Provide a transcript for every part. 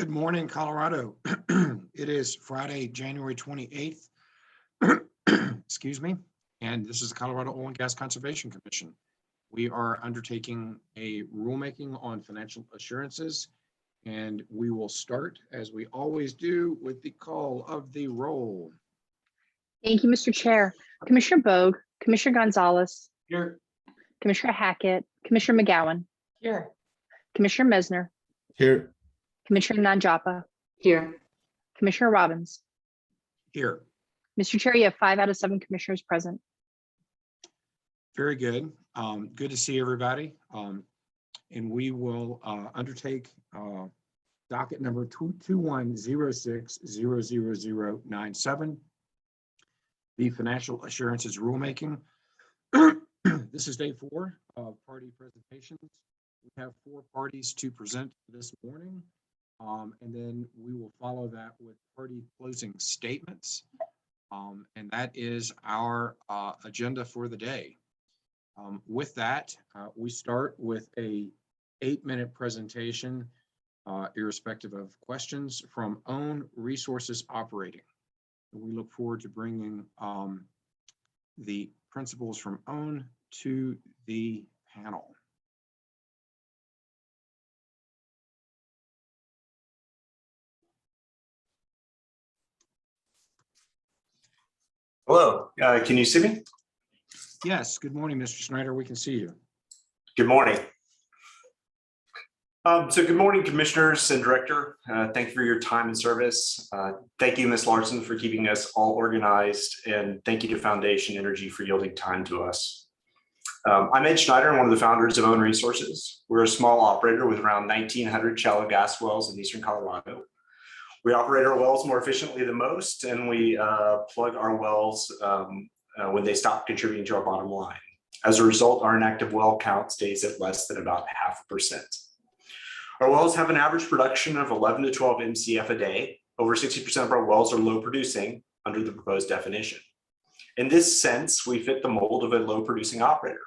Good morning, Colorado. It is Friday, January 28th. Excuse me. And this is the Colorado Oil and Gas Conservation Commission. We are undertaking a rulemaking on financial assurances, and we will start, as we always do, with the call of the roll. Thank you, Mr. Chair. Commissioner Bogue, Commissioner Gonzalez, Here. Commissioner Hackett, Commissioner McGowan, Here. Commissioner Mesner, Here. Commissioner Nanjapa, Here. Commissioner Robbins. Here. Mr. Chair, you have 5 out of 7 commissioners present. Very good. Good to see everybody. And we will undertake docket number 2106000097, the financial assurances rulemaking. This is day 4 of party presentations. We have 4 parties to present this morning, and then we will follow that with party closing statements. And that is our agenda for the day. With that, we start with a 8-minute presentation, irrespective of questions, from Own Resources Operating. We look forward to bringing the principals from Own to the panel. Hello, can you see me? Yes, good morning, Mr. Schneider. We can see you. Good morning. So good morning, commissioners and director. Thank you for your time and service. Thank you, Ms. Larson, for keeping us all organized, and thank you to Foundation Energy for yielding time to us. I'm Ed Schneider, one of the founders of Own Resources. We're a small operator with around 1,900 shallow gas wells in eastern Colorado. We operate our wells more efficiently than most, and we plug our wells when they stop contributing to our bottom line. As a result, our inactive well count stays at less than about 0.5%. Our wells have an average production of 11 to 12 MCF a day. Over 60% of our wells are low producing under the proposed definition. In this sense, we fit the mold of a low producing operator.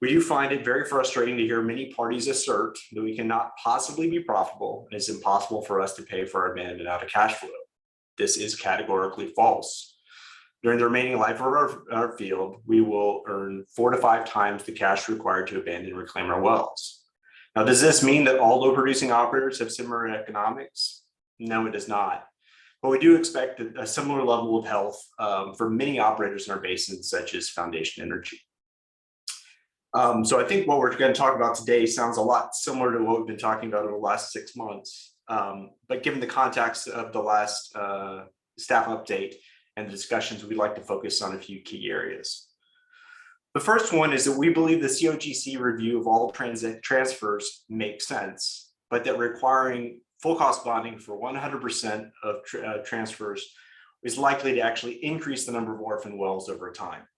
We do find it very frustrating to hear many parties assert that we cannot possibly be profitable and it's impossible for us to pay for our abandonment out of cash flow. This is categorically false. During the remaining life of our field, we will earn 4 to 5 times the cash required to abandon and reclaim our wells. Now, does this mean that all low producing operators have similar economics? No, it does not. But we do expect a similar level of health for many operators in our basin, such as Foundation Energy. So I think what we're going to talk about today sounds a lot similar to what we've been talking about over the last 6 months. But given the context of the last staff update and the discussions, we'd like to focus on a few key areas. The first one is that we believe the COGCC review of all transfers makes sense, but that requiring full cost bonding for 100% of transfers is likely to actually increase the number of orphan wells over time.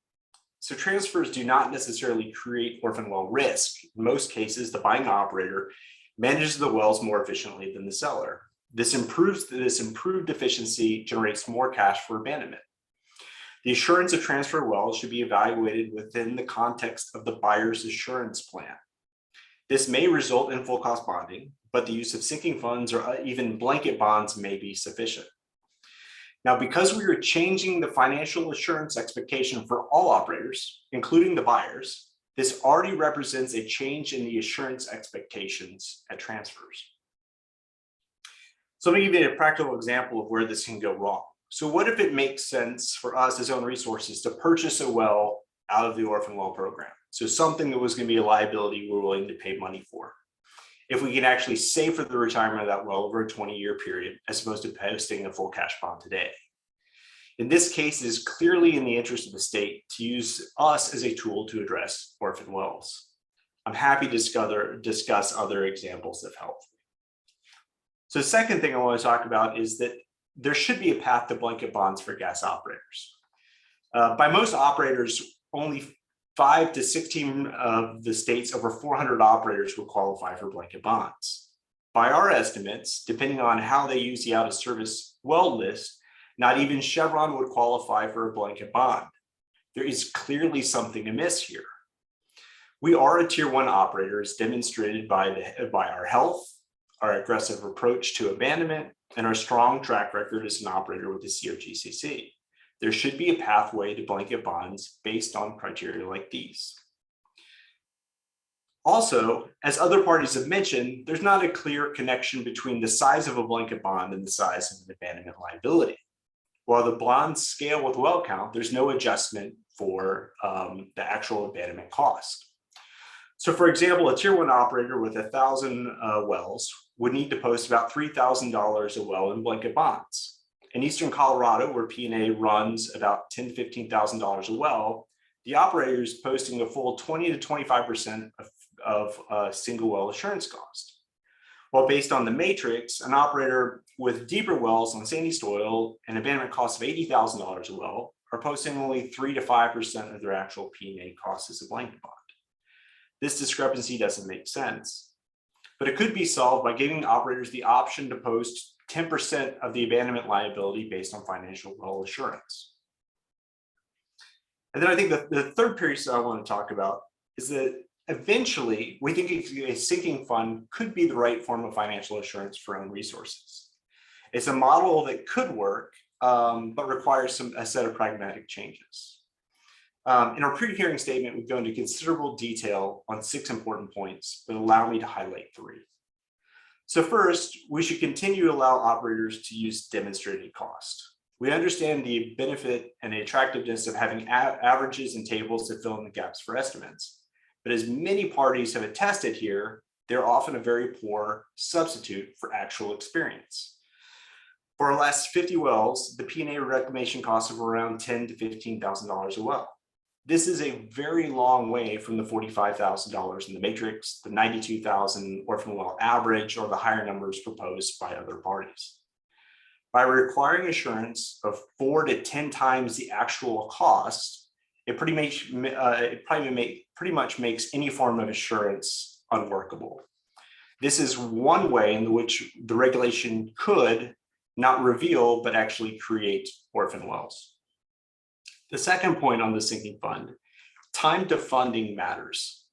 So transfers do not necessarily create orphan well risk. In most cases, the buying operator manages the wells more efficiently than the seller. This improved efficiency generates more cash for abandonment. The assurance of transfer wells should be evaluated within the context of the buyer's assurance plan. This may result in full cost bonding, but the use of sinking funds or even blanket bonds may be sufficient. Now, because we are changing the financial assurance expectation for all operators, including the buyers, this already represents a change in the assurance expectations at transfers. So let me give you a practical example of where this can go wrong. So what if it makes sense for us as Own Resources to purchase a well out of the orphan well program? So something that was going to be a liability we're willing to pay money for. If we can actually save for the retirement of that well over a 20-year period, as opposed to posting a full cash bond today. In this case, it is clearly in the interest of the state to use us as a tool to address orphan wells. I'm happy to discuss other examples of help. So the second thing I want to talk about is that there should be a path to blanket bonds for gas operators. By most operators, only 5 to 16 of the state's over 400 operators will qualify for blanket bonds. By our estimates, depending on how they use the out of service well list, not even Chevron would qualify for a blanket bond. There is clearly something amiss here. We are a tier 1 operator, as demonstrated by our health, our aggressive approach to abandonment, and our strong track record as an operator with the COGCC. There should be a pathway to blanket bonds based on criteria like these. Also, as other parties have mentioned, there's not a clear connection between the size of a blanket bond and the size of an abandonment liability. While the bonds scale with well count, there's no adjustment for the actual abandonment cost. So for example, a tier 1 operator with 1,000 wells would need to post about $3,000 a well in blanket bonds. In Eastern Colorado, where P&A runs about $10,000 to $15,000 a well, the operator is posting a full 20 to 25% of single well assurance cost. While based on the matrix, an operator with deeper wells on sandy soil and abandonment costs of $80,000 a well are posting only 3 to 5% of their actual P&A costs as a blanket bond. This discrepancy doesn't make sense, but it could be solved by giving operators the option to post 10% of the abandonment liability based on financial well assurance. And then I think the third piece I want to talk about is that eventually we think a sinking fund could be the right form of financial assurance for own resources. It's a model that could work, but requires a set of pragmatic changes. In our pre-hearing statement, we go into considerable detail on 6 important points, but allow me to highlight 3. So first, we should continue to allow operators to use demonstrated cost. We understand the benefit and the attractiveness of having averages and tables to fill in the gaps for estimates. But as many parties have attested here, they're often a very poor substitute for actual experience. For our last 50 wells, the P&A reclamation costs of around $10,000 to $15,000 a well. This is a very long way from the $45,000 in the matrix, the $92,000 orphan well average, or the higher numbers proposed by other parties. By requiring assurance of 4 to 10 times the actual cost, it pretty much makes any form of assurance unworkable. This is one way in which the regulation could not reveal, but actually create orphan wells. The second point on the sinking fund, time to funding matters.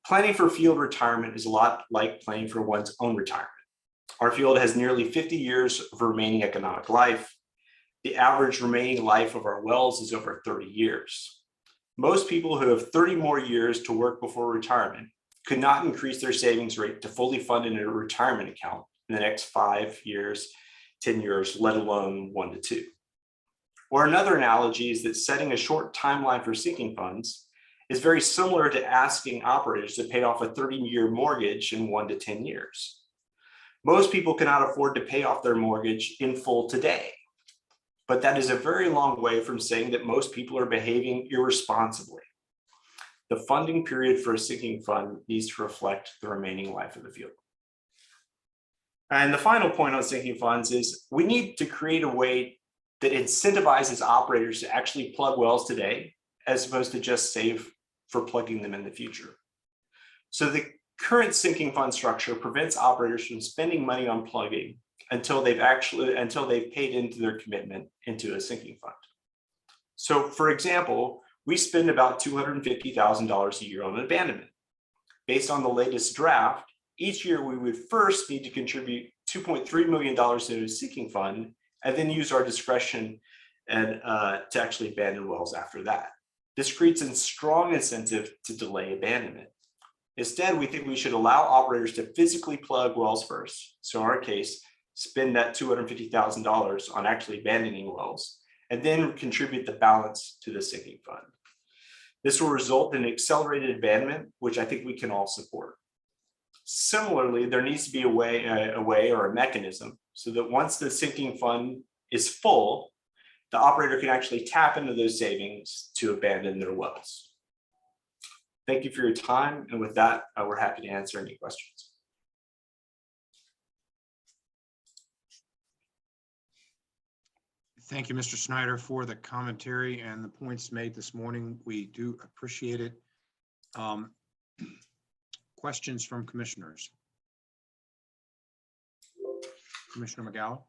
Planning for field retirement is a lot like planning for one's own retirement. Our field has nearly 50 years of remaining economic life. The average remaining life of our wells is over 30 years. Most people who have 30 more years to work before retirement could not increase their savings rate to fully fund in a retirement account in the next 5 years, 10 years, let alone 1 to 2. Or another analogy is that setting a short timeline for sinking funds is very similar to asking operators to pay off a 30-year mortgage in 1 to 10 years. Most people cannot afford to pay off their mortgage in full today, but that is a very long way from saying that most people are behaving irresponsibly. The funding period for a sinking fund needs to reflect the remaining life of the field. And the final point on sinking funds is we need to create a way that incentivizes operators to actually plug wells today, as opposed to just save for plugging them in the future. So the current sinking fund structure prevents operators from spending money on plugging until they've paid into their commitment into a sinking fund. So for example, we spend about $250,000 a year on abandonment. Based on the latest draft, each year we would first need to contribute $2.3 million to a sinking fund, and then use our discretion and to actually abandon wells after that. This creates a strong incentive to delay abandonment. Instead, we think we should allow operators to physically plug wells first. So in our case, spend that $250,000 on actually abandoning wells, and then contribute the balance to the sinking fund. This will result in accelerated abandonment, which I think we can all support. Similarly, there needs to be a way or a mechanism so that once the sinking fund is full, the operator can actually tap into those savings to abandon their wells. Thank you for your time. And with that, we're happy to answer any questions. Thank you, Mr. Schneider, for the commentary and the points made this morning. We do appreciate it. Questions from commissioners? Commissioner McGowan.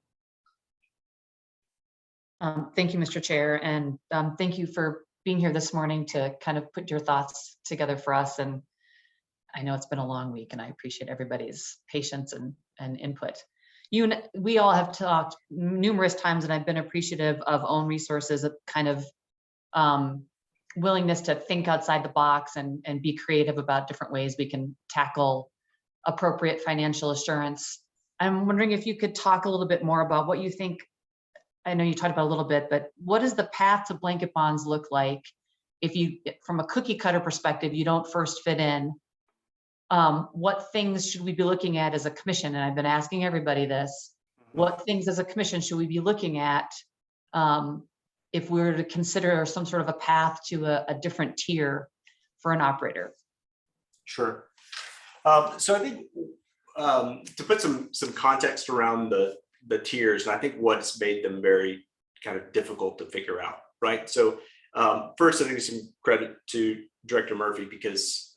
Thank you, Mr. Chair, and thank you for being here this morning to kind of put your thoughts together for us. And I know it's been a long week, and I appreciate everybody's patience and and input. We all have talked numerous times, and I've been appreciative of Own Resources, a kind of willingness to think outside the box and be creative about different ways we can tackle appropriate financial assurance. I'm wondering if you could talk a little bit more about what you think. I know you talked about a little bit, but what does the path to blanket bonds look like if you, from a cookie cutter perspective, you don't first fit in? What things should we be looking at as a commission? And I've been asking everybody this. What things as a commission should we be looking at if we were to consider some sort of a path to a different tier for an operator? Sure. So I think to put some context around the tiers, and I think what's made them very kind of difficult to figure out, right? So first, I think some credit to Director Murphy, because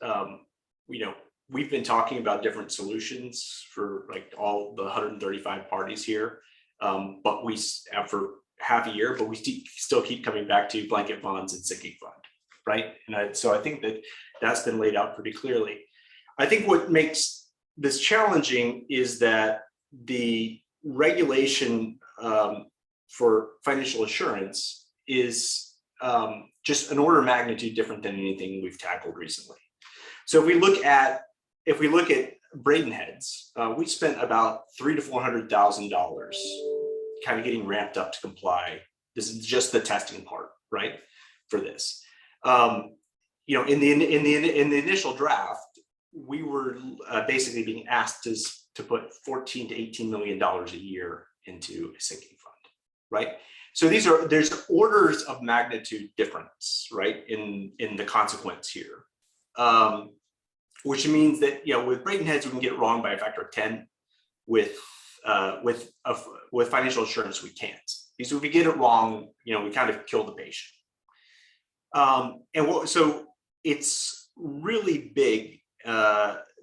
we've been talking about different solutions for like all the 135 parties here, but we after half a year, but we still keep coming back to blanket bonds and sinking fund, right? And so I think that's been laid out pretty clearly. I think what makes this challenging is that the regulation for financial assurance is just an order of magnitude different than anything we've tackled recently. So if we look at Braden heads, we spent about $300,000 to $400,000 kind of getting ramped up to comply. This is just the testing part, right? For this, in the initial draft, we were basically being asked to put $14 to $18 million a year into a sinking fund, right? So there's orders of magnitude difference, right, in the consequence here, which means that with Braden heads we can get it wrong by a factor of 10. With financial assurance we can't, because if we get it wrong, we kind of kill the patient. So it's really big.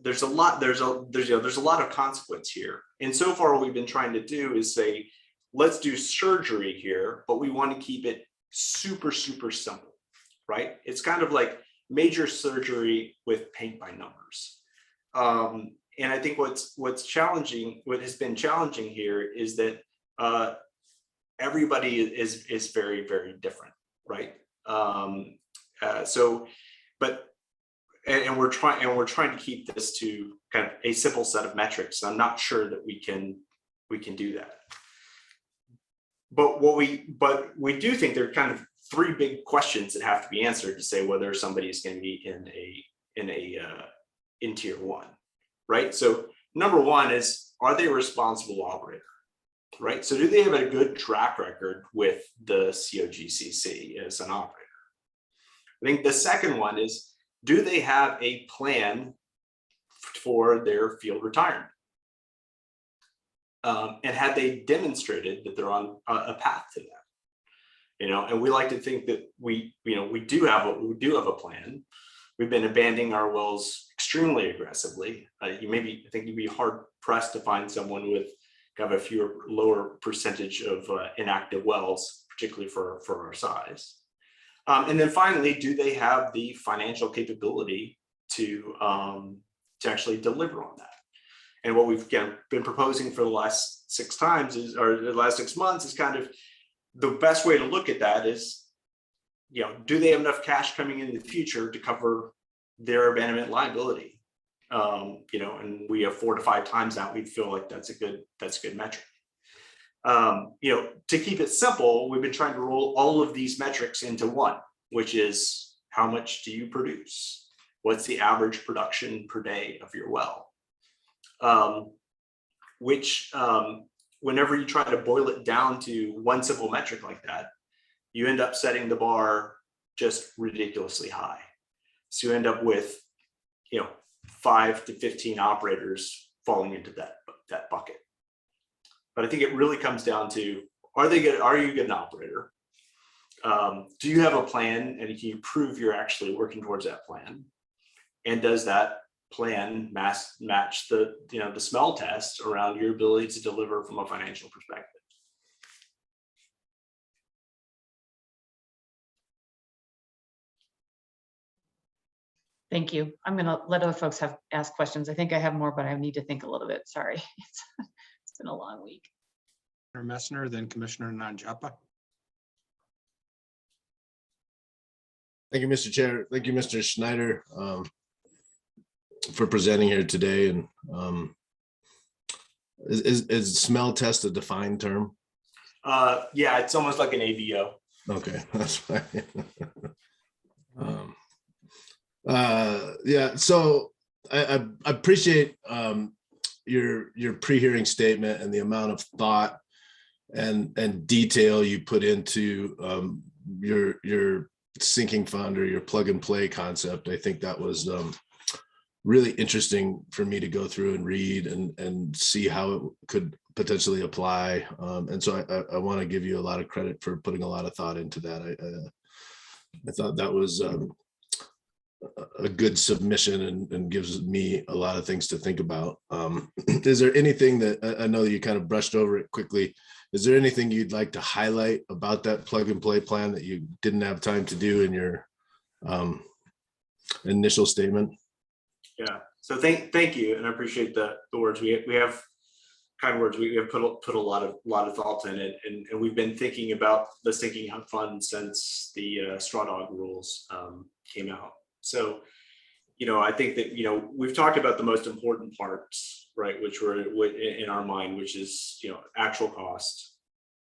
There's a lot of consequence here, and so far what we've been trying to do is say, let's do surgery here, but we want to keep it super simple, right? It's kind of like major surgery with paint by numbers. And I think what's challenging, what has been challenging here is that everybody is very different, right? We're trying to keep this to kind of a simple set of metrics. I'm not sure that we can do that. But we do think there are kind of three big questions that have to be answered to say whether somebody is going to be in tier one, right? So number one is, are they a responsible operator, right? So do they have a good track record with the COGCC as an operator? I think the second one is, do they have a plan for their field retirement? And had they demonstrated that they're on a path to that? And we like to think that we do have a plan. We've been abandoning our wells extremely aggressively. I think you'd be hard pressed to find someone with kind of a lower percentage of inactive wells, particularly for our size. And then finally, do they have the financial capability to actually deliver on that? And what we've been proposing for the last 6 months is kind of the best way to look at that is, do they have enough cash coming in the future to cover their abandonment liability? And we have 4 to 5 times that. We feel like that's a good metric. To keep it simple, we've been trying to roll all of these metrics into one, which is, how much do you produce? What's the average production per day of your well? Whenever you try to boil it down to one simple metric like that, you end up setting the bar just ridiculously high. So you end up with, 5 to 15 operators falling into that bucket. But I think it really comes down to, are you a good operator? Do you have a plan, and can you prove you're actually working towards that plan? And does that plan match the smell test around your ability to deliver from a financial perspective? Thank you. I'm going to let other folks ask questions. I think I have more, but I need to think a little bit. Sorry. It's been a long week. Commissioner Messner, then Commissioner Nanjapa. Thank you, Mr. Chair. Thank you, Mr. Schneider, for presenting here today. And is smell test a defined term? Yeah, it's almost like an ABO. Okay, that's fine. Yeah, so I appreciate your pre-hearing statement and the amount of thought and detail you put into your sinking fund or your plug and play concept. I think that was really interesting for me to go through and read and see how it could potentially apply. And so I want to give you a lot of credit for putting a lot of thought into that. I thought that was a good submission and gives me a lot of things to think about. Is there anything that I know that you kind of brushed over it quickly? Is there anything you'd like to highlight about that plug and play plan that you didn't have time to do in your initial statement? Yeah. So thank you, and I appreciate the words. We have kind words. We have put a lot of thought in it, and we've been thinking about the sinking fund since the straw dog rules came out. So, I think that we've talked about the most important parts, right? Which were in our mind, which is actual cost,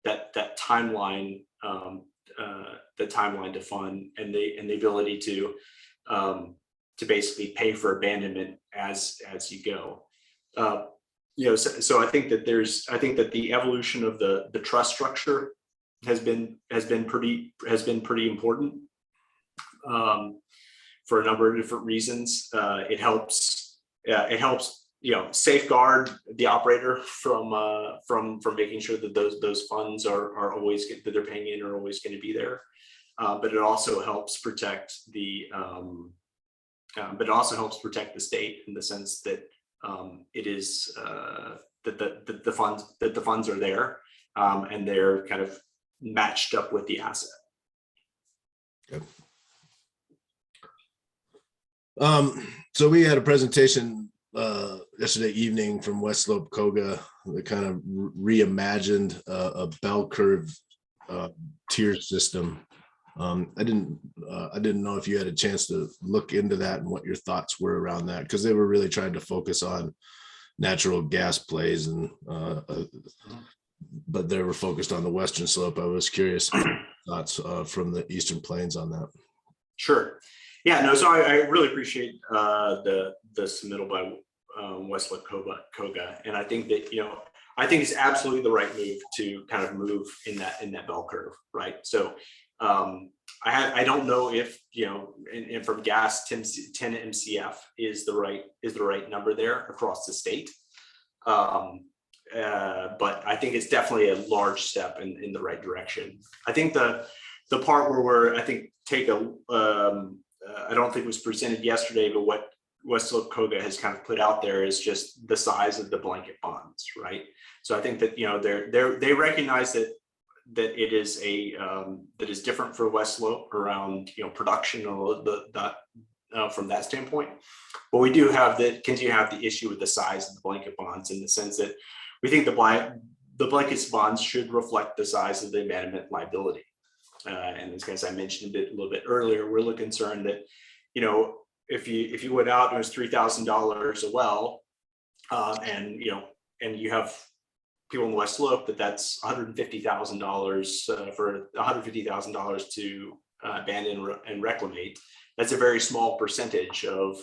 that timeline, the timeline to fund, and the ability to basically pay for abandonment as you go. So I think that the evolution of the trust structure has been pretty important for a number of different reasons. It helps safeguard the operator from making sure that those funds are always that they're paying in are always going to be there. But it also helps protect the state in the sense that it is that the funds are there and they're kind of matched up with the asset. Good. So we had a presentation yesterday evening from West Slope COGA that kind of reimagined a bell curve tier system. I didn't know if you had a chance to look into that and what your thoughts were around that, because they were really trying to focus on natural gas plays and but they were focused on the Western Slope. I was curious thoughts from the Eastern Plains on that. Sure. Yeah, no, so I really appreciate the submittal by West Slope COGA, and I think that I think it's absolutely the right move to kind of move in that bell curve, right? So I don't know if and from gas 10 MCF is the right number there across the state, but I think it's definitely a large step in the right direction. I think the part where I don't think it was presented yesterday, but what West Slope COGA has kind of put out there is just the size of the blanket bonds, right? So I think that they recognize that it is that is different for West Slope around production or from that standpoint. But we do continue to have the issue with the size of the blanket bonds, in the sense that we think the blanket bonds should reflect the size of the abandonment liability. And as I mentioned it a little bit earlier, we're a little concerned that if you went out and it was $3,000 a well, and you have people in the West Slope that's $150,000 for $150,000 to abandon and reclimate. That's a very small percentage of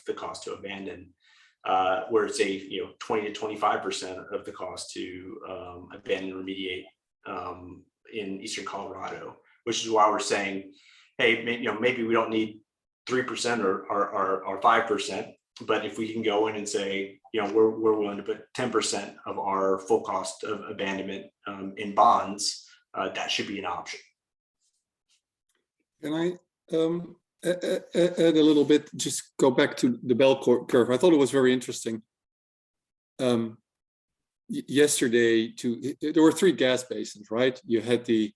the cost to abandon, where it's a 20 to 25% of the cost to abandon and remediate in Eastern Colorado, which is why we're saying, hey, maybe we don't need 3% or 5%, but if we can go in and say, we're willing to put 10% of our full cost of abandonment in bonds, that should be an option. Can I add a little bit, just go back to the bell curve? I thought it was very interesting. Yesterday, there were 3 gas basins, right? You had the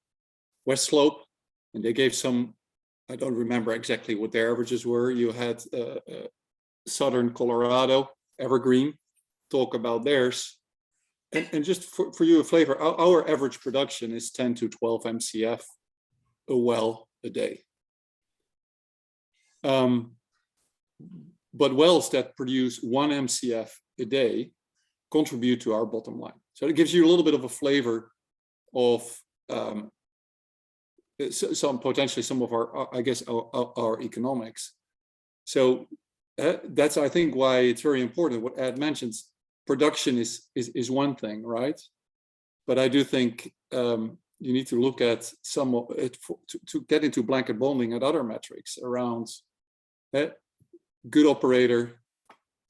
West Slope, and they gave some I don't remember exactly what their averages were. You had Southern Colorado, Evergreen, talk about theirs. And just for you a flavor, our average production is 10 to 12 MCF a well a day. But wells that produce 1 MCF a day contribute to our bottom line. So it gives you a little bit of a flavor of some potentially some of our, I guess, our economics. So that's, I think, why it's very important. What Ed mentions, production is one thing, right? But I do think you need to look at some of it to get into blanket bonding at other metrics around good operator,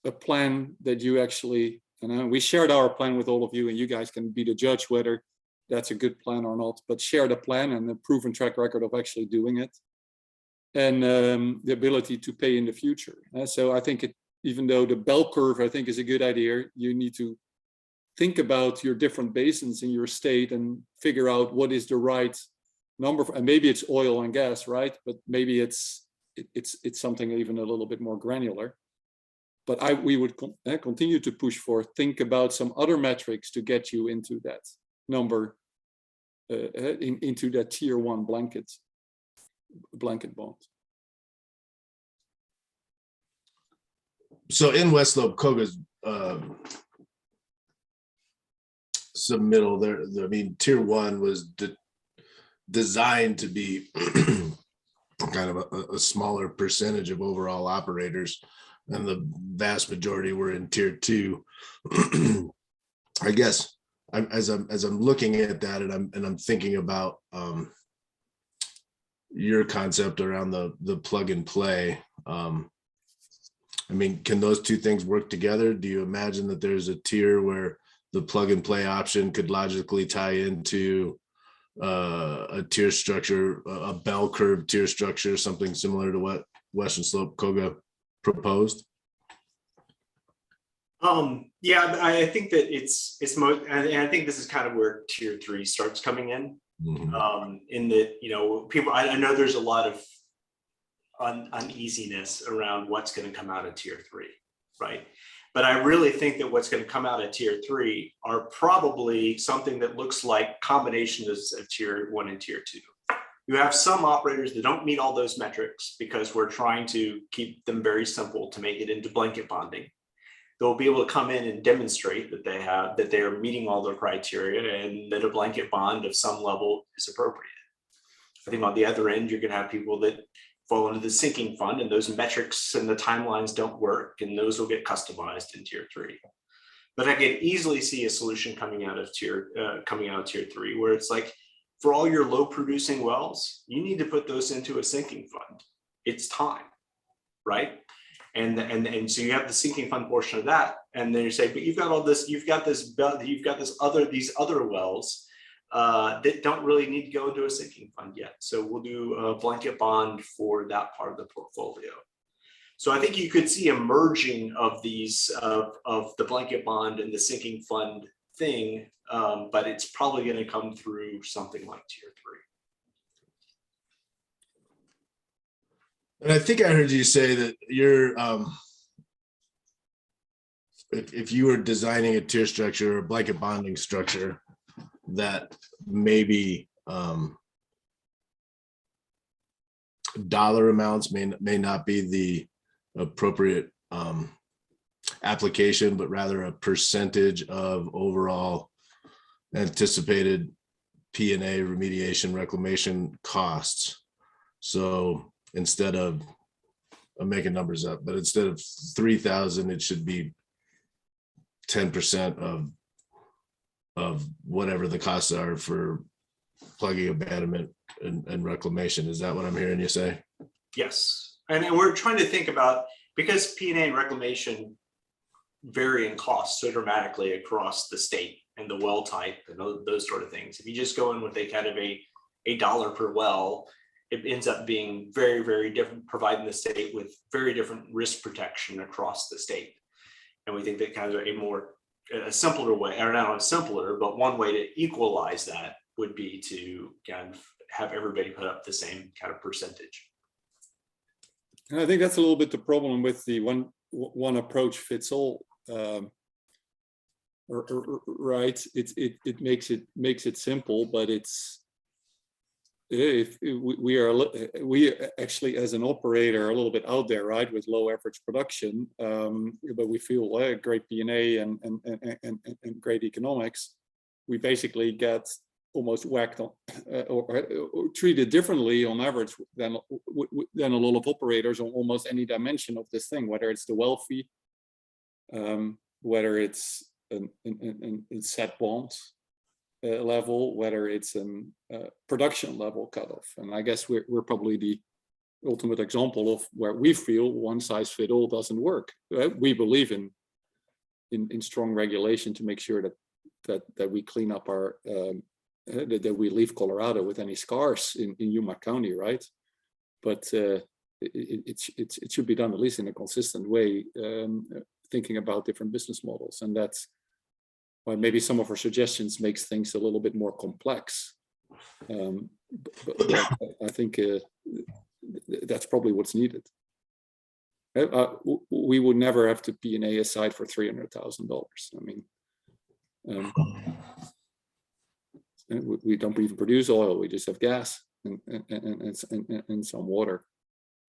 a plan that you actually, and we shared our plan with all of you, and you guys can be the judge whether that's a good plan or not, but share the plan and the proven track record of actually doing it, and the ability to pay in the future. So I think even though the bell curve, I think, is a good idea, you need to think about your different basins in your state and figure out what is the right number. And maybe it's oil and gas, right? But maybe it's something even a little bit more granular. But we would continue to push for, think about some other metrics to get you into that number, into that tier 1 blanket bond. So in West Slope, COGA's submittal there, I mean, tier 1 was designed to be kind of a smaller percentage of overall operators, and the vast majority were in tier 2. I guess as I'm looking at that, and I'm thinking about your concept around the plug and play. I mean, can those two things work together? Do you imagine that there's a tier where the plug and play option could logically tie into a tier structure, a bell curve tier structure, something similar to what Western Slope COGA proposed? Yeah, I think that it's most, and I think this is kind of where tier 3 starts coming in. Mm-hmm. In that, you know, people, I know there's a lot of uneasiness around what's going to come out of tier 3, right? But I really think that what's going to come out of tier 3 are probably something that looks like combinations of tier 1 and tier 2. You have some operators that don't meet all those metrics because we're trying to keep them very simple to make it into blanket bonding. They'll be able to come in and demonstrate that they are meeting all their criteria and that a blanket bond of some level is appropriate. I think on the other end, you're going to have people that fall into the sinking fund, and those metrics and the timelines don't work, and those will get customized in tier 3. But I can easily see a solution coming out of tier 3, where it's like, for all your low producing wells, you need to put those into a sinking fund. It's time, right? And so you have the sinking fund portion of that, and then you say, but you've got all this, these other wells that don't really need to go into a sinking fund yet. So we'll do a blanket bond for that part of the portfolio. So I think you could see a merging of these of the blanket bond and the sinking fund thing, but it's probably going to come through something like tier 3. And I think I heard you say that you're, if you were designing a tier structure or blanket bonding structure, that maybe dollar amounts may not be the appropriate application, but rather a percentage of overall anticipated P&A remediation reclamation costs. So instead of, I'm making numbers up, but instead of 3,000, it should be 10% of whatever the costs are for plugging, abandonment, and reclamation. Is that what I'm hearing you say? Yes, and we're trying to think about, because P&A and reclamation vary in cost so dramatically across the state and the well type and those sort of things. If you just go in with a kind of a dollar per well, it ends up being very, very different, providing the state with very different risk protection across the state. And we think that kind of a simpler way, or not simpler, but one way to equalize that would be to kind of have everybody put up the same kind of percentage. And I think that's a little bit the problem with the one approach fits all. Right? It makes it simple, but it's if we actually as an operator are a little bit out there, right, with low average production, but we feel great P&A and great economics. We basically get almost whacked on, or treated differently on average than a lot of operators on almost any dimension of this thing, whether it's the wealthy, whether it's in set bond level, whether it's in production level cutoff. And I guess we're probably the ultimate example of where we feel one size fit all doesn't work. We believe in strong regulation to make sure that we clean up our that we leave Colorado with any scars in Yuma County, right? But it should be done at least in a consistent way, thinking about different business models, and that's why maybe some of our suggestions makes things a little bit more complex. But I think that's probably what's needed. We would never have to P&A aside for $300,000. I mean, we don't even produce oil; we just have gas and some water.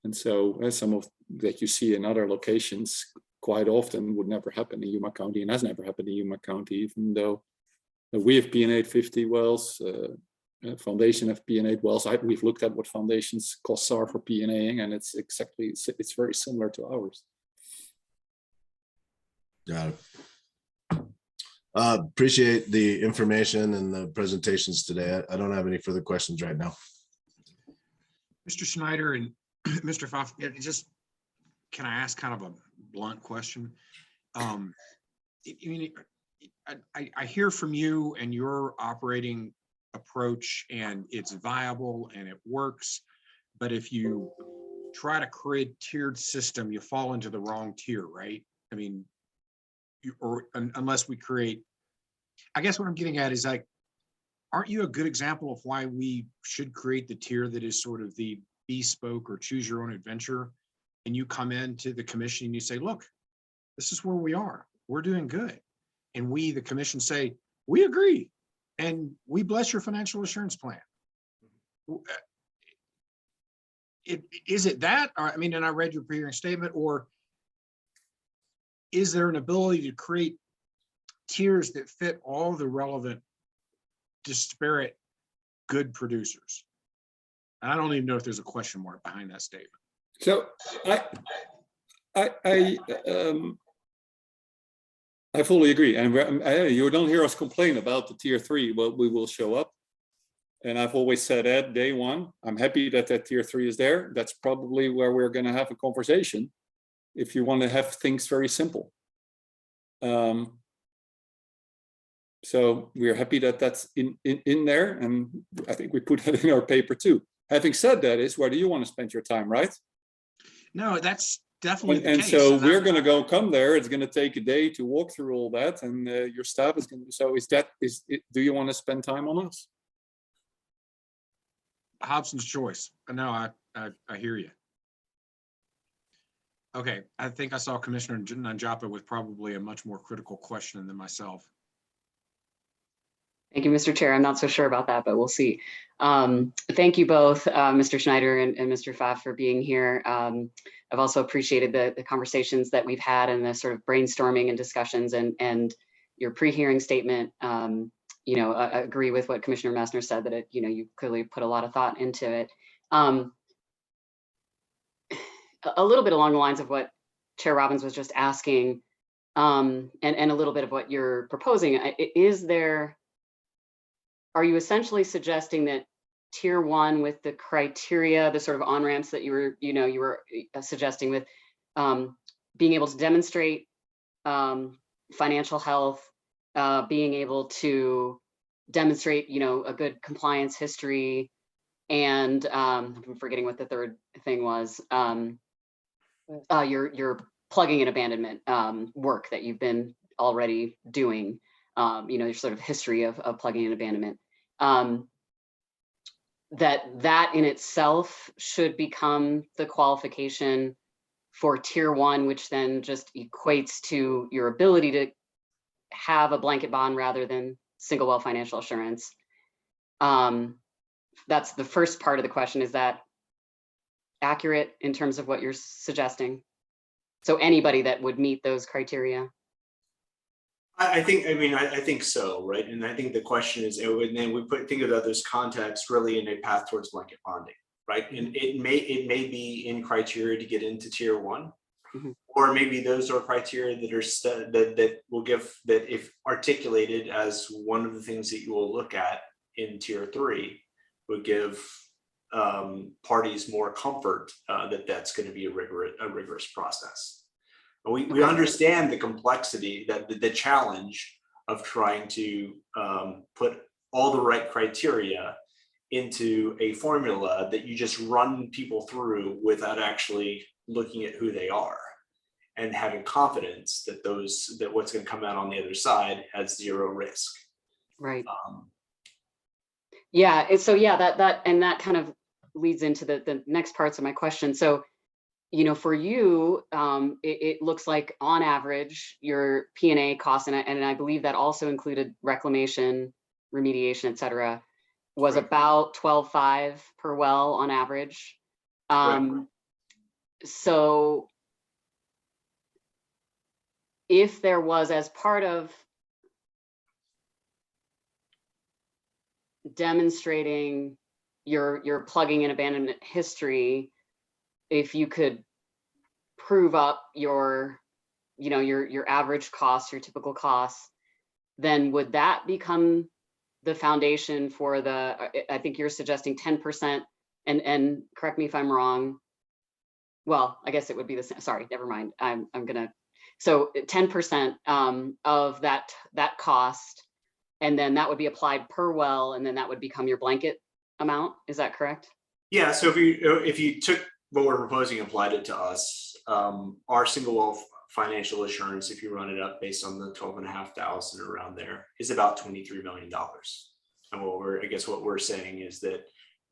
And so, some of that you see in other locations quite often would never happen in Yuma County, and has never happened in Yuma County, even though we have P&A'd 50 wells. Foundation have P&A'd wells. We've looked at what Foundation's costs are for P&A'ing, and it's very similar to ours. Got it. Appreciate the information and the presentations today. I don't have any further questions right now. Mr. Schneider and Mr. Pfaff, just can I ask kind of a blunt question? I hear from you and your operating approach, and it's viable and it works. But if you try to create a tiered system, you fall into the wrong tier, right? I mean, unless we create, I guess what I'm getting at is like, aren't you a good example of why we should create the tier that is sort of the bespoke or choose your own adventure? And you come into the commission and you say, look, this is where we are. We're doing good. And we, the commission, say, we agree. And we bless your financial assurance plan. Is it that? Or, I mean, and I read your pre-hearing statement, or is there an ability to create tiers that fit all the relevant disparate good producers? And I don't even know if there's a question mark behind that statement. So I fully agree, and you don't hear us complain about the tier 3. Well, we will show up, and I've always said at day one, I'm happy that tier 3 is there. That's probably where we're going to have a conversation if you want to have things very simple. So we're happy that that's in there, and I think we put that in our paper too. Having said that, is where do you want to spend your time, right? No, that's definitely the case. So we're going to come there. It's going to take a day to walk through all that, and your staff is going to. So do you want to spend time on us? Hobsons Choice. No, I hear you. Okay, I think I saw Commissioner Nanjapa with probably a much more critical question than myself. Thank you, Mr. Chair. I'm not so sure about that, but we'll see. Thank you both, Mr. Schneider and Mr. Pfaff, for being here. I've also appreciated the conversations that we've had and the sort of brainstorming and discussions, and your pre-hearing statement. I agree with what Commissioner Messner said, that you clearly put a lot of thought into it. A little bit along the lines of what Chair Robbins was just asking, and a little bit of what you're proposing. Are you essentially suggesting that tier 1 with the criteria, the sort of on-ramps that you were suggesting, with being able to demonstrate financial health, being able to demonstrate, a good compliance history, and I'm forgetting what the third thing was, your plugging and abandonment work that you've been already doing, your sort of history of plugging and abandonment. that in itself should become the qualification for tier one, which then just equates to your ability to have a blanket bond rather than single well financial assurance. That's the first part of the question. Is that accurate in terms of what you're suggesting? So anybody that would meet those criteria? I think so, right? And I think the question is, and then we think of those contexts really in a path towards blanket bonding, right? And it may be in criteria to get into tier one, or maybe those are criteria that are that will give, that if articulated as one of the things that you will look at in tier three, would give parties more comfort that that's going to be a rigorous process. We understand the complexity, that the challenge of trying to put all the right criteria into a formula that you just run people through without actually looking at who they are and having confidence that that what's going to come out on the other side has zero risk. Right. Yeah. So yeah, that kind of leads into the next parts of my question. So, you know, for you, it looks like on average your P&A costs, and I believe that also included reclamation, remediation, et cetera, was about $12,500 per well on average. So if there was, as part of demonstrating your plugging and abandonment history, if you could prove up your average costs, your typical costs, then would that become the foundation for I think you're suggesting 10%, and correct me if I'm wrong. Well, I guess it would be the same. Sorry, never mind. I'm gonna, so 10% of that cost, and then that would be applied per well, and then that would become your blanket amount. Is that correct? Yeah. So if you took what we're proposing, applied it to us, our single well financial assurance, if you run it up based on the 12,500 around there, is about $23 million. And what we're saying is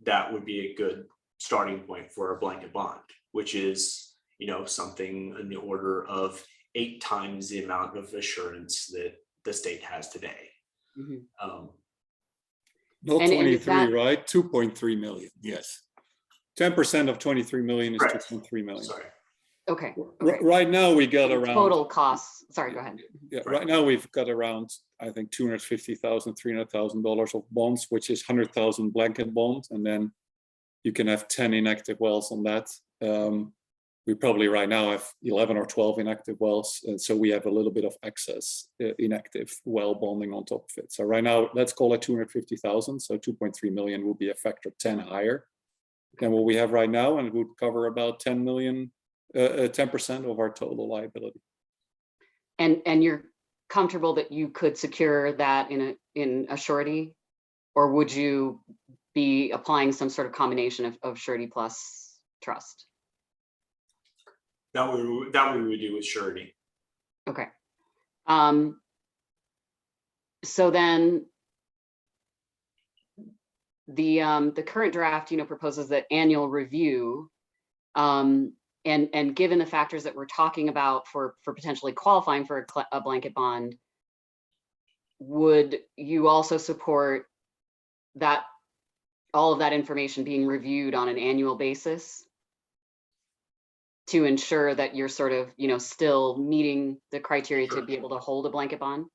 that would be a good starting point for a blanket bond, which is, you know, something in the order of 8 times the amount of assurance that the state has today. Not And 23, right? 2.3 million. Yes. 10% of 23 million is Correct. 2.3 million. Sorry. Okay. Right now we got around Total costs. Sorry, go ahead. Yeah, right now we've got around, I think, $250,000, $300,000 of bonds, which is 100,000 blanket bonds, and then you can have 10 inactive wells on that. We probably right now have 11 or 12 inactive wells, and so we have a little bit of excess inactive well bonding on top of it. So right now, let's call it 250,000. So 2.3 million will be a factor 10 higher than what we have right now, and it would cover about 10 million. 10% of our total liability. And you're comfortable that you could secure that in a surety, or would you be applying some sort of combination of surety plus trust? That we would do with surety. Okay. So then the current draft, you know, proposes that annual review. And given the factors that we're talking about for potentially qualifying for a blanket bond, would you also support that all of that information being reviewed on an annual basis to ensure that you're sort of, you know, still meeting the criteria to be able to hold a blanket bond?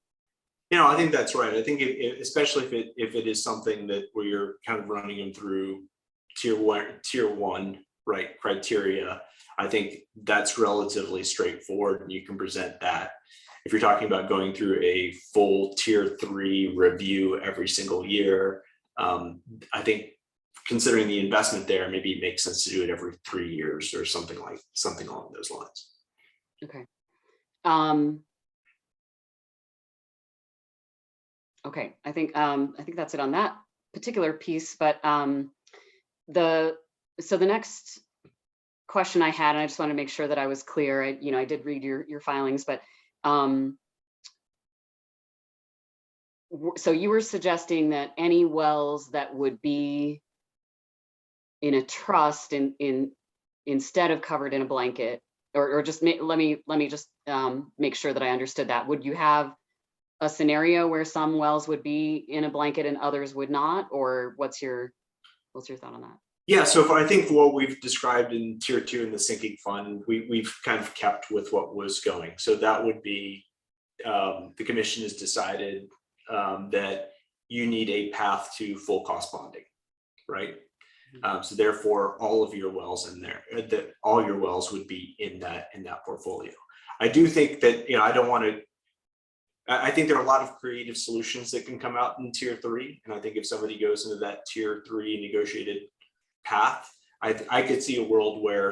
You know, I think that's right. I think especially if it is something that where you're kind of running them through tier one, right, criteria, I think that's relatively straightforward, and you can present that. If you're talking about going through a full tier 3 review every single year, I think considering the investment there, maybe it makes sense to do it every 3 years or something along those lines. Okay. Okay, I think that's it on that particular piece. But the next question I had, and I just want to make sure that I was clear. I did read your filings, but so you were suggesting that any wells that would be in a trust instead of covered in a blanket, or just let me just make sure that I understood that. Would you have a scenario where some wells would be in a blanket and others would not, or what's your thought on that? Yeah, so I think what we've described in tier 2 in the sinking fund, we've kind of kept with what was going. So that would be, the commission has decided that you need a path to full cost bonding, right? So therefore, all of your wells in there, all your wells would be in that portfolio. I do think that, I don't want to. I think there are a lot of creative solutions that can come out in tier 3, and I think if somebody goes into that tier 3 negotiated path, I could see a world where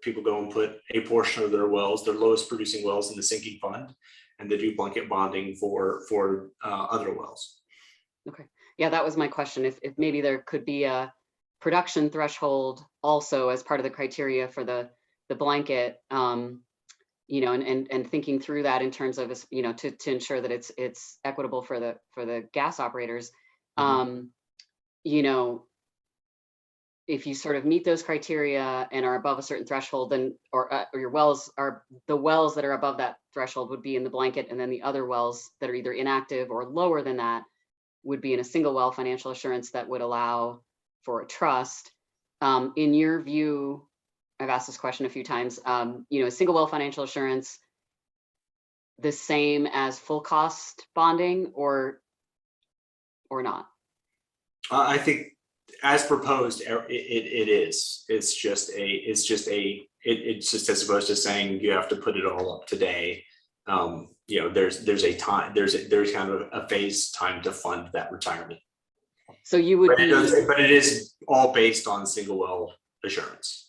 people go and put a portion of their wells, their lowest producing wells, in the sinking fund, and they do blanket bonding for other wells. Okay, yeah, that was my question. If maybe there could be a production threshold also as part of the criteria for the blanket, and thinking through that in terms of, to ensure that it's equitable for the gas operators. If you sort of meet those criteria and are above a certain threshold, then or your wells are, the wells that are above that threshold would be in the blanket, and then the other wells that are either inactive or lower than that would be in a single well financial assurance that would allow for a trust. In your view, I've asked this question a few times, a single well financial assurance the same as full cost bonding or not? I think as proposed, it is. It's just as opposed to saying you have to put it all up today. There's a time, there's kind of a phase time to fund that retirement. So you would but it is all based on single well assurance.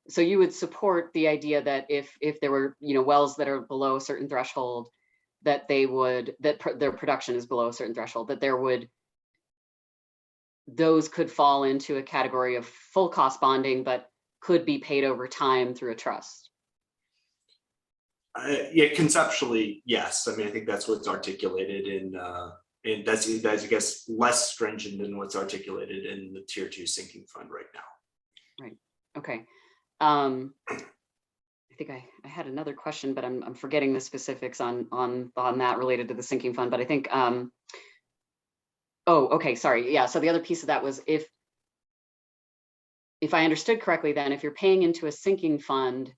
So you would support the idea that if there were wells that are below a certain threshold, that their production is below a certain threshold, that those could fall into a category of full cost bonding, but could be paid over time through a trust. Yeah, conceptually, yes. I mean, I think that's what's articulated and that's I guess less stringent than what's articulated in the tier 2 sinking fund right now. Right. Okay. I think I had another question, but I'm forgetting the specifics on that related to the sinking fund. But I think oh, okay, sorry. Yeah. So the other piece of that was if I understood correctly, then if you're paying into a sinking fund,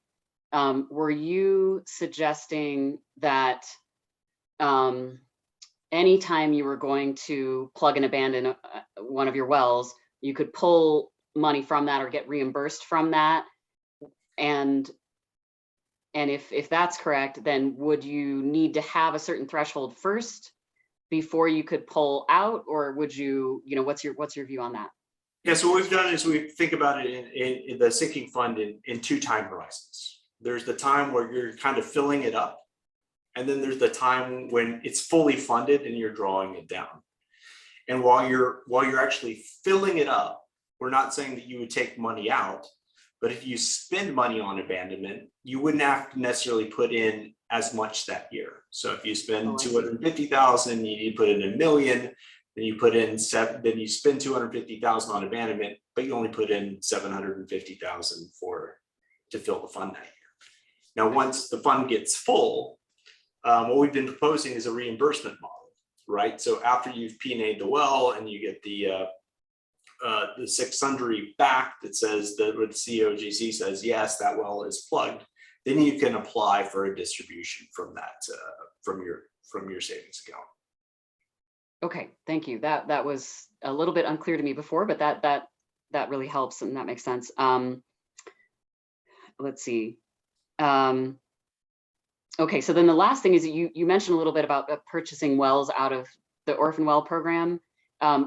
were you suggesting that anytime you were going to plug and abandon one of your wells, you could pull money from that or get reimbursed from that? And if that's correct, then would you need to have a certain threshold first before you could pull out, or would you, what's your view on that? Yeah, so what we've done is we think about it in the sinking fund in 2 time horizons. There's the time where you're kind of filling it up, and then there's the time when it's fully funded and you're drawing it down. And while you're actually filling it up, we're not saying that you would take money out, but if you spend money on abandonment, you wouldn't have to necessarily put in as much that year. So if you spend 250,000, you need to put in $1 million, then you put in then you spend 250,000 on abandonment, but you only put in 750,000 to fill the fund that year. Now, once the fund gets full, what we've been proposing is a reimbursement model, right? So after you've P&A'd the well and you get the 6 sundry back that says that what COGCC says, yes, that well is plugged, then you can apply for a distribution from that, from your savings account. Okay, thank you. That was a little bit unclear to me before, but that really helps and that makes sense. Let's see. Okay, so then the last thing is that you mentioned a little bit about purchasing wells out of the Orphan Well program.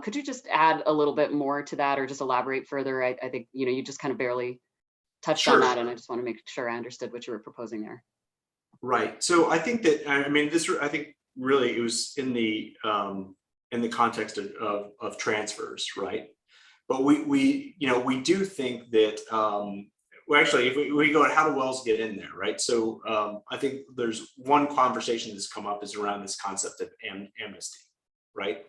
Could you just add a little bit more to that, or just elaborate further? I think you just kind of barely touched on that, and I just want to make sure I understood what you were proposing there. Right. So I think that I think really it was in the context of transfers, right? But we do think that well, actually, if we go at how do wells get in there, right? So I think there's one conversation that's come up is around this concept of amnesty, right?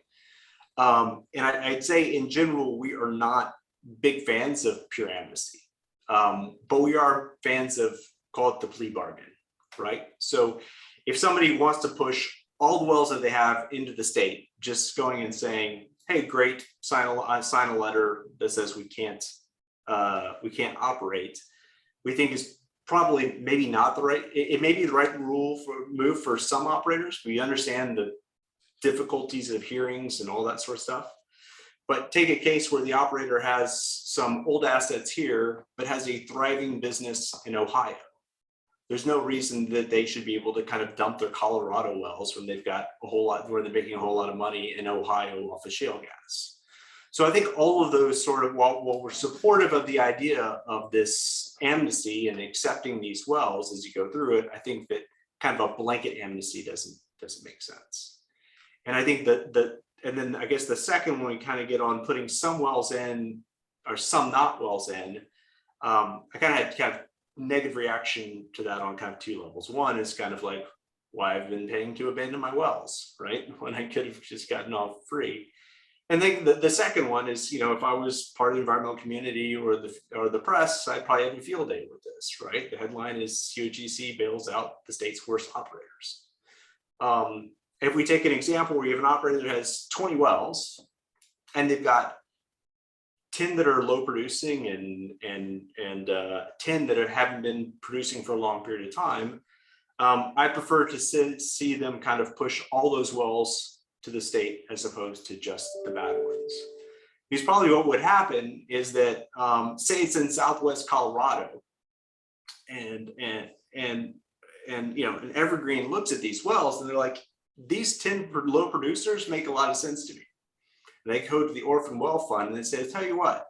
And I'd say in general, we are not big fans of pure amnesty, but we are fans of, call it the plea bargain, right? So if somebody wants to push all the wells that they have into the state, just going and saying, hey, great, sign a letter that says we can't operate, we think is probably maybe not the right, it may be the right move for some operators. We understand the difficulties of hearings and all that sort of stuff. But take a case where the operator has some old assets here, but has a thriving business in Ohio. There's no reason that they should be able to kind of dump their Colorado wells when they've got a whole lot, where they're making a whole lot of money in Ohio off of shale gas. So I think all of those sort of, while we're supportive of the idea of this amnesty and accepting these wells as you go through it, I think that kind of a blanket amnesty doesn't make sense. And I think and then I guess the second one, we kind of get on putting some wells in or some not wells in. I kind of had negative reaction to that on kind of two levels. One is kind of like, why I've been paying to abandon my wells, right? When I could have just gotten off free. And then the second one is, if I was part of the environmental community or the press, I'd probably have a field day with this, right? The headline is COGCC bails out the state's worst operators. If we take an example where you have an operator that has 20 wells and they've got 10 that are low producing and 10 that haven't been producing for a long period of time, I prefer to see them kind of push all those wells to the state as opposed to just the bad ones. Because probably what would happen is that, say it's in Southwest Colorado, and Evergreen looks at these wells and they're like, these 10 low producers make a lot of sense to me. And they go to the Orphan Well Fund and they say, tell you what,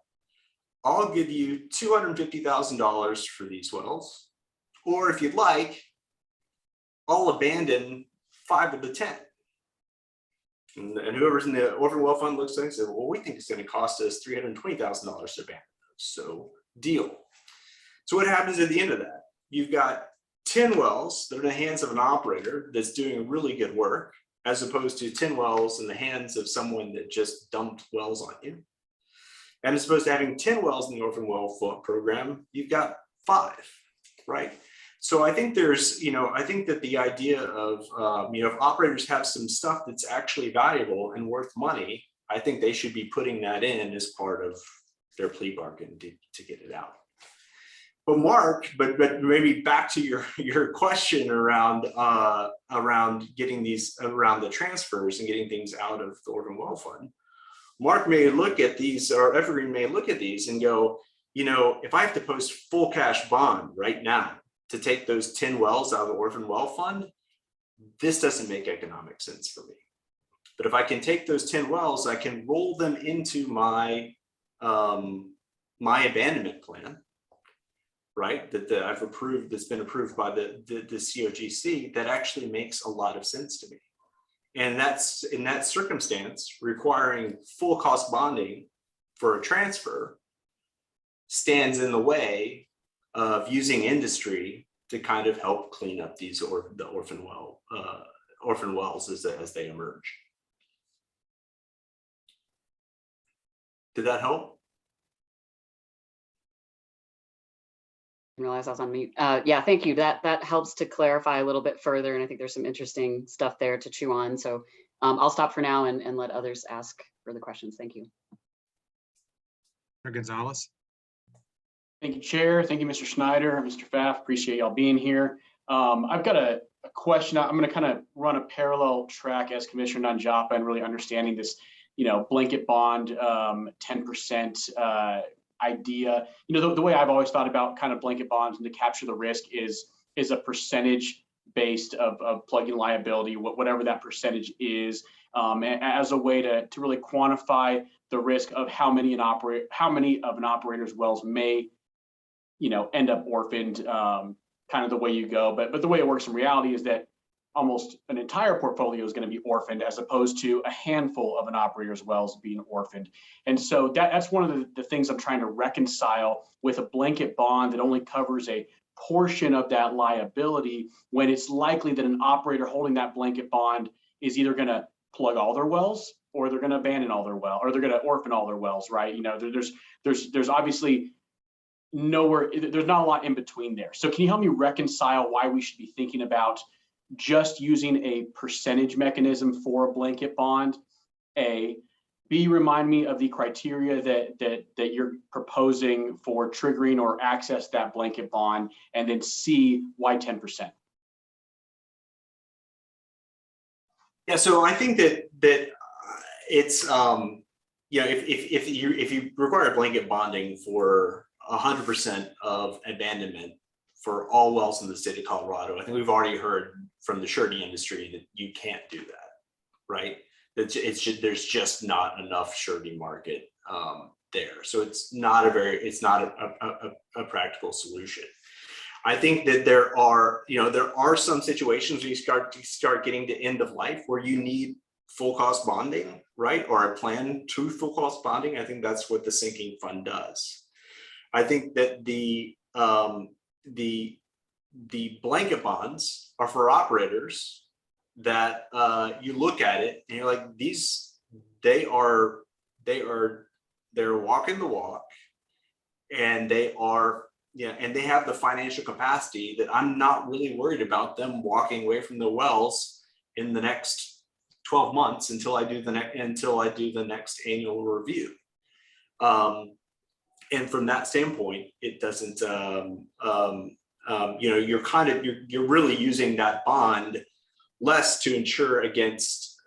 I'll give you $250,000 for these wells, or if you'd like, I'll abandon 5 of the 10. And whoever's in the Orphan Well Fund looks at it and says, well, we think it's going to cost us $320,000 to abandon those. So deal. So what happens at the end of that? You've got 10 wells that are in the hands of an operator that's doing really good work, as opposed to 10 wells in the hands of someone that just dumped wells on you. And as opposed to having 10 wells in the Orphan Well program, you've got 5, right? So I think there's, I think that the idea of, if operators have some stuff that's actually valuable and worth money, I think they should be putting that in as part of their plea bargain to get it out. But Mark, but maybe back to your question around getting these, around the transfers and getting things out of the Orphan Well Fund. Mark may look at these, or Evergreen may look at these and go, if I have to post full cash bond right now to take those 10 wells out of the Orphan Well Fund, this doesn't make economic sense for me. But if I can take those 10 wells, I can roll them into my my abandonment plan, right? That I've approved, that's been approved by the COGC, that actually makes a lot of sense to me. And that's, in that circumstance, requiring full cost bonding for a transfer stands in the way of using industry to kind of help clean up these the orphan wells as they emerge. Did that help? I realize I was on mute. Yeah, thank you. That helps to clarify a little bit further, and I think there's some interesting stuff there to chew on. So I'll stop for now and let others ask further questions. Thank you. Mr. Gonzalez. Thank you, Chair. Thank you, Mr. Schneider, Mr. Pfaff. Appreciate y'all being here. I've got a question. I'm going to kind of run a parallel track as Commissioner Nanjapa and really understanding this, blanket bond 10% idea. The way I've always thought about kind of blanket bonds and to capture the risk is a percentage based of plugging liability, whatever that percentage is, as a way to really quantify the risk of how many of an operator's wells may end up orphaned, kind of the way you go. But the way it works in reality is that almost an entire portfolio is going to be orphaned, as opposed to a handful of an operator's wells being orphaned. And so that's one of the things I'm trying to reconcile with a blanket bond that only covers a portion of that liability, when it's likely that an operator holding that blanket bond is either going to plug all their wells or they're going to abandon all their well, or they're going to orphan all their wells, right? You know, there's obviously nowhere, there's not a lot in between there. So can you help me reconcile why we should be thinking about just using a percentage mechanism for a blanket bond? A, B, remind me of the criteria that you're proposing for triggering or access that blanket bond, and then C, why 10%? Yeah, so I think that it's you know, if you require blanket bonding for 100% of abandonment for all wells in the state of Colorado, I think we've already heard from the surety industry that you can't do that, right? There's just not enough surety market there, so it's not a practical solution. I think that there are some situations where you start getting to end of life where you need full cost bonding, right? Or a plan to full cost bonding. I think that's what the sinking fund does. I think that the blanket bonds are for operators that you look at it and you're like, they're walking the walk, and they are, and they have the financial capacity that I'm not really worried about them walking away from the wells in the next 12 months until I do the next annual review. And from that standpoint, it doesn't, you're really using that bond less to insure against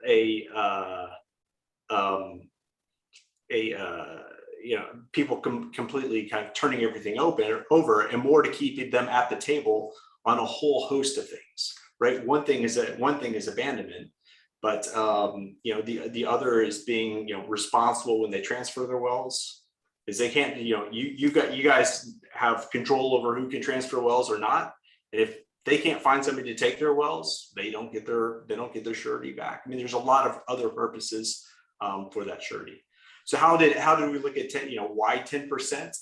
people completely kind of turning everything over, and more to keep them at the table on a whole host of things, right? One thing is abandonment, but the other is being responsible when they transfer their wells. Is they can't, you guys have control over who can transfer wells or not. And if they can't find somebody to take their wells, they don't get their surety back. I mean, there's a lot of other purposes for that surety. So how did we look at 10? Why 10%?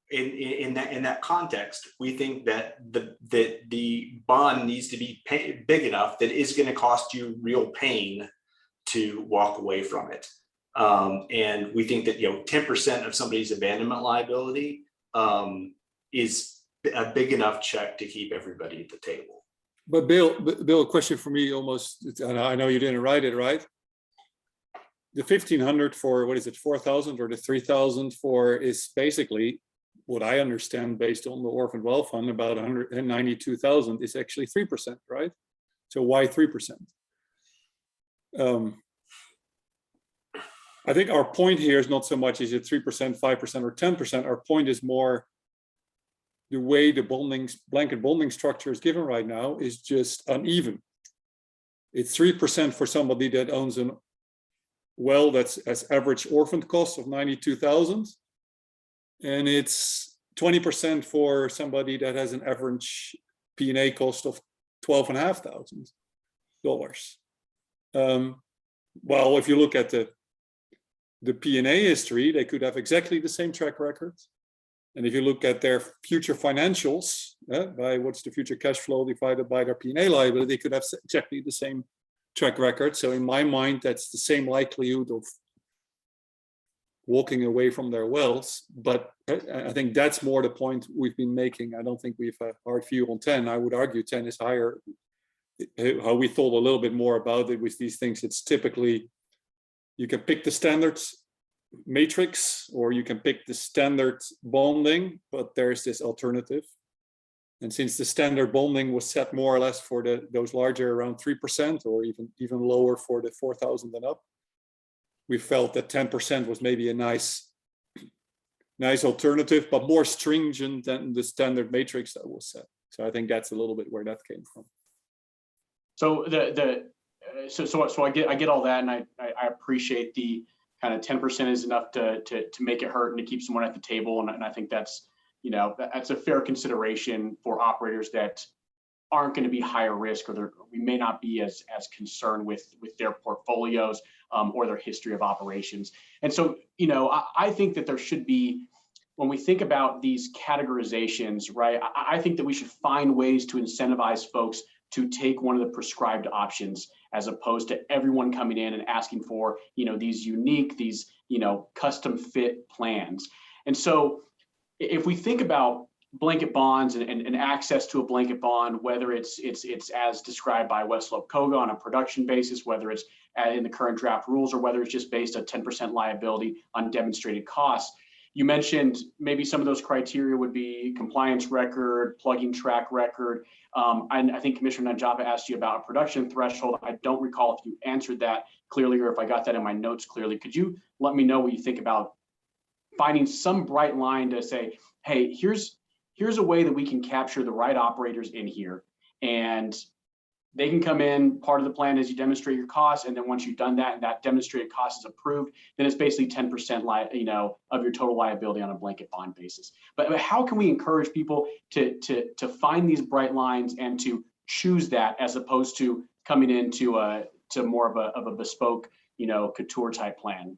In that context, we think that the bond needs to be big enough that it's going to cost you real pain to walk away from it. And we think that 10% of somebody's abandonment liability is a big enough check to keep everybody at the table. But Bill, a question for me almost, I know you didn't write it, right? The 1,500 for, what is it, 4,000, or the 3,000 for is basically what I understand based on the Orphan Well Fund, about 192,000 is actually 3%, right? So why 3%? I think our point here is not so much is it 3%, 5%, or 10%. Our point is more the way the blanket bonding structure is given right now is just uneven. It's 3% for somebody that owns a well that's as average orphan cost of 92,000, and it's 20% for somebody that has an average P&A cost of $12,500. Well, if you look at the P&A history, they could have exactly the same track record. And if you look at their future financials, by what's the future cash flow divided by their P&A liability, they could have exactly the same track record. So in my mind, that's the same likelihood of walking away from their wells. But I think that's more the point we've been making. I don't think we have a hard view on 10. I would argue 10 is higher. How we thought a little bit more about it with these things, it's typically, you can pick the standard matrix or you can pick the standard bonding, but there's this alternative. And since the standard bonding was set more or less for those larger, around 3%, or even lower for the 4,000 and up, we felt that 10% was maybe a nice alternative, but more stringent than the standard matrix that was set. So I think that's a little bit where that came from. So so I get all that, and I appreciate the kind of 10% is enough to make it hurt and to keep someone at the table, and I think that's that's a fair consideration for operators that aren't going to be higher risk, or we may not be as concerned with their portfolios or their history of operations. And so I think that there should be, when we think about these categorizations, right, I think that we should find ways to incentivize folks to take one of the prescribed options as opposed to everyone coming in and asking for, these unique, these, custom fit plans. And so if we think about blanket bonds and access to a blanket bond, whether it's as described by West Slope COGA on a production basis, whether it's in the current draft rules, or whether it's just based on 10% liability on demonstrated costs. You mentioned maybe some of those criteria would be compliance record, plugin track record. I think Commissioner Najaba asked you about a production threshold. I don't recall if you answered that clearly or if I got that in my notes clearly. Could you let me know what you think about finding some bright line to say, hey, here's a way that we can capture the right operators in here, and they can come in. Part of the plan is you demonstrate your costs, and then once you've done that and that demonstrated cost is approved, then it's basically 10% of your total liability on a blanket bond basis. But how can we encourage people to find these bright lines and to choose that, as opposed to coming into to more of a bespoke, couture type plan?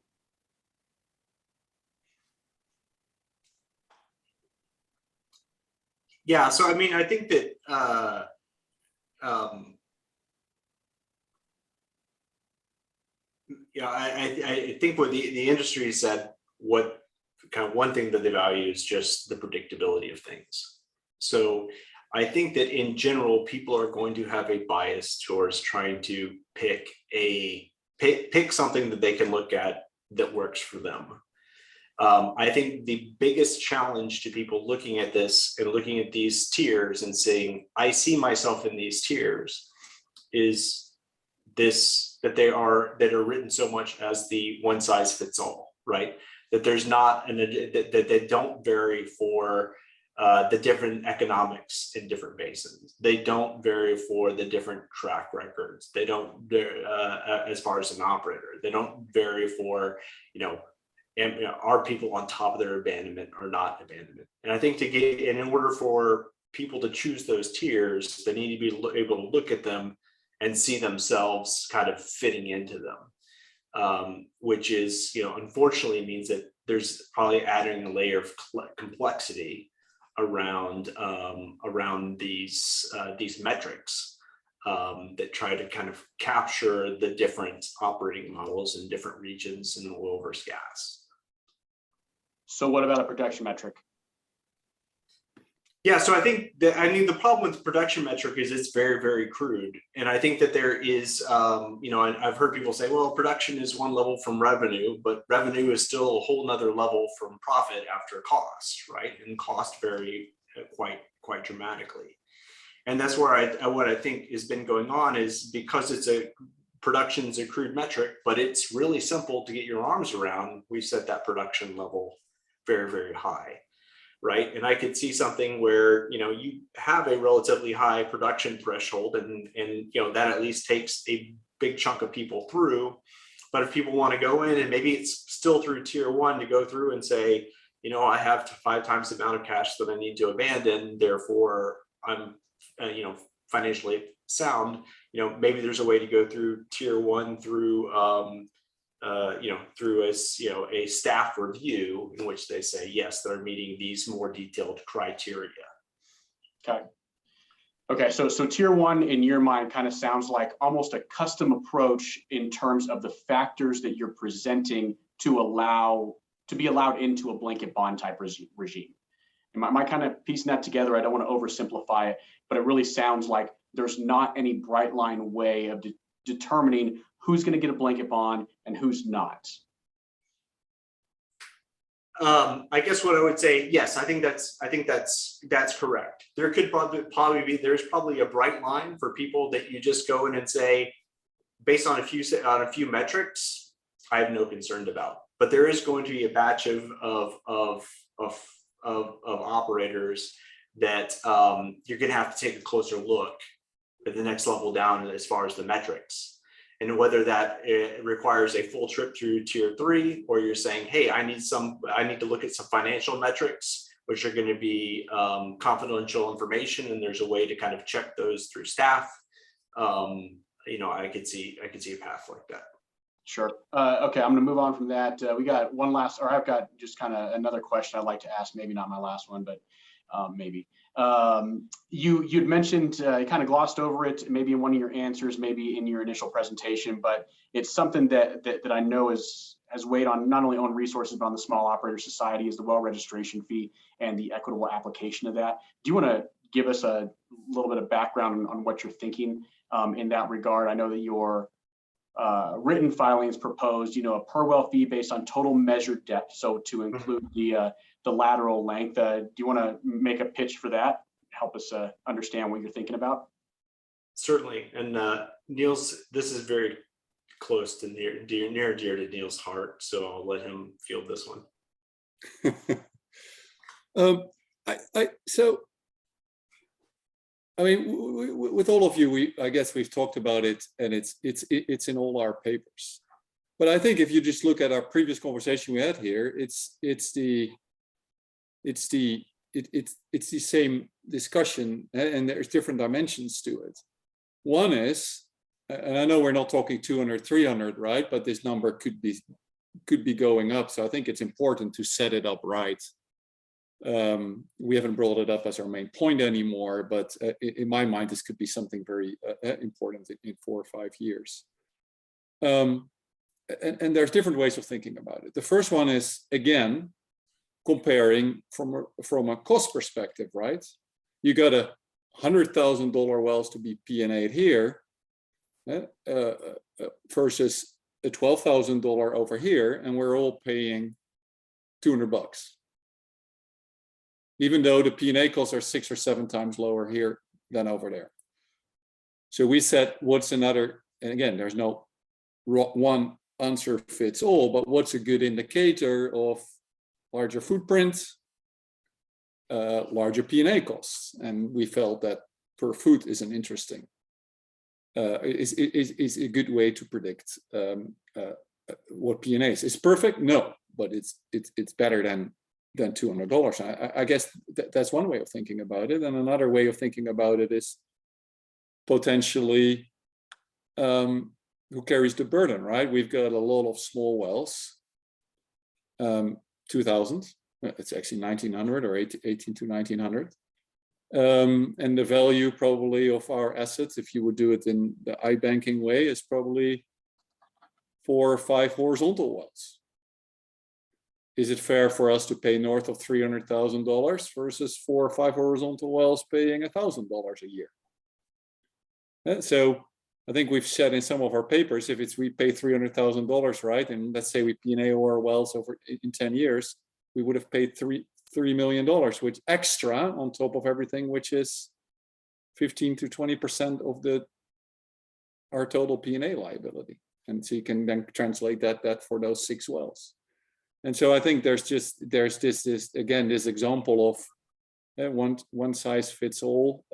Yeah, so I mean, I think that I think what the industry said, what kind of one thing that they value is just the predictability of things. So I think that in general, people are going to have a bias towards trying to pick something that they can look at that works for them. I think the biggest challenge to people looking at this and looking at these tiers and saying, I see myself in these tiers, is this, that are written so much as the one size fits all, right? That there's not, and that they don't vary for the different economics in different basins. They don't vary for the different track records. They don't, as far as an operator, they don't vary for, are people on top of their abandonment or not abandonment? And I think in order for people to choose those tiers, they need to be able to look at them and see themselves kind of fitting into them, which is, unfortunately means that there's probably adding a layer of complexity around these metrics that try to kind of capture the different operating models in different regions in oil versus gas. So what about a production metric? Yeah, so I think that, the problem with the production metric is it's very, very crude. And I think that there is, I've heard people say, well, production is one level from revenue, but revenue is still a whole nother level from profit after cost, right? And cost vary quite dramatically. And that's where what I think has been going on is, because production is a crude metric, but it's really simple to get your arms around. We set that production level very, very high, right? And I could see something where, you have a relatively high production threshold, and that at least takes a big chunk of people through. But if people want to go in, and maybe it's still through tier one, to go through and say, I have 5 times the amount of cash that I need to abandon, therefore I'm financially sound, maybe there's a way to go through tier one through through a staff review in which they say, yes, they're meeting these more detailed criteria. Okay, so tier one in your mind kind of sounds like almost a custom approach in terms of the factors that you're presenting to be allowed into a blanket bond type regime. Am I kind of piecing that together? I don't want to oversimplify it, but it really sounds like there's not any bright line way of determining who's going to get a blanket bond and who's not. I guess what I would say, yes, I think that's correct. There could there's probably a bright line for people that you just go in and say, based on a few metrics, I have no concern about. But there is going to be a batch of operators that you're going to have to take a closer look at the next level down as far as the metrics. And whether that requires a full trip through tier 3, or you're saying, hey, I need to look at some financial metrics, which are going to be confidential information, and there's a way to kind of check those through staff. I could see a path like that. Sure. Okay, I'm going to move on from that. We got one last, or I've got just kind of another question I'd like to ask. Maybe not my last one, but maybe. You'd mentioned, you kind of glossed over it, maybe in one of your answers, maybe in your initial presentation, but it's something that I know has weighed on not only Own Resources, but on the Small Operator Society, is the well registration fee and the equitable application of that. Do you want to give us a little bit of background on what you're thinking in that regard? I know that your written filings proposed, a per well fee based on total measured depth, so to include the lateral length. Do you want to make a pitch for that? Help us understand what you're thinking about. Certainly. And Neil's, this is very close to near and dear to Neil's heart, so I'll let him field this one. I mean, with all of you, I guess we've talked about it, and it's in all our papers. But I think if you just look at our previous conversation we had here, it's the same discussion, and there's different dimensions to it. One is, and I know we're not talking 200, 300, right? But this number could be going up. So I think it's important to set it up right. We haven't brought it up as our main point anymore, but in my mind, this could be something very important in 4 or 5 years. And there's different ways of thinking about it. The first one is, again, comparing from a cost perspective, right? You got a $100,000 wells to be P&A'd here versus a $12,000 over here, and we're all paying $200. Even though the P&A costs are 6 or 7 times lower here than over there. So we said, what's another, and again, there's no one answer fits all, but what's a good indicator of larger footprint, larger P&A costs? And we felt that per foot is an interesting, is a good way to predict what P&A is. It's perfect? No, but it's better than $200. I guess that's one way of thinking about it. And another way of thinking about it is potentially who carries the burden, right? We've got a lot of small wells, 2,000, it's actually 1,900 or 18 to 1,900. And the value probably of our assets, if you would do it in the iBanking way, is probably 4 or 5 horizontal wells. Is it fair for us to pay north of $300,000 versus 4 or 5 horizontal wells paying $1,000 a year? And so I think we've said in some of our papers, if we pay $300,000, right, and let's say we P&A our wells over in 10 years, we would have paid $3 million, which extra on top of everything, which is 15 to 20% of our total P&A liability. And so you can then translate that for those 6 wells. And so I think there's this again, this example of one size fits all.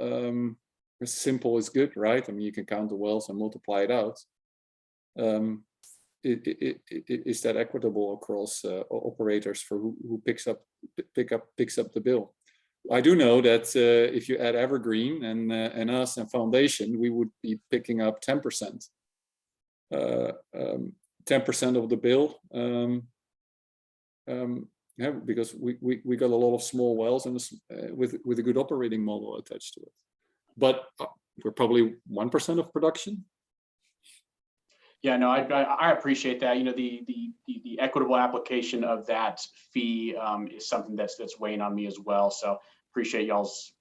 Simple is good, right? I mean, you can count the wells and multiply it out. Is that equitable across operators for who picks up the bill? I do know that if you add Evergreen and us and Foundation, we would be picking up 10%. 10% of the bill. Yeah, because we got a lot of small wells and with a good operating model attached to it. But we're probably 1% of production. Yeah, no, I appreciate that. The equitable application of that fee is something that's weighing on me as well. So appreciate y'all's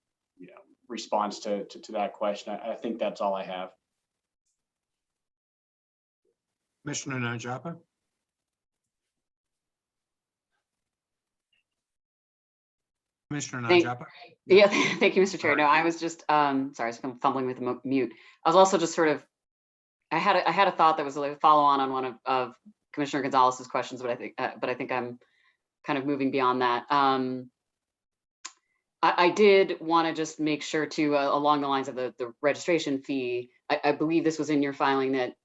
response to that question. I think that's all I have. Commissioner Najapa. Commissioner Najapa. Yeah, thank you, Mr. Chair. No, I was just sorry, I was fumbling with the mute. I was also just sort of, I had a thought that was a follow on one of Commissioner Gonzalez's questions, but I think I'm kind of moving beyond that. I did want to just make sure to along the lines of the registration fee. I believe this was in your filing that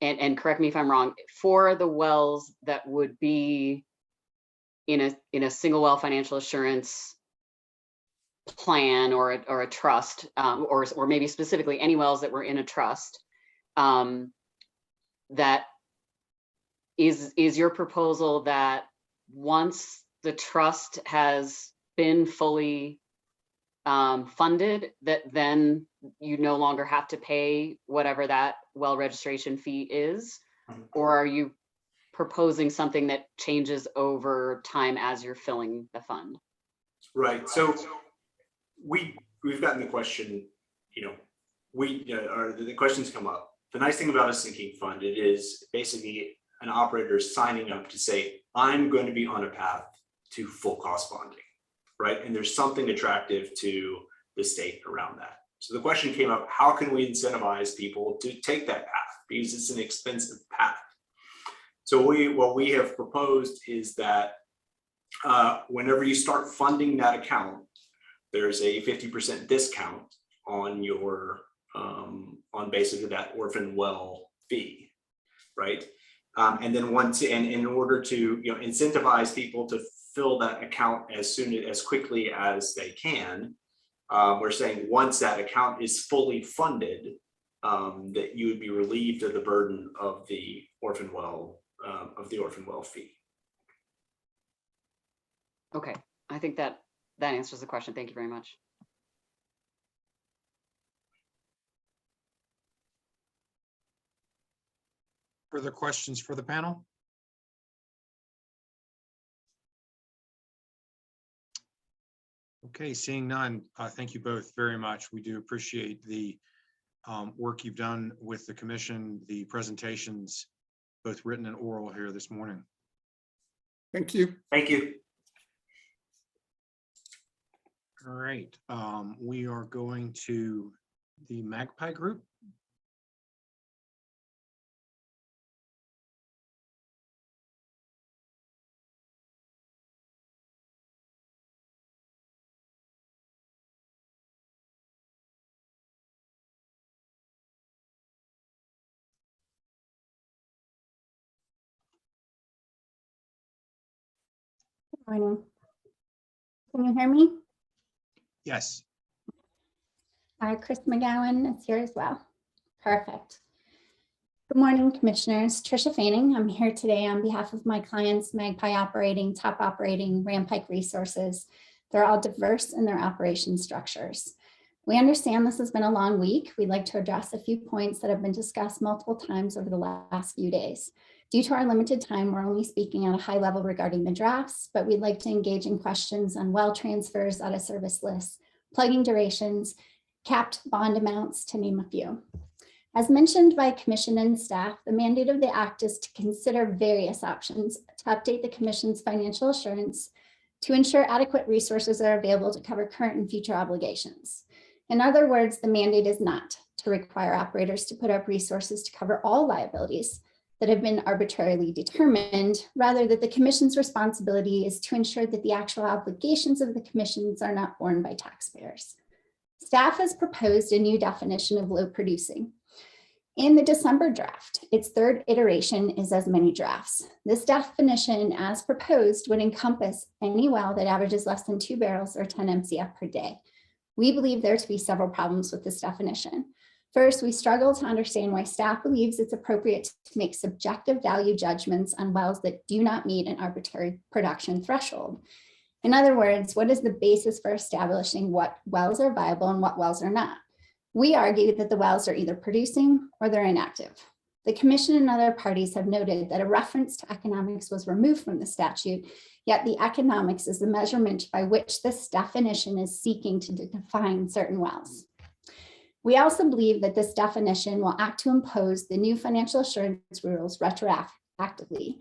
and correct me if I'm wrong, for the wells that would be in a single well financial assurance plan or a trust, or maybe specifically any wells that were in a trust, that is your proposal that once the trust has been fully funded, that then you no longer have to pay whatever that well registration fee is? Or are you proposing something that changes over time as you're filling the fund? Right. So we've gotten the question, or the questions come up. The nice thing about a sinking fund, it is basically an operator signing up to say, I'm going to be on a path to full cost bonding, right? And there's something attractive to the state around that. So the question came up, how can we incentivize people to take that path? Because it's an expensive path. So what we have proposed is that whenever you start funding that account, there's a 50% discount on your on basically that orphan well fee, right? And then in order to incentivize people to fill that account as quickly as they can, we're saying once that account is fully funded, that you would be relieved of the burden of the orphan well fee. Okay, I think that answers the question. Thank you very much. Further questions for the panel? Okay, seeing none, thank you both very much. We do appreciate the work you've done with the commission, the presentations, both written and oral here this morning. Thank you. Thank you. All right, we are going to the Magpie Group. Morning. Can you hear me? Yes. Chris McGowan is here as well. Perfect. Good morning, commissioners. Tricia Fanning. I'm here today on behalf of my clients, Magpie Operating, Top Operating, Rampike Resources. They're all diverse in their operation structures. We understand this has been a long week. We'd like to address a few points that have been discussed multiple times over the last few days. Due to our limited time, we're only speaking at a high level regarding the drafts, but we'd like to engage in questions on well transfers out of service lists, plugging durations, capped bond amounts, to name a few. As mentioned by commission and staff, the mandate of the act is to consider various options to update the commission's financial assurance to ensure adequate resources are available to cover current and future obligations. In other words, the mandate is not to require operators to put up resources to cover all liabilities that have been arbitrarily determined, rather that the commission's responsibility is to ensure that the actual obligations of the commissions are not borne by taxpayers. Staff has proposed a new definition of low producing. In the December draft, its third iteration is as many drafts. This definition, as proposed, would encompass any well that averages less than 2 barrels or 10 MCF per day. We believe there to be several problems with this definition. First, we struggle to understand why staff believes it's appropriate to make subjective value judgments on wells that do not meet an arbitrary production threshold. In other words, what is the basis for establishing what wells are viable and what wells are not? We argue that the wells are either producing or they're inactive. The commission and other parties have noted that a reference to economics was removed from the statute, yet the economics is the measurement by which this definition is seeking to define certain wells. We also believe that this definition will act to impose the new financial assurance rules retroactively.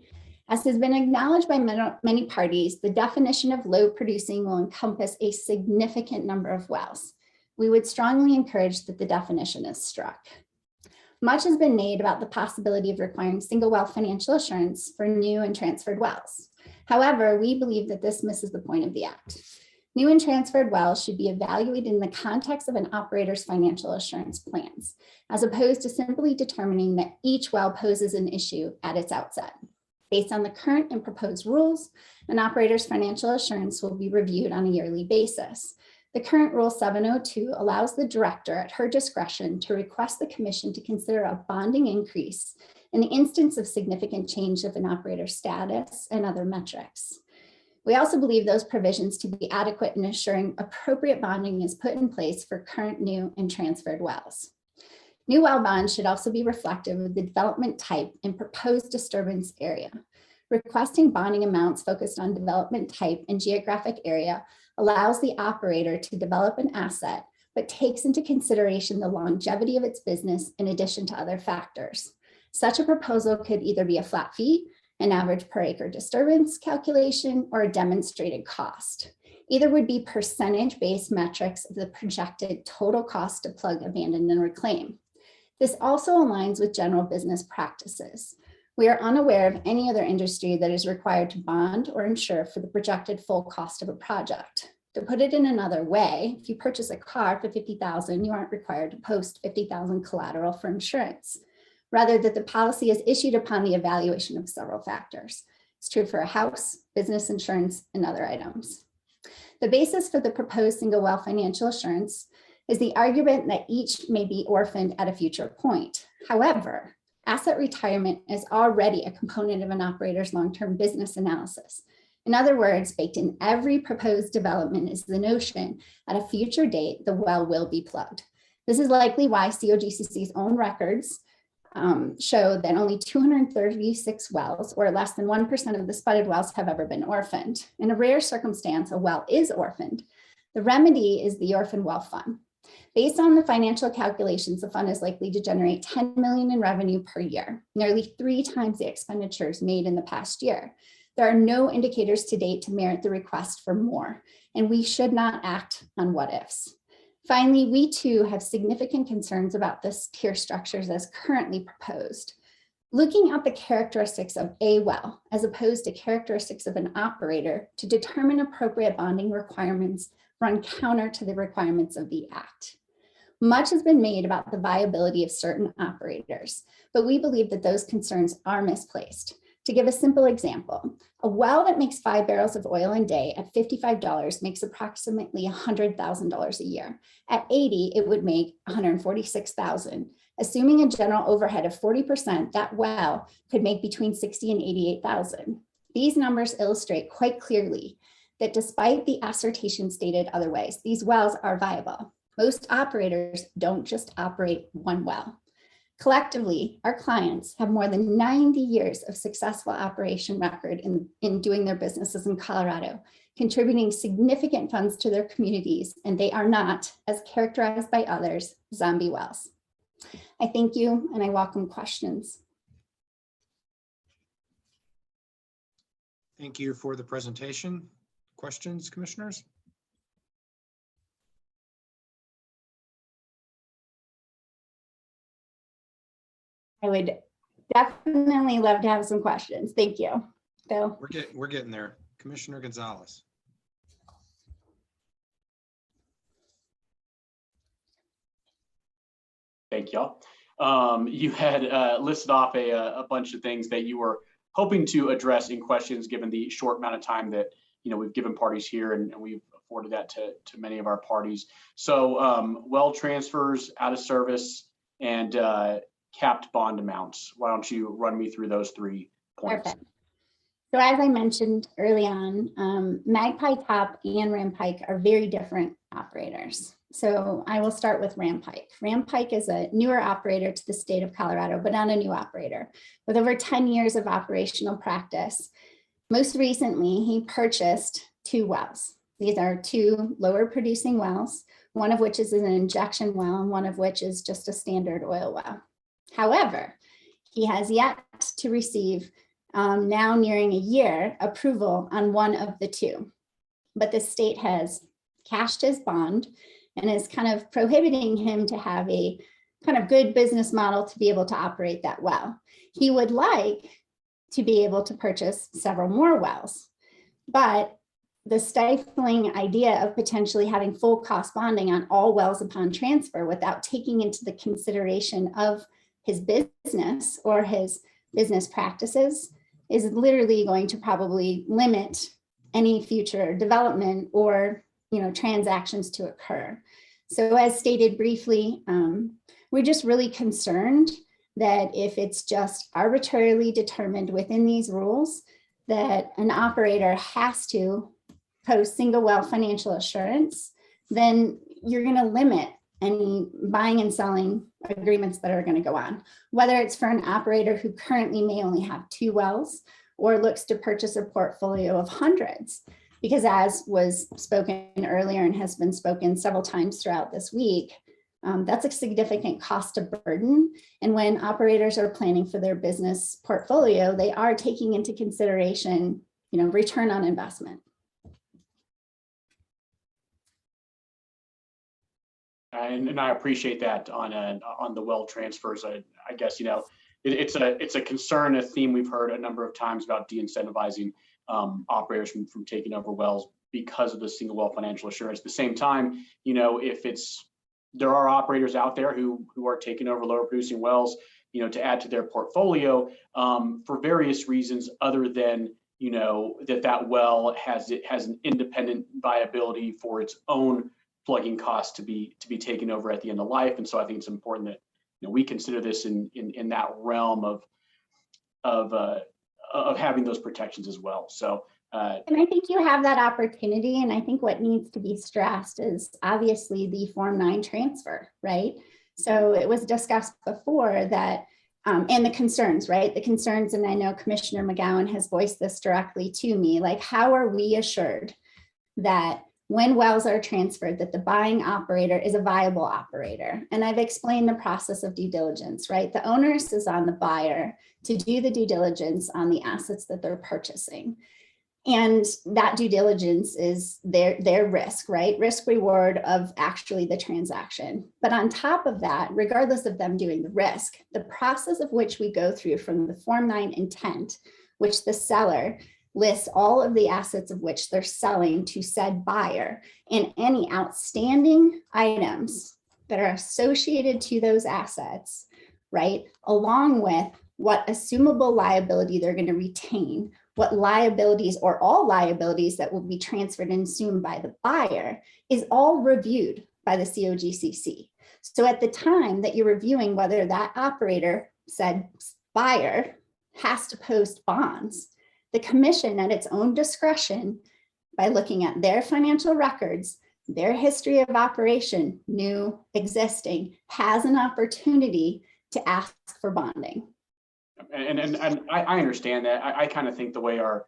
As has been acknowledged by many parties, the definition of low producing will encompass a significant number of wells. We would strongly encourage that the definition is struck. Much has been made about the possibility of requiring single well financial assurance for new and transferred wells. However, we believe that this misses the point of the act. New and transferred wells should be evaluated in the context of an operator's financial assurance plans, as opposed to simply determining that each well poses an issue at its outset. Based on the current and proposed rules, an operator's financial assurance will be reviewed on a yearly basis. The current Rule 702 allows the director at her discretion to request the commission to consider a bonding increase in the instance of significant change of an operator's status and other metrics. We also believe those provisions to be adequate in ensuring appropriate bonding is put in place for current, new, and transferred wells. New well bonds should also be reflective of the development type and proposed disturbance area. Requesting bonding amounts focused on development type and geographic area allows the operator to develop an asset, but takes into consideration the longevity of its business in addition to other factors. Such a proposal could either be a flat fee, an average per acre disturbance calculation, or a demonstrated cost. Either would be percentage-based metrics of the projected total cost to plug, abandon, and reclaim. This also aligns with general business practices. We are unaware of any other industry that is required to bond or insure for the projected full cost of a project. To put it in another way, if you purchase a car for $50,000, you aren't required to post $50,000 collateral for insurance. Rather, that the policy is issued upon the evaluation of several factors. It's true for a house, business insurance, and other items. The basis for the proposed single well financial assurance is the argument that each may be orphaned at a future point. However, asset retirement is already a component of an operator's long-term business analysis. In other words, baked in every proposed development is the notion at a future date, the well will be plugged. This is likely why COGCC's own records show that only 236 wells, or less than 1% of the spudded wells, have ever been orphaned. In a rare circumstance, a well is orphaned. The remedy is the Orphan Well Fund. Based on the financial calculations, the fund is likely to generate $10 million in revenue per year, nearly 3 times the expenditures made in the past year. There are no indicators to date to merit the request for more, and we should not act on what ifs. Finally, we too have significant concerns about this tier structures as currently proposed. Looking at the characteristics of a well, as opposed to characteristics of an operator to determine appropriate bonding requirements run counter to the requirements of the Act. Much has been made about the viability of certain operators, but we believe that those concerns are misplaced. To give a simple example, a well that makes 5 barrels of oil a day at $55 makes approximately $100,000 a year. At 80, it would make $146,000. Assuming a general overhead of 40%, that well could make between $60,000 and $88,000. These numbers illustrate quite clearly that despite the assertion stated otherwise, these wells are viable. Most operators don't just operate one well. Collectively, our clients have more than 90 years of successful operation record in doing their businesses in Colorado, contributing significant funds to their communities, and they are not, as characterized by others, zombie wells. I thank you, and I welcome questions. Thank you for the presentation. Questions, commissioners? I would definitely love to have some questions. Thank you. Bill. We're getting there. Commissioner Gonzalez. Thank y'all. You had listed off a bunch of things that you were hoping to address in questions, given the short amount of time that we've given parties here, and we've afforded that to many of our parties. So well transfers, out of service, and capped bond amounts. Why don't you run me through those 3 points? Perfect. So as I mentioned early on, Magpie Top and Rampike are very different operators. So I will start with Rampike. Rampike is a newer operator to the state of Colorado, but not a new operator. With over 10 years of operational practice, most recently he purchased 2 wells. These are 2 lower producing wells, one of which is an injection well and one of which is just a standard oil well. However, he has yet to receive, now nearing a year, approval on one of the 2. But the state has cashed his bond and is kind of prohibiting him to have a kind of good business model to be able to operate that well. He would like to be able to purchase several more wells, but the stifling idea of potentially having full cost bonding on all wells upon transfer without taking into the consideration of his business or his business practices is literally going to probably limit any future development or transactions to occur. So as stated briefly, we're just really concerned that if it's just arbitrarily determined within these rules, that an operator has to post single well financial assurance, then you're going to limit any buying and selling agreements that are going to go on, whether it's for an operator who currently may only have 2 wells or looks to purchase a portfolio of hundreds. Because as was spoken earlier and has been spoken several times throughout this week, that's a significant cost to burden. And when operators are planning for their business portfolio, they are taking into consideration, return on investment. And I appreciate that on the well transfers. I guess, it's a concern, a theme we've heard a number of times about de-incentivizing operators from taking over wells because of the single well financial assurance. At the same time, there are operators out there who are taking over lower producing wells, to add to their portfolio for various reasons other than, that well has an independent viability for its own plugging costs to be taken over at the end of life. And so I think it's important that we consider this in that realm of having those protections as well. So and I think you have that opportunity. And I think what needs to be stressed is obviously the Form 9 transfer, right? So it was discussed before that, and the concerns, right? The concerns, and I know Commissioner McGowan has voiced this directly to me, like how are we assured that when wells are transferred, that the buying operator is a viable operator? And I've explained the process of due diligence, right? The onus is on the buyer to do the due diligence on the assets that they're purchasing. And that due diligence is their risk, right? Risk reward of actually the transaction. But on top of that, regardless of them doing the risk, the process of which we go through from the Form 9 intent, which the seller lists all of the assets of which they're selling to said buyer and any outstanding items that are associated to those assets, right? Along with what assumable liability they're going to retain, what liabilities or all liabilities that will be transferred and assumed by the buyer is all reviewed by the COGCC. So at the time that you're reviewing whether that operator, said buyer, has to post bonds, the commission at its own discretion, by looking at their financial records, their history of operation, new, existing, has an opportunity to ask for bonding. And I understand that. I kind of think the way our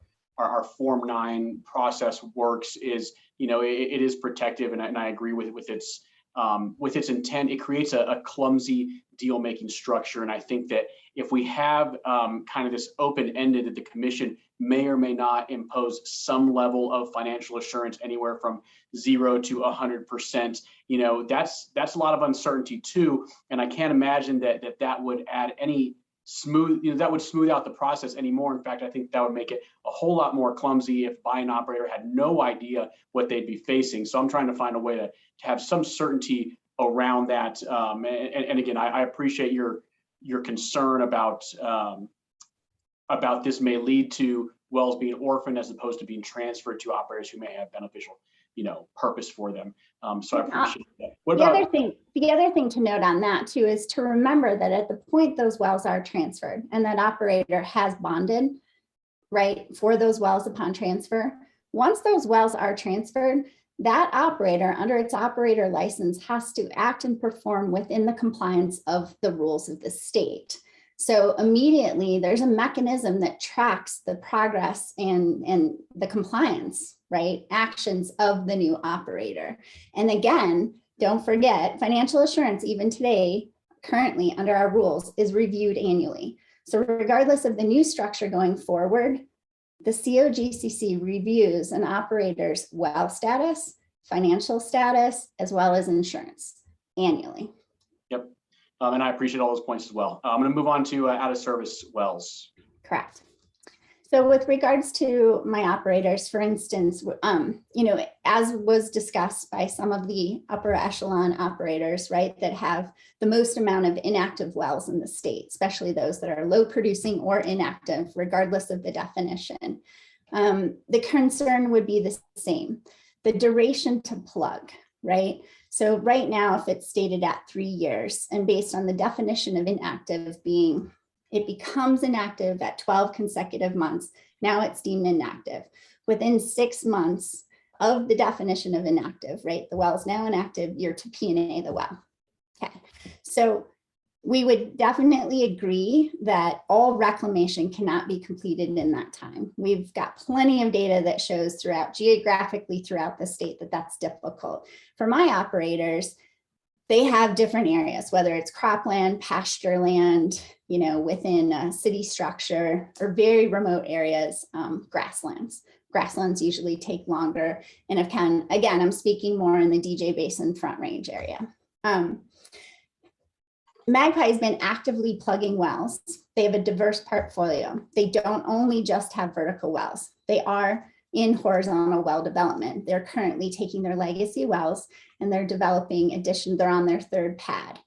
Form 9 process works is, it is protective, and I agree with its intent. It creates a clumsy deal-making structure, and I think that if we have kind of this open-ended, that the commission may or may not impose some level of financial assurance anywhere from 0 to 100%, that's a lot of uncertainty too, and I can't imagine that would add any that would smooth out the process anymore. In fact, I think that would make it a whole lot more clumsy if buying operator had no idea what they'd be facing. So I'm trying to find a way to have some certainty around that. And again, I appreciate your concern about this may lead to wells being orphaned as opposed to being transferred to operators who may have beneficial purpose for them. So I appreciate that. The other thing to note on that too is to remember that at the point those wells are transferred and that operator has bonded, right, for those wells upon transfer, once those wells are transferred, that operator under its operator license has to act and perform within the compliance of the rules of the state. So immediately there's a mechanism that tracks the progress and the compliance, right, actions of the new operator. And again, don't forget, financial assurance, even today, currently under our rules, is reviewed annually. So regardless of the new structure going forward, the COGCC reviews an operator's well status, financial status, as well as insurance annually. Yep. And I appreciate all those points as well. I'm going to move on to out of service wells. Correct. So with regards to my operators, for instance, as was discussed by some of the upper echelon operators, right, that have the most amount of inactive wells in the state, especially those that are low producing or inactive, regardless of the definition. The concern would be the same, the duration to plug, right? So right now, if it's stated at 3 years, and based on the definition of inactive being, it becomes inactive at 12 consecutive months Now it's deemed inactive. Within 6 months of the definition of inactive, right? The well is now inactive, you're to P&A the well. Okay, so we would definitely agree that all reclamation cannot be completed in that time. We've got plenty of data that shows geographically throughout the state that that's difficult. For my operators, they have different areas, whether it's cropland, pasture land, within a city structure, or very remote areas, grasslands. Grasslands usually take longer. And again, I'm speaking more in the DJ Basin Front Range area. Magpie has been actively plugging wells. They have a diverse portfolio. They don't only just have vertical wells. They are in horizontal well development. They're currently taking their legacy wells and they're developing they're on their 3rd pad.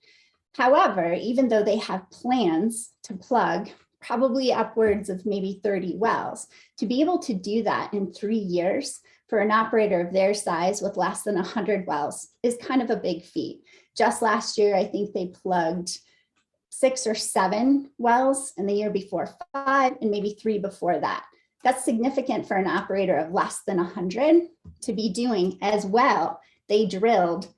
However, even though they have plans to plug probably upwards of maybe 30 wells, to be able to do that in 3 years for an operator of their size with less than 100 wells is kind of a big feat. Just last year, I think they plugged 6 or 7 wells, and the year before 5, and maybe 3 before that. That's significant for an operator of less than 100 to be doing as well. They drilled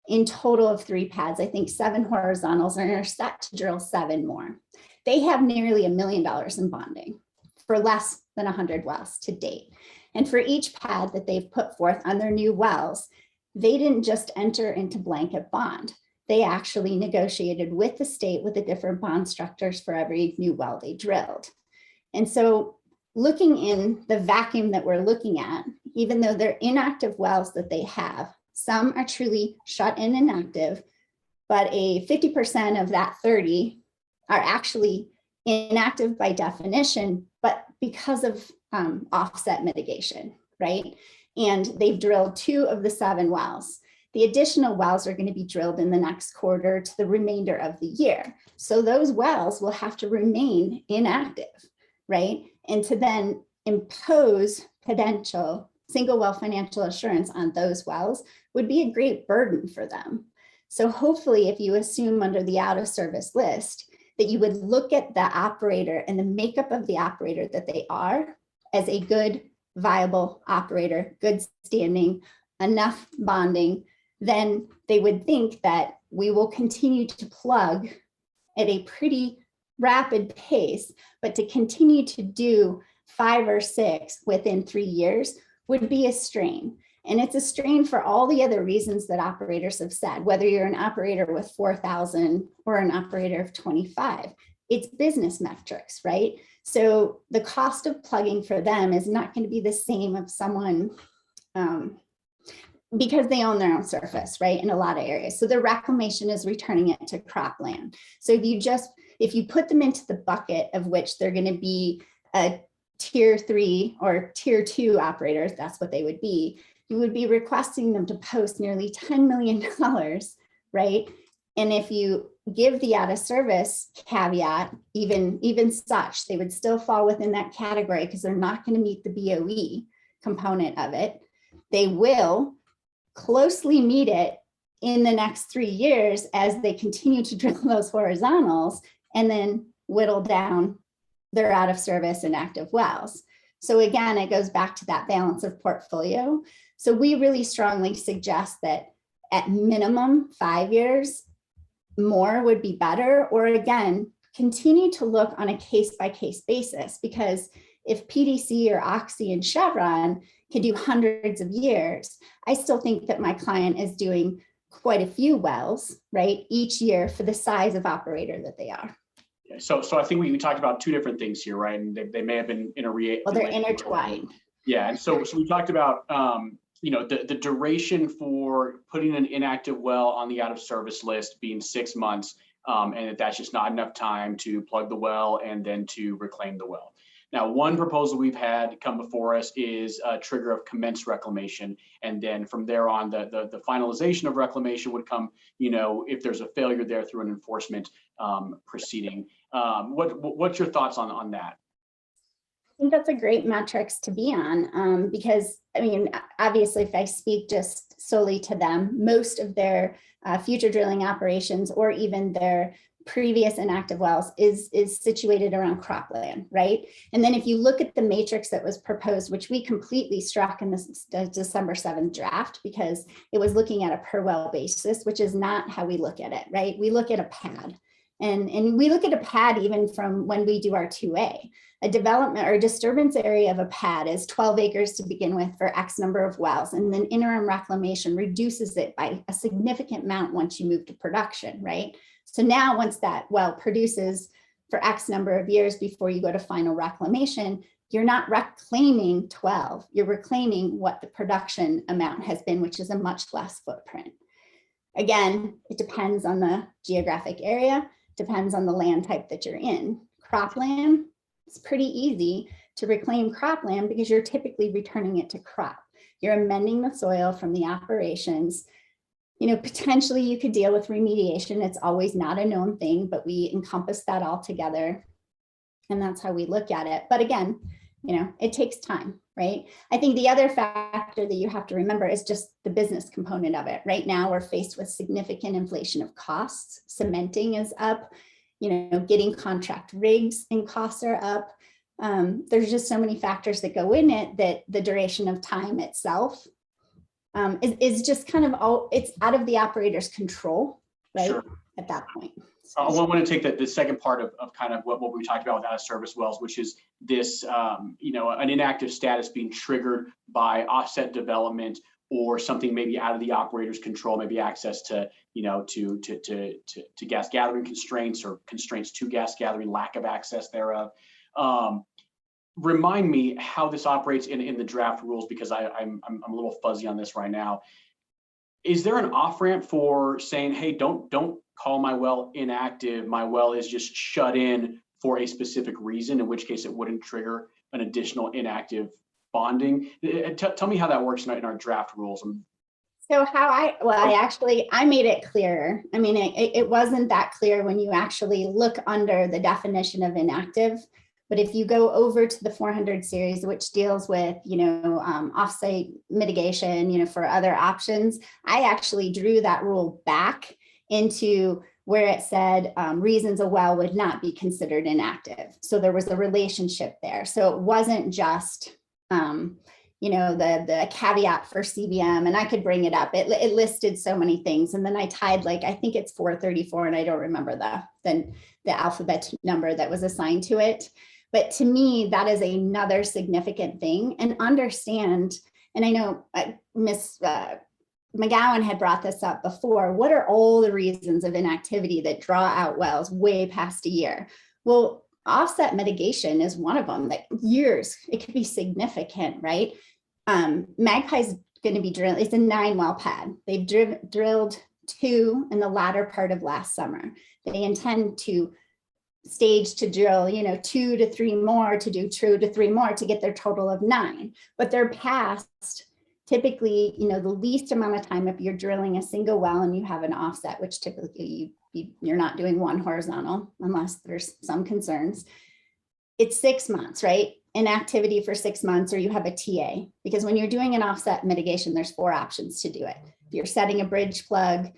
in total of 3 pads, I think 7 horizontals, and are set to drill 7 more. They have nearly $1 million in bonding for less than 100 wells to date. And for each pad that they've put forth on their new wells, they didn't just enter into blanket bond. They actually negotiated with the state with the different bond structures for every new well they drilled. And so looking in the vacuum that we're looking at, even though they're inactive wells that they have, some are truly shut in inactive, but 50% of that 30 are actually inactive by definition, but because of offset mitigation, right? And they've drilled 2 of the 7 wells. The additional wells are going to be drilled in the next quarter to the remainder of the year. So those wells will have to remain inactive, right? And to then impose potential single well financial assurance on those wells would be a great burden for them. So hopefully, if you assume under the out of service list that you would look at the operator and the makeup of the operator that they are as a good, viable operator, good standing, enough bonding, then they would think that we will continue to plug at a pretty rapid pace, but to continue to do 5 or 6 within 3 years would be a strain. And it's a strain for all the other reasons that operators have said, whether you're an operator with 4,000 or an operator of 25, it's business metrics, right? So the cost of plugging for them is not going to be the same of someone because they own their own surface, right? In a lot of areas. So the reclamation is returning it to cropland. So if you put them into the bucket of which they're going to be a tier 3 or tier 2 operators, that's what they would be, you would be requesting them to post nearly $10 million, right? And if you give the out of service caveat, even such, they would still fall within that category because they're not going to meet the BOE component of it. They will closely meet it in the next 3 years as they continue to drill those horizontals and then whittle down their out of service and active wells. So again, it goes back to that balance of portfolio. So we really strongly suggest that at minimum 5 years, more would be better, or again, continue to look on a case-by-case basis, because if PDC or Oxy and Chevron can do hundreds of years, I still think that my client is doing quite a few wells, right, each year for the size of operator that they are. So I think we talked about 2 different things here, right? And they may have been interrelated. Well, they're intertwined. Yeah, and so we talked about the duration for putting an inactive well on the out of service list being 6 months, and that's just not enough time to plug the well and then to reclaim the well. Now, one proposal we've had come before us is a trigger of commence reclamation, and then from there on, the finalization of reclamation would come, if there's a failure there through an enforcement proceeding. What's your thoughts on that? I think that's a great metrics to be on, because I mean, obviously, if I speak just solely to them, most of their future drilling operations or even their previous inactive wells is situated around cropland, right? And then if you look at the matrix that was proposed, which we completely struck in this December 7th draft, because it was looking at a per well basis, which is not how we look at it, right? We look at a pad. And we look at a pad even from when we do our 2A. A development or disturbance area of a pad is 12 acres to begin with for X number of wells, and then interim reclamation reduces it by a significant amount once you move to production, right? So now once that well produces for X number of years before you go to final reclamation, you're not reclaiming 12, you're reclaiming what the production amount has been, which is a much less footprint. Again, it depends on the geographic area, depends on the land type that you're in. Cropland, it's pretty easy to reclaim cropland because you're typically returning it to crop. You're amending the soil from the operations. You know, potentially you could deal with remediation. It's always not a known thing, but we encompass that all together. And that's how we look at it. But again, you know, it takes time, right? I think the other factor that you have to remember is just the business component of it. Right now, we're faced with significant inflation of costs. Cementing is up, you know, getting contract rigs and costs are up. There's just so many factors that go in it that the duration of time itself is just kind of it's out of the operator's control, right? Sure. At that point. I want to take the second part of kind of what we talked about with out of service wells, which is this, you know, an inactive status being triggered by offset development or something maybe out of the operator's control, maybe access to, you know, to gas gathering constraints or constraints to gas gathering, lack of access thereof. Remind me how this operates in the draft rules, because I'm a little fuzzy on this right now. Is there an off ramp for saying, hey, don't call my well inactive, my well is just shut in for a specific reason, in which case it wouldn't trigger an additional inactive bonding? Tell me how that works in our draft rules. So I made it clearer. I mean, it wasn't that clear when you actually look under the definition of inactive. But if you go over to the 400 series, which deals with, you know, offsite mitigation, you know, for other options, I actually drew that rule back into where it said reasons a well would not be considered inactive. So there was a relationship there. So it wasn't just, you know, the caveat for CBM, and I could bring it up. It listed so many things. And then I tied, like, I think it's 434, and I don't remember the alphabet number that was assigned to it. But to me, that is another significant thing. And understand, and I know Ms. McGowan had brought this up before, what are all the reasons of inactivity that draw out wells way past a year? Well, offset mitigation is one of them. That years, it could be significant, right? Magpie's going to be drilled. It's a 9-well pad. They've drilled 2 in the latter part of last summer. They intend to stage to drill, you know, 2 to 3 more, to do 2 to 3 more to get their total of 9. But they're past typically, you know, the least amount of time if you're drilling a single well and you have an offset, which typically you're not doing one horizontal unless there's some concerns. It's 6 months, right? Inactivity for 6 months, or you have a TA. Because when you're doing an offset mitigation, there's 4 options to do it. If you're setting a bridge plug,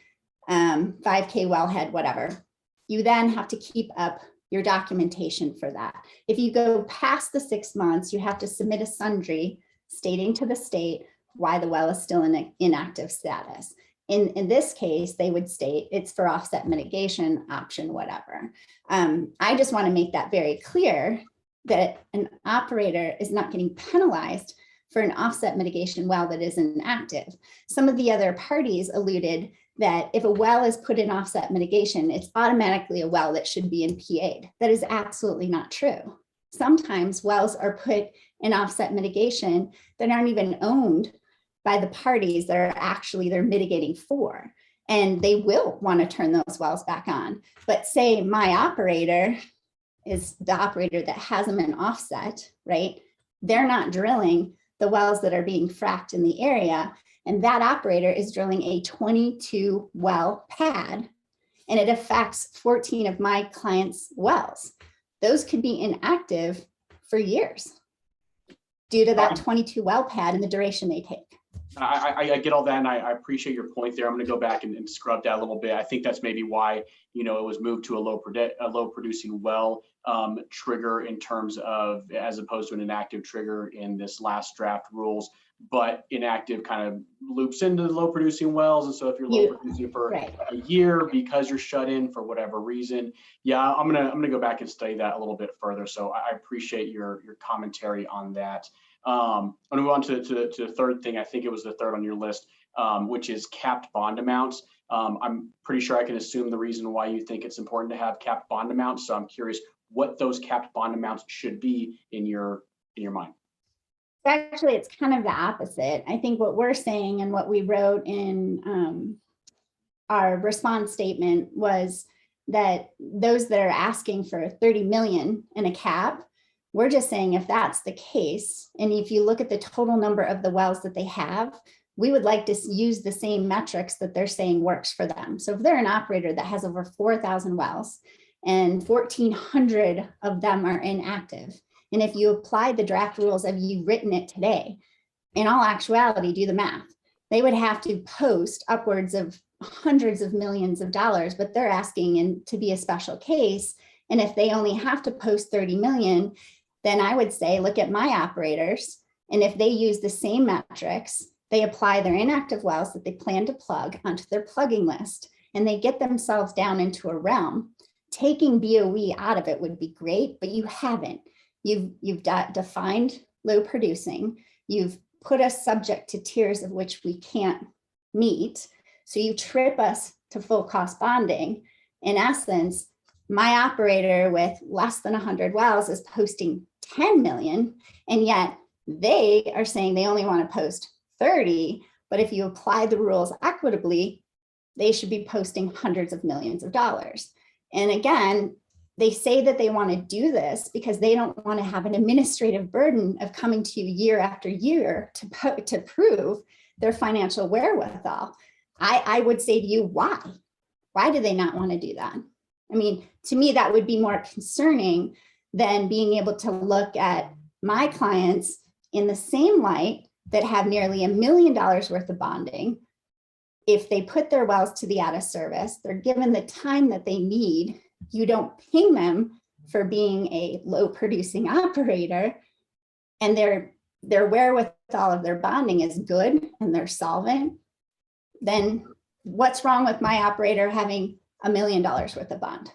5K wellhead, whatever, you then have to keep up your documentation for that. If you go past the 6 months, you have to submit a sundry stating to the state why the well is still in inactive status. In this case, they would state it's for offset mitigation option, whatever. I just want to make that very clear that an operator is not getting penalized for an offset mitigation well that is inactive. Some of the other parties alluded that if a well is put in offset mitigation, it's automatically a well that should be in PA'd. That is absolutely not true. Sometimes wells are put in offset mitigation that aren't even owned by the parties that are actually they're mitigating for, and they will want to turn those wells back on. But say my operator is the operator that has them in offset, right? They're not drilling the wells that are being fracked in the area. And that operator is drilling a 22 well pad, and it affects 14 of my clients' wells. Those could be inactive for years due to that 22 well pad and the duration they take. I get all that, and I appreciate your point there. I'm going to go back and scrub that a little bit. I think that's maybe why, you know, it was moved to a low producing well trigger in terms of, as opposed to an inactive trigger in this last draft rules. But inactive kind of loops into the low producing wells, and so if you're low producing for a year because you're shut in for whatever reason, yeah, I'm gonna go back and study that a little bit further. So I appreciate your commentary on that. I'm gonna move on to the third thing. I think it was the third on your list, which is capped bond amounts. I'm pretty sure I can assume the reason why you think it's important to have capped bond amounts. So I'm curious what those capped bond amounts should be in your mind. Actually, it's kind of the opposite. I think what we're saying and what we wrote in our response statement was that those that are asking for 30 million in a cap, we're just saying if that's the case, and if you look at the total number of the wells that they have, we would like to use the same metrics that they're saying works for them. So if they're an operator that has over 4,000 wells and 1,400 of them are inactive, and if you apply the draft rules as you've written it today, in all actuality, do the math, they would have to post upwards of hundreds of millions of dollars, but they're asking to be a special case. And if they only have to post 30 million, then I would say, look at my operators. And if they use the same metrics, they apply their inactive wells that they plan to plug onto their plugging list, and they get themselves down into a realm. Taking BOE out of it would be great, but you haven't. You've defined low producing. You've put us subject to tiers of which we can't meet. So you trip us to full cost bonding. In essence, my operator with less than 100 wells is posting 10 million, and yet they are saying they only want to post 30. But if you apply the rules equitably, they should be posting hundreds of millions of dollars. And again, they say that they want to do this because they don't want to have an administrative burden of coming to you year after year to prove their financial wherewithal. I would say to you, why? Why do they not want to do that? I mean, to me, that would be more concerning than being able to look at my clients in the same light that have nearly $1 million worth of bonding. If they put their wells to the out of service, they're given the time that they need. You don't ping them for being a low producing operator, and their wherewithal of their bonding is good and they're solvent, then what's wrong with my operator having $1 million worth of bond?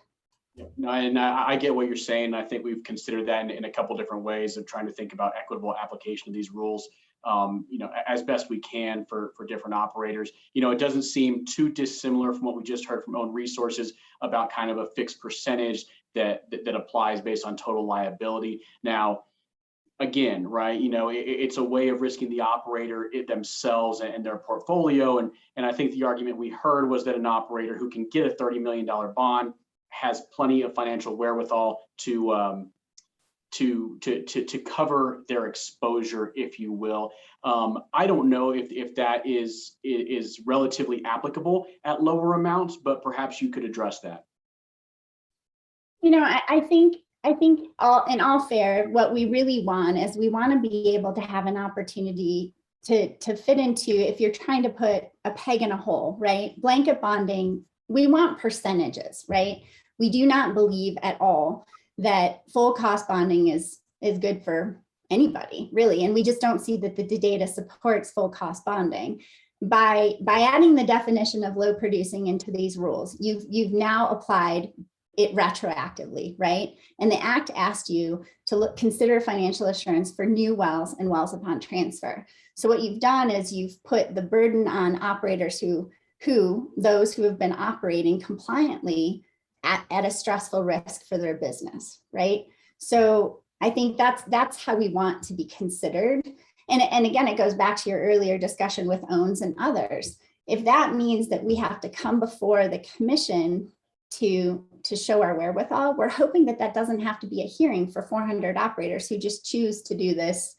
No, and I get what you're saying. I think we've considered that in a couple different ways of trying to think about equitable application of these rules, you know, as best we can for different operators. You know, it doesn't seem too dissimilar from what we just heard from Own Resources about kind of a fixed percentage that applies based on total liability. Now, again, right, you know, it's a way of risking the operator themselves and their portfolio. And I think the argument we heard was that an operator who can get a $30 million bond has plenty of financial wherewithal to cover their exposure, if you will. I don't know if that is relatively applicable at lower amounts, but perhaps you could address that. You know, I think in all fair, what we really want is we want to be able to have an opportunity to fit into, if you're trying to put a peg in a hole, right? Blanket bonding, we want percentages, right? We do not believe at all that full cost bonding is good for anybody, really. And we just don't see that the data supports full cost bonding. By adding the definition of low producing into these rules, you've now applied it retroactively, right? And the Act asked you to consider financial assurance for new wells and wells upon transfer. So what you've done is you've put the burden on operators those who have been operating compliantly at a stressful risk for their business, right? So I think that's how we want to be considered. And again, it goes back to your earlier discussion with owns and others. If that means that we have to come before the commission to show our wherewithal, we're hoping that doesn't have to be a hearing for 400 operators who just choose to do this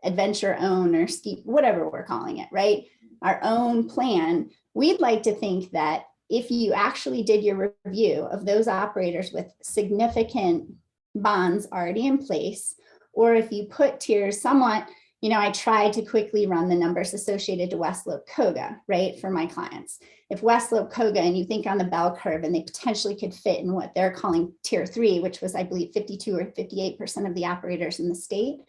adventure own or ski, whatever we're calling it, right? Our own plan. We'd like to think that if you actually did your review of those operators with significant bonds already in place, or if you put tiers somewhat I tried to quickly run the numbers associated to West Slope COGA, right, for my clients. If West Slope COGA, and you think on the bell curve, and they potentially could fit in what they're calling tier 3, which was, I believe, 52 or 58% of the operators in the state,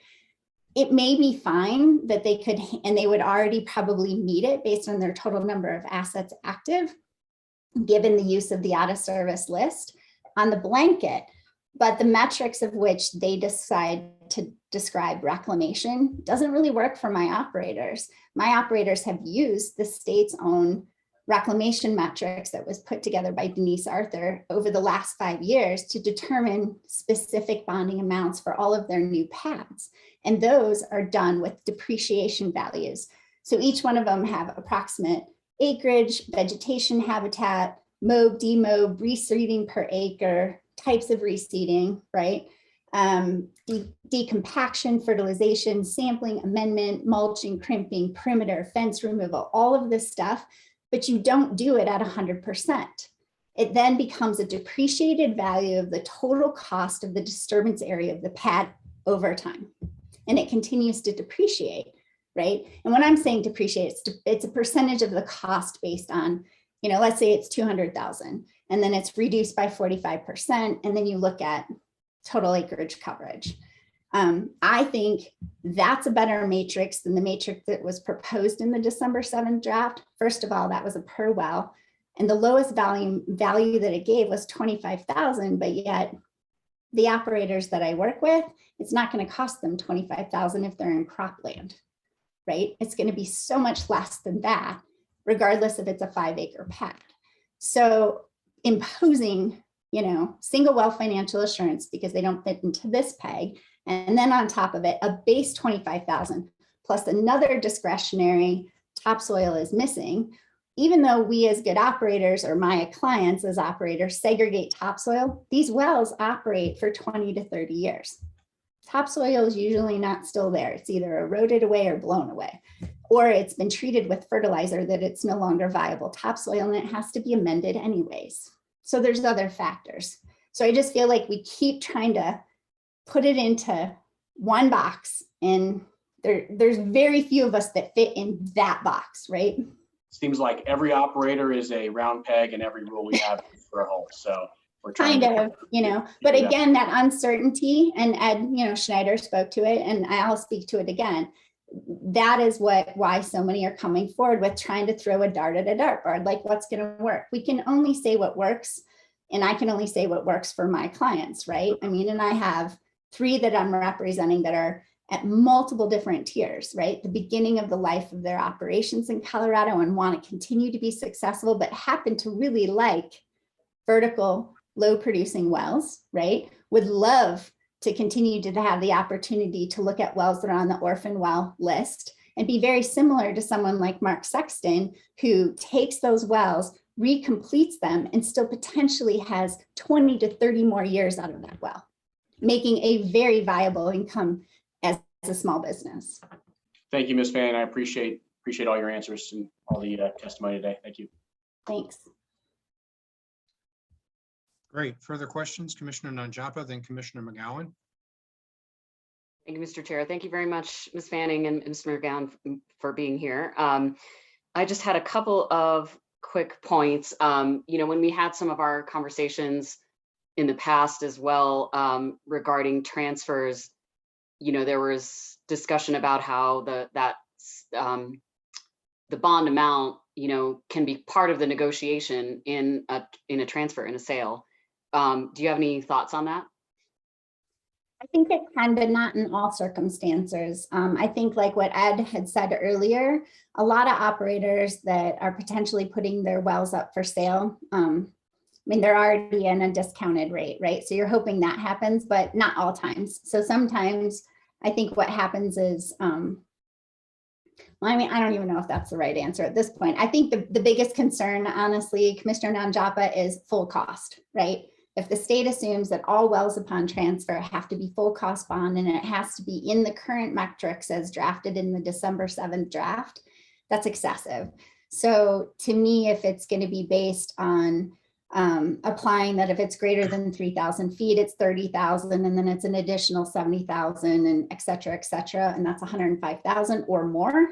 it may be fine that they could, and they would already probably meet it based on their total number of assets active, given the use of the out of service list on the blanket. But the metrics of which they decide to describe reclamation doesn't really work for my operators. My operators have used the state's own reclamation metrics that was put together by Denise Arthur over the last 5 years to determine specific bonding amounts for all of their new pads. And those are done with depreciation values. So each one of them have approximate acreage, vegetation habitat, mob, demob, reseeding per acre, types of reseeding, right? Decompaction, fertilization, sampling, amendment, mulching, crimping, perimeter, fence removal, all of this stuff, but you don't do it at 100%. It then becomes a depreciated value of the total cost of the disturbance area of the pad over time. And it continues to depreciate, right? And when I'm saying depreciate, it's a percentage of the cost based on, let's say it's 200,000, and then it's reduced by 45%. And then you look at total acreage coverage. I think that's a better matrix than the matrix that was proposed in the December 7th draft. First of all, that was a per well, and the lowest value that it gave was 25,000, but yet the operators that I work with, it's not going to cost them 25,000 if they're in cropland, right? It's going to be so much less than that, regardless if it's a 5-acre pad. So imposing, single well financial assurance because they don't fit into this peg, and then on top of it, a base 25,000 plus another discretionary topsoil is missing. Even though we as good operators, or my clients as operators, segregate topsoil, these wells operate for 20 to 30 years. Topsoil is usually not still there. It's either eroded away or blown away, or it's been treated with fertilizer that it's no longer viable topsoil and it has to be amended anyways. So there's other factors. So I just feel like we keep trying to put it into one box, and there's very few of us that fit in that box, right? Seems like every operator is a round peg and every rule we have is for a hole. So we're trying kind of, but again, that uncertainty, and Ed, Schneider spoke to it, and I'll speak to it again. That is why so many are coming forward with trying to throw a dart at a dartboard, like what's going to work. We can only say what works, and I can only say what works for my clients, right? And I have 3 that I'm representing that are at multiple different tiers, right? The beginning of the life of their operations in Colorado and want to continue to be successful, but happen to really like vertical, low producing wells, right? Would love to continue to have the opportunity to look at wells that are on the Orphan well list and be very similar to someone like Mark Sexton, who takes those wells, recompletes them, and still potentially has 20 to 30 more years out of that well, making a very viable income as a small business. Thank you, Ms. Fan. I appreciate all your answers and all the testimony today. Thank you. Thanks. Great. Further questions, Commissioner Nanjapa, then Commissioner McGowan. Thank you, Mr. Chair. Thank you very much, Ms. Fanning and Mr. McGowan, for being here. I just had a couple of quick points. When we had some of our conversations in the past as well regarding transfers, there was discussion about how the bond amount, can be part of the negotiation in a transfer, in a sale. Do you have any thoughts on that? I think it can, but not in all circumstances. I think like what Ed had said earlier, a lot of operators that are potentially putting their wells up for sale, they're already in a discounted rate, right? So you're hoping that happens, but not all times. So sometimes I think what happens is, I don't even know if that's the right answer at this point. I think the biggest concern, honestly, Commissioner Nanjapa, is full cost, right? If the state assumes that all wells upon transfer have to be full cost bond and it has to be in the current metrics as drafted in the December 7th draft, that's excessive. So to me, if it's going to be based on applying that if it's greater than 3,000 feet, it's 30,000, and then it's an additional 70,000, and et cetera, and that's 105,000 or more.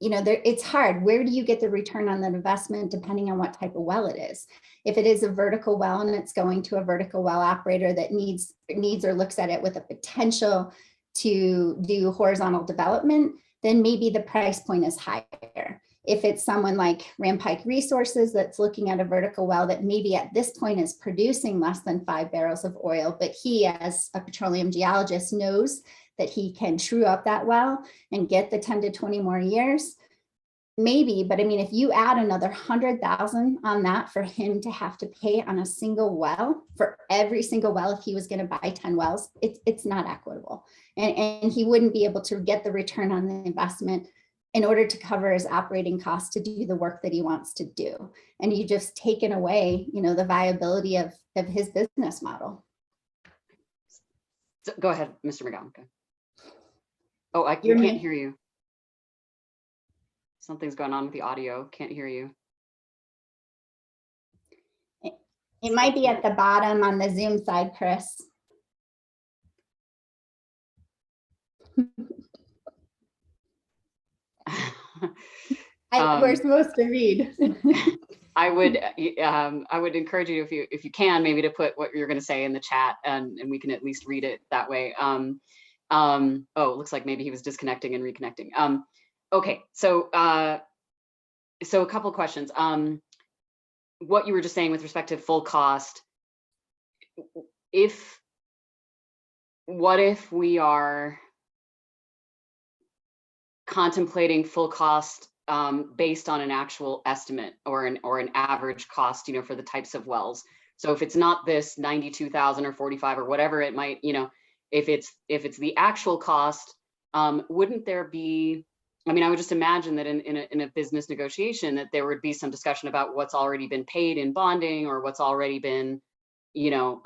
You know, it's hard. Where do you get the return on that investment depending on what type of well it is? If it is a vertical well and it's going to a vertical well operator that needs or looks at it with a potential to do horizontal development, then maybe the price point is higher. If it's someone like Rampike Resources that's looking at a vertical well that maybe at this point is producing less than 5 barrels of oil, but he as a petroleum geologist knows that he can true up that well and get the 10 to 20 more years, maybe. But I mean, if you add another 100,000 on that for him to have to pay on a single well, for every single well, if he was going to buy 10 wells, it's not equitable. And he wouldn't be able to get the return on the investment in order to cover his operating costs to do the work that he wants to do. And you just taken away, you know, the viability of his business model. So, go ahead, Mr. McGowan. Okay. Oh, I You're can't hear you. Something's going on with the audio. Can't hear you. It might be at the bottom on the Zoom side, Chris. We're supposed to read. I would encourage you, if you can, maybe to put what you're going to say in the chat, and we can at least read it that way. Oh, it looks like maybe he was disconnecting and reconnecting. Okay, so a couple of questions. What you were just saying with respect to full cost, what if we are contemplating full cost based on an actual estimate or an average cost, you know, for the types of wells? So if it's not this 92,000 or 45 or whatever it might, you know, if it's the actual cost, wouldn't there be, I mean, I would just imagine that in a business negotiation that there would be some discussion about what's already been paid in bonding or what's already been, you know,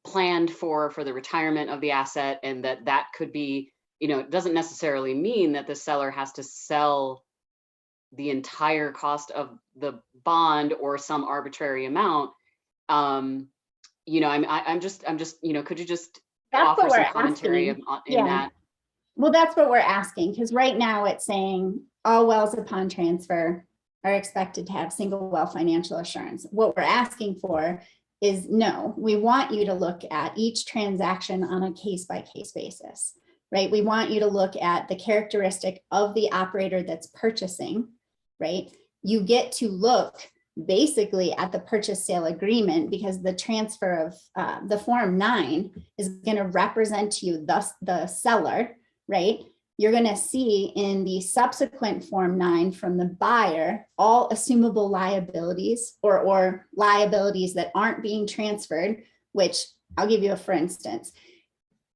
planned for the retirement of the asset, and that could be, you know, it doesn't necessarily mean that the seller has to sell the entire cost of the bond or some arbitrary amount. You know, I'm just, you know, could you just offer some commentary in that? Well, that's what we're asking, because right now it's saying all wells upon transfer are expected to have single well financial assurance. What we're asking for is no, we want you to look at each transaction on a case-by-case basis, right? We want you to look at the characteristic of the operator that's purchasing, right? You get to look basically at the purchase sale agreement, because the transfer of the Form 9 is going to represent to you the seller, right? You're going to see in the subsequent Form 9 from the buyer all assumable liabilities or liabilities that aren't being transferred, which I'll give you a for instance.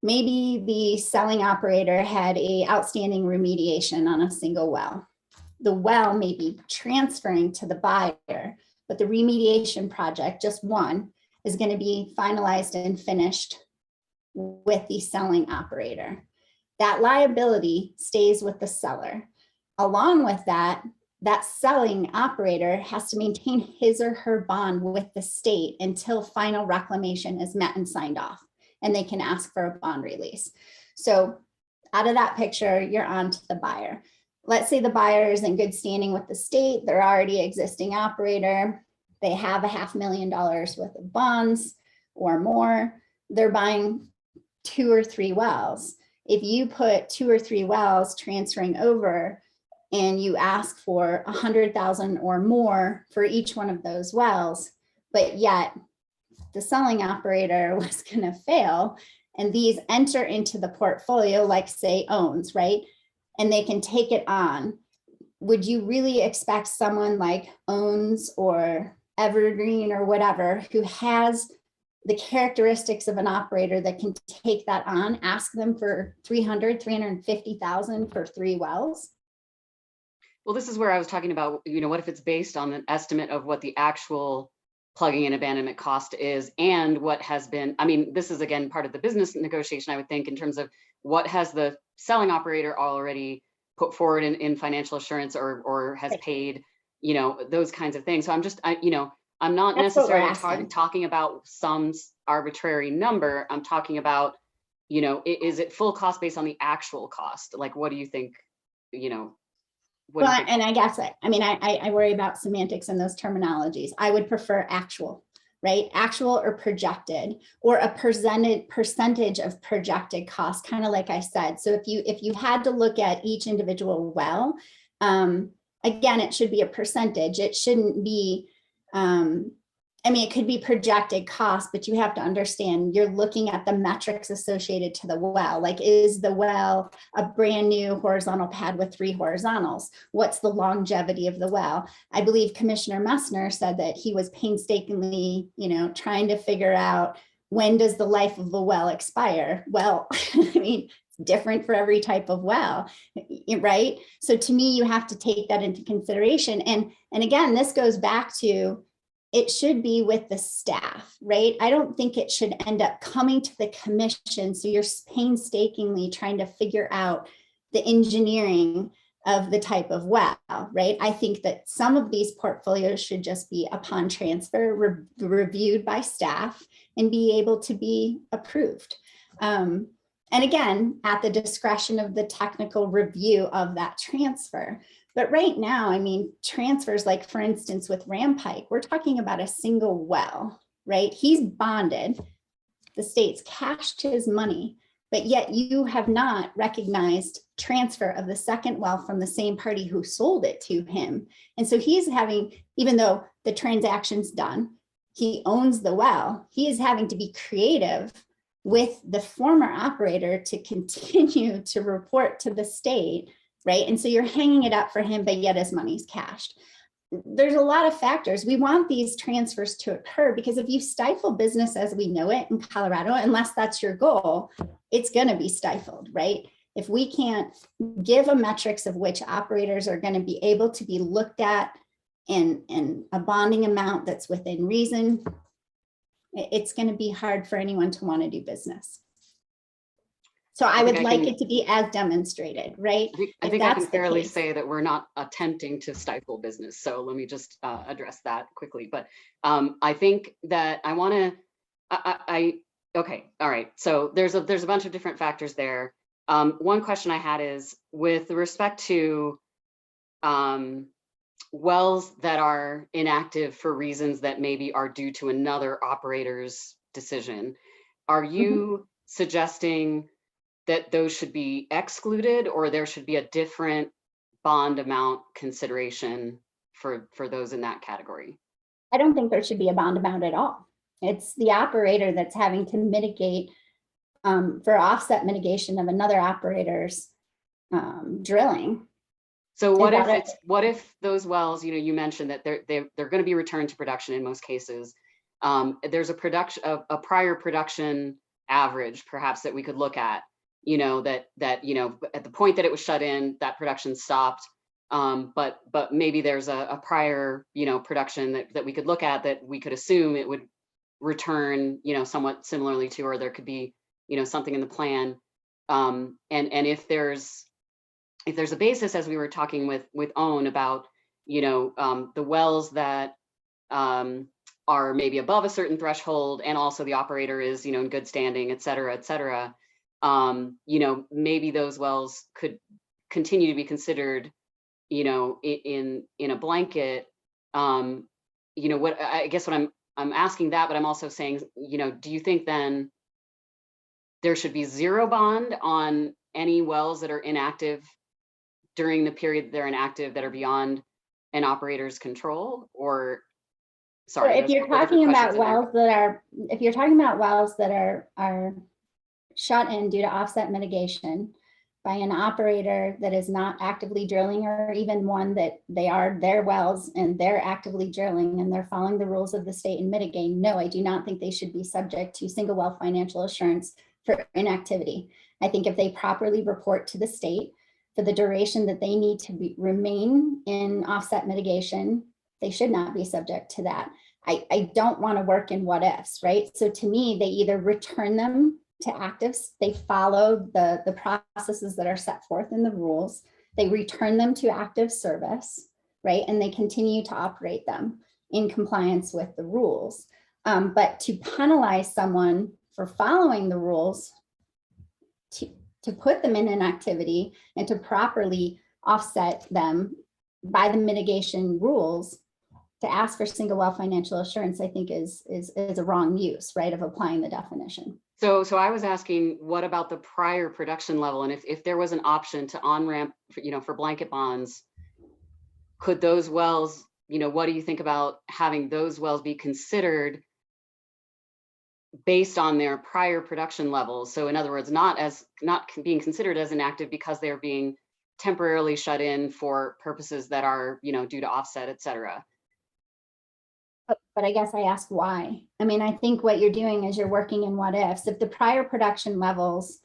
Maybe the selling operator had a outstanding remediation on a single well. The well may be transferring to the buyer, but the remediation project, just one, is going to be finalized and finished with the selling operator. That liability stays with the seller. Along with that, that selling operator has to maintain his or her bond with the state until final reclamation is met and signed off, and they can ask for a bond release. So out of that picture, you're on to the buyer. Let's say the buyer is in good standing with the state. They're already existing operator. They have $500,000 worth of bonds or more. They're buying 2 or 3 wells. If you put 2 or 3 wells transferring over and you ask for 100,000 or more for each one of those wells, but yet the selling operator was going to fail, and these enter into the portfolio, like say Owns, right? And they can take it on. Would you really expect someone like Owns or Evergreen or whatever, who has the characteristics of an operator that can take that on, ask them for 350,000 for 3 wells? Well, this is where I was talking about, you know, what if it's based on an estimate of what the actual plugging and abandonment cost is, and what has been, I mean, this is again part of the business negotiation, I would think, in terms of what has the selling operator already put forward in financial assurance or has paid, you know, those kinds of things. So I'm just, I'm not That's what we're necessarily asking. talking about some arbitrary number. I'm talking about, you know, is it full cost based on the actual cost? Like, what do you think, you know? What do you Well, think? and I guess I worry about semantics and those terminologies. I would prefer actual, right? Actual or projected, or a percentage of projected cost, kind of like I said. So if you had to look at each individual well, again, it should be a percentage. It shouldn't be, I mean, it could be projected cost, but you have to understand you're looking at the metrics associated to the well. Like, is the well a brand new horizontal pad with 3 horizontals? What's the longevity of the well? I believe Commissioner Messner said that he was painstakingly, you know, trying to figure out, when does the life of the well expire? Well, I mean, it's different for every type of well, right? So to me, you have to take that into consideration. And again, this goes back to, it should be with the staff, right? I don't think it should end up coming to the commission. So you're painstakingly trying to figure out the engineering of the type of well, right? I think that some of these portfolios should just be, upon transfer, reviewed by staff and be able to be approved. And again, at the discretion of the technical review of that transfer. But right now, I mean, transfers, like for instance, with Rampike, we're talking about a single well, right? He's bonded, the state's cashed his money, but yet you have not recognized transfer of the second well from the same party who sold it to him. And so he's having, even though the transaction's done, he owns the well, he is having to be creative with the former operator to continue to report to the state, right? And so you're hanging it up for him, but yet his money's cashed. There's a lot of factors. We want these transfers to occur, because if you stifle business as we know it in Colorado, unless that's your goal, it's going to be stifled, right? If we can't give a metrics of which operators are going to be able to be looked at in a bonding amount that's within reason, it's going to be hard for anyone to want to do business. So I would like it to be as demonstrated, right? I think I can fairly say that we're not attempting to stifle business. So let me just address that quickly. But I think that I want to, okay, all right. So there's a bunch of different factors there. One question I had is, with respect to wells that are inactive for reasons that maybe are due to another operator's decision, are you suggesting that those should be excluded, or there should be a different bond amount consideration for those in that category? I don't think there should be a bond amount at all. It's the operator that's having to mitigate for offset mitigation of another operator's drilling. So what if those wells, you know, you mentioned that they're going to be returned to production in most cases. There's a prior production average perhaps that we could look at, you know, that you know, at the point that it was shut in, that production stopped. But maybe there's a prior, you know, production that we could look at, that we could assume it would return, you know, somewhat similarly to, or there could be, you know, something in the plan. And if there's a basis, as we were talking with Own about, you know, the wells that are maybe above a certain threshold, and also the operator is, you know, in good standing, et cetera, you know, maybe those wells could continue to be considered, you know, in a blanket. You know, what I guess what I'm asking that, but I'm also saying, you know, do you think then there should be zero bond on any wells that are inactive during the period they're inactive, that are beyond an operator's control? Or sorry, if you're talking about wells that are shut in due to offset mitigation by an operator that is not actively drilling, or even one that they are their wells and they're actively drilling and they're following the rules of the state and mitigating, no, I do not think they should be subject to single well financial assurance for inactivity. I think if they properly report to the state for the duration that they need to remain in offset mitigation, they should not be subject to that. I don't want to work in what ifs, right? So to me, they either return them to actives, they follow the processes that are set forth in the rules, they return them to active service, right? And they continue to operate them in compliance with the rules. But to penalize someone for following the rules, to put them in inactivity and to properly offset them by the mitigation rules, to ask for single well financial assurance, I think is a wrong use, right, of applying the definition. So I was asking, what about the prior production level? And if there was an option to on-ramp, for blanket bonds, could those wells, what do you think about having those wells be considered based on their prior production levels? So in other words, not being considered as inactive because they're being temporarily shut in for purposes that are, due to offset, et cetera. But I guess I ask why. I mean, I think what you're doing is you're working in what ifs. If the prior production levels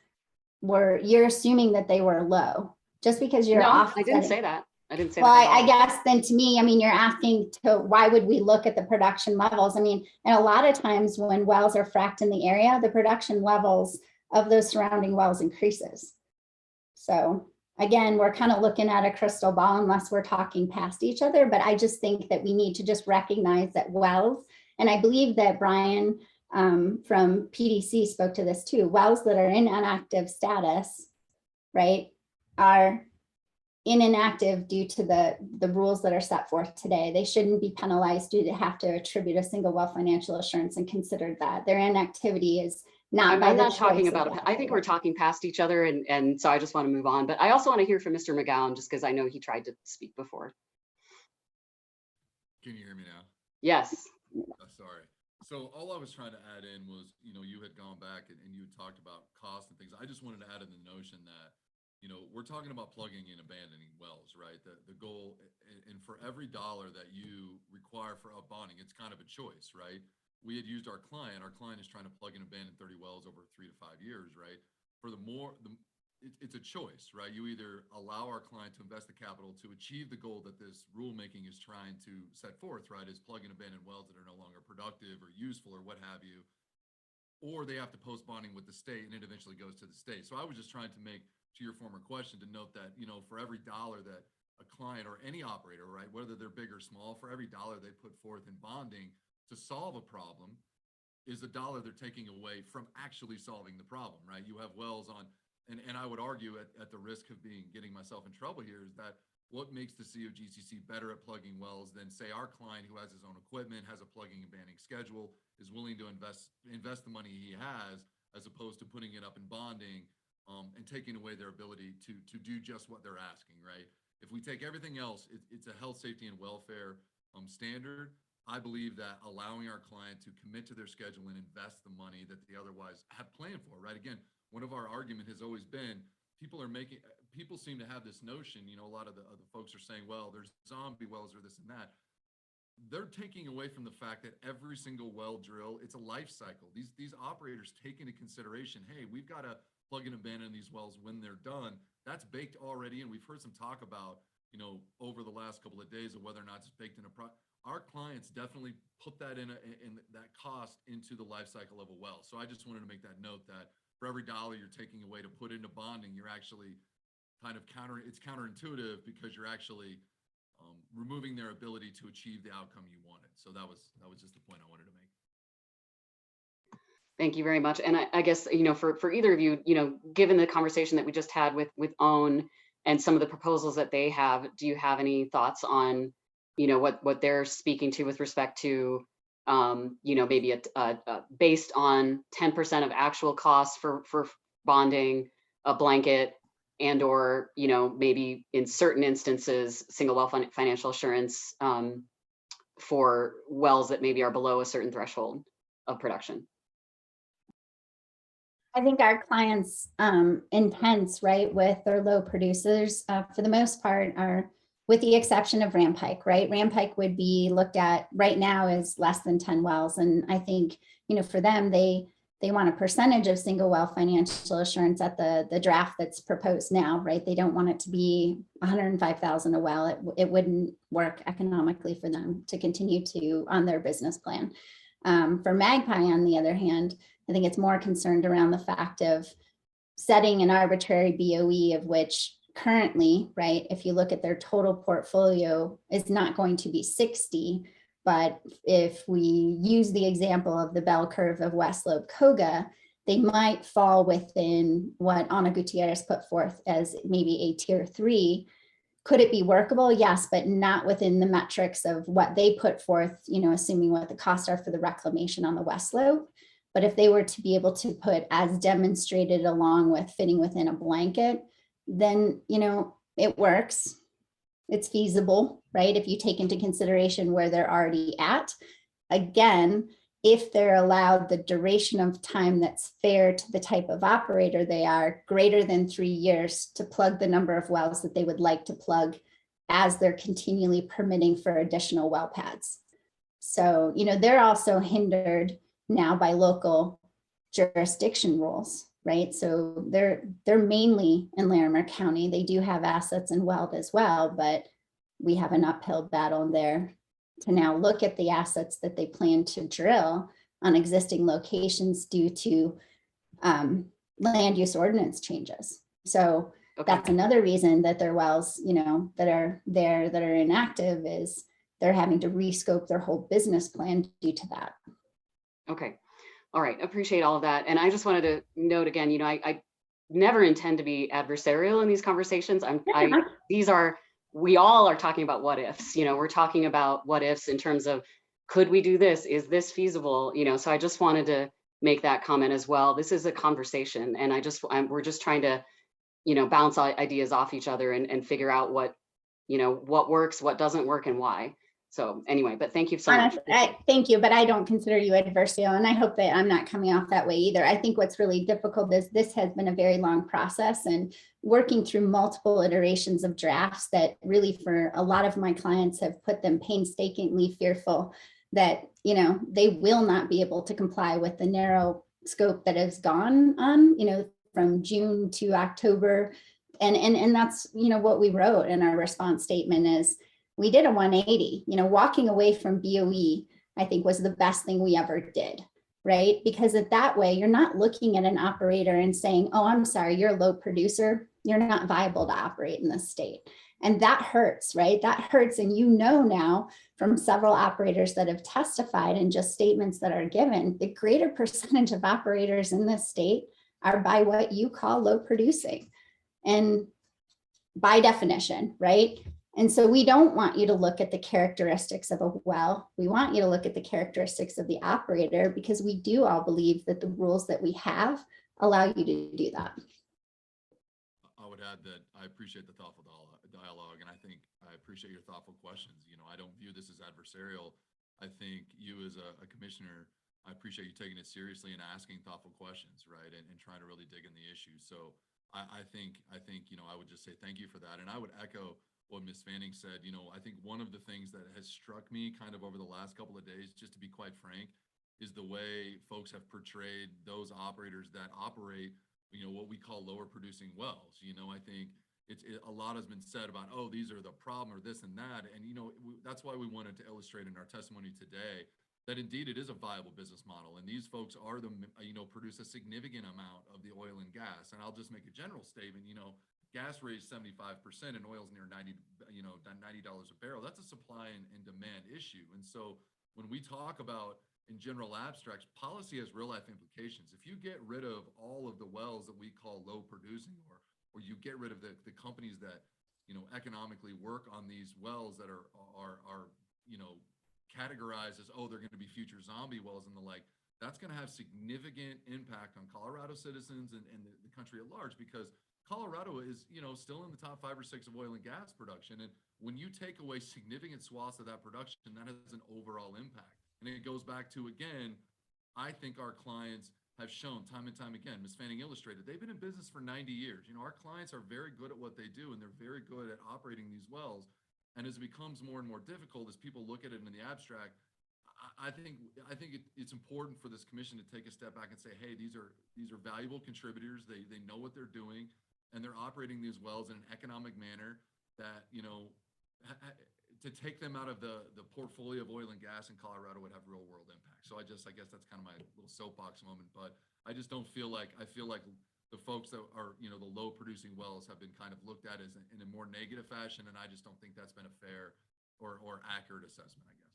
you're assuming that they were low, just because you're No, off. I didn't say that. I didn't say Well, that. I guess then to me, I mean, you're asking why would we look at the production levels? I mean, and a lot of times when wells are fracked in the area, the production levels of those surrounding wells increases. So again, we're kind of looking at a crystal ball unless we're talking past each other, but I just think that we need to just recognize that wells, and I believe that Brian from PDC spoke to this too, wells that are in inactive status, right, are inactive due to the rules that are set forth today. They shouldn't be penalized due to have to attribute a single well financial assurance and consider that their inactivity is not. I'm not talking about, I think we're talking past each other, and so I just want to move on. But I also want to hear from Mr. McGowan, just because I know he tried to speak before. Can you hear me now? Yes. Sorry. So all I was trying to add in was, you had gone back and you had talked about cost and things. I just wanted to add in the notion that, we're talking about plugging and abandoning wells, right? The goal, and for every dollar that you require for upbonding, it's kind of a choice, right? We had used our client is trying to plug and abandon 30 wells over 3 to 5 years, right? For it's a choice, right? You either allow our client to invest the capital to achieve the goal that this rulemaking is trying to set forth, right? Is plug and abandon wells that are no longer productive or useful or what have you, or they have to post bonding with the state and it eventually goes to the state. So I was just trying to make, to your former question, to note that, for every dollar that a client or any operator, right, whether they're big or small, for every dollar they put forth in bonding to solve a problem is a dollar they're taking away from actually solving the problem, right? You have wells on, and I would argue at the risk of getting myself in trouble here, is that what makes the COGCC better at plugging wells than, say, our client who has his own equipment, has a plugging and banding schedule, is willing to invest the money he has, as opposed to putting it up in bonding and taking away their ability to do just what they're asking, right? If we take everything else, it's a health, safety, and welfare standard. I believe that allowing our client to commit to their schedule and invest the money that they otherwise have planned for, right? Again, one of our argument has always been, people seem to have this notion, a lot of the folks are saying, well, there's zombie wells or this and that. They're taking away from the fact that every single well drill, it's a life cycle. These operators take into consideration, hey, we've got to plug and abandon these wells when they're done. That's baked already, and we've heard some talk about, over the last couple of days of whether or not it's baked in our clients definitely put that in that cost into the life cycle of a well. So I just wanted to make that note that for every dollar you're taking away to put into bonding, you're actually kind of it's counterintuitive, because you're actually removing their ability to achieve the outcome you wanted. So that was just the point I wanted to make. Thank you very much. And I guess, for either of you, given the conversation that we just had with OWN and some of the proposals that they have, do you have any thoughts on, what they're speaking to with respect to, maybe based on 10% of actual costs for bonding, a blanket, and or, maybe in certain instances, single well financial assurance for wells that maybe are below a certain threshold of production? I think our clients' intents, right, with their low producers, for the most part, are, with the exception of Rampike, right? Rampike would be looked at right now as less than 10 wells. And I think, for them, they want a percentage of single well financial assurance at the draft that's proposed now, right? They don't want it to be 105,000 a well. It wouldn't work economically for them to continue to on their business plan. For Magpie, on the other hand, I think it's more concerned around the fact of setting an arbitrary BOE of which currently, right, if you look at their total portfolio, is not going to be 60. But if we use the example of the bell curve of West Lobe Koga, they might fall within what Ana Gutierrez put forth as maybe a tier 3. Could it be workable? Yes, but not within the metrics of what they put forth, you know, assuming what the costs are for the reclamation on the West Lobe. But if they were to be able to put as demonstrated along with fitting within a blanket, then, you know, it works. It's feasible, right? If you take into consideration where they're already at. Again, if they're allowed the duration of time that's fair to the type of operator they are, greater than 3 years, to plug the number of wells that they would like to plug as they're continually permitting for additional well pads. So, you know, they're also hindered now by local jurisdiction rules, right? So they're mainly in Larimer County. They do have assets in Weld as well, but we have an uphill battle there to now look at the assets that they plan to drill on existing locations due to land use ordinance changes. So that's another reason that their wells, you know, that are there, that are inactive, is they're having to rescope their whole business plan due to that. Okay. All right. Appreciate all of that. And I just wanted to note again, you know, I never intend to be adversarial in these conversations. We all are talking about what ifs, you know, we're talking about what ifs in terms of, could we do this? Is this feasible? You know, so I just wanted to make that comment as well. This is a conversation, and we're just trying to, you know, bounce ideas off each other and figure out what, you know, what works, what doesn't work, and why. So anyway, but thank you so much. Thank you, but I don't consider you adversarial, and I hope that I'm not coming off that way either. I think what's really difficult is this has been a very long process, and working through multiple iterations of drafts that really, for a lot of my clients, have put them painstakingly fearful that, you know, they will not be able to comply with the narrow scope that has gone on, you know, from June to October. And that's, you know, what we wrote in our response statement is, we did a 180, you know, walking away from BOE, I think, was the best thing we ever did, right? Because that way, you're not looking at an operator and saying, oh, I'm sorry, you're a low producer, you're not viable to operate in this state. And that hurts, right? That hurts. And you know now from several operators that have testified and just statements that are given, the greater percentage of operators in this state are by what you call low producing. And by definition, right? And so we don't want you to look at the characteristics of a well. We want you to look at the characteristics of the operator, because we do all believe that the rules that we have allow you to do that. I would add that I appreciate the thoughtful dialogue, and I think I appreciate your thoughtful questions. You know, I don't view this as adversarial. I think you as a commissioner, I appreciate you taking it seriously and asking thoughtful questions, right? And trying to really dig in the issues. So I think, you know, I would just say thank you for that. And I would echo what Ms. Fanning said. You know, I think one of the things that has struck me kind of over the last couple of days, just to be quite frank, is the way folks have portrayed those operators that operate, you know, what we call lower producing wells. You know, I think a lot has been said about, oh, these are the problem or this and that. And, you know, that's why we wanted to illustrate in our testimony today that indeed it is a viable business model. And these folks are produce a significant amount of the oil and gas. And I'll just make a general statement, you know, gas raised 75% and oil's near $90 a barrel. That's a supply and demand issue. And so when we talk about, in general abstracts, policy has real life implications. If you get rid of all of the wells that we call low producing, or you get rid of the companies that, you know, economically work on these wells that are you know, categorized as, oh, they're going to be future zombie wells and the like, that's going to have significant impact on Colorado citizens and the country at large, because Colorado is, you know, still in the top 5 or 6 of oil and gas production. And when you take away significant swaths of that production, that has an overall impact. And it goes back to, again, I think our clients have shown time and time again, Ms. Fanning illustrated, they've been in business for 90 years. You know, our clients are very good at what they do, and they're very good at operating these wells. And as it becomes more and more difficult, as people look at it in the abstract, I think it's important for this commission to take a step back and say, hey, these are valuable contributors. They know what they're doing, and they're operating these wells in an economic manner that, you know, to take them out of the portfolio of oil and gas in Colorado would have real world impact. So I guess that's kind of my little soapbox moment, but I just don't feel like, I feel like the folks that are, the low producing wells have been kind of looked at as in a more negative fashion. And I just don't think that's been a fair or accurate assessment, I guess.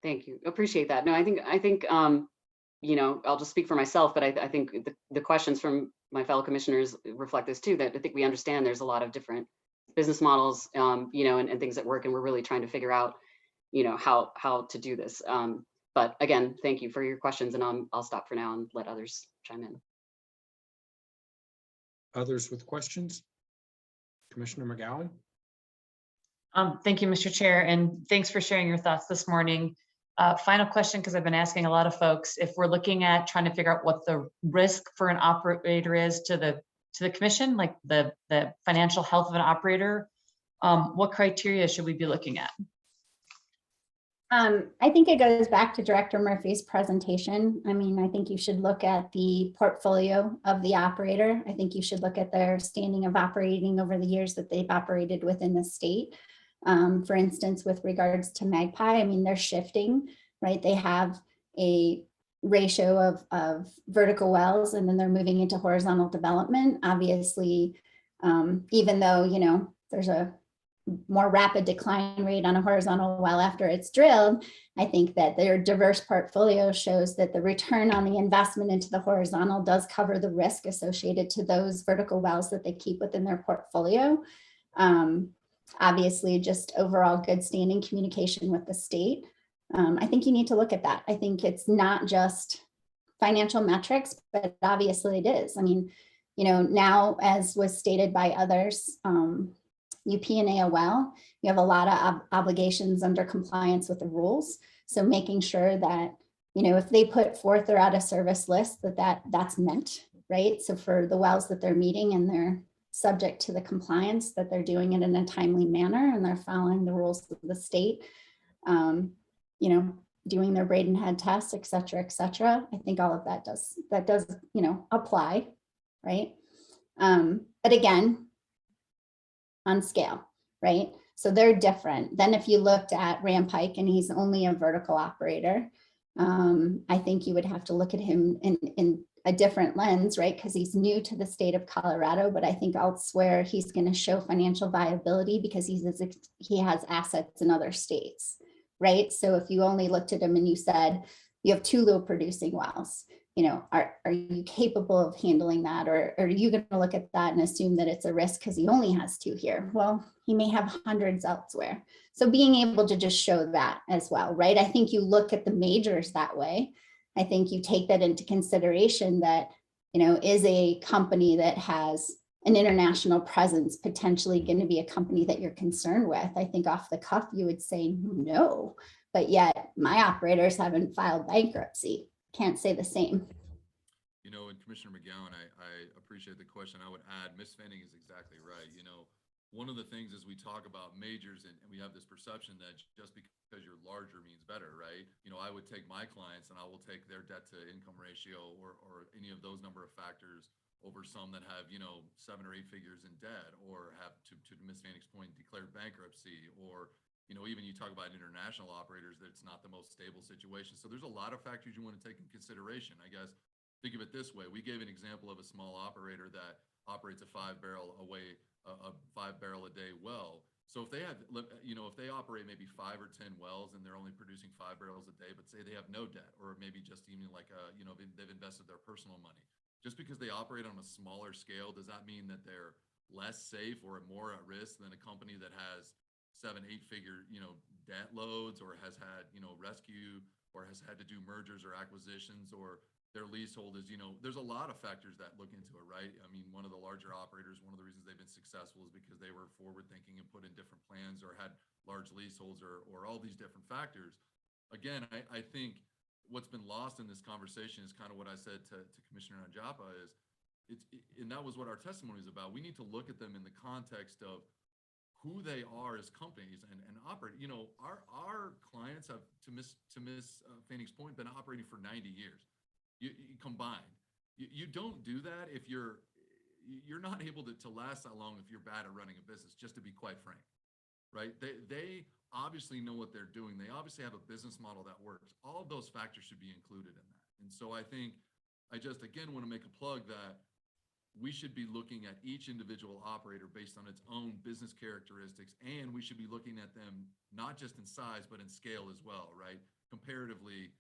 Thank you. Appreciate that. No, I think, I'll just speak for myself, but I think the questions from my fellow commissioners reflect this too, that I think we understand there's a lot of different business models, and things that work, and we're really trying to figure out, how to do this. But again, thank you for your questions, and I'll stop for now and let others chime in. Others with questions? Commissioner McGowan? Thank you, Mr. Chair, and thanks for sharing your thoughts this morning. Final question, because I've been asking a lot of folks, if we're looking at trying to figure out what the risk for an operator is to the commission, like the financial health of an operator, what criteria should we be looking at? I think it goes back to Director Murphy's presentation. I mean, I think you should look at the portfolio of the operator. I think you should look at their standing of operating over the years that they've operated within the state. For instance, with regards to Magpie, I mean, they're shifting, right? They have a ratio of vertical wells, and then they're moving into horizontal development. Obviously, even though, there's a more rapid decline rate on a horizontal well after it's drilled, I think that their diverse portfolio shows that the return on the investment into the horizontal does cover the risk associated to those vertical wells that they keep within their portfolio. Obviously, just overall good standing communication with the state. I think you need to look at that. I think it's not just financial metrics, but obviously it is. I mean, now, as was stated by others, you P&A a well, you have a lot of obligations under compliance with the rules. So making sure that, if they put forth their out of service list, that's meant, right? So for the wells that they're meeting and they're subject to the compliance, that they're doing it in a timely manner and they're following the rules of the state, doing their braid head tests, et cetera, et cetera. I think all of that does, apply, right? But again, on scale, right? So they're different than if you looked at Rampike and he's only a vertical operator. I think you would have to look at him in a different lens, right? Because he's new to the state of Colorado, but I think elsewhere he's going to show financial viability because he has assets in other states, right? So if you only looked at him and you said you have 2 low producing wells, are you capable of handling that? Or are you going to look at that and assume that it's a risk because he only has 2 here? Well, he may have hundreds elsewhere. So being able to just show that as well, right? I think you look at the majors that way. I think you take that into consideration that, is a company that has an international presence potentially going to be a company that you're concerned with? I think off the cuff, you would say no, but yet my operators haven't filed bankruptcy. Can't say the same. And Commissioner McGowan, I appreciate the question. I would add, Ms. Fanning is exactly right. One of the things is we talk about majors and we have this perception that just because you're larger means better, right? I would take my clients and I will take their debt to income ratio or any of those number of factors over some that have, 7 or 8 figures in debt or have, to Ms. Fanning's point, declared bankruptcy, or even you talk about international operators, that it's not the most stable situation. So there's a lot of factors you want to take in consideration. I guess, think of it this way. We gave an example of a small operator that operates a 5 barrel a day well. So if they have, if they operate maybe 5 or 10 wells and they're only producing 5 barrels a day, but say they have no debt, or maybe just even like, they've invested their personal money. Just because they operate on a smaller scale, does that mean that they're less safe or more at risk than a company that has 7, 8 figure, debt loads, or has had, rescue, or has had to do mergers or acquisitions, or their leasehold is, there's a lot of factors that look into it, right? I mean, one of the larger operators, one of the reasons they've been successful is because they were forward thinking and put in different plans or had large leaseholds or all these different factors. Again, I think what's been lost in this conversation is kind of what I said to Commissioner Najapa is, and that was what our testimony is about. We need to look at them in the context of who they are as companies and operate. Our clients have, to Miss Fanning's point, been operating for 90 years. You combined. You don't do that if you're not able to last that long if you're bad at running a business, just to be quite frank, right? They obviously know what they're doing. They obviously have a business model that works. All of those factors should be included in that. And so I think I just, again, want to make a plug that we should be looking at each individual operator based on its own business characteristics, and we should be looking at them not just in size, but in scale as well, right? Comparatively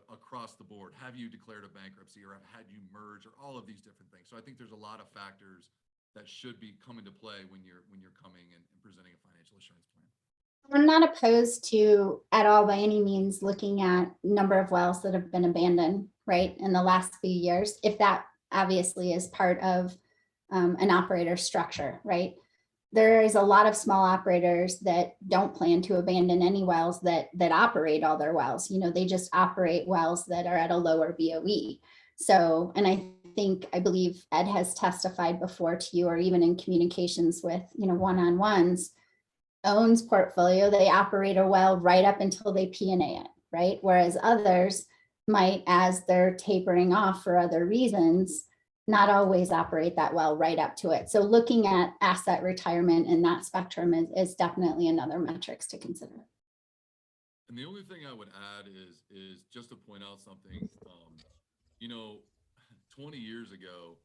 across the board. Have you declared a bankruptcy, or have had you merged, or all of these different things? So I think there's a lot of factors that should be coming to play when you're coming and presenting a financial assurance plan. I'm not opposed to at all by any means looking at number of wells that have been abandoned, right, in the last few years, if that obviously is part of an operator structure, right? There is a lot of small operators that don't plan to abandon any wells that operate all their wells. You know, they just operate wells that are at a lower BOE. So, and I believe Ed has testified before to you, or even in communications with, you know, one-on-ones, owns portfolio, they operate a well right up until they P&A it, right? Whereas others might, as they're tapering off for other reasons, not always operate that well right up to it. So looking at asset retirement in that spectrum is definitely another metrics to consider. And the only thing I would add is just to point out something, you know, 20 years ago,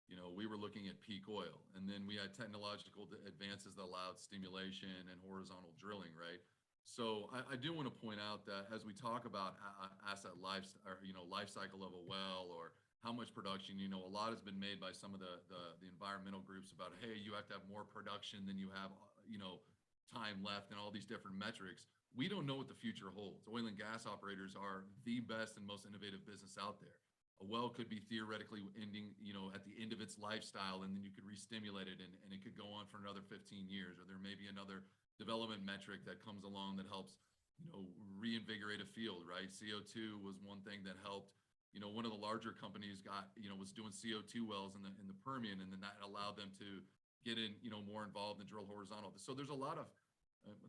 you know, we were looking at peak oil, and then we had technological advances that allowed stimulation and horizontal drilling, right? So I do want to point out that as we talk about asset life, or, you know, life cycle of a well, or how much production, you know, a lot has been made by some of the environmental groups about, hey, you have to have more production than you have, you know, time left, and all these different metrics. We don't know what the future holds. Oil and gas operators are the best and most innovative business out there. A well could be theoretically ending, you know, at the end of its lifestyle, and then you could re-stimulate it, and it could go on for another 15 years, or there may be another development metric that comes along that helps, you know, reinvigorate a field, right? CO2 was one thing that helped. You know, one of the larger companies was doing CO2 wells in the Permian, and then that allowed them to get in, you know, more involved and drill horizontal. So there's a lot of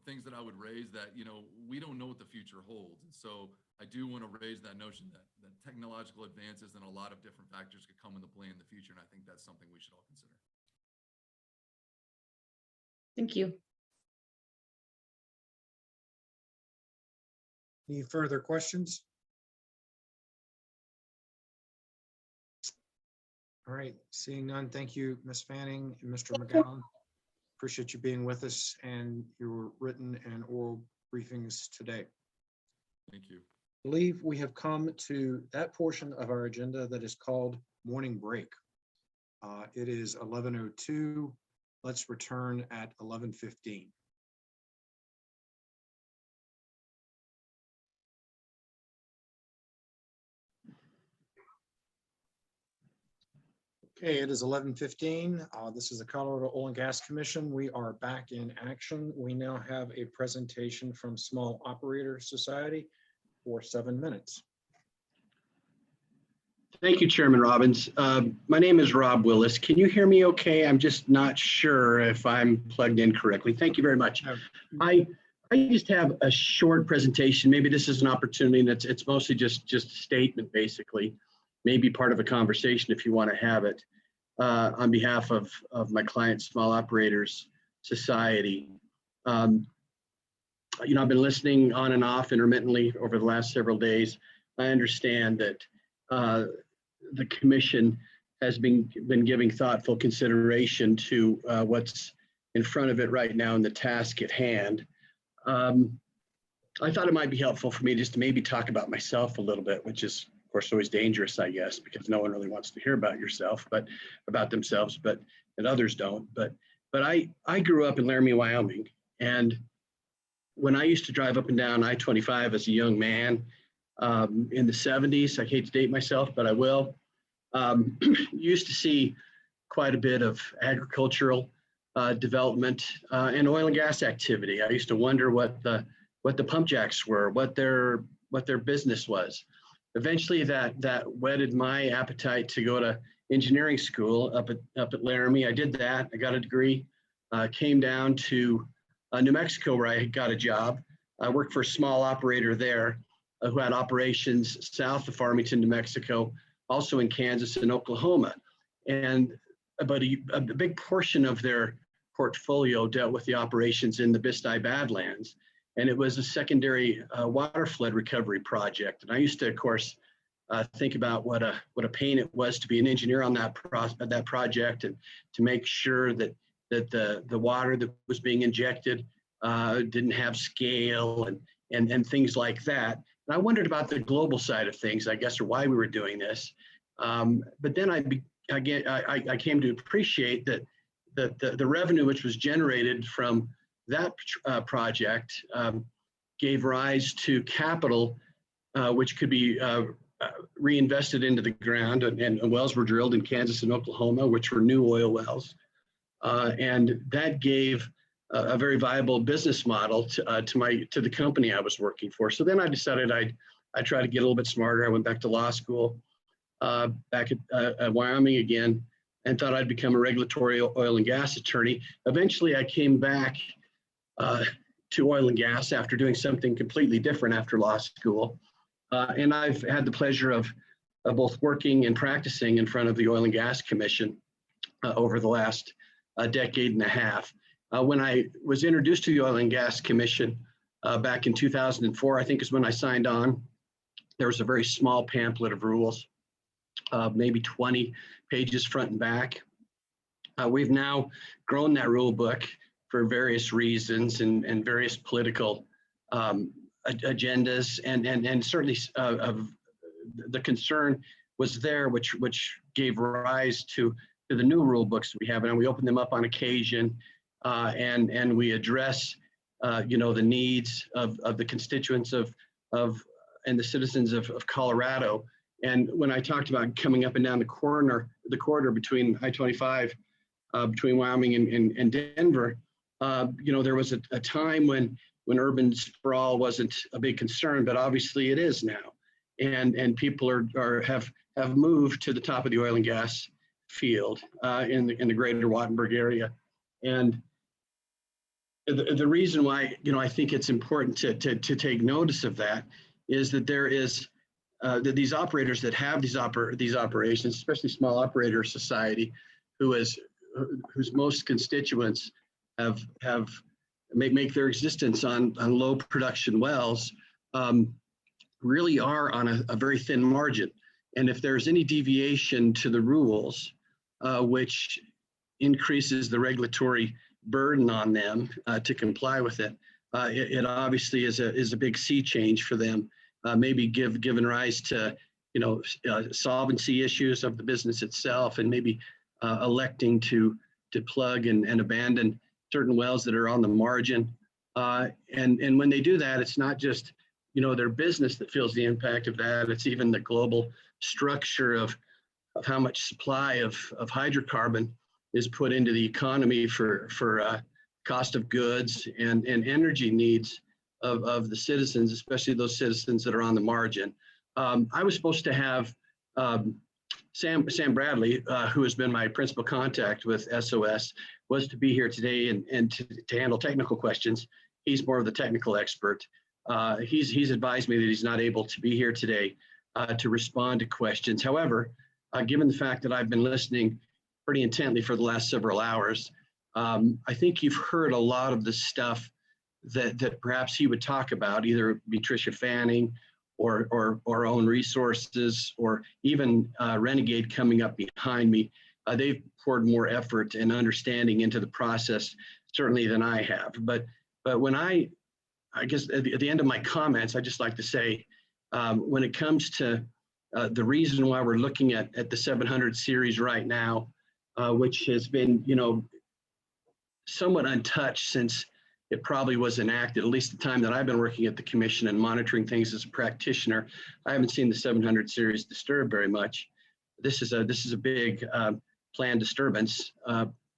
things that I would raise that, you know, we don't know what the future holds. And so I do want to raise that notion that technological advances and a lot of different factors could come into play in the future. And I think that's something we should all consider. Thank you. Any further questions? All right, seeing none, thank you, Ms. Fanning and Mr. McGowan. Appreciate you being with us and your written and oral briefings today. Thank you. I believe we have come to that portion of our agenda that is called morning break. It is 11:02. Let's return at 11:15. Okay, it is 11:15. This is the Colorado Oil and Gas Commission. We are back in action. We now have a presentation from Small Operator Society for 7 minutes. Thank you, Chairman Robbins. My name is Rob Willis. Can you hear me okay? I'm just not sure if I'm plugged in correctly. Thank you very much. I just have a short presentation. Maybe this is an opportunity, and it's mostly just a statement, basically. Maybe part of a conversation if you want to have it, on behalf of my client, Small Operators Society. You know, I've been listening on and off intermittently over the last several days. I understand that the commission has been giving thoughtful consideration to what's in front of it right now and the task at hand. I thought it might be helpful for me just to maybe talk about myself a little bit, which is, of course, always dangerous, I guess, because no one really wants to hear about yourself, but about themselves, and others don't. But I grew up in Laramie, Wyoming, and when I used to drive up and down I-25 as a young man in the 70s, I hate to date myself, but I will, used to see quite a bit of agricultural development and oil and gas activity. I used to wonder what the pump jacks were, what their business was. Eventually that whetted my appetite to go to engineering school up at Laramie. I did that. I got a degree, came down to New Mexico where I got a job. I worked for a small operator there who had operations south of Farmington, New Mexico, also in Kansas and Oklahoma. And about a big portion of their portfolio dealt with the operations in the Bisti Badlands. And it was a secondary water flood recovery project. And I used to, of course, think about what a pain it was to be an engineer on that project, and to make sure that the water that was being injected didn't have scale and things like that. And I wondered about the global side of things, I guess, or why we were doing this. But then I came to appreciate that the revenue which was generated from that project gave rise to capital which could be reinvested into the ground, and wells were drilled in Kansas and Oklahoma, which were new oil wells. And that gave a very viable business model to the company I was working for. So then I decided I'd try to get a little bit smarter. I went back to law school back at Wyoming again, and thought I'd become a regulatory oil and gas attorney. Eventually I came back to oil and gas after doing something completely different after law school. And I've had the pleasure of both working and practicing in front of the Oil and Gas Commission over the last decade and a half. When I was introduced to the Oil and Gas Commission back in 2004, I think is when I signed on. There was a very small pamphlet of rules, maybe 20 pages front and back. We've now grown that rule book for various reasons and various political agendas, and certainly the concern was there, which gave rise to the new rule books we have, and we open them up on occasion, and we address the needs of the constituents of and the citizens of Colorado. And when I talked about coming up and down the corridor between I-25, between Wyoming and Denver, there was a time when urban sprawl wasn't a big concern, but obviously it is now. And people have moved to the top of the oil and gas field in the greater Wattenberg area. And the reason why I think it's important to take notice of that is that there is that these operators that have these operations, especially small operator society, whose most constituents make their existence on low production wells, really are on a very thin margin. And if there's any deviation to the rules, which increases the regulatory burden on them to comply with it, it obviously is a big sea change for them. Maybe given rise to solvency issues of the business itself, and maybe electing to plug and abandon certain wells that are on the margin. And when they do that, it's not just their business that feels the impact of that. It's even the global structure of how much supply of hydrocarbon is put into the economy for cost of goods and energy needs of the citizens, especially those citizens that are on the margin. I was supposed to have Sam Bradley, who has been my principal contact with SOS, was to be here today and to handle technical questions. He's more of the technical expert. He's advised me that he's not able to be here today to respond to questions. However, given the fact that I've been listening pretty intently for the last several hours, I think you've heard a lot of the stuff that perhaps he would talk about, either be Tricia Fanning or Own Resources, or even Renegade coming up behind me. They've poured more effort and understanding into the process, certainly, than I have. But when I guess at the end of my comments, I just like to say, when it comes to the reason why we're looking at the 700 series right now, which has been, somewhat untouched since it probably was enacted, at least the time that I've been working at the commission and monitoring things as a practitioner. I haven't seen the 700 series disturbed very much. This is a big planned disturbance,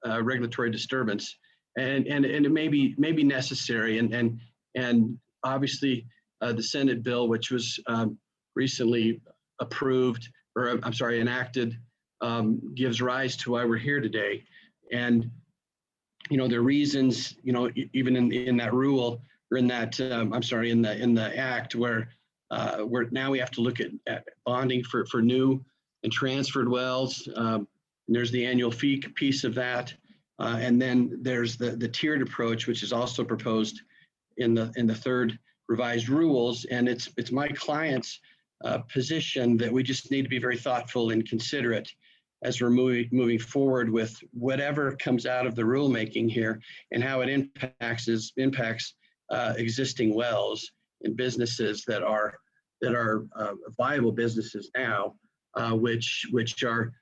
regulatory disturbance, and it may be necessary. And obviously the Senate bill, which was recently approved, or I'm sorry, enacted, gives rise to why we're here today. And the reasons, even in that rule, or in that, in the act, where now we have to look at bonding for new and transferred wells. And there's the annual fee piece of that, and then there's the tiered approach, which is also proposed in the third revised rules. And it's my clients position that we just need to be very thoughtful and considerate as we're moving forward with whatever comes out of the rulemaking here and how it impacts existing wells and businesses that are viable businesses now, which are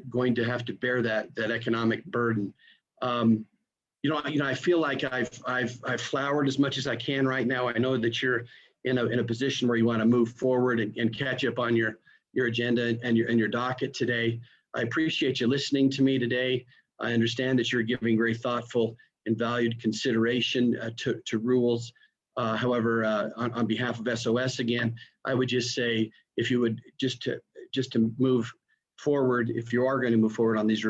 going to have to bear that economic burden. I feel like I've flowered as much as I can right now. I know that you're in a position where you want to move forward and catch up on your agenda and your docket today. I appreciate you listening to me today. I understand that you're giving very thoughtful and valued consideration to rules. However, on behalf of SOS, again, I would just say, if you would just to move forward, if you are going to move forward on these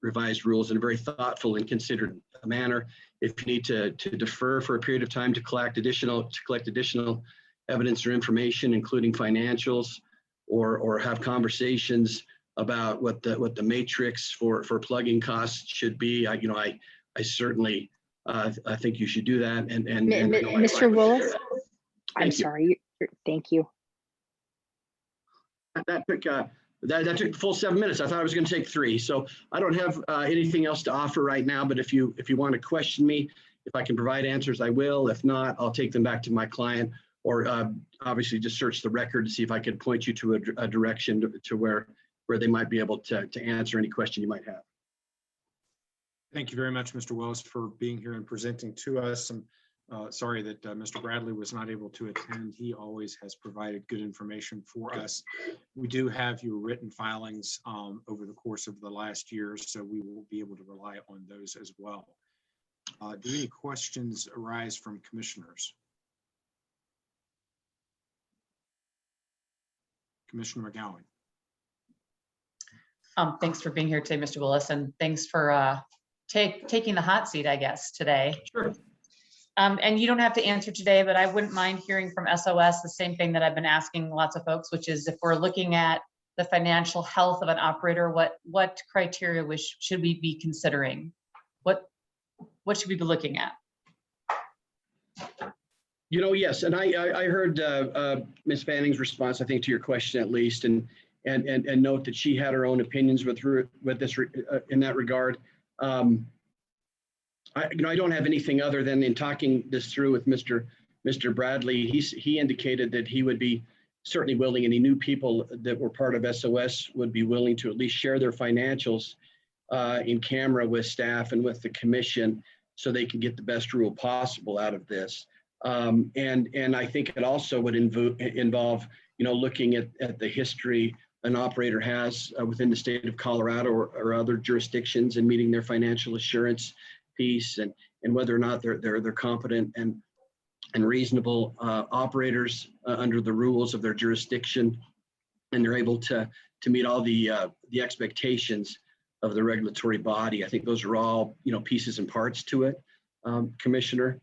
revised rules in a very thoughtful and considered manner, if you need to defer for a period of time to collect additional evidence or information, including financials, or have conversations about what the matrix for plugging costs should be, I certainly I think you should do that. And Mr. Willis, I'm sorry. Thank you. That took the full 7 minutes. I thought I was going to take 3. So I don't have anything else to offer right now. But if you want to question me, if I can provide answers, I will. If not, I'll take them back to my client, or obviously just search the record to see if I could point you to a direction to where they might be able to answer any question you might have. Thank you very much, Mr. Willis, for being here and presenting to us. I'm sorry that Mr. Bradley was not able to attend. He always has provided good information for us. We do have your written filings over the course of the last year, so we will be able to rely on those as well. Do any questions arise from commissioners? Commissioner McGowan. Thanks for being here today, Mr. Willis, and thanks for taking the hot seat, I guess, today. Sure. And you don't have to answer today, but I wouldn't mind hearing from SOS the same thing that I've been asking lots of folks, which is, if we're looking at the financial health of an operator, what criteria should we be considering? What should we be looking at? Yes, and I heard Ms. Fanning's response, I think, to your question at least, and note that she had her own opinions with this in that regard. I don't have anything other than, in talking this through with Mr. Bradley, he indicated that he would be certainly willing, any new people that were part of SOS would be willing to at least share their financials in camera with staff and with the commission, so they can get the best rule possible out of this. And I think it also would involve, looking at the history an operator has within the state of Colorado or other jurisdictions, and meeting their financial assurance piece, and whether or not they're competent and reasonable operators under the rules of their jurisdiction, and they're able to meet all the expectations of the regulatory body. I think those are all pieces and parts to it, Commissioner.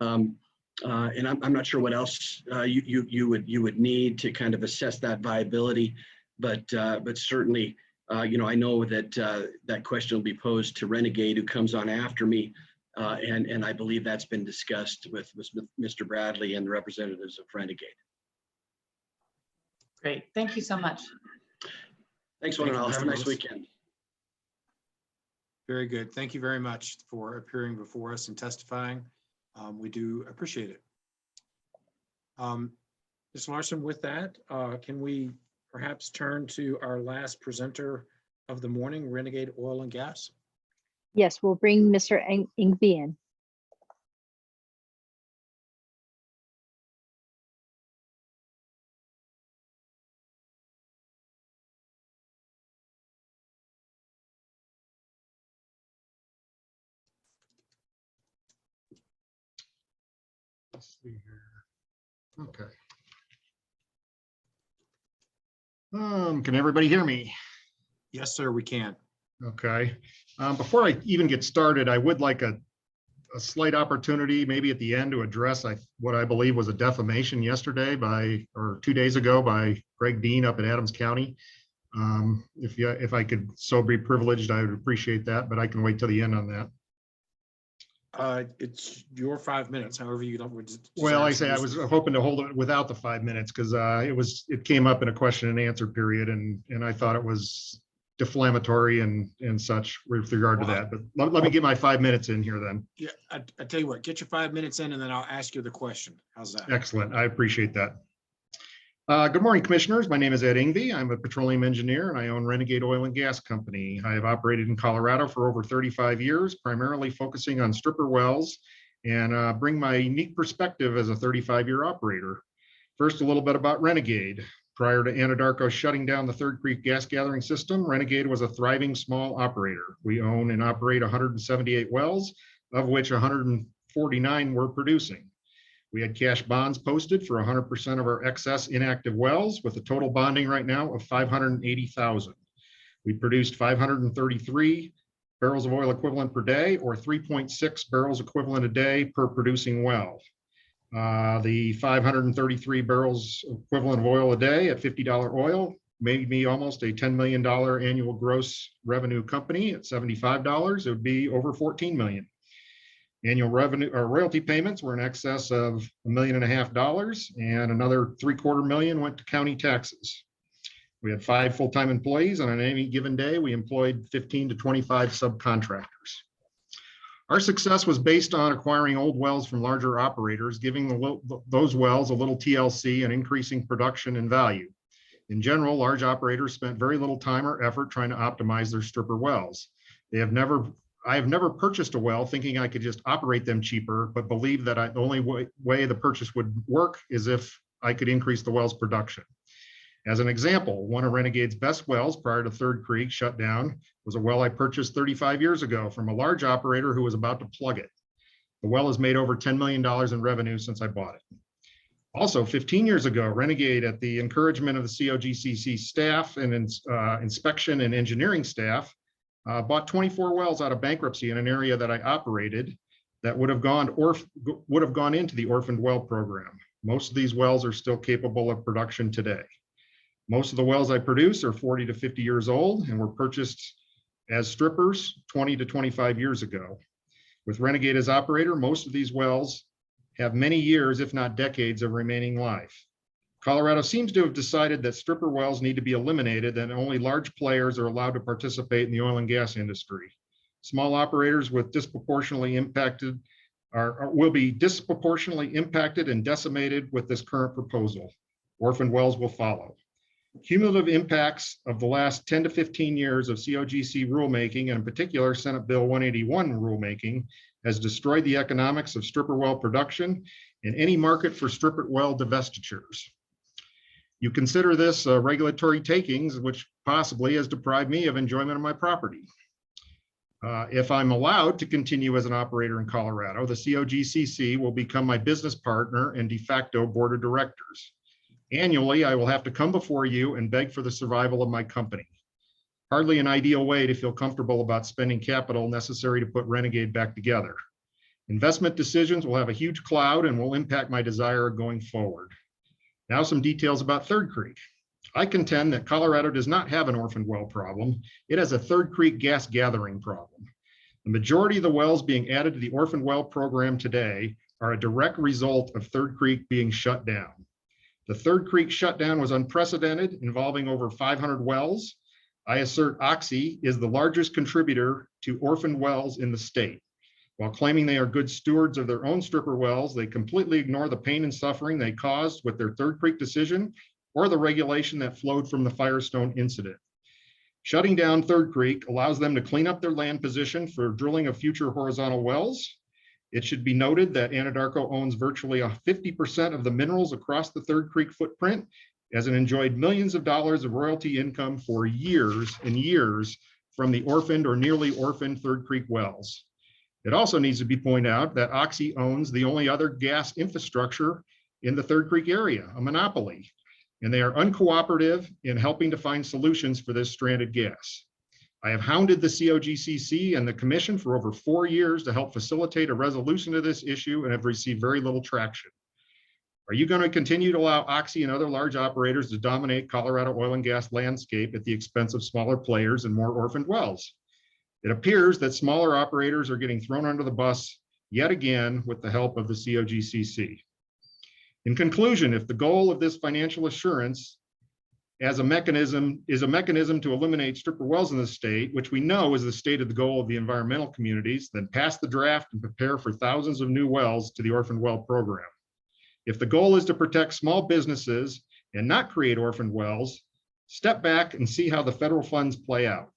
And I'm not sure what else you would need to kind of assess that viability, but certainly I know that that question will be posed to Renegade, who comes on after me, and I believe that's been discussed with Mr. Bradley and the representatives of Renegade. Great, thank you so much. Thanks, one and all. Have a nice weekend. Very good. Thank you very much for appearing before us and testifying. We do appreciate it. Ms. Larson, with that, can we perhaps turn to our last presenter of the morning, Renegade Oil and Gas? Yes, we'll bring Mr. Ingve in. Let's see here. Okay. Can everybody hear me? Yes, sir, we can. Okay. Before I even get started, I would like a slight opportunity, maybe at the end, to address what I believe was a defamation yesterday or 2 days ago by Greg Dean up in Adams County. If I could so be privileged, I would appreciate that, but I can wait till the end on that. It's your 5 minutes, however you don't. Well, I say I was hoping to hold it without the 5 minutes because it came up in a question and answer period, and I thought it was deflammatory and such with regard to that. But let me get my 5 minutes in here then. Yeah, I tell you what, get your 5 minutes in and then I'll ask you the question. How's that? Excellent. I appreciate that. Good morning, commissioners. My name is Ed Ingvey. I'm a petroleum engineer and I own Renegade Oil and Gas Company. I have operated in Colorado for over 35 years, primarily focusing on stripper wells, and bring my unique perspective as a 35-year operator. First, a little bit about Renegade. Prior to Anadarko shutting down the Third Creek gas gathering system, Renegade was a thriving small operator. We own and operate 178 wells, of which 149 were producing. We had cash bonds posted for 100% of our excess inactive wells, with a total bonding right now of 580,000. We produced 533 barrels of oil equivalent per day, or 3.6 barrels equivalent a day per producing well. The 533 barrels equivalent of oil a day at $50 oil made me almost a $10 million annual gross revenue company. At $75, it would be over 14 million. Annual revenue or royalty payments were in excess of $1.5 million, and another $750,000 million went to county taxes. We had 5 full-time employees, and on any given day, we employed 15 to 25 subcontractors. Our success was based on acquiring old wells from larger operators, giving those wells a little TLC and increasing production and value. In general, large operators spent very little time or effort trying to optimize their stripper wells. I have never purchased a well thinking I could just operate them cheaper, but believe that the only way the purchase would work is if I could increase the well's production. As an example, one of Renegade's best wells prior to Third Creek shut down was a well I purchased 35 years ago from a large operator who was about to plug it. The well has made over $10 million in revenue since I bought it. Also, 15 years ago, Renegade, at the encouragement of the COGCC staff and inspection and engineering staff, bought 24 wells out of bankruptcy in an area that I operated that would have gone into the orphaned well program. Most of these wells are still capable of production today. Most of the wells I produce are 40 to 50 years old and were purchased as strippers 20 to 25 years ago. With Renegade as operator, most of these wells have many years, if not decades, of remaining life. Colorado seems to have decided that stripper wells need to be eliminated and only large players are allowed to participate in the oil and gas industry. Small operators with will be disproportionately impacted and decimated with this current proposal. Orphan wells will follow. Cumulative impacts of the last 10 to 15 years of COGC rulemaking, and in particular Senate Bill 181 rulemaking, has destroyed the economics of stripper well production and any market for stripper well divestitures. You consider this regulatory takings, which possibly has deprived me of enjoyment of my property. If I'm allowed to continue as an operator in Colorado, the COGCC will become my business partner and de facto board of directors. Annually, I will have to come before you and beg for the survival of my company. Hardly an ideal way to feel comfortable about spending capital necessary to put Renegade back together. Investment decisions will have a huge cloud and will impact my desire of going forward. Now some details about Third Creek. I contend that Colorado does not have an orphaned well problem. It has a Third Creek gas gathering problem. The majority of the wells being added to the orphaned well program today are a direct result of Third Creek being shut down. The Third Creek shutdown was unprecedented, involving over 500 wells. I assert Oxy is the largest contributor to orphaned wells in the state. While claiming they are good stewards of their own stripper wells, they completely ignore the pain and suffering they caused with their Third Creek decision or the regulation that flowed from the Firestone incident. Shutting down Third Creek allows them to clean up their land position for drilling of future horizontal wells. It should be noted that Anadarko owns virtually 50% of the minerals across the Third Creek footprint, as it enjoyed millions of dollars of royalty income for years and years from the orphaned or nearly orphaned Third Creek wells. It also needs to be pointed out that Oxy owns the only other gas infrastructure in the Third Creek area, a monopoly, and they are uncooperative in helping to find solutions for this stranded gas. I have hounded the COGCC and the commission for over 4 years to help facilitate a resolution to this issue and have received very little traction. Are you going to continue to allow Oxy and other large operators to dominate Colorado oil and gas landscape at the expense of smaller players and more orphaned wells? It appears that smaller operators are getting thrown under the bus yet again with the help of the COGCC. In conclusion, if the goal of this financial assurance is a mechanism to eliminate stripper wells in the state, which we know is the stated goal of the environmental communities, then pass the draft and prepare for thousands of new wells to the orphan well program. If the goal is to protect small businesses and not create orphan wells, step back and see how the federal funds play out.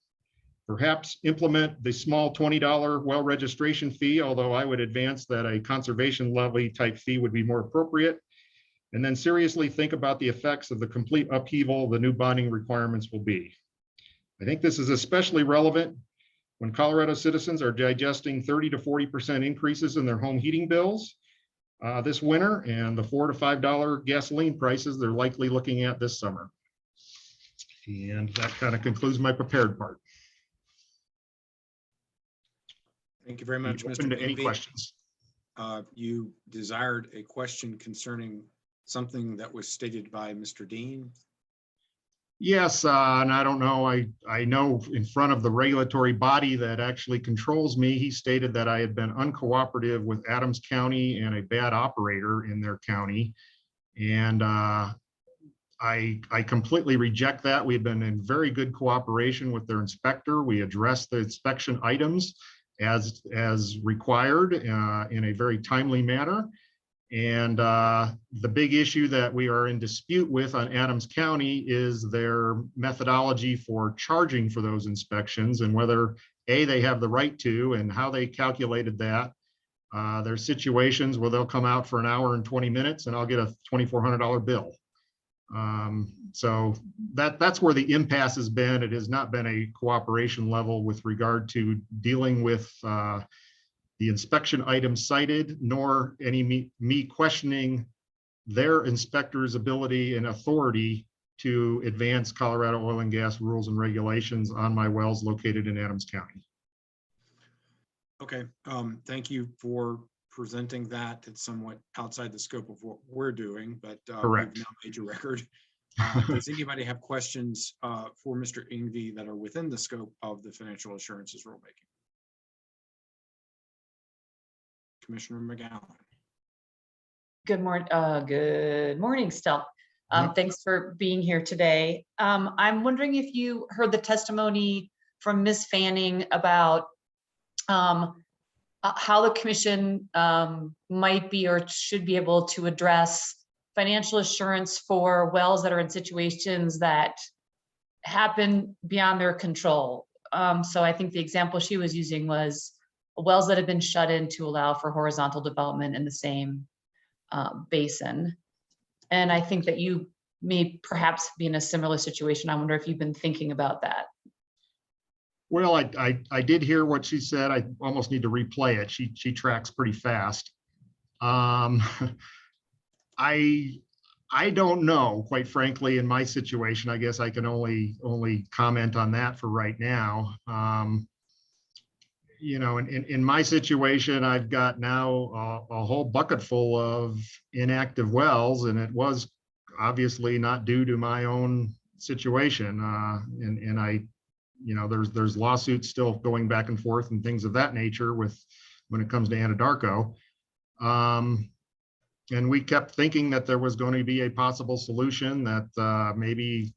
Perhaps implement the small $20 well registration fee, although I would advance that a conservation levy type fee would be more appropriate. And then seriously think about the effects of the complete upheaval the new bonding requirements will be. I think this is especially relevant when Colorado citizens are digesting 30 to 40% increases in their home heating bills this winter, and the $4 to $5 gasoline prices they're likely looking at this summer. And that kind of concludes my prepared part. Thank you very much, Mr. Open to any Ingve. questions. You desired a question concerning something that was stated by Mr. Dean. Yes, and I don't know, I know in front of the regulatory body that actually controls me, he stated that I had been uncooperative with Adams County and a bad operator in their county. And I completely reject that. We've been in very good cooperation with their inspector. We addressed the inspection items as required in a very timely manner. And the big issue that we are in dispute with on Adams County is their methodology for charging for those inspections, and whether they have the right to, and how they calculated that. There's situations where they'll come out for an hour and 20 minutes and I'll get a $2,400 bill. So that's where the impasse has been. It has not been a cooperation level with regard to dealing with the inspection items cited, nor any me questioning their inspector's ability and authority to advance Colorado oil and gas rules and regulations on my wells located in Adams County. Okay, thank you for presenting that. It's somewhat outside the scope of what we're doing, but Correct. we've now made your record. Does anybody have questions for Mr. Ingve that are within the scope of the financial assurances rulemaking? Commissioner McGowan. Good morning, still. Thanks for being here today. I'm wondering if you heard the testimony from Ms. Fanning about how the commission might be or should be able to address financial assurance for wells that are in situations that happen beyond their control. So I think the example she was using was wells that have been shut in to allow for horizontal development in the same basin. And I think that you may perhaps be in a similar situation. I wonder if you've been thinking about that. Well, I did hear what she said. I almost need to replay it. She tracks pretty fast. I don't know, quite frankly, in my situation. I guess I can only comment on that for right now. You know, in my situation, I've got now a whole bucket full of inactive wells, and it was obviously not due to my own situation. And I, you know, there's lawsuits still going back and forth and things of that nature when it comes to Anadarko. And we kept thinking that there was going to be a possible solution, that maybe,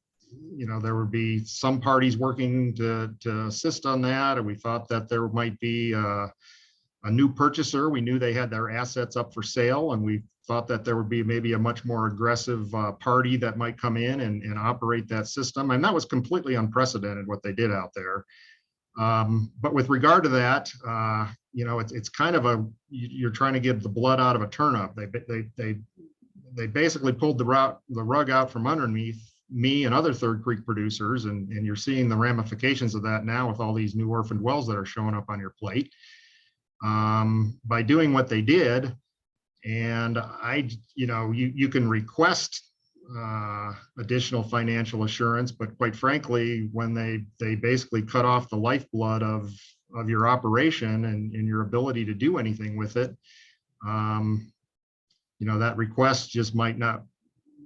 you know, there would be some parties working to assist on that. And we thought that there might be a new purchaser. We knew they had their assets up for sale, and we thought that there would be maybe a much more aggressive party that might come in and operate that system. And that was completely unprecedented what they did out there. But with regard to that, you know, it's kind of you're trying to get the blood out of a turnip. They basically pulled the rug out from underneath me and other Third Creek producers, and you're seeing the ramifications of that now with all these new orphaned wells that are showing up on your plate. By doing what they did, and you know, you can request additional financial assurance, but quite frankly, when they basically cut off the lifeblood of your operation and your ability to do anything with it, you know, that request just might not,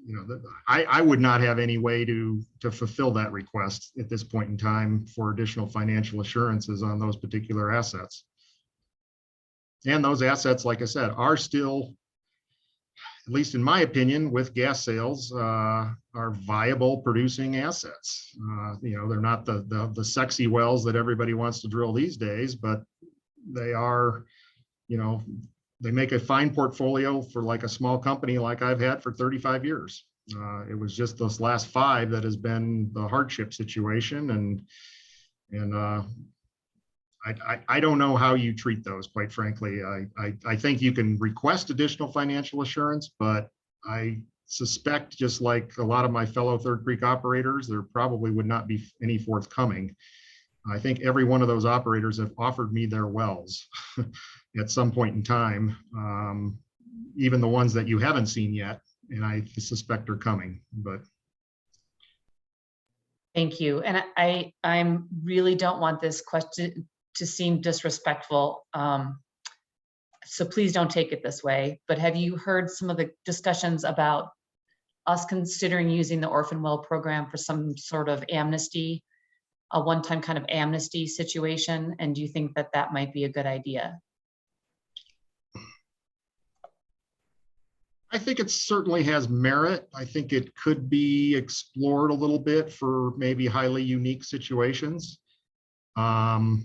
you know, I would not have any way to fulfill that request at this point in time for additional financial assurances on those particular assets. And those assets, like I said, are still, at least in my opinion, with gas sales, are viable producing assets. They're not the sexy wells that everybody wants to drill these days, but they are, they make a fine portfolio for like a small company like I've had for 35 years. It was just those last 5 that has been the hardship situation. I don't know how you treat those, quite frankly. I think you can request additional financial assurance, but I suspect, just like a lot of my fellow Third Creek operators, there probably would not be any forthcoming. I think every one of those operators have offered me their wells at some point in time, even the ones that you haven't seen yet, and I suspect are coming. But Thank you. And I really don't want this question to seem disrespectful. So please don't take it this way, but have you heard some of the discussions about us considering using the Orphan Well program for some sort of amnesty, a one-time kind of amnesty situation? And do you think that that might be a good idea? I think it certainly has merit. I think it could be explored a little bit for maybe highly unique situations. Like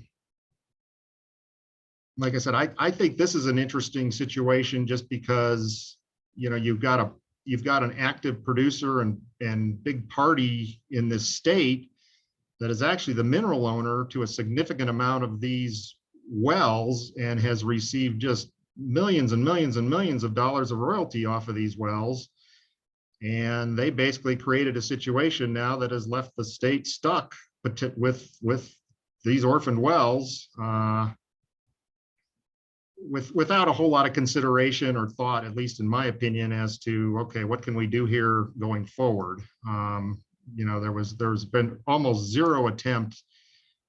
I said, I think this is an interesting situation just because, you've got an active producer and big party in this state that is actually the mineral owner to a significant amount of these wells and has received just millions and millions and millions of dollars of royalty off of these wells. And they basically created a situation now that has left the state stuck with these orphaned wells, without a whole lot of consideration or thought, at least in my opinion, as to, okay, what can we do here going forward? There's been almost zero attempt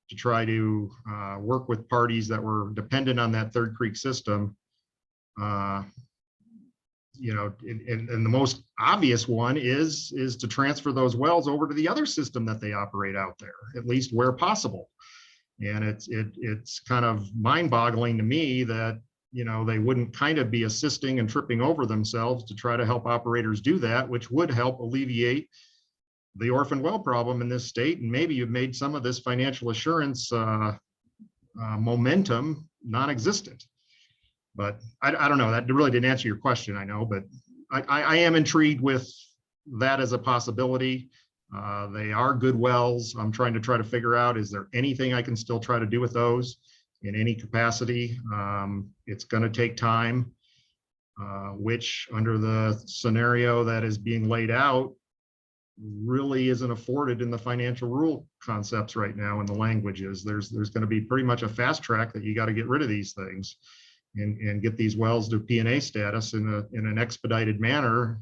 to try to work with parties that were dependent on that Third Creek system. And the most obvious one is to transfer those wells over to the other system that they operate out there, at least where possible. And it's kind of mind-boggling to me that, they wouldn't kind of be assisting and tripping over themselves to try to help operators do that, which would help alleviate the orphan well problem in this state. And maybe you've made some of this financial assurance momentum non-existent. But I don't know, that really didn't answer your question, I know, but I am intrigued with that as a possibility. They are good wells. I'm trying to figure out, is there anything I can still try to do with those in any capacity? It's going to take time, which under the scenario that is being laid out really isn't afforded in the financial rule concepts right now in the languages. There's going to be pretty much a fast track that you got to get rid of these things and get these wells to P&A status in an expedited manner,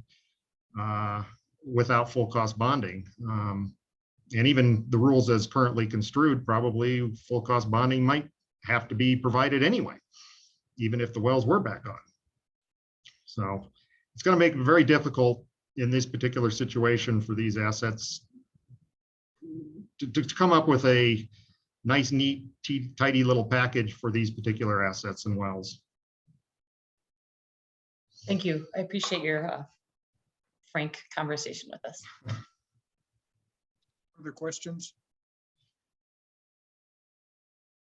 without full cost bonding. And even the rules as currently construed, probably full cost bonding might have to be provided anyway, even if the wells were back on. So it's going to make it very difficult in this particular situation for these assets to come up with a nice, neat, tidy little package for these particular assets and wells. Thank you. I appreciate your frank conversation with us. Other questions?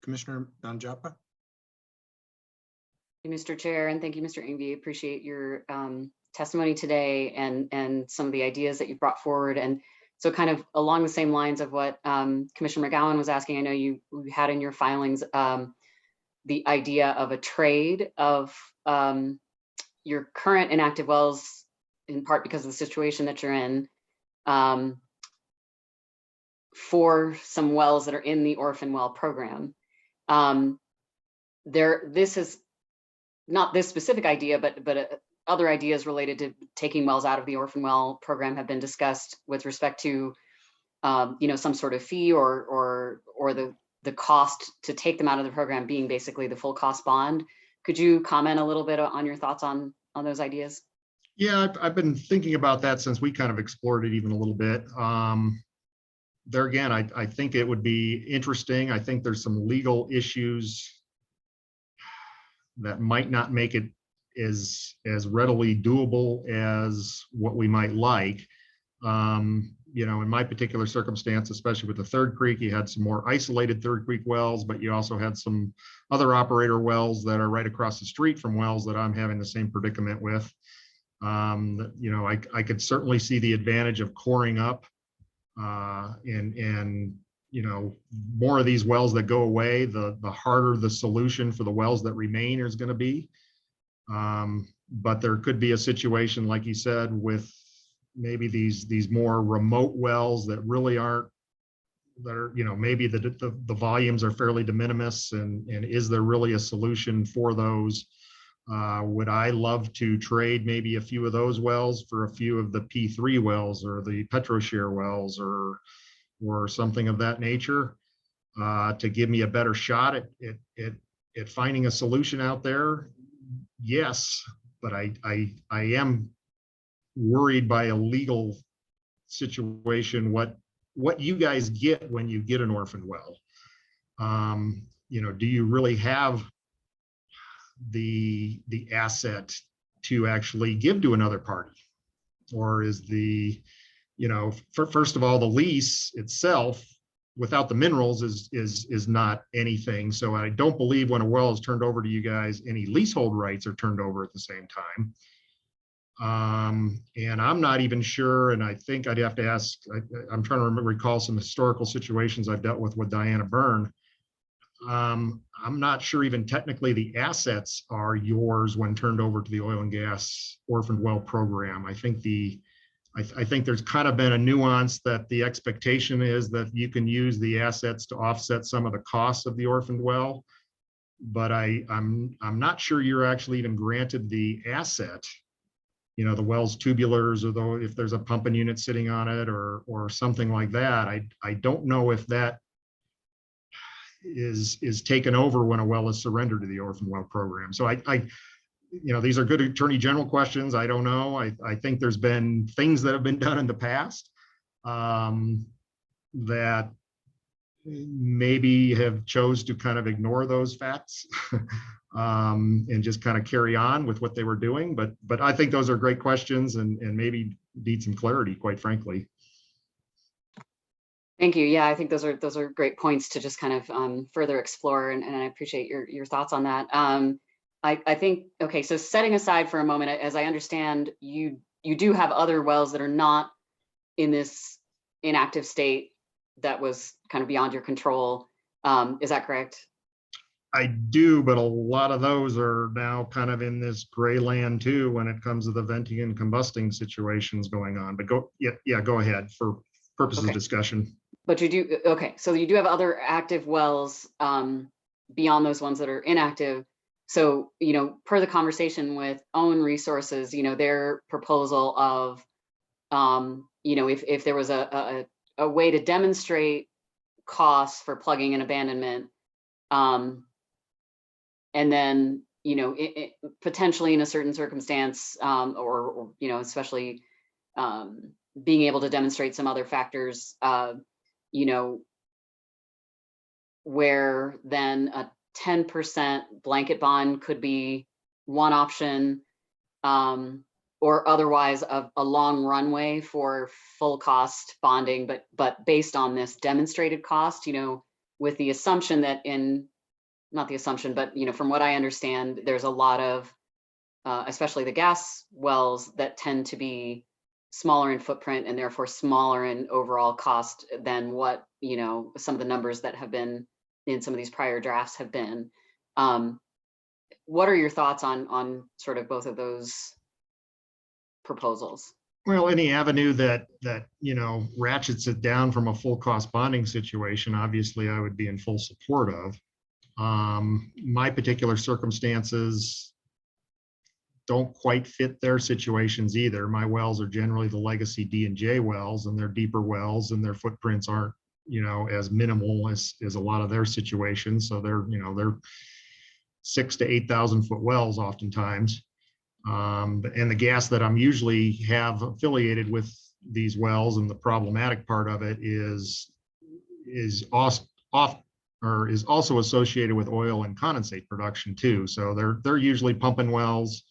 Commissioner Nanjapa? Thank you, Mr. Chair, and thank you, Mr. Ingve. Appreciate your testimony today and some of the ideas that you brought forward. And so kind of along the same lines of what Commissioner McGowan was asking, I know you had in your filings the idea of a trade of your current inactive wells, in part because of the situation that you're in, for some wells that are in the Orphan Well program. This is not this specific idea, but other ideas related to taking wells out of the Orphan Well program have been discussed with respect to, some sort of fee or the cost to take them out of the program being basically the full cost bond. Could you comment a little bit on your thoughts on those ideas? Yeah, I've been thinking about that since we kind of explored it even a little bit. There again, I think it would be interesting. I think there's some legal issues that might not make it as readily doable as what we might like. You know, in my particular circumstance, especially with the Third Creek, you had some more isolated Third Creek wells, but you also had some other operator wells that are right across the street from wells that I'm having the same predicament with. You know, I could certainly see the advantage of coring up and you know, more of these wells that go away, the harder the solution for the wells that remain is going to be. But there could be a situation, like you said, with maybe these more remote wells that really aren't, that are, you know, maybe the volumes are fairly de minimis, and is there really a solution for those? Would I love to trade maybe a few of those wells for a few of the P3 wells or the PetroShare wells or something of that nature, to give me a better shot at finding a solution out there? Yes, but I am worried by a legal situation, what you guys get when you get an orphan well. You know, do you really have the asset to actually give to another party? Or is the, you know, first of all, the lease itself without the minerals is not anything. So I don't believe when a well is turned over to you guys, any leasehold rights are turned over at the same time. And I'm not even sure, and I think I'd have to ask, I'm trying to recall some historical situations I've dealt with Diana Byrne. I'm not sure even technically the assets are yours when turned over to the oil and gas orphaned well program. I think I think there's kind of been a nuance that the expectation is that you can use the assets to offset some of the costs of the orphaned well, but I'm not sure you're actually even granted the asset. You know, the well's tubulars, or though if there's a pumping unit sitting on it or something like that. I don't know if that is taken over when a well is surrendered to the orphan well program. So you know, these are good Attorney General questions. I don't know. I think there's been things that have been done in the past that maybe have chose to kind of ignore those facts and just kind of carry on with what they were doing. But I think those are great questions and maybe need some clarity, quite frankly. Thank you. Yeah, I think those are great points to just kind of further explore, and I appreciate your thoughts on that. I think, okay, so setting aside for a moment, as I understand, you do have other wells that are not in this inactive state that was kind of beyond your control. Is that correct? I do, but a lot of those are now kind of in this gray land too when it comes to the venting and combusting situations going on. But go ahead for purposes of discussion. But you do, okay, so you do have other active wells beyond those ones that are inactive. So, you know, per the conversation with Own Resources, you know, their proposal of, you know, if there was a way to demonstrate costs for plugging and abandonment, and then, you know, potentially in a certain circumstance, or, you know, especially being able to demonstrate some other factors, you know, where then a 10% blanket bond could be one option, or otherwise a long runway for full cost bonding, but based on this demonstrated cost, you know, with the assumption that not the assumption, but, you know, from what I understand, there's a lot of, especially the gas wells that tend to be smaller in footprint and therefore smaller in overall cost than what, you know, some of the numbers that have been in some of these prior drafts have been. What are your thoughts on sort of both of those proposals? Well, any avenue that you know ratchets it down from a full cost bonding situation, obviously I would be in full support of. My particular circumstances don't quite fit their situations either. My wells are generally the legacy D&J wells, and they're deeper wells, and their footprints aren't, you know, as minimal as a lot of their situations. So they're 6,000 to 8,000 foot wells oftentimes. And the gas that I'm usually have affiliated with these wells, and the problematic part of it is or is also associated with oil and condensate production too. So they're usually pumping wells.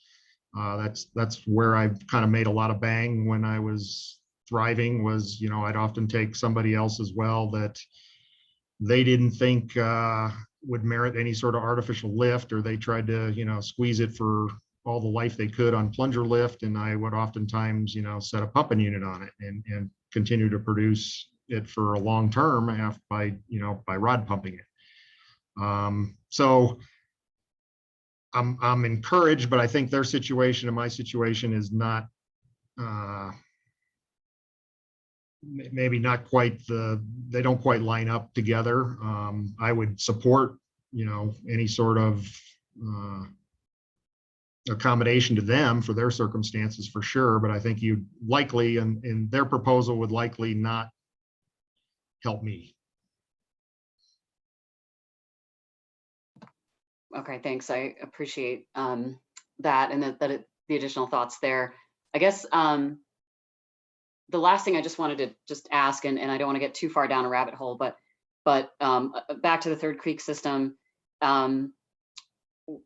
That's where I've kind of made a lot of bang when I was thriving. Was, you know, I'd often take somebody else's well that they didn't think would merit any sort of artificial lift, or they tried to, you know, squeeze it for all the life they could on plunger lift, and I would oftentimes, you know, set a pumping unit on it and continue to produce it for a long term by, you know, by rod pumping it. So I'm encouraged, but I think their situation and my situation is not maybe not quite they don't quite line up together. I would support, you know, any sort of accommodation to them for their circumstances for sure, but I think you likely, and their proposal would likely not help me. Okay, thanks. I appreciate that and the additional thoughts there. I guess the last thing I just wanted to just ask, and I don't want to get too far down a rabbit hole, but back to the Third Creek system.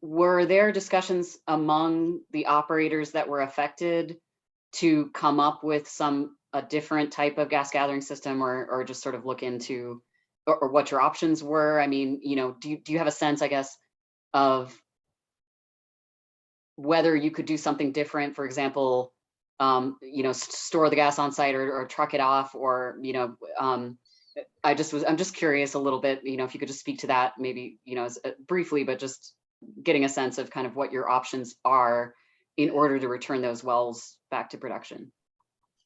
Were there discussions among the operators that were affected to come up with a different type of gas gathering system, or just sort of look into, or what your options were? I mean, you know, do you have a sense, I guess, of whether you could do something different, for example, you know, store the gas on site or truck it off, or, you know, I'm just curious a little bit, you know, if you could just speak to that maybe, you know, briefly, but just getting a sense of kind of what your options are in order to return those wells back to production.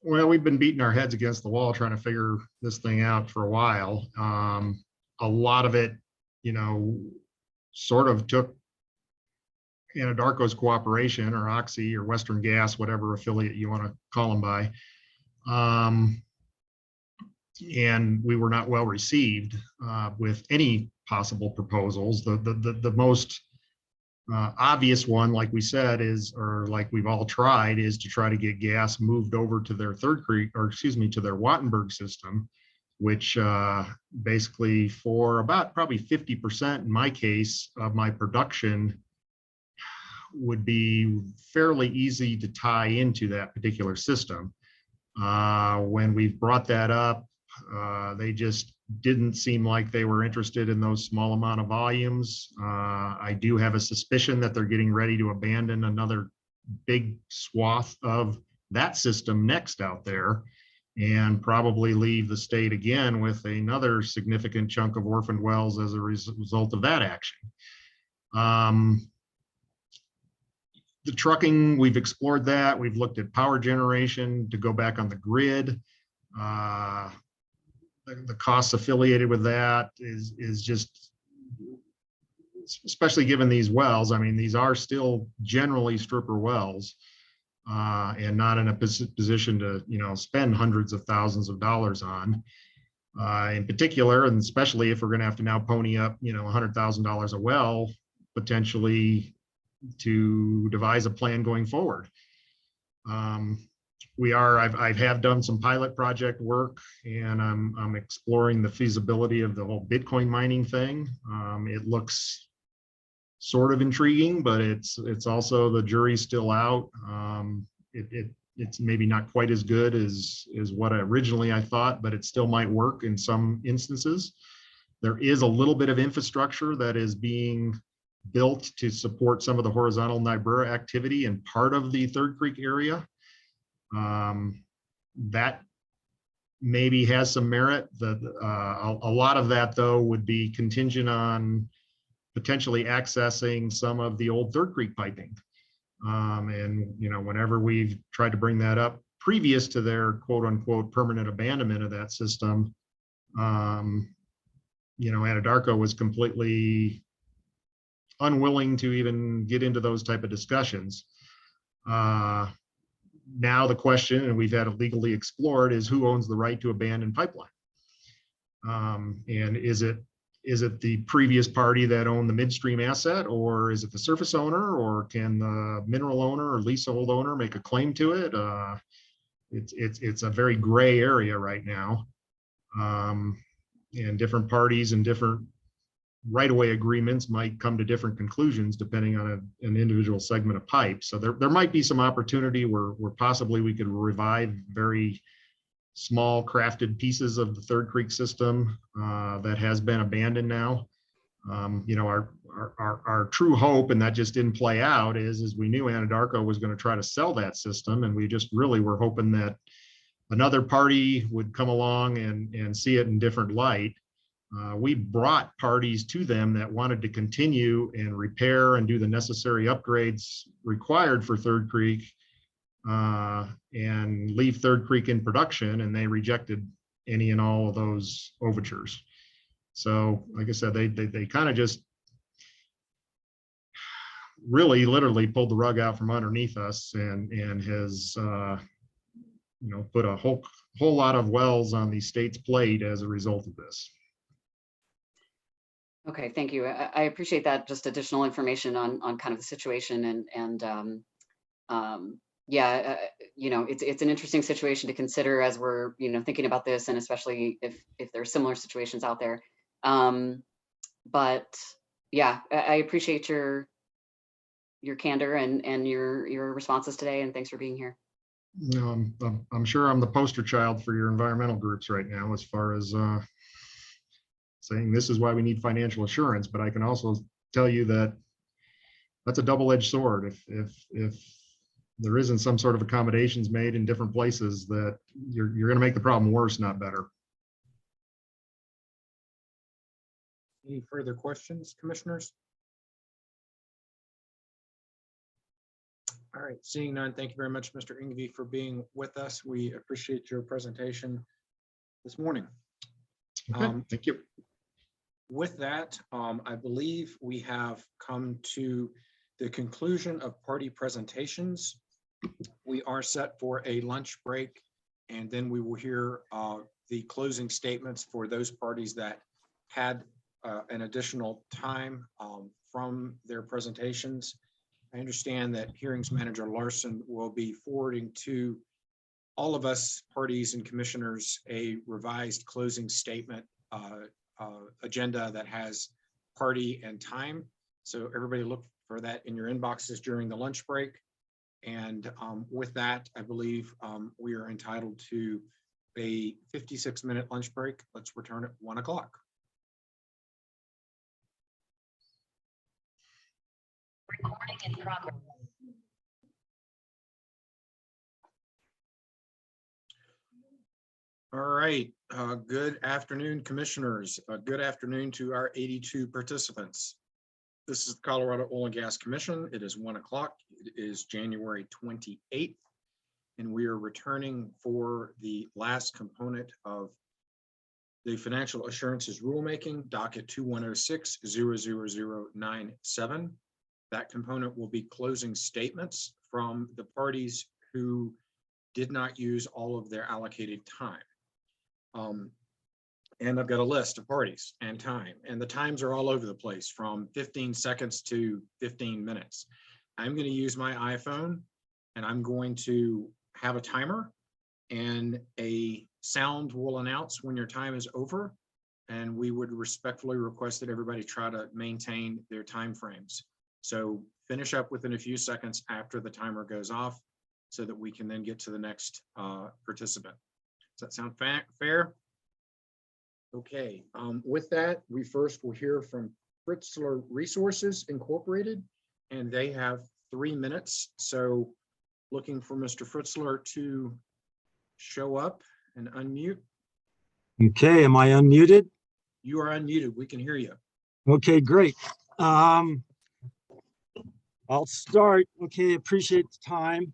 Well, we've been beating our heads against the wall trying to figure this thing out for a while. A lot of it, you know, sort of took Anadarko's cooperation, or Oxy or Western Gas, whatever affiliate you want to call them by. And we were not well received with any possible proposals. The most obvious one, like we said, is, or like we've all tried, is to try to get gas moved over to their Third Creek, or excuse me, to their Wattenberg system, which basically for about probably 50% in my case of my production would be fairly easy to tie into that particular system. When we've brought that up, they just didn't seem like they were interested in those small amount of volumes. I do have a suspicion that they're getting ready to abandon another big swath of that system next out there, and probably leave the state again with another significant chunk of orphaned wells as a result of that action. The trucking, we've explored that. We've looked at power generation to go back on the grid. The costs affiliated with that is just, especially given these wells. I mean, these are still generally stripper wells, and not in a position to, you know, spend hundreds of thousands of dollars on. In particular, and especially if we're going to have to now pony up, you know, $100,000 a well potentially to devise a plan going forward. I have done some pilot project work, and I'm exploring the feasibility of the whole Bitcoin mining thing. It looks sort of intriguing, but it's also, the jury's still out. It's maybe not quite as good as what originally I thought, but it still might work in some instances. There is a little bit of infrastructure that is being built to support some of the horizontal Niobrara activity in part of the Third Creek area. That maybe has some merit. A lot of that, though, would be contingent on potentially accessing some of the old Third Creek piping. And, you know, whenever we've tried to bring that up previous to their quote unquote permanent abandonment of that system, you know, Anadarko was completely unwilling to even get into those type of discussions. Now the question, and we've had it legally explored, is who owns the right to abandon pipeline? And is it the previous party that owned the midstream asset, or is it the surface owner, or can the mineral owner or leasehold owner make a claim to it? It's a very gray area right now. And different parties and different right-of-way agreements might come to different conclusions depending on an individual segment of pipe. So there might be some opportunity where possibly we could revive very small crafted pieces of the Third Creek system that has been abandoned now. You know, our true hope, and that just didn't play out, is we knew Anadarko was going to try to sell that system, and we just really were hoping that another party would come along and see it in different light. We brought parties to them that wanted to continue and repair and do the necessary upgrades required for Third Creek and leave Third Creek in production, and they rejected any and all of those overtures. So like I said, they kind of just really literally pulled the rug out from underneath us and has you know, put a whole lot of wells on the state's plate as a result of this. Okay, thank you. I appreciate that, just additional information on kind of the situation and yeah, you know, it's an interesting situation to consider as we're, you know, thinking about this, and especially if there are similar situations out there. But yeah, I appreciate your candor and your responses today, and thanks for being here. You know, I'm sure I'm the poster child for your environmental groups right now as far as saying this is why we need financial assurance, but I can also tell you that that's a double-edged sword. If there isn't some sort of accommodations made in different places, that you're going to make the problem worse, not better. Any further questions, commissioners? All right, seeing none, thank you very much, Mr. Ingve, for being with us. We appreciate your presentation this morning. Okay, thank you. With that, I believe we have come to the conclusion of party presentations. We are set for a lunch break, and then we will hear the closing statements for those parties that had an additional time from their presentations. I understand that Hearings Manager Larson will be forwarding to all of us parties and commissioners a revised closing statement agenda that has party and time. So everybody look for that in your inboxes during the lunch break. And with that, I believe we are entitled to a 56-minute lunch break. Let's return at 1 o'clock. Recording in progress. All right. Good afternoon, commissioners. Good afternoon to our 82 participants. This is the Colorado Oil and Gas Commission. It is 1 o'clock. It is January 28th, and we are returning for the last component of the financial assurances rulemaking, docket 2106-00097. That component will be closing statements from the parties who did not use all of their allocated time. And I've got a list of parties and time, and the times are all over the place from 15 seconds to 15 minutes. I'm going to use my iPhone, and I'm going to have a timer, and a sound will announce when your time is over. And we would respectfully request that everybody try to maintain their time frames. So finish up within a few seconds after the timer goes off so that we can then get to the next participant. Does that sound fair? Okay, with that, we first will hear from Fritzler Resources Incorporated, and they have 3 minutes. So looking for Mr. Fritzler to show up and unmute. Okay, am I unmuted? You are unmuted. We can hear you. Okay, great. I'll start. Okay, appreciate the time.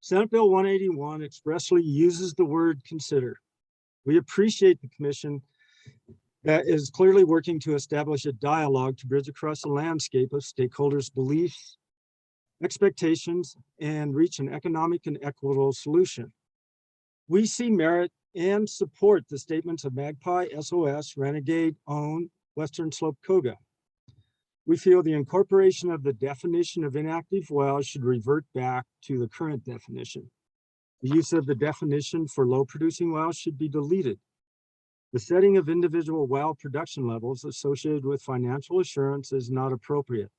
Senate Bill 181 expressly uses the word consider. We appreciate the commission that is clearly working to establish a dialogue to bridge across the landscape of stakeholders' beliefs, expectations, and reach an economic and equitable solution. We see merit and support the statements of Magpie, SOS, Renegade, Own, Western Slope, COGA. We feel the incorporation of the definition of inactive wells should revert back to the current definition. The use of the definition for low producing wells should be deleted. The setting of individual well production levels associated with financial assurance is not appropriate.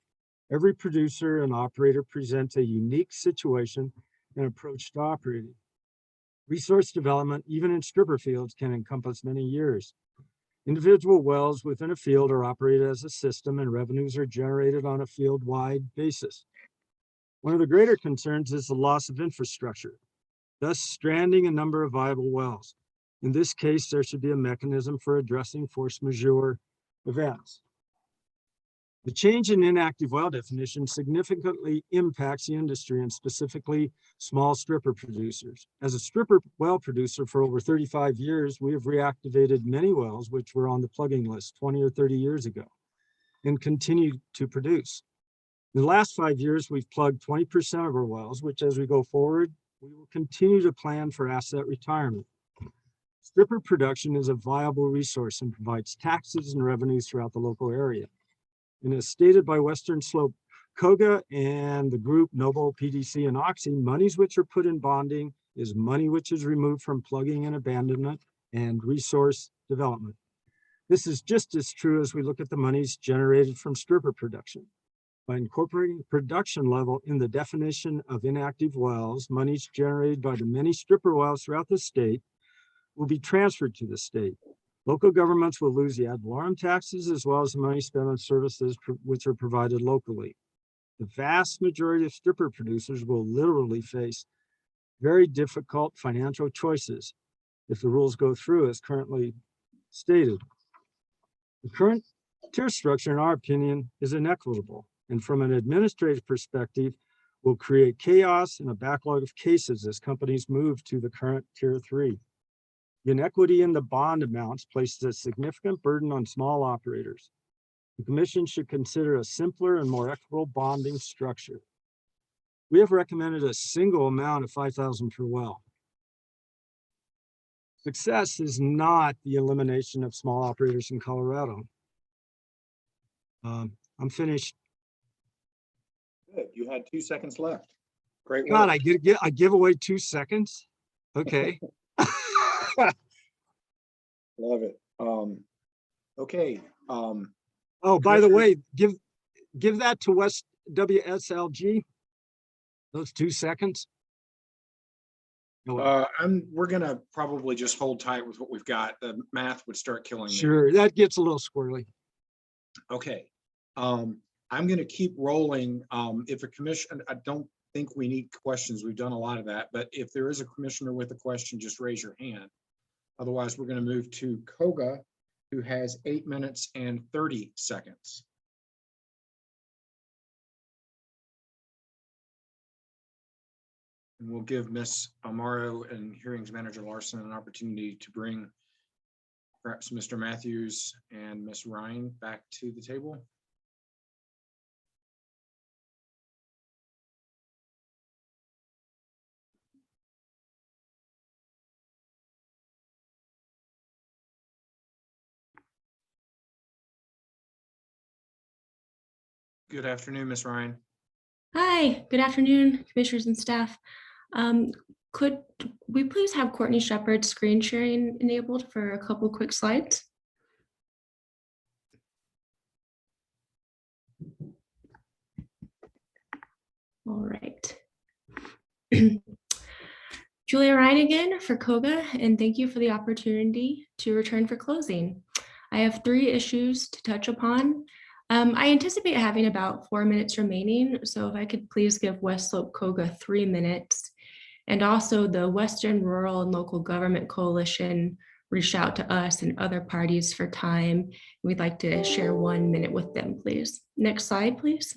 Every producer and operator presents a unique situation and approach to operating. Resource development, even in stripper fields, can encompass many years. Individual wells within a field are operated as a system, and revenues are generated on a field-wide basis. One of the greater concerns is the loss of infrastructure, thus stranding a number of viable wells. In this case, there should be a mechanism for addressing force majeure events. The change in inactive well definition significantly impacts the industry and specifically small stripper producers. As a stripper well producer for over 35 years, we have reactivated many wells which were on the plugging list 20 or 30 years ago and continue to produce. In the last 5 years, we've plugged 20% of our wells, which as we go forward, we will continue to plan for asset retirement. Stripper production is a viable resource and provides taxes and revenues throughout the local area. And as stated by Western Slope COGA and the group Noble, PDC, and Oxy, monies which are put in bonding is money which is removed from plugging and abandonment and resource development. This is just as true as we look at the monies generated from stripper production. By incorporating production level in the definition of inactive wells, monies generated by the many stripper wells throughout the state will be transferred to the state. Local governments will lose the ad valorem taxes as well as the money spent on services which are provided locally. The vast majority of stripper producers will literally face very difficult financial choices if the rules go through as currently stated. The current tier structure, in our opinion, is inequitable, and from an administrative perspective, will create chaos and a backlog of cases as companies move to the current tier 3. The inequity in the bond amounts places a significant burden on small operators. The commission should consider a simpler and more equitable bonding structure. We have recommended a single amount of $5,000 per well. Success is not the elimination of small operators in Colorado. I'm finished. Good. You had 2 seconds left. Great work. God, I give away 2 seconds. Okay. Love it. Okay. Oh, by the way, give that to West WSLG. Those 2 seconds. We're gonna probably just hold tight with what we've got. The math would start killing me. Sure, that gets a little squirrely. Okay. I'm gonna keep rolling. If a commission, I don't think we need questions. We've done a lot of that, but if there is a commissioner with a question, just raise your hand. Otherwise, we're gonna move to COGA, who has 8 minutes and 30 seconds. And we'll give Ms. Amaro and Hearings Manager Larson an opportunity to bring perhaps Mr. Matthews and Ms. Ryan back to the table. Good afternoon, Ms. Ryan. Hi, good afternoon, commissioners and staff. Could we please have Courtney Shepherd's screen sharing enabled for a couple quick slides? All right. Julia Ryan again for COGA, and thank you for the opportunity to return for closing. I have 3 issues to touch upon. I anticipate having about 4 minutes remaining, so if I could please give West Slope COGA 3 minutes. And also the Western Rural and Local Government Coalition reached out to us and other parties for time. We'd like to share 1 minute with them, please. Next slide, please.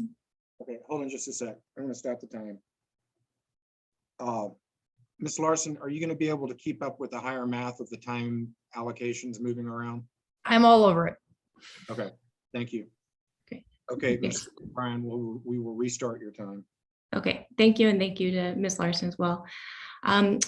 Okay, hold on just a sec. I'm gonna stop the time. Ms. Larson, are you gonna be able to keep up with the higher math of the time allocations moving around? I'm all over it. Okay, thank you. Okay. Okay, Yes. Ms. Ryan, we will restart your time. Okay, thank you, and thank you to Ms. Larson as well.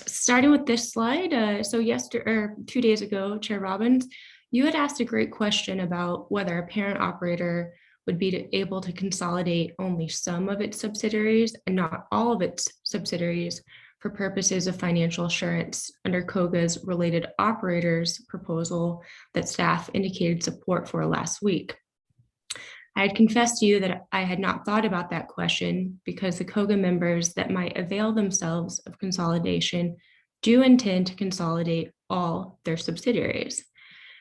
Starting with this slide, so 2 days ago, Chair Robbins, you had asked a great question about whether a parent operator would be able to consolidate only some of its subsidiaries and not all of its subsidiaries for purposes of financial assurance under COGA's related operators proposal that staff indicated support for last week. I had confessed to you that I had not thought about that question because the COGA members that might avail themselves of consolidation do intend to consolidate all their subsidiaries.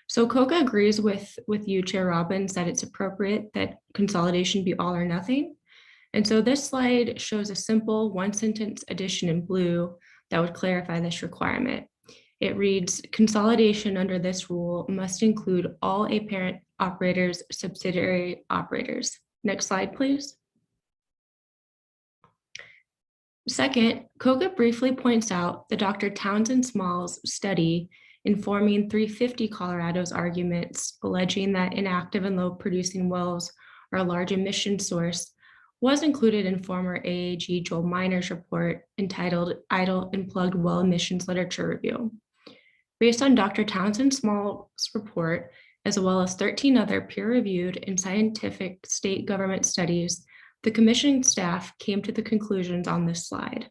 So COGA agrees with you, Chair Robbins, that it's appropriate that consolidation be all or nothing. And so this slide shows a simple one-sentence addition in blue that would clarify this requirement. It reads, consolidation under this rule must include all a parent operators, subsidiary operators. Next slide, please. Second, COGA briefly points out the Dr. Townsend Small's study informing 350 Colorado's arguments, alleging that inactive and low producing wells are a large emission source, was included in former AAG Joel Miner's report entitled Idle and Plugged Well Emissions Literature Review. Based on Dr. Townsend Small's report, as well as 13 other peer-reviewed and scientific state government studies, the commission staff came to the conclusions on this slide.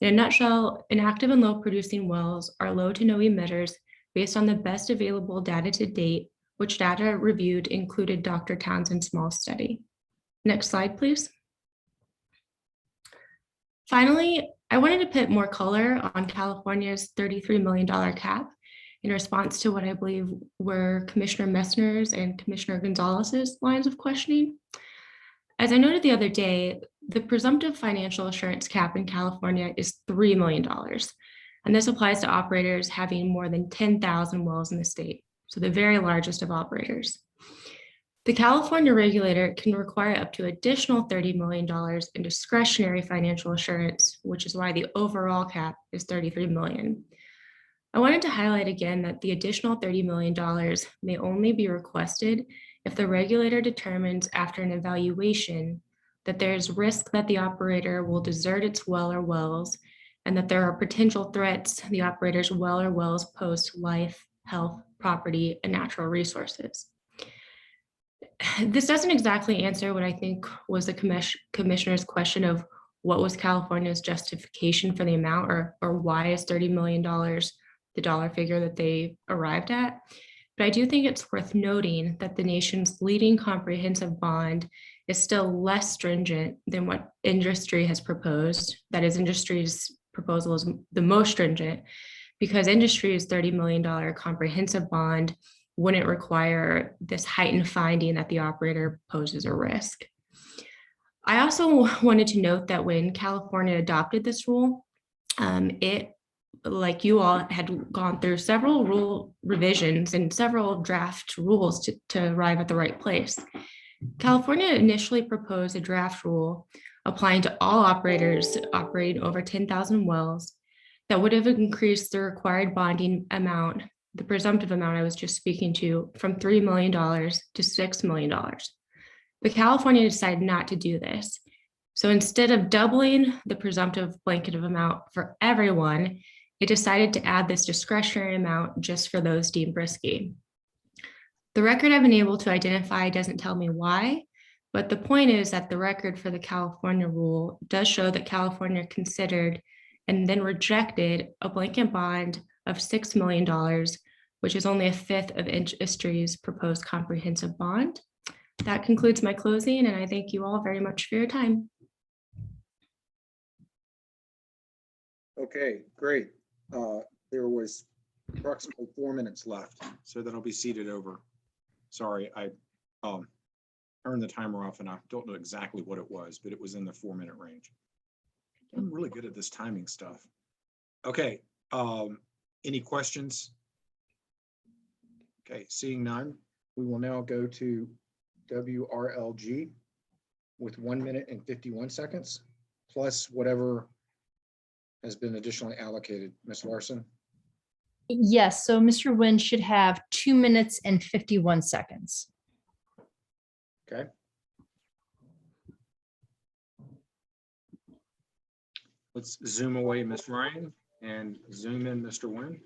In a nutshell, inactive and low producing wells are low to no emitters based on the best available data to date, which data reviewed included Dr. Townsend Small's study. Next slide, please. Finally, I wanted to put more color on California's $33 million cap in response to what I believe were Commissioner Messner's and Commissioner Gonzalez's lines of questioning. As I noted the other day, the presumptive financial assurance cap in California is $3 million. And this applies to operators having more than 10,000 wells in the state, so the very largest of operators. The California regulator can require up to additional $30 million in discretionary financial assurance, which is why the overall cap is $33 million. I wanted to highlight again that the additional $30 million may only be requested if the regulator determines after an evaluation that there is risk that the operator will desert its well or wells, and that there are potential threats the operator's well or wells pose to life, health, property, and natural resources. This doesn't exactly answer what I think was the commissioner's question of what was California's justification for the amount, or why is $30 million the dollar figure that they arrived at. But I do think it's worth noting that the nation's leading comprehensive bond is still less stringent than what industry has proposed. That is, industry's proposal is the most stringent because industry's $30 million comprehensive bond wouldn't require this heightened finding that the operator poses a risk. I also wanted to note that when California adopted this rule, it, like you all, had gone through several rule revisions and several draft rules to arrive at the right place. California initially proposed a draft rule applying to all operators operating over 10,000 wells that would have increased the required bonding amount, the presumptive amount I was just speaking to, from $3 million to $6 million. But California decided not to do this. So instead of doubling the presumptive blanket amount for everyone, it decided to add this discretionary amount just for those deemed risky. The record I've been able to identify doesn't tell me why, but the point is that the record for the California rule does show that California considered and then rejected a blanket bond of $6 million, which is only a fifth of industry's proposed comprehensive bond. That concludes my closing, and I thank you all very much for your time. Okay, great. There was approximately 4 minutes left, so then I'll be seated over. Sorry, I turned the timer off and I don't know exactly what it was, but it was in the 4-minute range. I'm really good at this timing stuff. Okay, any questions? Okay, seeing none, we will now go to WRLG with 1 minute and 51 seconds, plus whatever has been additionally allocated. Ms. Larson? Yes, so Mr. Nguyen should have 2 minutes and 51 seconds. Okay. Let's zoom away Ms. Ryan and zoom in Mr. Nguyen.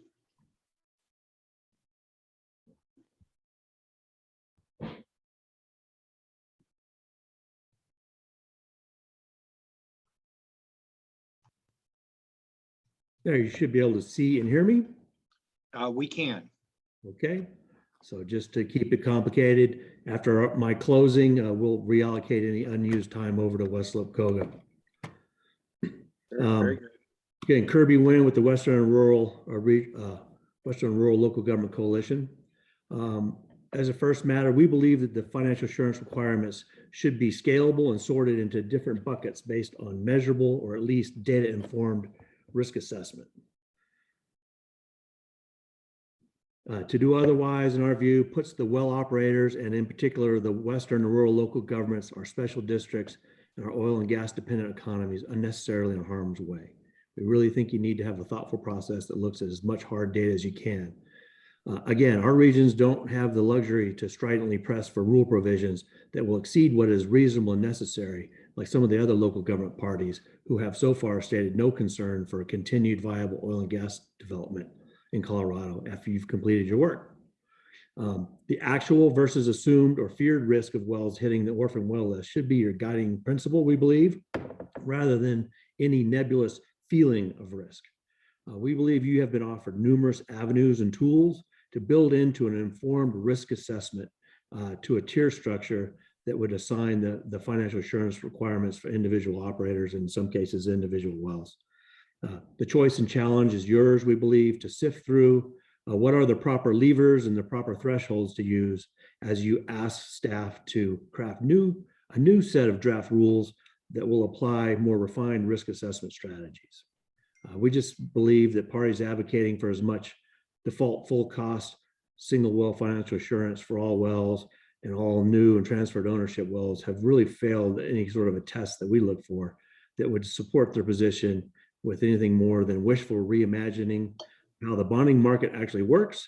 There, you should be able to see and hear me. We can. Okay, so just to keep it complicated, after my closing, we'll reallocate any unused time over to West Slope COGA. Very good. Again, Kirby Nguyen with the Western and Rural Local Government Coalition. As a first matter, we believe that the financial assurance requirements should be scalable and sorted into different buckets based on measurable or at least data-informed risk assessment. To do otherwise, in our view, puts the well operators and in particular the Western and rural local governments, our special districts, and our oil and gas dependent economies unnecessarily in harm's way. We really think you need to have a thoughtful process that looks at as much hard data as you can. Again, our regions don't have the luxury to stridently press for rule provisions that will exceed what is reasonable and necessary, like some of the other local government parties who have so far stated no concern for a continued viable oil and gas development in Colorado after you've completed your work. The actual versus assumed or feared risk of wells hitting the orphan well list should be your guiding principle, we believe, rather than any nebulous feeling of risk. We believe you have been offered numerous avenues and tools to build into an informed risk assessment to a tier structure that would assign the financial assurance requirements for individual operators, in some cases, individual wells. The choice and challenge is yours, we believe, to sift through what are the proper levers and the proper thresholds to use as you ask staff to craft a new set of draft rules that will apply more refined risk assessment strategies. We just believe that parties advocating for as much default full cost single well financial assurance for all wells and all new and transferred ownership wells have really failed any sort of a test that we look for that would support their position with anything more than wishful reimagining how the bonding market actually works.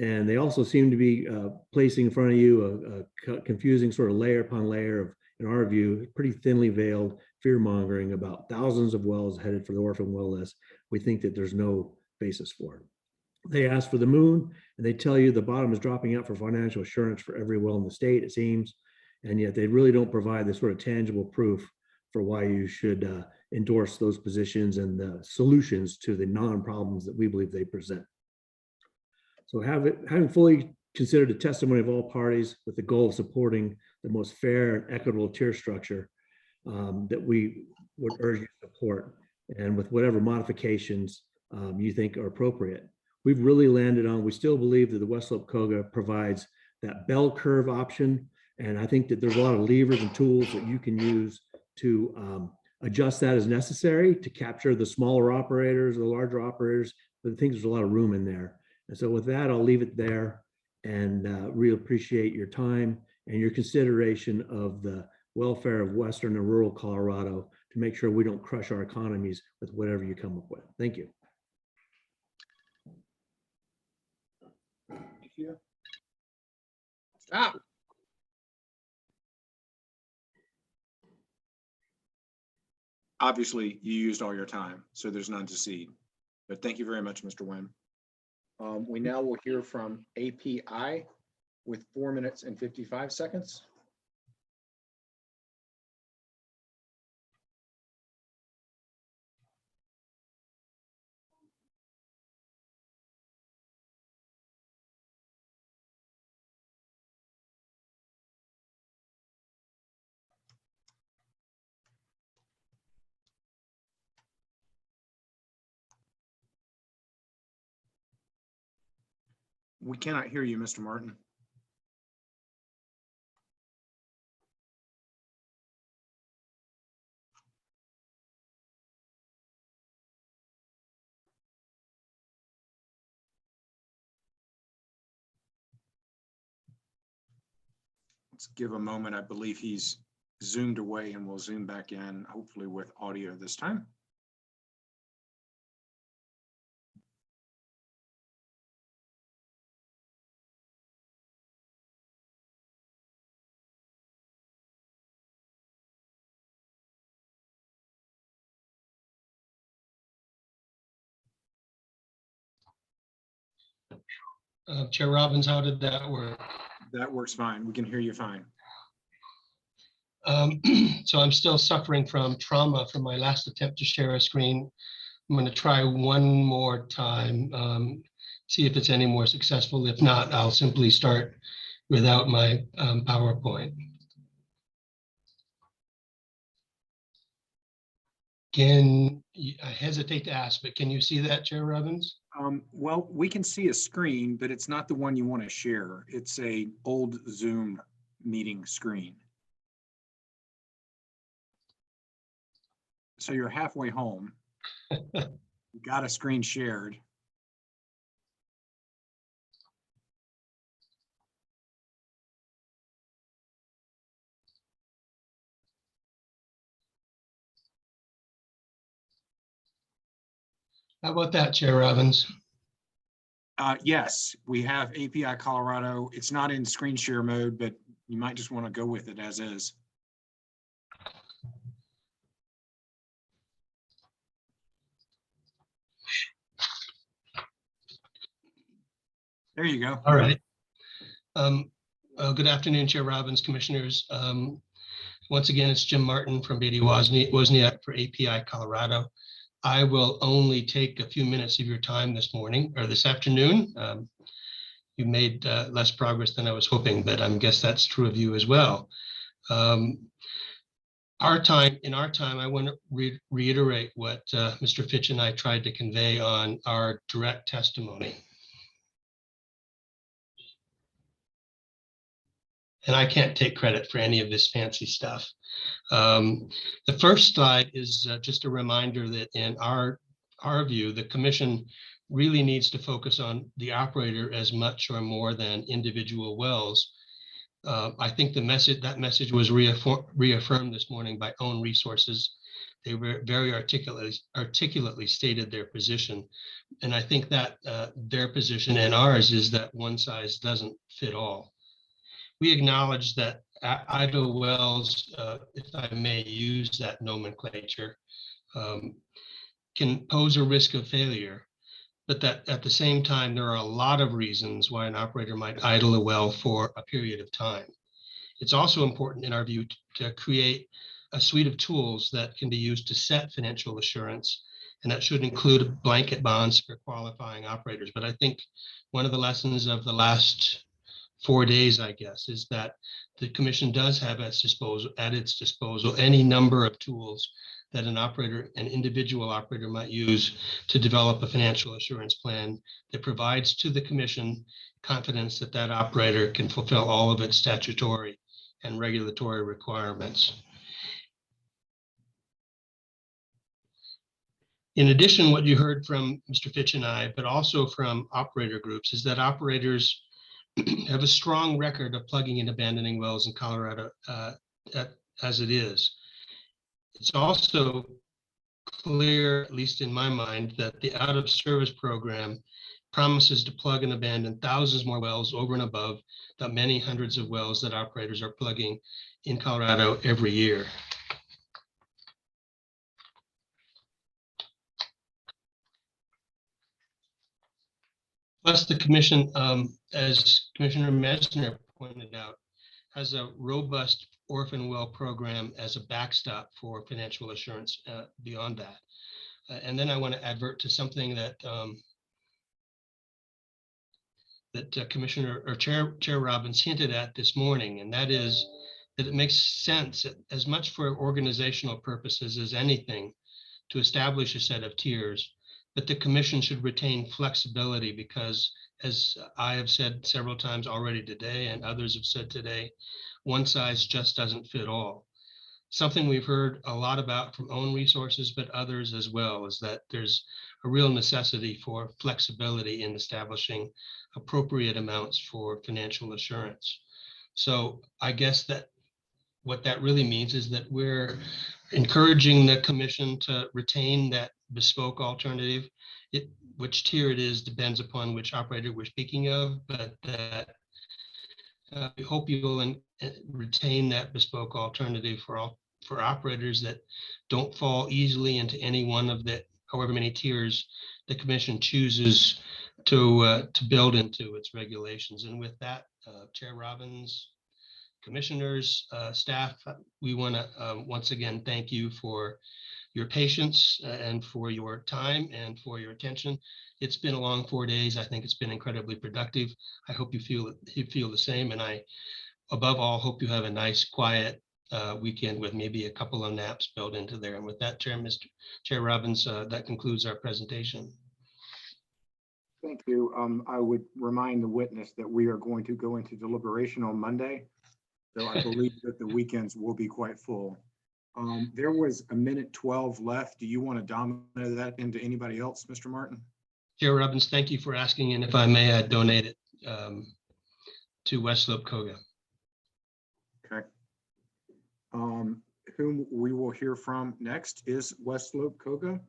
And they also seem to be placing in front of you a confusing sort of layer upon layer of, in our view, pretty thinly veiled fear mongering about thousands of wells headed for the orphan well list. We think that there's no basis for it. They ask for the moon and they tell you the bottom is dropping out for financial assurance for every well in the state, it seems. And yet they really don't provide the sort of tangible proof for why you should endorse those positions and the solutions to the non-problems that we believe they present. So having fully considered the testimony of all parties with the goal of supporting the most fair and equitable tier structure that we would urge you to support, and with whatever modifications you think are appropriate. We've really landed on, we still believe that the West Slope COGA provides that bell curve option. And I think that there's a lot of levers and tools that you can use to adjust that as necessary to capture the smaller operators, the larger operators, but I think there's a lot of room in there. And so with that, I'll leave it there and really appreciate your time and your consideration of the welfare of Western and rural Colorado to make sure we don't crush our economies with whatever you come up with. Thank you. Thank you. Stop. Obviously, you used all your time, so there's none to cede. But thank you very much, Mr. Nguyen. We now will hear from API with 4 minutes and 55 seconds. We cannot hear you, Mr. Martin. Let's give a moment. I believe he's zoomed away and we'll zoom back in, hopefully with audio this time. Chair Robbins, how did that work? That works fine. We can hear you fine. So I'm still suffering from trauma from my last attempt to share a screen I'm going to try one more time, see if it's any more successful. If not, I'll simply start without my PowerPoint. I hesitate to ask, but can you see that, Chair Robbins? Well, we can see a screen, but it's not the one you want to share. It's a old Zoom meeting screen. So you're halfway home. You got a screen shared. How about that, Chair Robbins? Yes, we have API Colorado. It's not in screen share mode, but you might just want to go with it as is. There you go. All right. Good afternoon, Chair Robbins, Commissioners. Once again, it's Jim Martin from Beatty Wozniak for API Colorado. I will only take a few minutes of your time this morning or this afternoon. You made less progress than I was hoping, but I guess that's true of you as well. In our time, I want to reiterate what Mr. Fitch and I tried to convey on our direct testimony. And I can't take credit for any of this fancy stuff. The first slide is just a reminder that in our view, the commission really needs to focus on the operator as much or more than individual wells. I think that message was reaffirmed this morning by Own Resources. They were very articulately stated their position. And I think that their position and ours is that one size doesn't fit all. We acknowledge that idle wells, if I may use that nomenclature, can pose a risk of failure, but that at the same time, there are a lot of reasons why an operator might idle a well for a period of time. It's also important in our view to create a suite of tools that can be used to set financial assurance, and that should include blanket bonds for qualifying operators. But I think one of the lessons of the last 4 days, I guess, is that the commission does have at its disposal any number of tools that an individual operator might use to develop a financial assurance plan that provides to the commission confidence that that operator can fulfill all of its statutory and regulatory requirements. In addition, what you heard from Mr. Fitch and I, but also from operator groups, is that operators have a strong record of plugging and abandoning wells in Colorado as it is. It's also clear, at least in my mind, that the out of service program promises to plug and abandon thousands more wells over and above the many hundreds of wells that operators are plugging in Colorado every year. Plus, the commission, as Commissioner Messner pointed out, has a robust orphan well program as a backstop for financial assurance beyond that. And then I want to advert to something that Commissioner or Chair Robbins hinted at this morning, and that is that it makes sense as much for organizational purposes as anything to establish a set of tiers, but the commission should retain flexibility because, as I have said several times already today and others have said today, one size just doesn't fit all. Something we've heard a lot about from Own Resources, but others as well, is that there's a real necessity for flexibility in establishing appropriate amounts for financial assurance. So I guess that what that really means is that we're encouraging the commission to retain that bespoke alternative. Which tier it is depends upon which operator we're speaking of, but that we hope you will retain that bespoke alternative for operators that don't fall easily into any one of the however many tiers the commission chooses to build into its regulations. And with that, Chair Robbins, commissioners, staff, we want to once again thank you for your patience and for your time and for your attention. It's been a long 4 days. I think it's been incredibly productive. I hope you feel the same. And I, above all, hope you have a nice, quiet weekend with maybe a couple of naps built into there. And with that, Chair Robbins, that concludes our presentation. Thank you. I would remind the witness that we are going to go into deliberation on Monday. So I believe that the weekends will be quite full. There was a minute 12 left. Do you want to dominate that into anybody else, Mr. Martin? Chair Robbins, thank you for asking. And if I may, I donate it to West Slope COGA. Okay. Whom we will hear from next is West Slope COGA.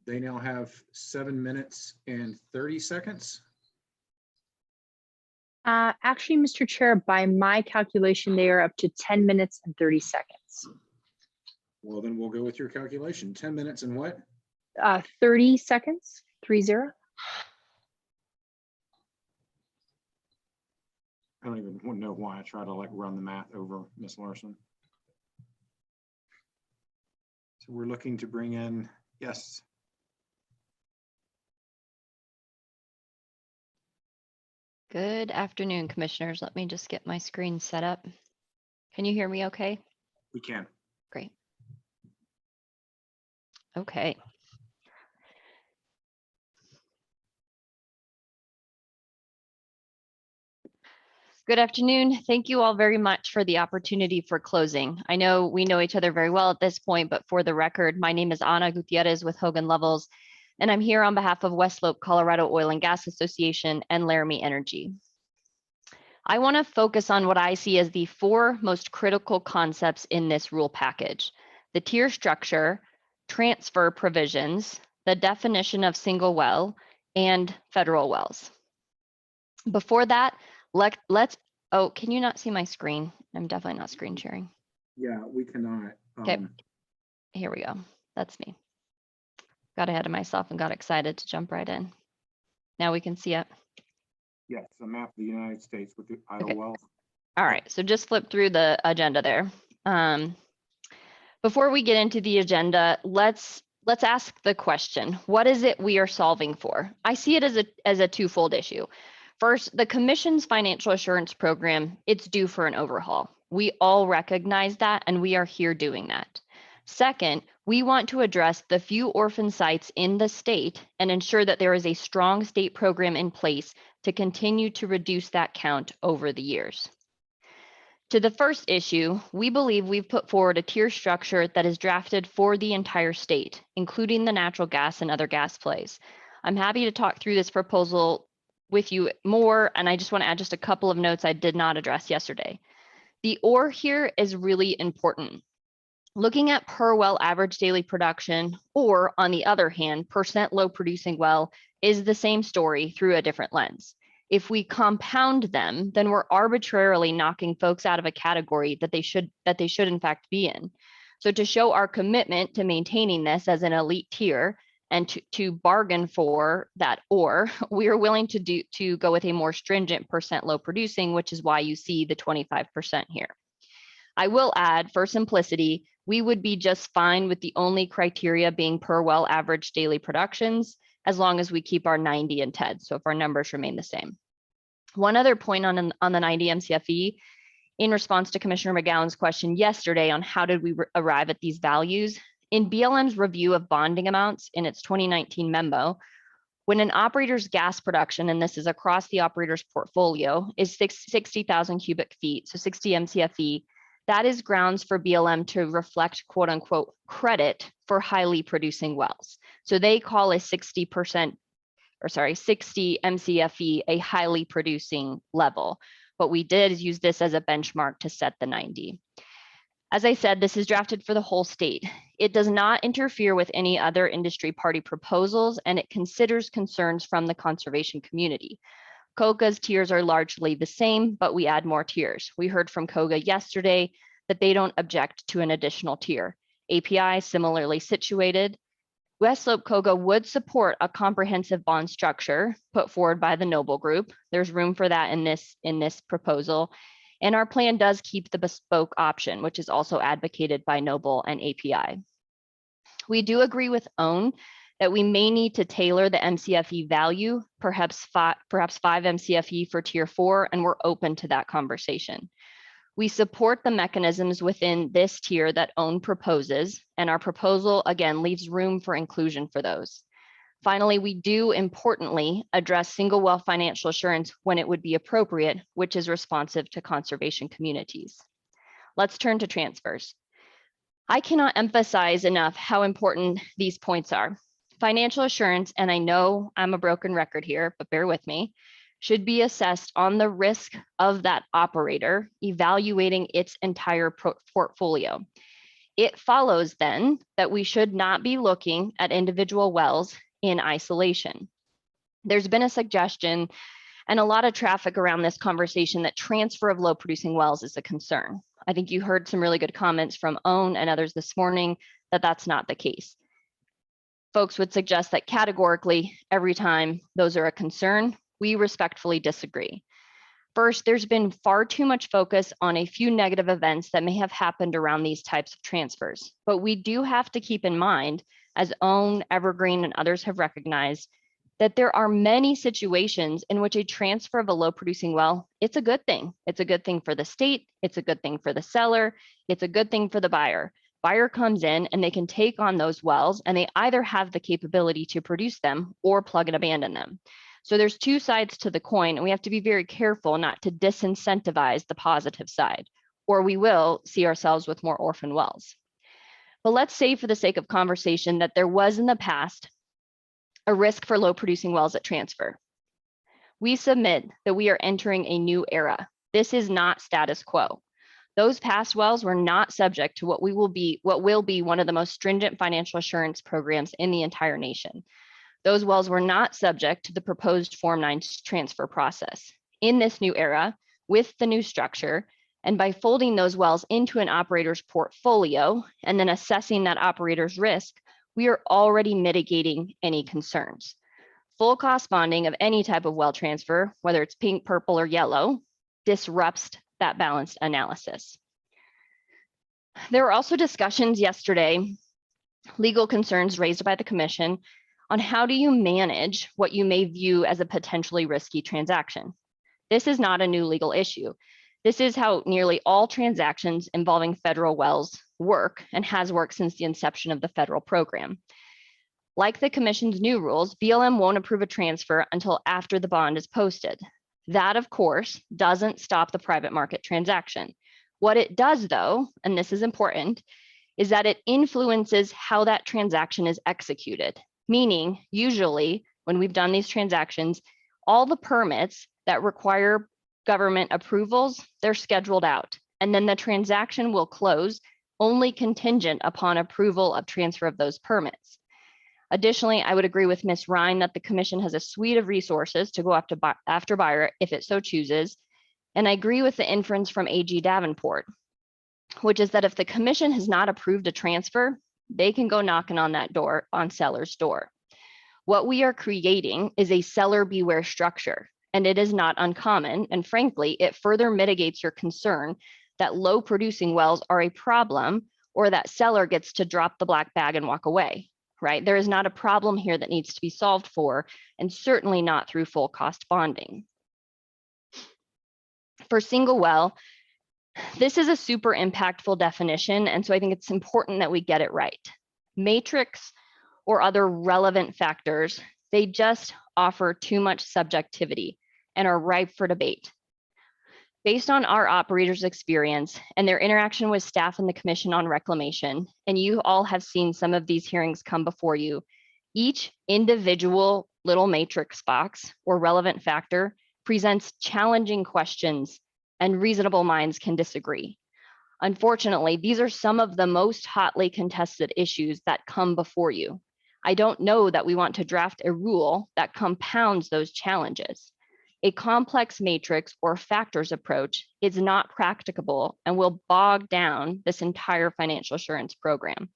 They now have 7 minutes and 30 seconds. Actually, Mr. Chair, by my calculation, they are up to 10 minutes and 30 seconds. Well, then we'll go with your calculation. 10 minutes and what? 30 seconds, 30. I don't even know why I try to like run the math over Ms. Larson. So we're looking to bring in, yes. Good afternoon, commissioners. Let me just get my screen set up. Can you hear me okay? We can. Great. Okay. Good afternoon. Thank you all very much for the opportunity for closing. I know we know each other very well at this point, but for the record, my name is Ana Gutierrez with Hogan Lovells, and I'm here on behalf of West Slope Colorado Oil and Gas Association and Laramie Energy. I want to focus on what I see as the 4 most critical concepts in this rule package: the tier structure, transfer provisions, the definition of single well, and federal wells. Before that, let's, oh, can you not see my screen? I'm definitely not screen sharing. Yeah, we cannot. Okay, here we go. That's me. Got ahead of myself and got excited to jump right in. Now we can see it. Yes, a map of the United States with the idle wells. All right, so just flip through the agenda there. Before we get into the agenda, let's ask the question: what is it we are solving for? I see it as a twofold issue. First, the Commission's financial assurance program, it's due for an overhaul. We all recognize that, and we are here doing that. Second, we want to address the few orphan sites in the state and ensure that there is a strong state program in place to continue to reduce that count over the years. To the first issue, we believe we've put forward a tier structure that is drafted for the entire state, including the natural gas and other gas plays. I'm happy to talk through this proposal with you more, and I just want to add just a couple of notes I did not address yesterday. The OR here is really important. Looking at per well average daily production, or on the other hand, percent low producing well, is the same story through a different lens. If we compound them, then we're arbitrarily knocking folks out of a category that they should in fact be in. So to show our commitment to maintaining this as an elite tier and to bargain for that, or we are willing to go with a more stringent percent low producing, which is why you see the 25% here. I will add, for simplicity, we would be just fine with the only criteria being per well average daily productions, as long as we keep our 90 and TED. So if our numbers remain the same. One other point on the 90 MCFE, in response to Commissioner McGowan's question yesterday on how did we arrive at these values, in BLM's review of bonding amounts in its 2019 memo, when an operator's gas production, and this is across the operator's portfolio, is 60,000 cubic feet, so 60 MCFE, that is grounds for BLM to reflect quote unquote credit for highly producing wells. So they call a 60 MCFE a highly producing level. What we did is use this as a benchmark to set the 90. As I said, this is drafted for the whole state. It does not interfere with any other industry party proposals, and it considers concerns from the conservation community. COGA's tiers are largely the same, but we add more tiers. We heard from COGA yesterday that they don't object to an additional tier. API similarly situated. West Slope COGA would support a comprehensive bond structure put forward by the Noble Group. There's room for that in this proposal. And our plan does keep the bespoke option, which is also advocated by Noble and API. We do agree with OWN that we may need to tailor the MCFE value, perhaps 5 MCFE for tier 4, and we're open to that conversation. We support the mechanisms within this tier that OWN proposes, and our proposal, again, leaves room for inclusion for those. Finally, we do importantly address single well financial assurance when it would be appropriate, which is responsive to conservation communities. Let's turn to transfers. I cannot emphasize enough how important these points are. Financial assurance, and I know I'm a broken record here, but bear with me, should be assessed on the risk of that operator, evaluating its entire portfolio. It follows then that we should not be looking at individual wells in isolation. There's been a suggestion and a lot of traffic around this conversation that transfer of low producing wells is a concern. I think you heard some really good comments from OWN and others this morning that that's not the case. Folks would suggest that categorically, every time those are a concern, we respectfully disagree. First, there's been far too much focus on a few negative events that may have happened around these types of transfers, but we do have to keep in mind, as OWN, Evergreen, and others have recognized, that there are many situations in which a transfer of a low producing well, it's a good thing. It's a good thing for the state, it's a good thing for the seller, it's a good thing for the buyer. Buyer comes in and they can take on those wells and they either have the capability to produce them or plug and abandon them. So there's two sides to the coin, and we have to be very careful not to disincentivize the positive side, or we will see ourselves with more orphan wells. But let's say, for the sake of conversation, that there was in the past a risk for low producing wells at transfer. We submit that we are entering a new era. This is not status quo. Those past wells were not subject to what will be one of the most stringent financial assurance programs in the entire nation. Those wells were not subject to the proposed Form 9 transfer process. In this new era, with the new structure, and by folding those wells into an operator's portfolio and then assessing that operator's risk, we are already mitigating any concerns. Full cost bonding of any type of well transfer, whether it's pink, purple, or yellow, disrupts that balanced analysis. There were also discussions yesterday, legal concerns raised by the Commission, on how do you manage what you may view as a potentially risky transaction. This is not a new legal issue. This is how nearly all transactions involving federal wells work and has worked since the inception of the federal program. Like the Commission's new rules, BLM won't approve a transfer until after the bond is posted. That, of course, doesn't stop the private market transaction. What it does, though, and this is important, is that it influences how that transaction is executed. Meaning, usually, when we've done these transactions, all the permits that require government approvals, they're scheduled out. And then the transaction will close only contingent upon approval of transfer of those permits. Additionally, I would agree with Ms. Ryan that the Commission has a suite of resources to go after buyer if it so chooses. And I agree with the inference from AG Davenport, which is that if the Commission has not approved a transfer, they can go knocking on that door, on seller's door. What we are creating is a seller beware structure, and it is not uncommon. And frankly, it further mitigates your concern that low producing wells are a problem or that seller gets to drop the black bag and walk away, right? There is not a problem here that needs to be solved for, and certainly not through full cost bonding. For single well, this is a super impactful definition, and so I think it's important that we get it right. Matrix or other relevant factors, they just offer too much subjectivity and are ripe for debate. Based on our operators' experience and their interaction with staff and the Commission on Reclamation, and you all have seen some of these hearings come before you, each individual little matrix box or relevant factor presents challenging questions, and reasonable minds can disagree. Unfortunately, these are some of the most hotly contested issues that come before you. I don't know that we want to draft a rule that compounds those challenges. A complex matrix or factors approach is not practicable and will bog down this entire financial assurance program.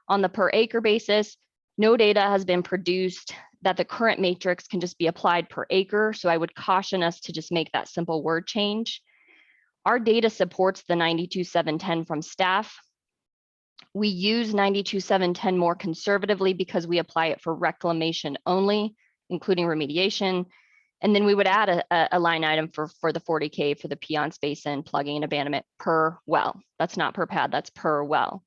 On the per acre basis, no data has been produced that the current matrix can just be applied per acre, so I would caution us to just make that simple word change. Our data supports the 92.710 from staff. We use 92.710 more conservatively because we apply it for reclamation only, including remediation. And then we would add a line item for the 40K for the Peon Basin plugging and abandonment per well. That's not per pad, that's per well.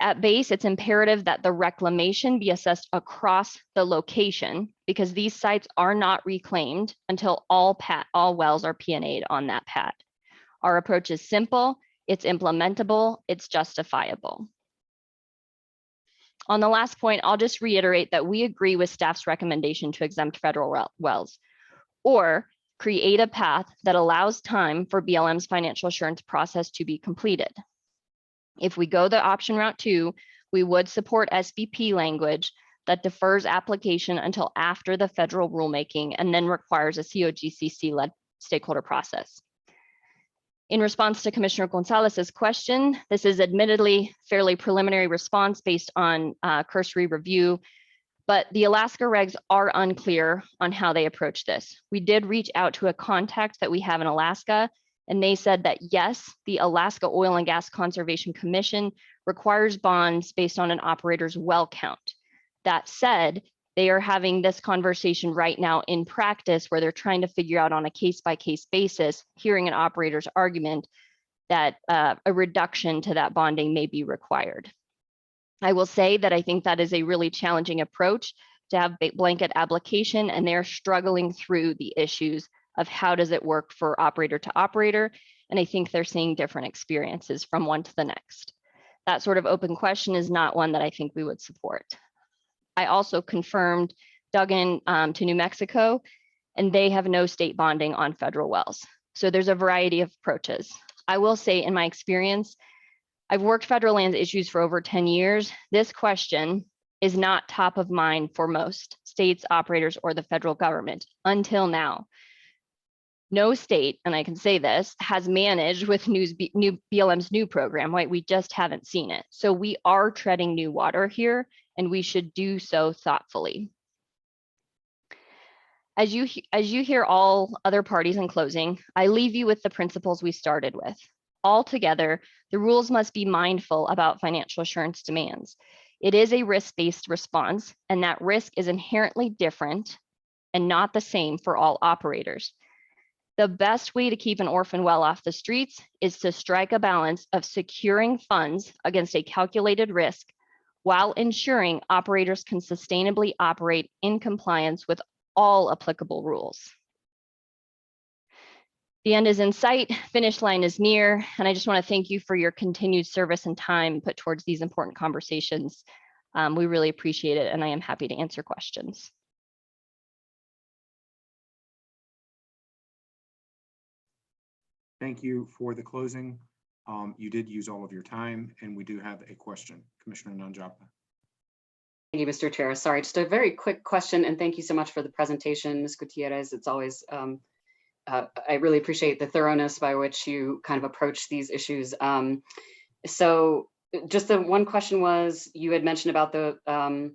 At base, it's imperative that the reclamation be assessed across the location because these sites are not reclaimed until all wells are P&A'd on that pad. Our approach is simple, it's implementable, it's justifiable. On the last point, I'll just reiterate that we agree with staff's recommendation to exempt federal wells or create a path that allows time for BLM's financial assurance process to be completed. If we go the option route 2, we would support SBP language that defers application until after the federal rulemaking and then requires a COGCC-led stakeholder process. In response to Commissioner Gonzalez's question, this is admittedly fairly preliminary response based on cursory review, but the Alaska regs are unclear on how they approach this. We did reach out to a contact that we have in Alaska, and they said that yes, the Alaska Oil and Gas Conservation Commission requires bonds based on an operator's well count. That said, they are having this conversation right now in practice where they're trying to figure out on a case-by-case basis, hearing an operator's argument that a reduction to that bonding may be required. I will say that I think that is a really challenging approach to have blanket application, and they're struggling through the issues of how does it work for operator to operator. And I think they're seeing different experiences from one to the next. That sort of open question is not one that I think we would support. I also confirmed dug in to New Mexico, and they have no state bonding on federal wells. So there's a variety of approaches. I will say in my experience, I've worked federal lands issues for over 10 years. This question is not top of mind for most states, operators, or the federal government until now. No state, and I can say this, has managed with BLM's new program, right? We just haven't seen it. So we are treading new water here, and we should do so thoughtfully. As you hear all other parties in closing, I leave you with the principles we started with. Altogether, the rules must be mindful about financial assurance demands. It is a risk-based response, and that risk is inherently different and not the same for all operators. The best way to keep an orphan well off the streets is to strike a balance of securing funds against a calculated risk while ensuring operators can sustainably operate in compliance with all applicable rules. The end is in sight, finish line is near, and I just want to thank you for your continued service and time put towards these important conversations. We really appreciate it, and I am happy to answer questions. Thank you for the closing. You did use all of your time, and we do have a question. Commissioner Nanjapa. Thank you, Mr. Chair. Sorry, just a very quick question, and thank you so much for the presentation, Ms. Gutierrez. It's always, I really appreciate the thoroughness by which you kind of approach these issues. So just the one question was, you had mentioned about the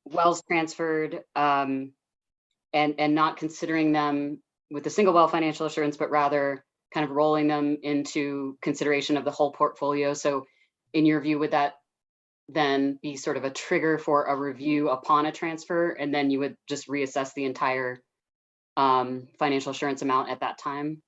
wells transferred and not considering them with a single well financial assurance, but rather kind of rolling them into consideration of the whole portfolio. So in your view, would that then be sort of a trigger for a review upon a transfer, and then you would just reassess the entire financial assurance amount at that time?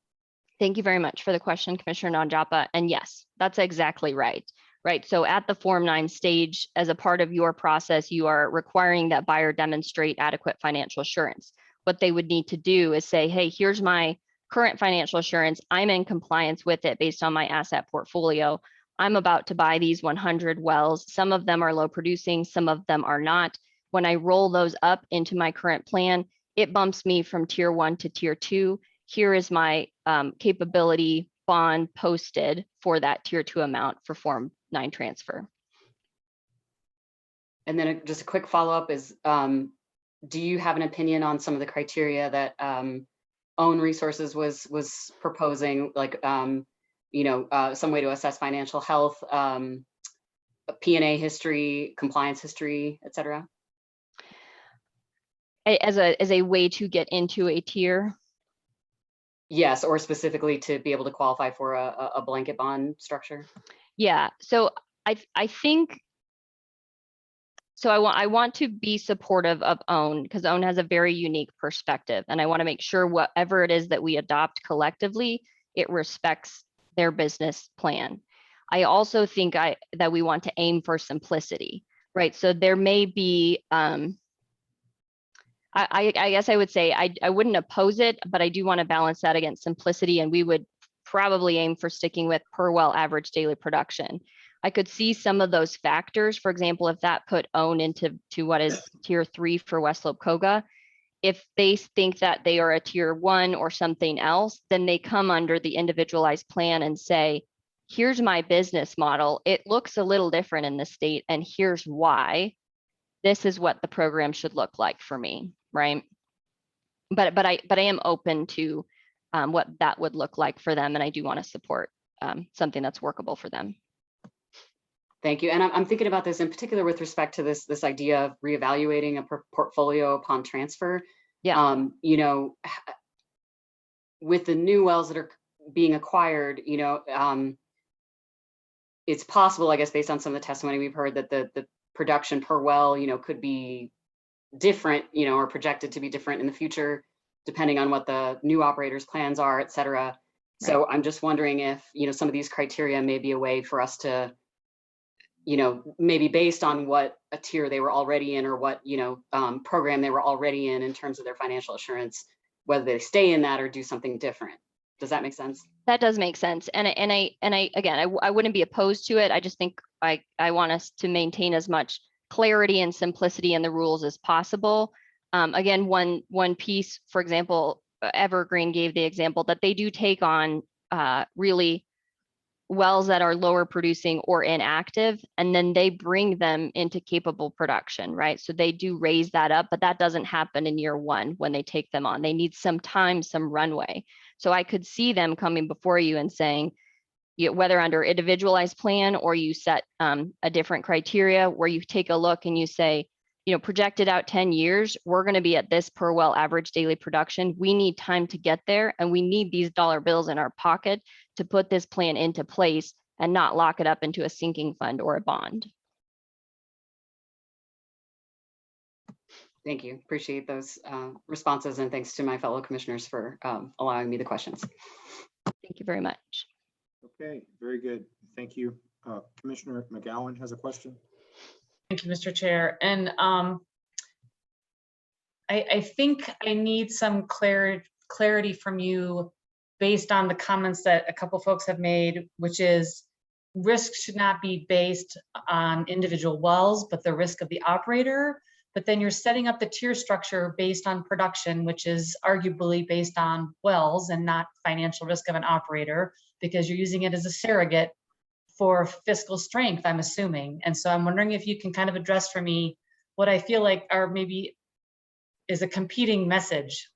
Thank you very much for the question, Commissioner Nanjapa. And yes, that's exactly right. Right. So at the Form 9 stage, as a part of your process, you are requiring that buyer demonstrate adequate financial assurance. What they would need to do is say, hey, here's my current financial assurance. I'm in compliance with it based on my asset portfolio. I'm about to buy these 100 wells. Some of them are low producing, some of them are not. When I roll those up into my current plan, it bumps me from tier 1 to tier 2. Here is my capability bond posted for that tier 2 amount for Form 9 transfer. And then just a quick follow-up is, do you have an opinion on some of the criteria that Own Resources was proposing, like some way to assess financial health, P&A history, compliance history, et cetera? As a way to get into a tier? Yes, or specifically to be able to qualify for a blanket bond structure? Yeah, so I think, so I want to be supportive of OWN because OWN has a very unique perspective, and I want to make sure whatever it is that we adopt collectively, it respects their business plan. I also think that we want to aim for simplicity, right? So there may be, I guess I would say I wouldn't oppose it, but I do want to balance that against simplicity, and we would probably aim for sticking with per well average daily production. I could see some of those factors. For example, if that put OWN into what is tier 3 for West Slope COGA, if they think that they are a tier 1 or something else, then they come under the individualized plan and say, here's my business model. It looks a little different in the state, and here's why. This is what the program should look like for me, right? But I am open to what that would look like for them, and I do want to support something that's workable for them. Thank you. And I'm thinking about this in particular with respect to this idea of reevaluating a portfolio upon transfer. Yeah. You know, with the new wells that are being acquired, you know, it's possible, I guess, based on some of the testimony we've heard, that the production per well, you know, could be different, you know, or projected to be different in the future, depending on what the new operators' plans are, et cetera. So I'm just wondering if, you know, some of these criteria may be a way for us to, you know, maybe based on what a tier they were already in, or what, you know, program they were already in terms of their financial assurance, whether they stay in that or do something different. Does that make sense? That does make sense. And I again, I wouldn't be opposed to it. I just think I want us to maintain as much clarity and simplicity in the rules as possible. Again, one piece, for example, Evergreen gave the example that they do take on really wells that are lower producing or inactive, and then they bring them into capable production, right? So they do raise that up, but that doesn't happen in year 1 when they take them on. They need some time, some runway. So I could see them coming before you and saying, whether under individualized plan or you set a different criteria where you take a look and you say, you know, projected out 10 years, we're going to be at this per well average daily production. We need time to get there, and we need these dollar bills in our pocket to put this plan into place and not lock it up into a sinking fund or a bond. Thank you. Appreciate those responses, and thanks to my fellow commissioners for allowing me the questions. Thank you very much. Okay, very good. Thank you. Commissioner McGowan has a question. Thank you, Mr. Chair. And I think I need some clarity from you based on the comments that a couple folks have made, which is risk should not be based on individual wells, but the risk of the operator. But then you're setting up the tier structure based on production, which is arguably based on wells and not financial risk of an operator, because you're using it as a surrogate for fiscal strength, I'm assuming. And so I'm wondering if you can kind of address for me what I feel like are maybe is a competing message.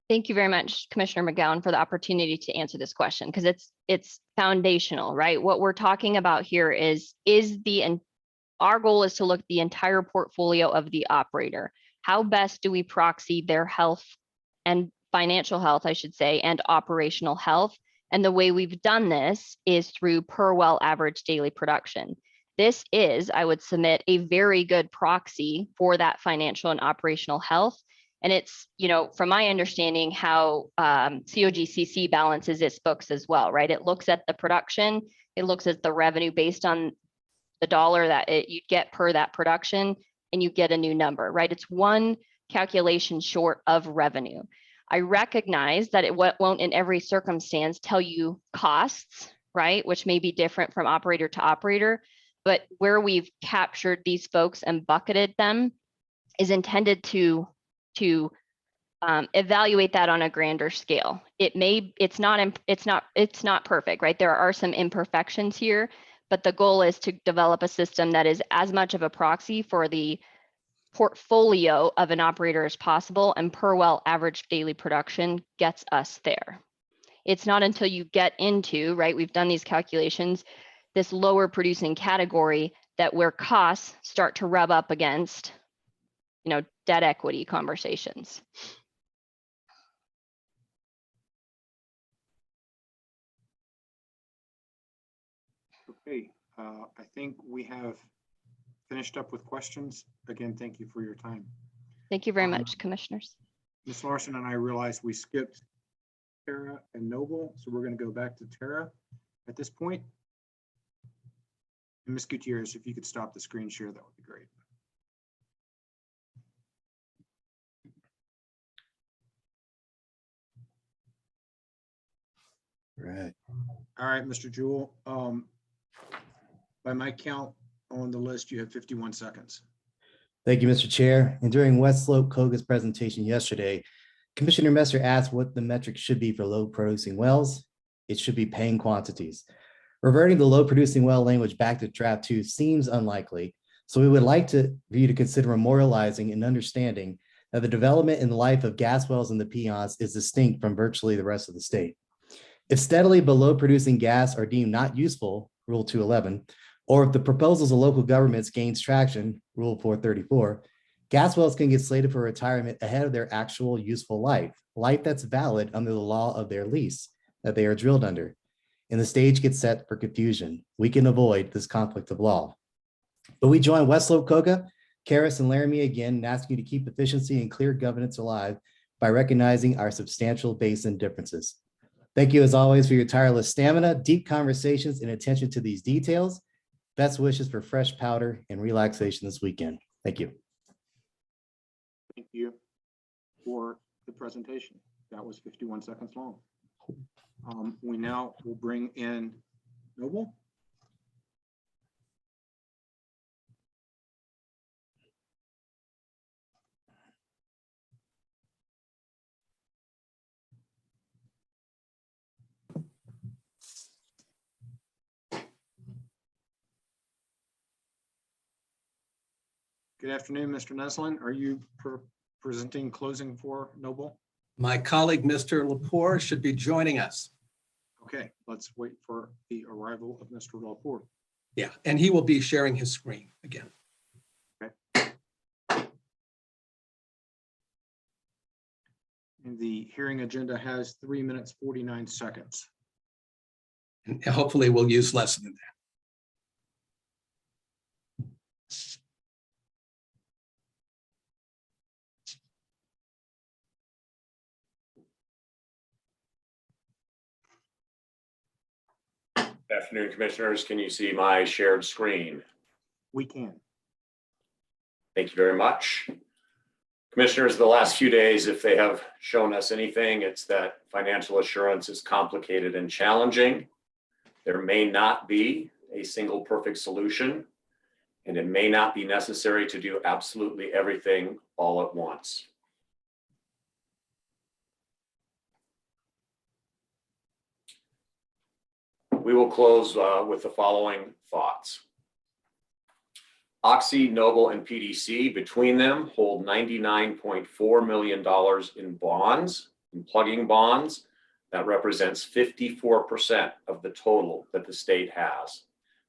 Thank you very much, Commissioner McGowan, for the opportunity to answer this question, because it's foundational, right? What we're talking about here is our goal is to look at the entire portfolio of the operator. How best do we proxy their health and financial health, I should say, and operational health? And the way we've done this is through per well average daily production. This is, I would submit, a very good proxy for that financial and operational health. And it's, you know, from my understanding, how COGCC balances its books as well, right? It looks at the production, it looks at the revenue based on the dollar that you get per that production, and you get a new number, right? It's one calculation short of revenue. I recognize that it won't in every circumstance tell you costs, right? Which may be different from operator to operator, but where we've captured these folks and bucketed them is intended to evaluate that on a grander scale. It's not perfect, right? There are some imperfections here, but the goal is to develop a system that is as much of a proxy for the portfolio of an operator as possible, and per well average daily production gets us there. It's not until you get into, right, we've done these calculations, this lower producing category, that where costs start to rub up against, you know, debt equity conversations. Okay, I think we have finished up with questions. Again, thank you for your time. Thank you very much, commissioners. Ms. Larson and I realized we skipped Tara and Noble, so we're going to go back to Tara at this point. And Ms. Gutierrez, if you could stop the screen share, that would be great. Right. All right, Mr. Jewell, by my count on the list, you have 51 seconds. Thank you, Mr. Chair. And during West Slope COGA's presentation yesterday, Commissioner Messer asked what the metric should be for low producing wells. It should be paying quantities. Reverting the low producing well language back to draft 2 seems unlikely. So we would like for you to consider memorializing and understanding that the development and life of gas wells in the Piceance is distinct from virtually the rest of the state. If steadily below producing gas are deemed not useful, Rule 211, or if the proposals of local governments gains traction, Rule 434, gas wells can get slated for retirement ahead of their actual useful life that's valid under the law of their lease that they are drilled under. And the stage gets set for confusion. We can avoid this conflict of law. But we join West Slope COGA, Karis, and Laramie again in asking you to keep efficiency and clear governance alive by recognizing our substantial basin differences. Thank you as always for your tireless stamina, deep conversations, and attention to these details. Best wishes for fresh powder and relaxation this weekend. Thank you. Thank you for the presentation. That was 51 seconds long. We now will bring in Noble. Good afternoon, Mr. Neslin. Are you presenting closing for Noble? My colleague, Mr. Lepore, should be joining us. Okay, let's wait for the arrival of Mr. Lepore. Yeah, and he will be sharing his screen again. Okay. And the hearing agenda has 3 minutes, 49 seconds. And hopefully we'll use less than that. Good afternoon, commissioners. Can you see my shared screen? We can. Thank you very much. Commissioners, the last few days, if they have shown us anything, it's that financial assurance is complicated and challenging. There may not be a single perfect solution, and it may not be necessary to do absolutely everything all at once. We will close with the following thoughts. Oxy, Noble, and PDC, between them, hold $99.4 million in bonds, in plugging bonds. That represents 54% of the total that the state has.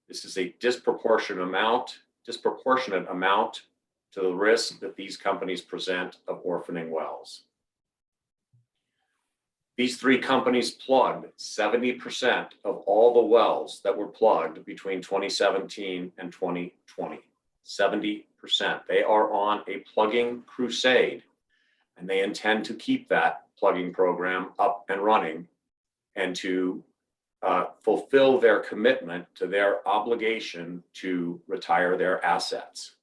This is a disproportionate amount to the risk that these companies present of orphaning wells. These three companies plugged 70% of all the wells that were plugged between 2017 and 2020. 70%. They are on a plugging crusade, and they intend to keep that plugging program up and running and to fulfill their commitment to their obligation to retire their assets.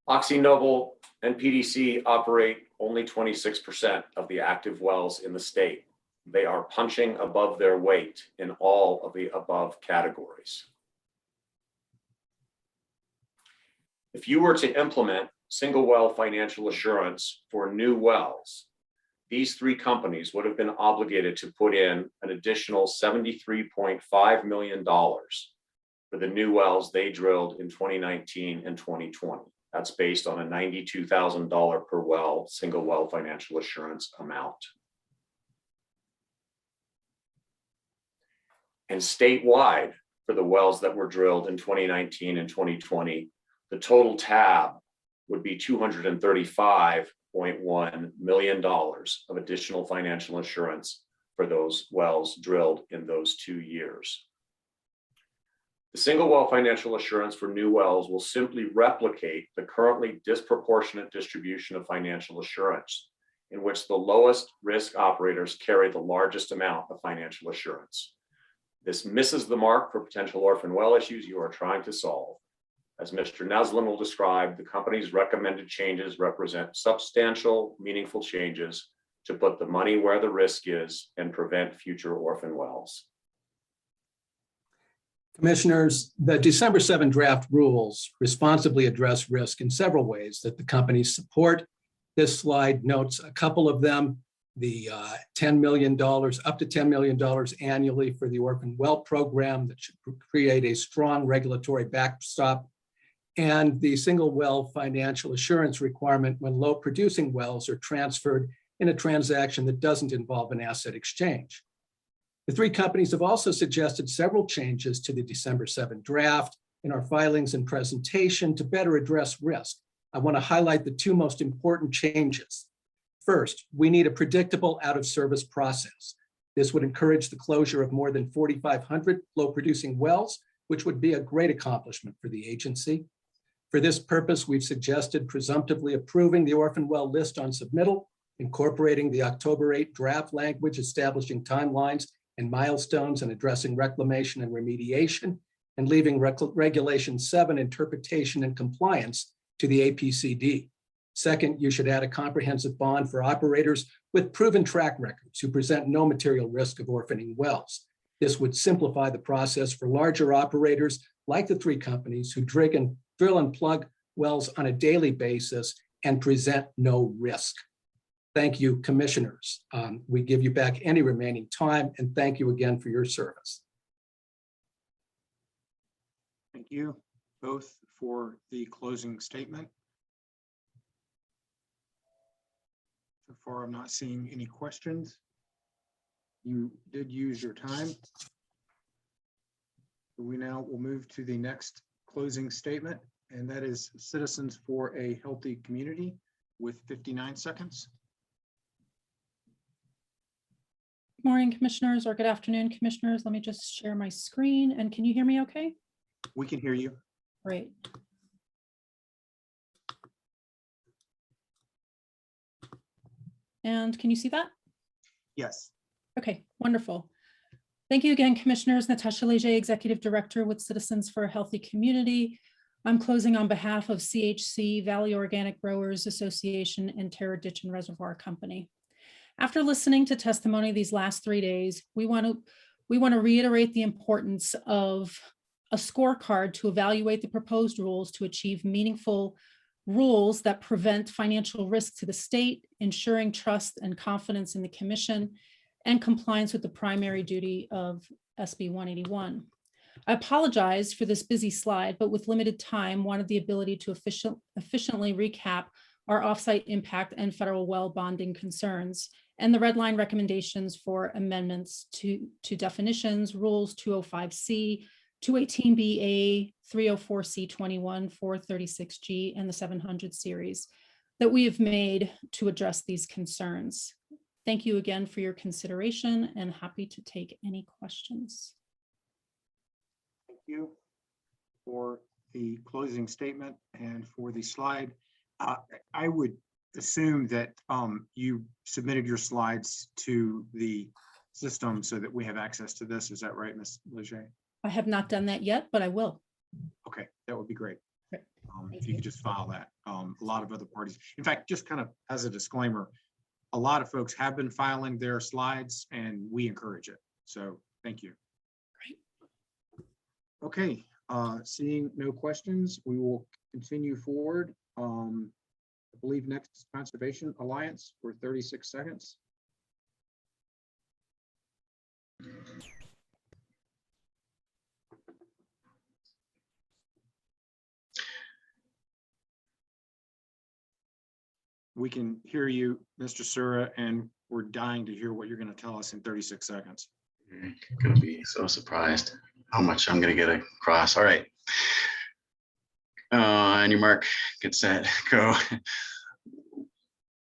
Oxy, Noble, and PDC operate only 26% of the active wells in the state. They are punching above their weight in all of the above categories. If you were to implement single well financial assurance for new wells, these three companies would have been obligated to put in an additional $73.5 million for the new wells they drilled in 2019 and 2020. That's based on a $92,000 per well, single well financial assurance amount. And statewide, for the wells that were drilled in 2019 and 2020, the total tab would be $235.1 million of additional financial assurance for those wells drilled in those 2 years. The single well financial assurance for new wells will simply replicate the currently disproportionate distribution of financial assurance, in which the lowest risk operators carry the largest amount of financial assurance. This misses the mark for potential orphan well issues you are trying to solve. As Mr. Neslin will describe, the company's recommended changes represent substantial, meaningful changes to put the money where the risk is and prevent future orphan wells. Commissioners, the December 7 draft rules responsibly address risk in several ways that the companies support. This slide notes a couple of them: the $10 million, up to $10 million annually for the orphan well program that should create a strong regulatory backstop, and the single well financial assurance requirement when low producing wells are transferred in a transaction that doesn't involve an asset exchange. The three companies have also suggested several changes to the December 7 draft in our filings and presentation to better address risk. I want to highlight the two most important changes. First, we need a predictable out-of-service process. This would encourage the closure of more than 4,500 low-producing wells, which would be a great accomplishment for the agency. For this purpose, we've suggested presumptively approving the orphan well list on submittal, incorporating the October 8 draft language establishing timelines and milestones and addressing reclamation and remediation, and leaving Regulation 7 interpretation and compliance to the APCD. Second, you should add a comprehensive bond for operators with proven track records who present no material risk of orphaning wells. This would simplify the process for larger operators like the three companies who drill and plug wells on a daily basis and present no risk. Thank you, commissioners. We give you back any remaining time, and thank you again for your service. Thank you both for the closing statement. So far, I'm not seeing any questions. You did use your time. We now will move to the next closing statement, and that is Citizens for a Healthy Community with 59 seconds. Morning, commissioners, or good afternoon, commissioners. Let me just share my screen. And can you hear me okay? We can hear you. Great. And can you see that? Yes. Okay, wonderful. Thank you again, commissioners. Natasha Leger, Executive Director with Citizens for a Healthy Community. I'm closing on behalf of CHC, Valley Organic Growers Association, and Terra Ditch and Reservoir Company. After listening to testimony these last 3 days, we want to reiterate the importance of a scorecard to evaluate the proposed rules to achieve meaningful rules that prevent financial risk to the state, ensuring trust and confidence in the commission, and compliance with the primary duty of SB 181. I apologize for this busy slide, but with limited time, wanted the ability to efficiently recap our offsite impact and federal well bonding concerns, and the red line recommendations for amendments to definitions, rules 205C, 218BA, 304C21, 436G, and the 700 series that we have made to address these concerns. Thank you again for your consideration, and happy to take any questions. Thank you for the closing statement and for the slide. I would assume that you submitted your slides to the system so that we have access to this. Is that right, Ms. Leger? I have not done that yet, but I will. Okay, that would be great. Great. If you could just file that. A lot of other parties, in fact, just kind of as a disclaimer, a lot of folks have been filing their slides and we encourage it. So thank you. Great. Okay, seeing no questions, we will continue forward. I believe next is Conservation Alliance for 36 seconds. We can hear you, Mr. Sura, and we're dying to hear what you're going to tell us in 36 seconds. You're going to be so surprised how much I'm going to get across. All right. On your mark, get set, go.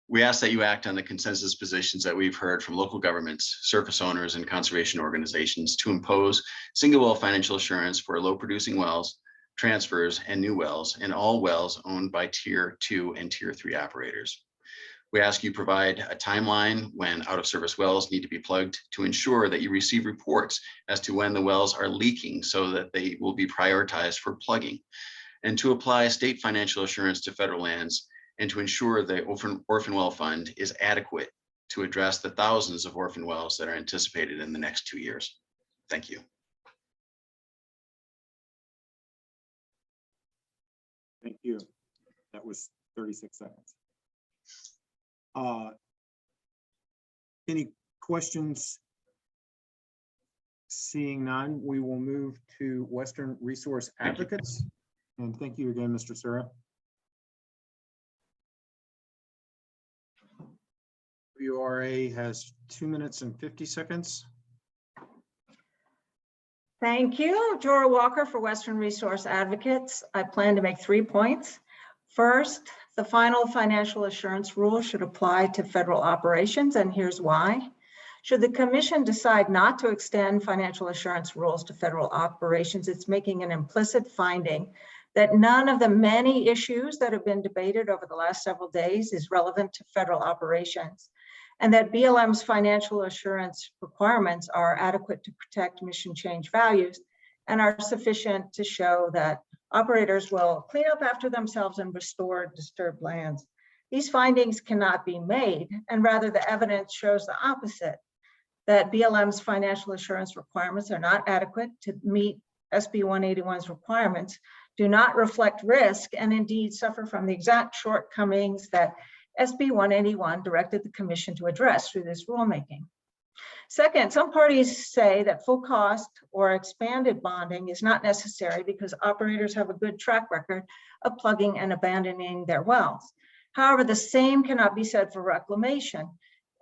We ask that you act on the consensus positions that we've heard from local governments, surface owners, and conservation organizations to impose single well financial assurance for low producing wells, transfers, and new wells, and all wells owned by Tier 2 and Tier 3 operators. We ask you provide a timeline when out of service wells need to be plugged to ensure that you receive reports as to when the wells are leaking so that they will be prioritized for plugging, and to apply state financial assurance to federal lands, and to ensure the Orphan Well Fund is adequate to address the thousands of orphan wells that are anticipated in the next 2 years. Thank you. Thank you. That was 36 seconds. Any questions? Seeing none, we will move to Western Resource Advocates. And thank you again, Mr. Sura. WRA has 2 minutes and 50 seconds. Thank you. Jora Walker for Western Resource Advocates. I plan to make 3 points. First, the final financial assurance rule should apply to federal operations, and here's why. Should the commission decide not to extend financial assurance rules to federal operations, it's making an implicit finding that none of the many issues that have been debated over the last several days is relevant to federal operations, and that BLM's financial assurance requirements are adequate to protect mission change values and are sufficient to show that operators will clean up after themselves and restore disturbed lands. These findings cannot be made, and rather the evidence shows the opposite, that BLM's financial assurance requirements are not adequate to meet SB 181's requirements, do not reflect risk, and indeed suffer from the exact shortcomings that SB 181 directed the commission to address through this rulemaking. Second, some parties say that full cost or expanded bonding is not necessary because operators have a good track record of plugging and abandoning their wells. However, the same cannot be said for reclamation.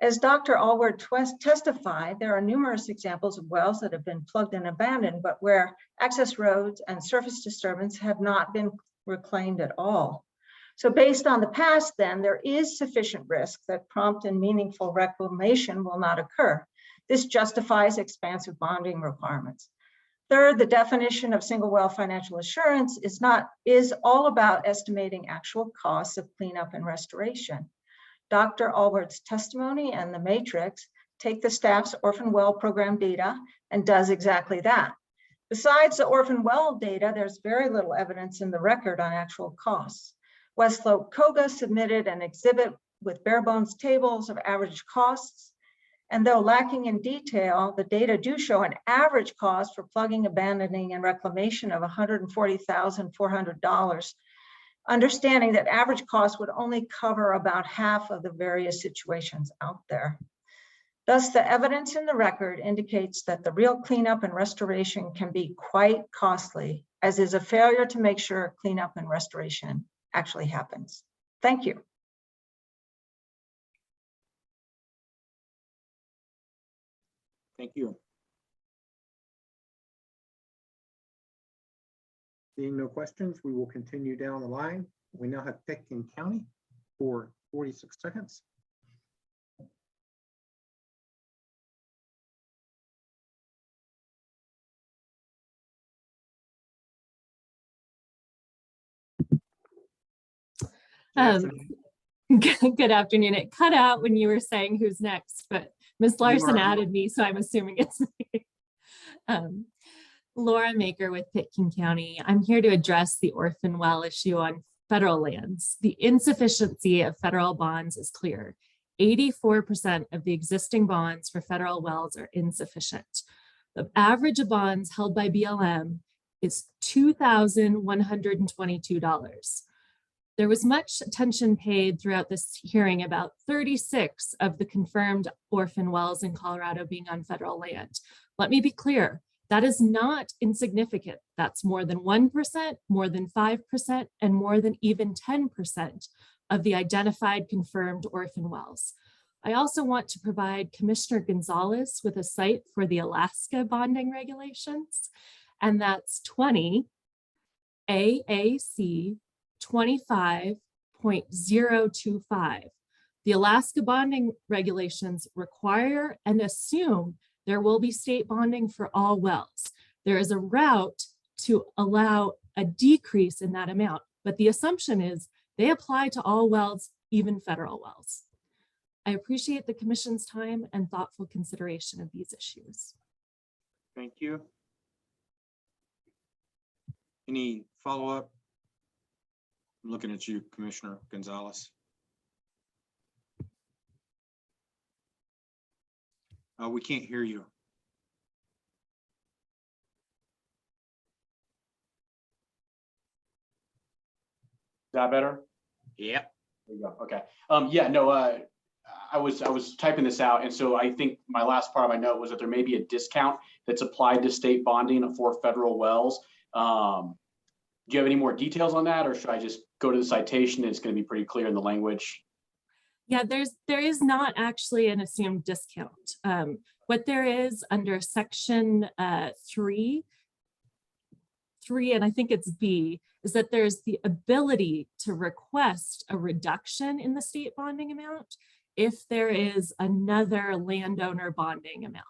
As Dr. Allward testified, there are numerous examples of wells that have been plugged and abandoned, but where access roads and surface disturbance have not been reclaimed at all. So based on the past, then, there is sufficient risk that prompt and meaningful reclamation will not occur. This justifies expansive bonding requirements. Third, the definition of single well financial assurance is all about estimating actual costs of cleanup and restoration. Dr. Allward's testimony and the matrix take the staff's orphan well program data and does exactly that. Besides the orphan well data, there's very little evidence in the record on actual costs. West Slope COGA submitted an exhibit with bare bones tables of average costs. And though lacking in detail, the data do show an average cost for plugging, abandoning, and reclamation of $140,400, understanding that average cost would only cover about half of the various situations out there. Thus, the evidence in the record indicates that the real cleanup and restoration can be quite costly, as is a failure to make sure cleanup and restoration actually happens. Thank you. Thank you. Seeing no questions, we will continue down the line. We now have Pitkin County for 46 seconds. Good afternoon. It cut out when you were saying who's next, but Ms. Larson added me, so I'm assuming it's me. Laura Maker with Pitkin County. I'm here to address the orphan well issue on federal lands. The insufficiency of federal bonds is clear. 84% of the existing bonds for federal wells are insufficient. The average of bonds held by BLM is $2,122. There was much attention paid throughout this hearing about 36 of the confirmed orphan wells in Colorado being on federal land. Let me be clear, that is not insignificant. That's more than 1%, more than 5%, and more than even 10% of the identified confirmed orphan wells. I also want to provide Commissioner Gonzalez with a site for the Alaska bonding regulations, and that's 20 AAC 25.025. The Alaska bonding regulations require and assume there will be state bonding for all wells. There is a route to allow a decrease in that amount, but the assumption is they apply to all wells, even federal wells. I appreciate the commission's time and thoughtful consideration of these issues. Thank you. Any follow-up? I'm looking at you, Commissioner Gonzalez. We can't hear you. Is that better? Yep. There you go. Okay. Yeah, no, I was typing this out. And so I think my last part of my note was that there may be a discount that's applied to state bonding for federal wells. Do you have any more details on that, or should I just go to the citation and it's going to be pretty clear in the language? Yeah, there is not actually an assumed discount. What there is under section 3, and I think it's B, is that there's the ability to request a reduction in the state bonding amount if there is another landowner bonding amount.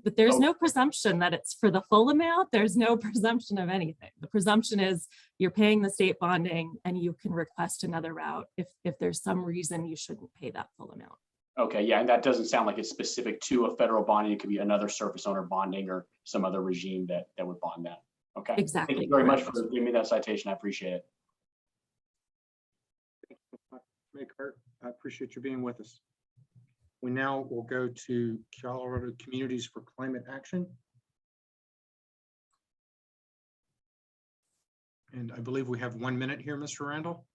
But there's no presumption that it's for the full amount. There's no presumption of anything. The presumption is you're paying the state bonding and you can request another route if there's some reason you shouldn't pay that full amount. Okay, yeah, and that doesn't sound like it's specific to a federal bonding. It could be another surface owner bonding or some other regime that would bond that. Okay. Exactly. Thank you very much for giving me that citation. I appreciate it. I appreciate you being with us. We now will go to Colorado Communities for Climate Action. And I believe we have 1 minute here, Mr. Randall.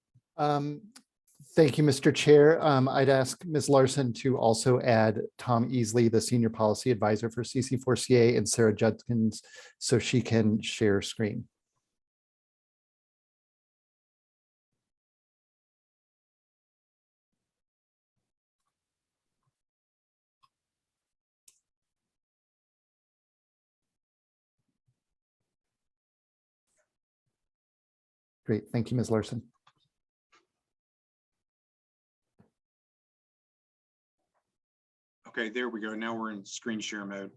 Thank you, Mr. Chair. I'd ask Ms. Larson to also add Tom Easley, the Senior Policy Advisor for CC4CA, and Sarah Judkins, so she can share screen. Great, thank you, Ms. Larson. Okay, there we go. Now we're in screen share mode.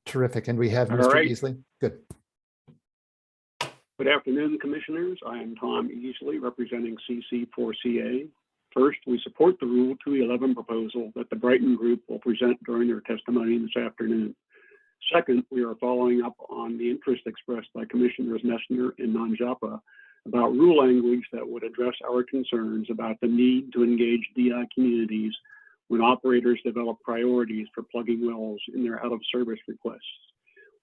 Terrific, and we have All Mr. right. Easley. Good. Good afternoon, Commissioners. I am Tom Easley, representing CC4CA. First, we support the Rule 211 proposal that the Brighton Group will present during their testimony this afternoon. Second, we are following up on the interest expressed by Commissioners Messner and Nanjapa about rule language that would address our concerns about the need to engage DI communities when operators develop priorities for plugging wells in their out-of-service requests.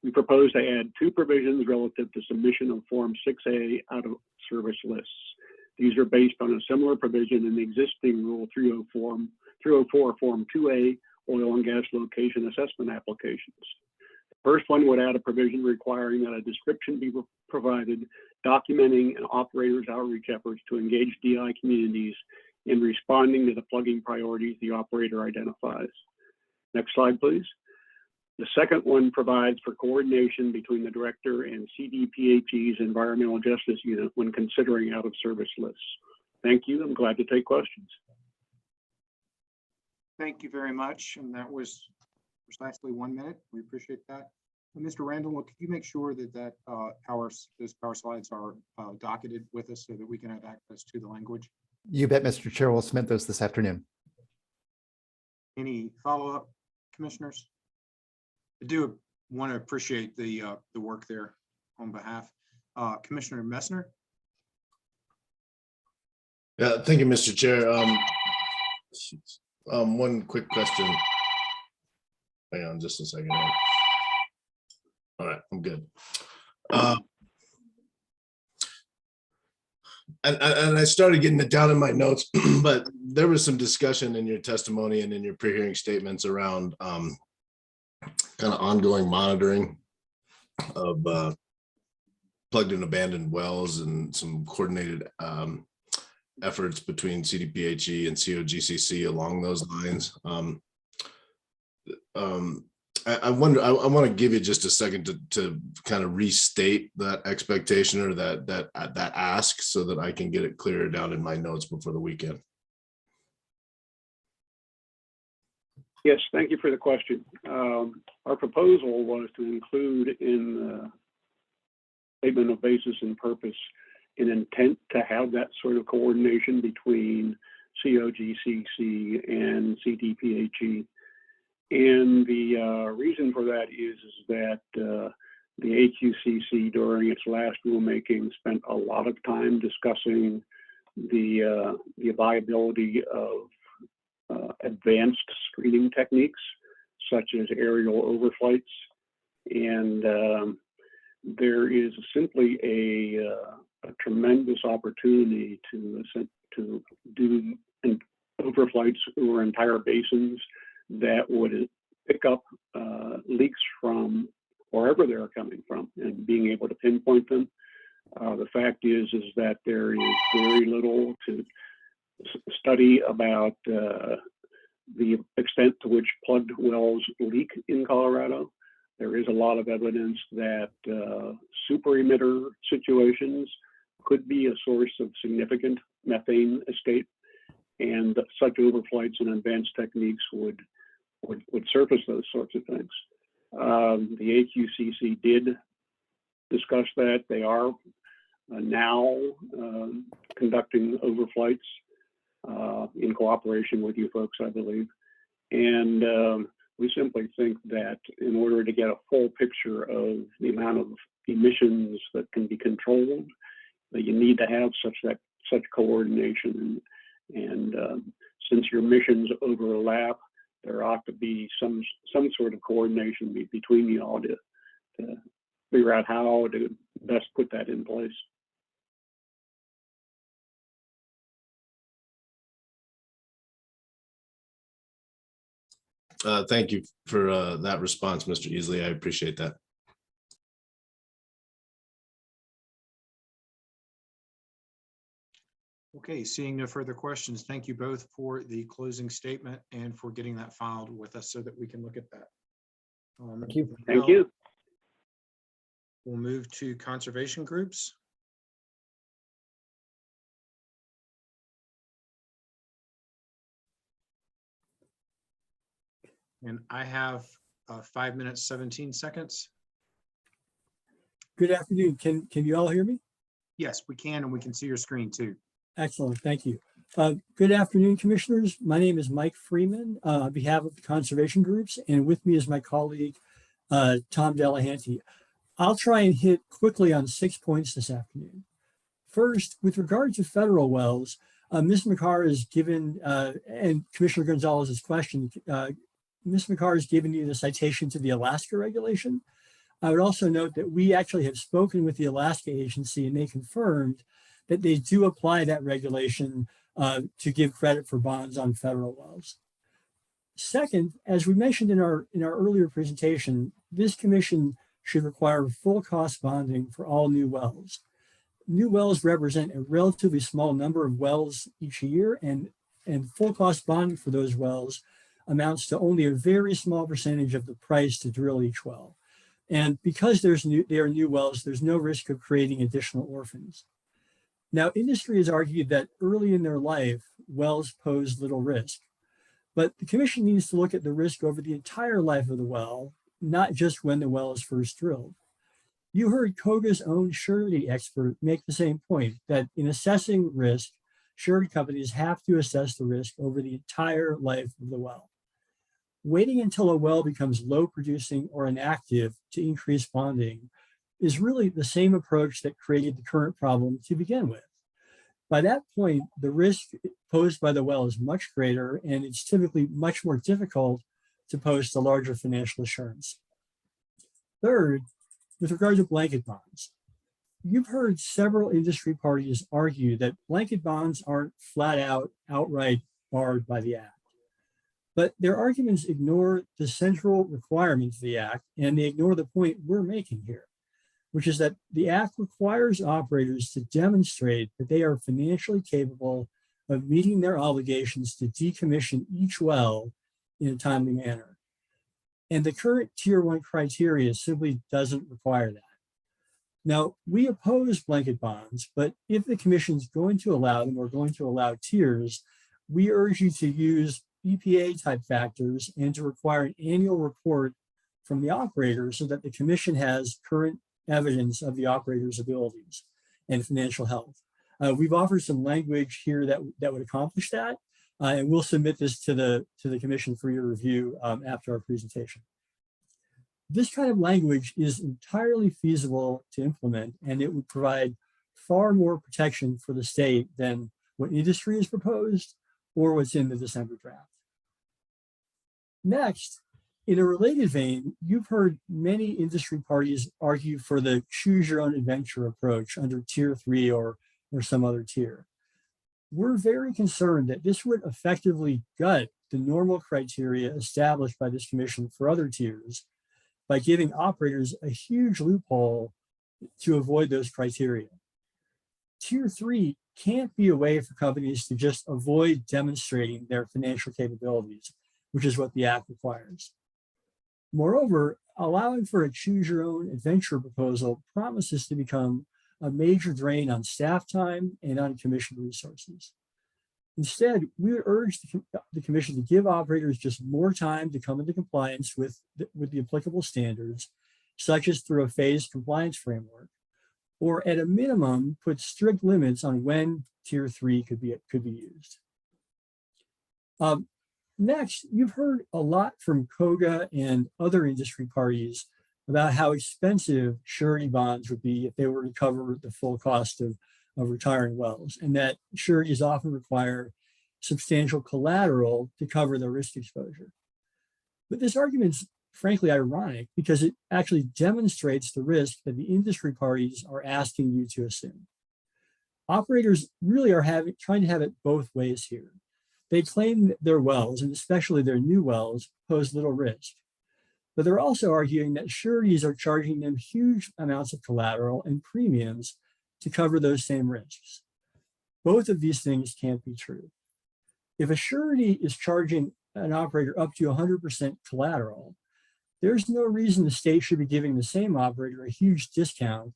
We propose to add 2 provisions relative to submission of Form 6A out-of-service lists. These are based on a similar provision in the existing Rule 304 Form 2A oil and gas location assessment applications. The first one would add a provision requiring that a description be provided documenting an operator's outreach efforts to engage DI communities in responding to the plugging priorities the operator identifies. Next slide, please. The second one provides for coordination between the director and CDPHE's Environmental Justice Unit when considering out-of-service lists. Thank you. I'm glad to take questions. Thank you very much. And that was precisely 1 minute. We appreciate that. And Mr. Randall, could you make sure that those power slides are docketed with us so that we can have access to the language? You bet, Mr. Chair. We'll submit those this afternoon. Any follow-up, commissioners? I do want to appreciate the work there on behalf. Commissioner Messner. Yeah, thank you, Mr. Chair. One quick question. Hang on just a second. All right, I'm good. And I started getting it down in my notes, but there was some discussion in your testimony and in your pre-hearing statements around kind of ongoing monitoring of plugged and abandoned wells and some coordinated efforts between CDPHE and COGCC along those lines. I wonder, I want to give you just a second to kind of restate that expectation or that ask so that I can get it clearer down in my notes before the weekend. Yes, thank you for the question. Our proposal was to include in the statement of basis and purpose an intent to have that sort of coordination between COGCC and CDPHE. And the reason for that is that the AQCC during its last rulemaking spent a lot of time discussing the viability of advanced screening techniques such as aerial overflights. And there is simply a tremendous opportunity to do overflights over entire basins that would pick up leaks from wherever they're coming from and being able to pinpoint them. The fact is that there is very little to study about the extent to which plugged wells leak in Colorado. There is a lot of evidence that super emitter situations could be a source of significant methane escape, and such overflights and advanced techniques would surface those sorts of things. The AQCC did discuss that. They are now conducting overflights in cooperation with you folks, I believe. And we simply think that in order to get a full picture of the amount of emissions that can be controlled, that you need to have such coordination. And since your missions overlap, there ought to be some sort of coordination between you all to figure out how to best put that in place. Thank you for that response, Mr. Easley. I appreciate that. Okay, seeing no further questions, thank you both for the closing statement and for getting that filed with us so that we can look at that. Thank you. Thank you. We'll move to conservation groups. And I have 5 minutes, 17 seconds. Good afternoon. Can you all hear me? Yes, we can, and we can see your screen too. Excellent. Thank you. Good afternoon, commissioners. My name is Mike Freeman on behalf of the conservation groups, and with me is my colleague, Tom Delahanty. I'll try and hit quickly on 6 points this afternoon. First, with regard to federal wells, Ms. McCarr has given, and Commissioner Gonzalez's question, Ms. McCarr has given you the citation to the Alaska regulation. I would also note that we actually have spoken with the Alaska agency, and they confirmed that they do apply that regulation to give credit for bonds on federal wells. Second, as we mentioned in our earlier presentation, this commission should require full cost bonding for all new wells. New wells represent a relatively small number of wells each year, and full cost bonding for those wells amounts to only a very small percentage of the price to drill each well. And because they are new wells, there's no risk of creating additional orphans. Now, industry has argued that early in their life, wells pose little risk, but the commission needs to look at the risk over the entire life of the well, not just when the well is first drilled. You heard COGA's own surety expert make the same point, that in assessing risk, surety companies have to assess the risk over the entire life of the well. Waiting until a well becomes low producing or inactive to increase bonding is really the same approach that created the current problem to begin with. By that point, the risk posed by the well is much greater, and it's typically much more difficult to post a larger financial assurance. Third, with regard to blanket bonds, you've heard several industry parties argue that blanket bonds aren't flat out outright barred by the Act. But their arguments ignore the central requirements of the Act, and they ignore the point we're making here, which is that the Act requires operators to demonstrate that they are financially capable of meeting their obligations to decommission each well in a timely manner. And the current tier 1 criteria simply doesn't require that. Now, we oppose blanket bonds, but if the commission's going to allow them or going to allow tiers, we urge you to use EPA type factors and to require an annual report from the operator so that the commission has current evidence of the operator's abilities and financial health. We've offered some language here that would accomplish that, and we'll submit this to the commission for your review after our presentation. This kind of language is entirely feasible to implement, and it would provide far more protection for the state than what industry has proposed or what's in the December draft. Next, in a related vein, you've heard many industry parties argue for the choose your own adventure approach under tier 3 or some other tier. We're very concerned that this would effectively gut the normal criteria established by this commission for other tiers by giving operators a huge loophole to avoid those criteria. Tier 3 can't be a way for companies to just avoid demonstrating their financial capabilities, which is what the Act requires. Moreover, allowing for a choose your own adventure proposal promises to become a major drain on staff time and on commission resources. Instead, we would urge the commission to give operators just more time to come into compliance with the applicable standards, such as through a phased compliance framework, or at a minimum, put strict limits on when tier 3 could be used. Next, you've heard a lot from COGA and other industry parties about how expensive surety bonds would be if they were to cover the full cost of retiring wells, and that sureties often require substantial collateral to cover the risk exposure. But this argument is frankly ironic because it actually demonstrates the risk that the industry parties are asking you to assume. Operators really are trying to have it both ways here. They claim that their wells, and especially their new wells, pose little risk. But they're also arguing that sureties are charging them huge amounts of collateral and premiums to cover those same risks. Both of these things can't be true. If a surety is charging an operator up to 100% collateral, there's no reason the state should be giving the same operator a huge discount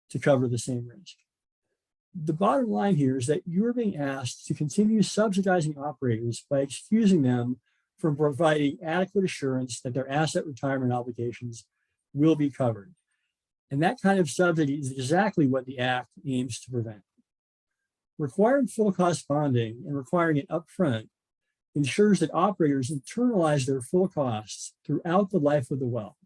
to cover the same risk. The bottom line here is that you're being asked to continue subsidizing operators by excusing them from providing adequate assurance that their asset retirement obligations will be covered. And that kind of subsidy is exactly what the Act aims to prevent. Requiring full cost bonding and requiring it upfront ensures that operators internalize their full costs throughout the life of the well,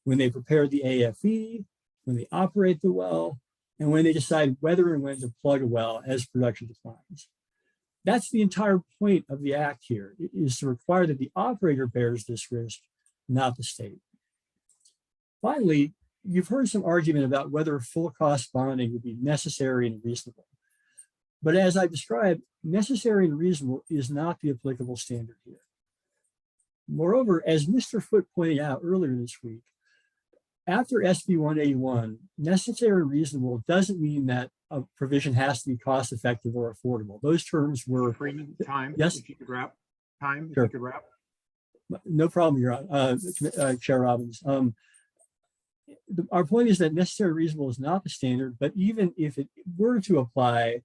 when they prepare the AFE, when they operate the well, and when they decide whether and when to plug a well as production declines. That's the entire point of the Act here, is to require that the operator bears this risk, not the state. Finally, you've heard some argument about whether full cost bonding would be necessary and reasonable. But as I described, necessary and reasonable is not the applicable standard here. Moreover, as Mr. Foote pointed out earlier this week, after SB 181, necessary and reasonable doesn't mean that a provision has to be cost effective or affordable. Those terms were— Freeman, time. Yes. If you could wrap. Time. Sure. If you could wrap. No problem, Your Honor, Chair Robbins. Our point is that necessary and reasonable is not the standard, but even if it were to apply,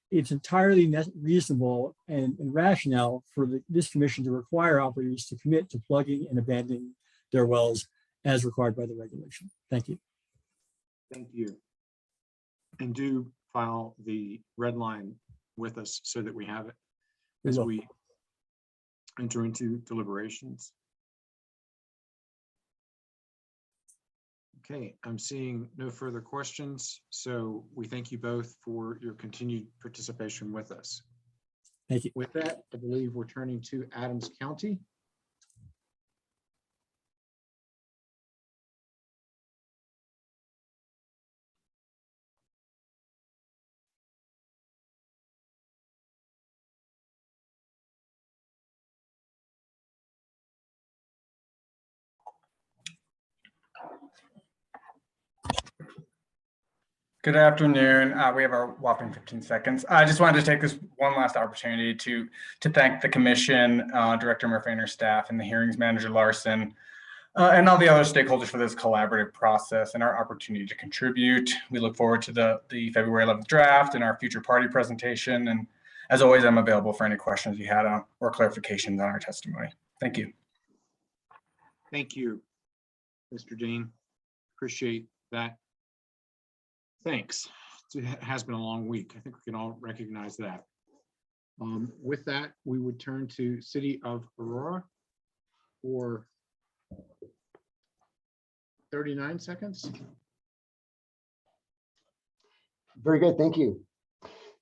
it's entirely reasonable and rational for this commission to require operators to commit to plugging and abandoning their wells as required by the regulation. Thank you. Thank you. And do file the red line with us so that we have it as we enter into deliberations. Okay, I'm seeing no further questions. So we thank you both for your continued participation with us. Thank you. With that, I believe we're turning to Adams County. Good afternoon. We have our whopping 15 seconds. I just wanted to take this one last opportunity to thank the commission, Director Murphy and her staff, and the hearings manager Larson, and all the other stakeholders for this collaborative process and our opportunity to contribute. We look forward to the February 11th draft and our future party presentation. And as always, I'm available for any questions you had or clarifications on our testimony. Thank you. Thank you, Mr. Dean. Appreciate that. Thanks. It has been a long week. I think we can all recognize that. With that, we would turn to City of Aurora for 39 seconds. Very good, thank you.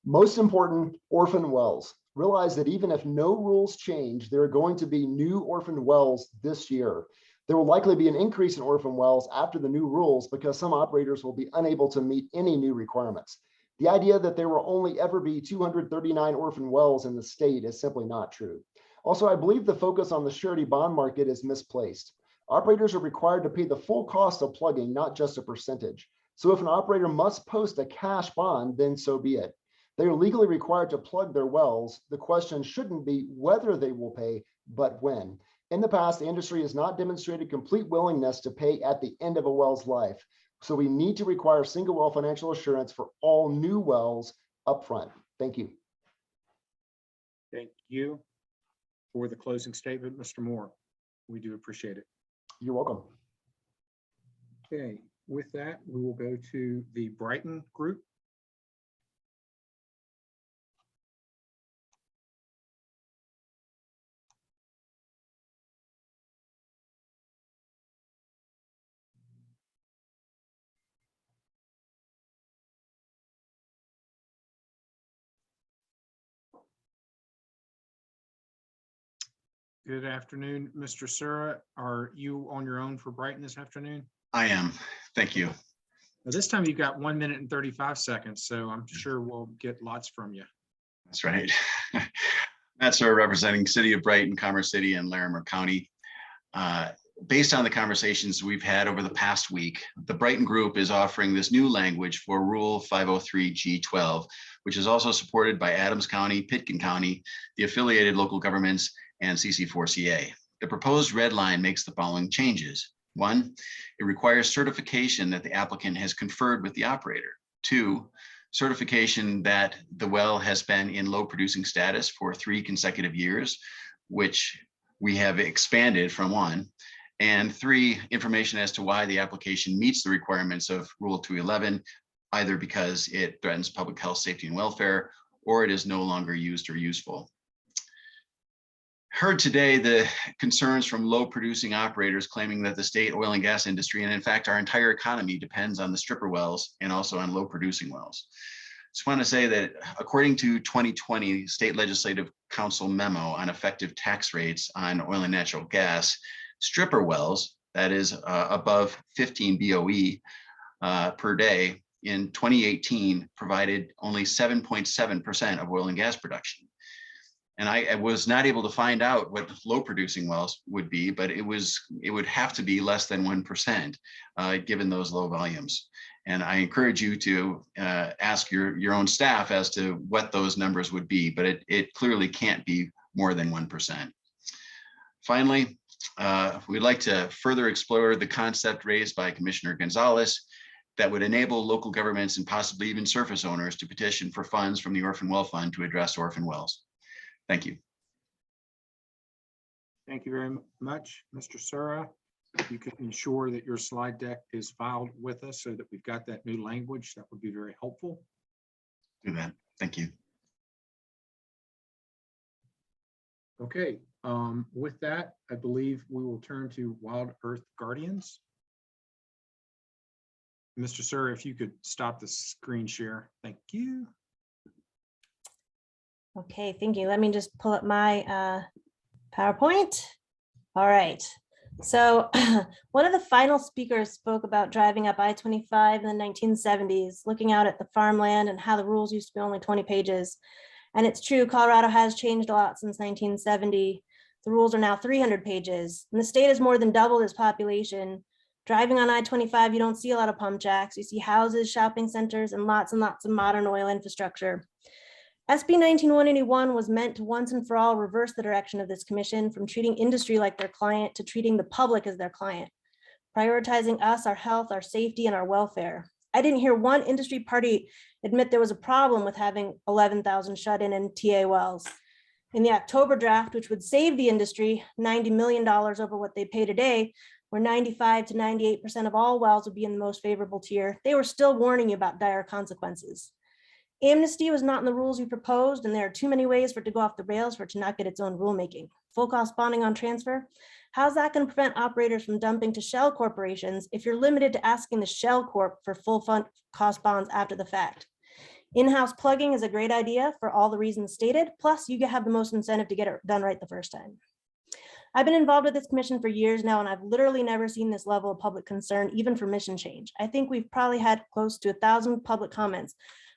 Most important, orphan wells. Realize that even if no rules change, there are going to be new orphan wells this year. There will likely be an increase in orphan wells after the new rules because some operators will be unable to meet any new requirements. The idea that there will only ever be 239 orphan wells in the state is simply not true. Also, I believe the focus on the surety bond market is misplaced. Operators are required to pay the full cost of plugging, not just a percentage. So if an operator must post a cash bond, then so be it. They are legally required to plug their wells. The question shouldn't be whether they will pay, but when. In the past, the industry has not demonstrated complete willingness to pay at the end of a well's life. So we need to require single well financial assurance for all new wells upfront. Thank you. Thank you for the closing statement, Mr. Moore. We do appreciate it. You're welcome. Okay, with that, we will go to the Brighton group. Good afternoon, Mr. Sura. Are you on your own for Brighton this afternoon? I am. Thank you. Now, this time you've got 1 minute and 35 seconds, so I'm sure we'll get lots from you. That's right. Matt Sura, representing City of Brighton, Commerce City, and Larimer County. Based on the conversations we've had over the past week, the Brighton Group is offering this new language for Rule 503G12, which is also supported by Adams County, Pitkin County, the affiliated local governments, and CC4CA. The proposed red line makes the following changes. 1, it requires certification that the applicant has conferred with the operator. 2, certification that the well has been in low producing status for 3 consecutive years, which we have expanded from 1. And 3, information as to why the application meets the requirements of Rule 211, either because it threatens public health, safety, and welfare, or it is no longer used or useful. Heard today the concerns from low producing operators claiming that the state oil and gas industry, and in fact our entire economy, depends on the stripper wells and also on low producing wells. Just want to say that according to 2020 State Legislative Council memo on effective tax rates on oil and natural gas, stripper wells, that is above 15 BOE per day in 2018 provided only 7.7% of oil and gas production. And I was not able to find out what low producing wells would be, but it would have to be less than 1% given those low volumes. And I encourage you to ask your own staff as to what those numbers would be, but it clearly can't be more than 1%. Finally, we'd like to further explore the concept raised by Commissioner Gonzalez that would enable local governments and possibly even surface owners to petition for funds from the Orphan Well Fund to address orphan wells. Thank you. Thank you very much, Mr. Sura. If you can ensure that your slide deck is filed with us so that we've got that new language, that would be very helpful. Do that. Thank you. Okay, with that, I believe we will turn to Wild Earth Guardians. Mr. Sura, if you could stop the screen share. Thank you. Okay, thank you. Let me just pull up my PowerPoint. All right. So one of the final speakers spoke about driving up I-25 in the 1970s, looking out at the farmland and how the rules used to be only 20 pages. And it's true, Colorado has changed a lot since 1970. The rules are now 300 pages. And the state has more than doubled its population. Driving on I-25, you don't see a lot of pump jacks. You see houses, shopping centers, and lots of modern oil infrastructure. SB 19181 was meant to once and for all reverse the direction of this commission from treating industry like their client to treating the public as their client, prioritizing us, our health, our safety, and our welfare. I didn't hear one industry party admit there was a problem with having 11,000 shut-in and TA wells. In the October draft, which would save the industry $90 million over what they pay today, where 95 to 98% of all wells would be in the most favorable tier, they were still warning you about dire consequences. Amnesty was not in the rules you proposed, and there are too many ways for it to go off the rails for it to not get its own rulemaking. Full cost bonding on transfer, how's that going to prevent operators from dumping to shell corporations if you're limited to asking the shell corp for full fund cost bonds after the fact? In-house plugging is a great idea for all the reasons stated, plus you have the most incentive to get it done right the first time. I've been involved with this commission for years now, and I've literally never seen this level of public concern, even for mission change. I think we've probably had close to 1,000 public comments,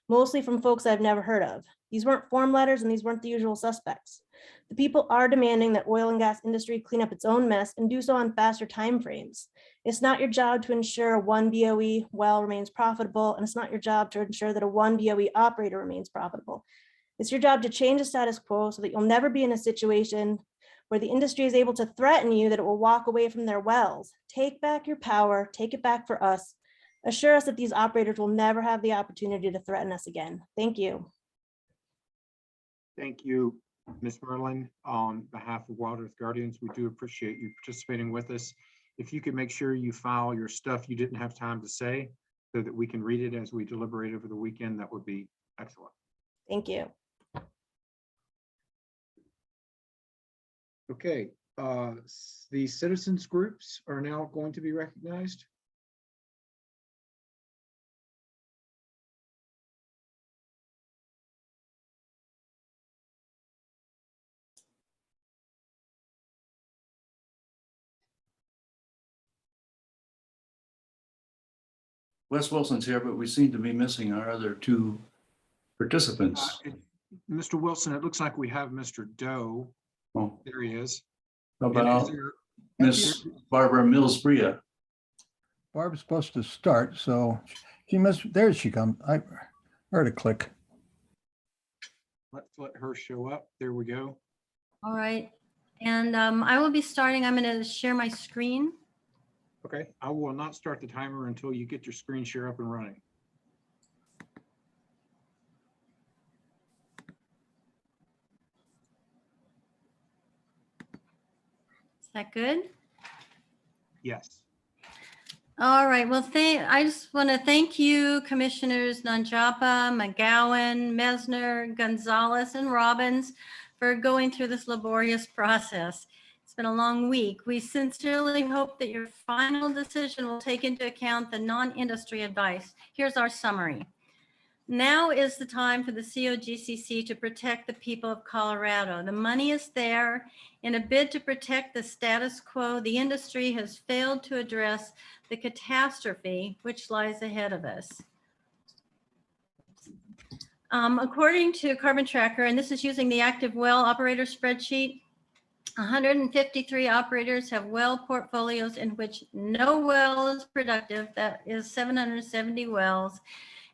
mostly from folks I've never heard of. These weren't form letters and these weren't the usual suspects. The people are demanding that oil and gas industry clean up its own mess and do so on faster timeframes. It's not your job to ensure a 1 BOE well remains profitable, and it's not your job to ensure that a 1 BOE operator remains profitable. It's your job to change the status quo so that you'll never be in a situation where the industry is able to threaten you that it will walk away from their wells. Take back your power, take it back for us. Assure us that these operators will never have the opportunity to threaten us again. Thank you. Thank you, Ms. Merlin. On behalf of Wild Earth Guardians, we do appreciate you participating with us. If you could make sure you file your stuff you didn't have time to say so that we can read it as we deliberate over the weekend, that would be excellent. Thank you. Okay, the citizens groups are now going to be recognized. Wes Wilson's here, but we seem to be missing our other two participants. Mr. Wilson, it looks like we have Mr. Doe. Oh, there he is. how And about is there- Miss Barbara Mills Bria? Barb's supposed to start, so she must, there she comes. I heard a click. Let's let her show up. There we go. All right. And I will be starting. I'm going to share my screen. Okay, I will not start the timer until you get your screen share up and running. Is that good? Yes. All right. Well, I just want to thank you, Commissioners Nanjapa, McGowan, Mesner, Gonzalez, and Robbins for going through this laborious process. It's been a long week. We sincerely hope that your final decision will take into account the non-industry advice. Here's our summary. Now is the time for the COGCC to protect the people of Colorado. The money is there. In a bid to protect the status quo, the industry has failed to address the catastrophe which lies ahead of us. According to Carbon Tracker, and this is using the active well operator spreadsheet, 153 operators have well portfolios in which no well is productive. That is 770 wells.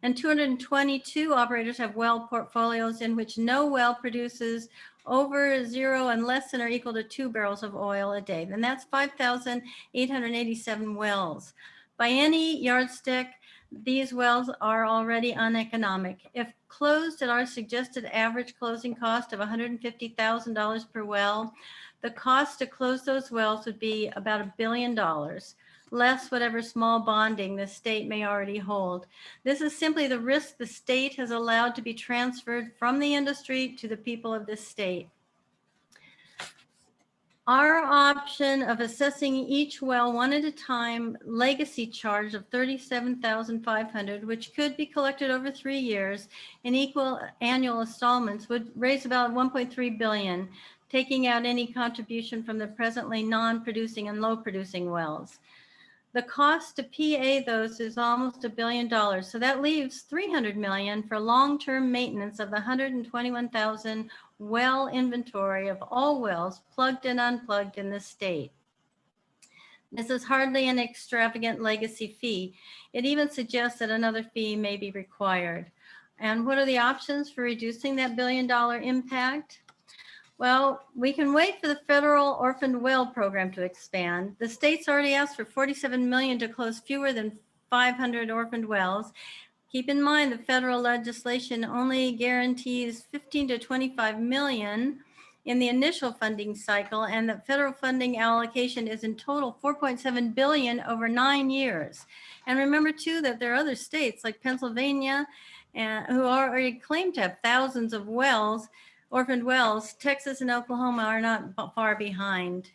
And 222 operators have well portfolios in which no well produces over 0 and less than or equal to 2 barrels of oil a day. And that's 5,887 wells. By any yardstick, these wells are already uneconomic. If closed at our suggested average closing cost of $150,000 per well, the cost to close those wells would be about $1 billion, less whatever small bonding the state may already hold. This is simply the risk the state has allowed to be transferred from the industry to the people of this state. Our option of assessing each well one at a time legacy charge of $37,500, which could be collected over 3 years in equal annual installments, would raise about $1.3 billion, taking out any contribution from the presently non-producing and low-producing wells. The cost to PA those is almost $1 billion. So that leaves $300 million for long-term maintenance of the 121,000 well inventory of all wells plugged and unplugged in the state. This is hardly an extravagant legacy fee. It even suggests that another fee may be required. And what are the options for reducing that billion-dollar impact? Well, we can wait for the federal orphaned well program to expand. The state's already asked for $47 million to close fewer than 500 orphaned wells. Keep in mind the federal legislation only guarantees 15 to 25 million in the initial funding cycle, and the federal funding allocation is in total 4.7 billion over 9 years. And remember too that there are other states like Pennsylvania who already claim to have thousands of wells, orphaned wells. Texas and Oklahoma are not far behind.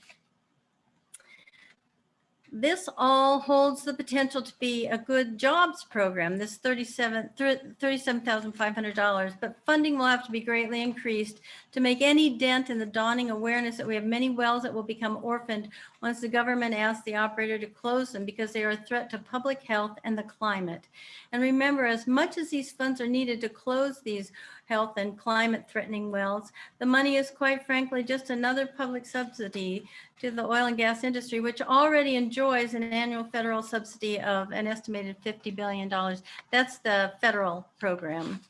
This all holds the potential to be a good jobs program, this $37,500, but funding will have to be greatly increased to make any dent in the dawning awareness that we have many wells that will become orphaned once the government asks the operator to close them because they are a threat to public health and the climate. And remember, as much as these funds are needed to close these health and climate threatening wells, the money is quite frankly just another public subsidy to the oil and gas industry, which already enjoys an annual federal subsidy of an estimated $50 billion. That's the federal program.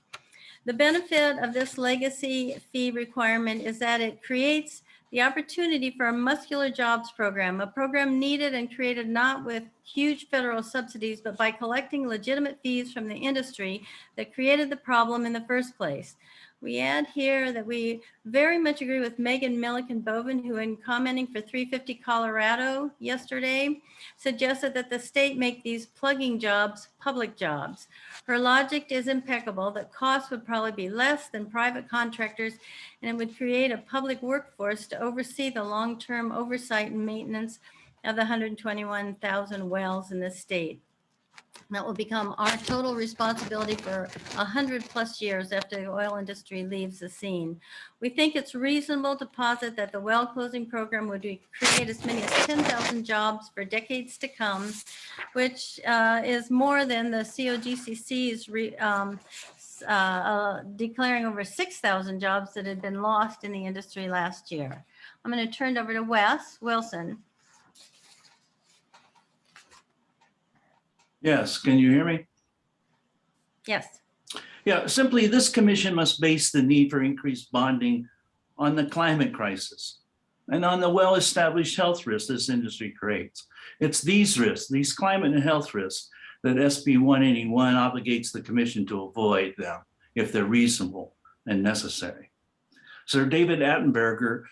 The benefit of this legacy fee requirement is that it creates the opportunity for a muscular jobs program, a program needed and created not with huge federal subsidies, but by collecting legitimate fees from the industry that created the problem in the first place. We add here that we very much agree with Megan Milliken-Boven, who in commenting for 350 Colorado yesterday, suggested that the state make these plugging jobs public jobs. Her logic is impeccable, that costs would probably be less than private contractors, and it would create a public workforce to oversee the long-term oversight and maintenance of the 121,000 wells in the state. That will become our total responsibility for 100+ years after the oil industry leaves the scene. We think it's reasonable to posit that the well closing program would create as many as 10,000 jobs for decades to come, which is more than the COGCC's declaring over 6,000 jobs that had been lost in the industry last year. I'm going to turn it over to Wes Wilson. Yes, can you hear me? Yes. Yeah, simply this commission must base the need for increased bonding on the climate crisis and on the well-established health risks this industry creates. It's these risks, these climate and health risks, that SB 181 obligates the commission to avoid them if they're reasonable and necessary. Sir David Attenborough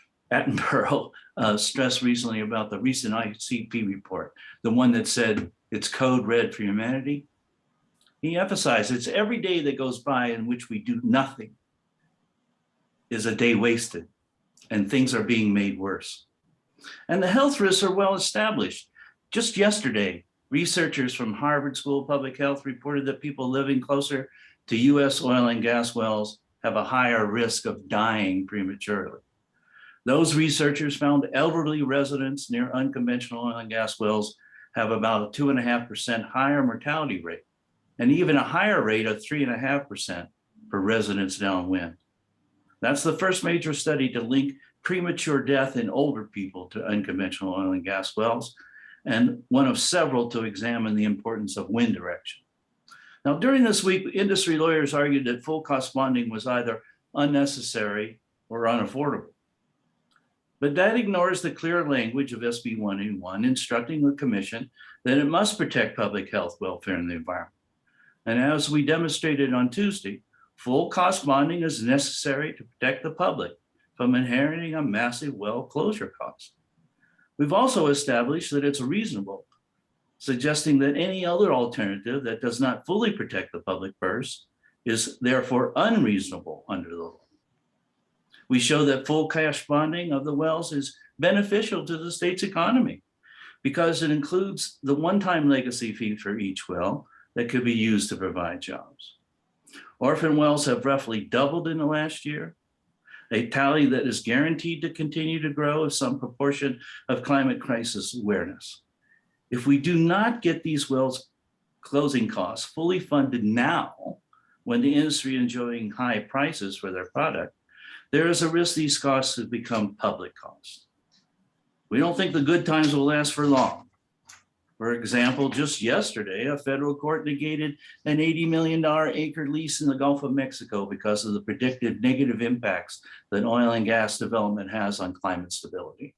stressed recently about the recent ICP report, the one that said it's code red for humanity. He emphasized it's every day that goes by in which we do nothing is a day wasted, and things are being made worse. And the health risks are well established. Just yesterday, researchers from Harvard School of Public Health reported that people living closer to US oil and gas wells have a higher risk of dying prematurely. Those researchers found elderly residents near unconventional oil and gas wells have about a 2.5% higher mortality rate, and even a higher rate of 3.5% for residents downwind. That's the first major study to link premature death in older people to unconventional oil and gas wells, and one of several to examine the importance of wind direction. Now, during this week, industry lawyers argued that full cost bonding was either unnecessary or unaffordable. But that ignores the clear language of SB 181 instructing the commission that it must protect public health, welfare, and the environment. And as we demonstrated on Tuesday, full cost bonding is necessary to protect the public from inheriting a massive well closure cost. We've also established that it's reasonable, suggesting that any other alternative that does not fully protect the public purse is therefore unreasonable under the law. We show that full cash bonding of the wells is beneficial to the state's economy because it includes the one-time legacy fee for each well that could be used to provide jobs. Orphan wells have roughly doubled in the last year, a tally that is guaranteed to continue to grow as some proportion of climate crisis awareness. If we do not get these wells closing costs fully funded now, when the industry is enjoying high prices for their product, there is a risk these costs have become public costs. We don't think the good times will last for long, For example, just yesterday, a federal court negated an $80 million acre lease in the Gulf of Mexico because of the predicted negative impacts that oil and gas development has on climate stability.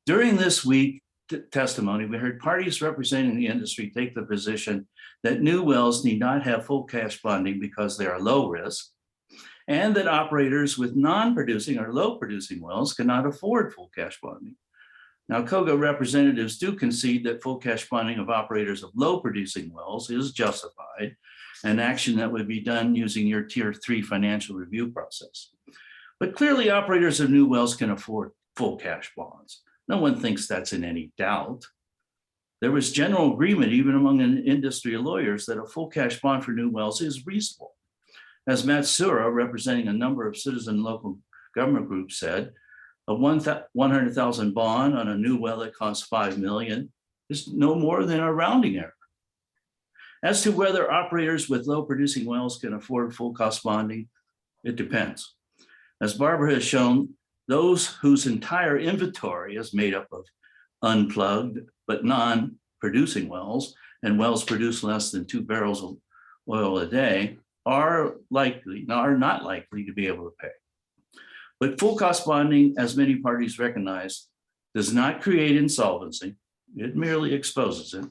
During this week testimony, we heard parties representing the industry take the position that new wells need not have full cash bonding because they are low risk, and that operators with non-producing or low producing wells cannot afford full cash bonding. Now, COGA representatives do concede that full cash bonding of operators of low producing wells is justified, an action that would be done using your Tier 3 financial review process. But clearly operators of new wells can afford full cash bonds. No one thinks that's in any doubt. There was general agreement even among an industry of lawyers that a full cash bond for new wells is reasonable. As Matt Sura, representing a number of citizen local government groups, said, a 100,000 bond on a new well that costs $5 million is no more than a rounding error. As to whether operators with low producing wells can afford full cost bonding, it depends. As Barbara has shown, those whose entire inventory is made up of unplugged but non-producing wells and wells produce less than 2 barrels of oil a day are not likely to be able to pay. But full cost bonding, as many parties recognize, does not create insolvency. It merely exposes it.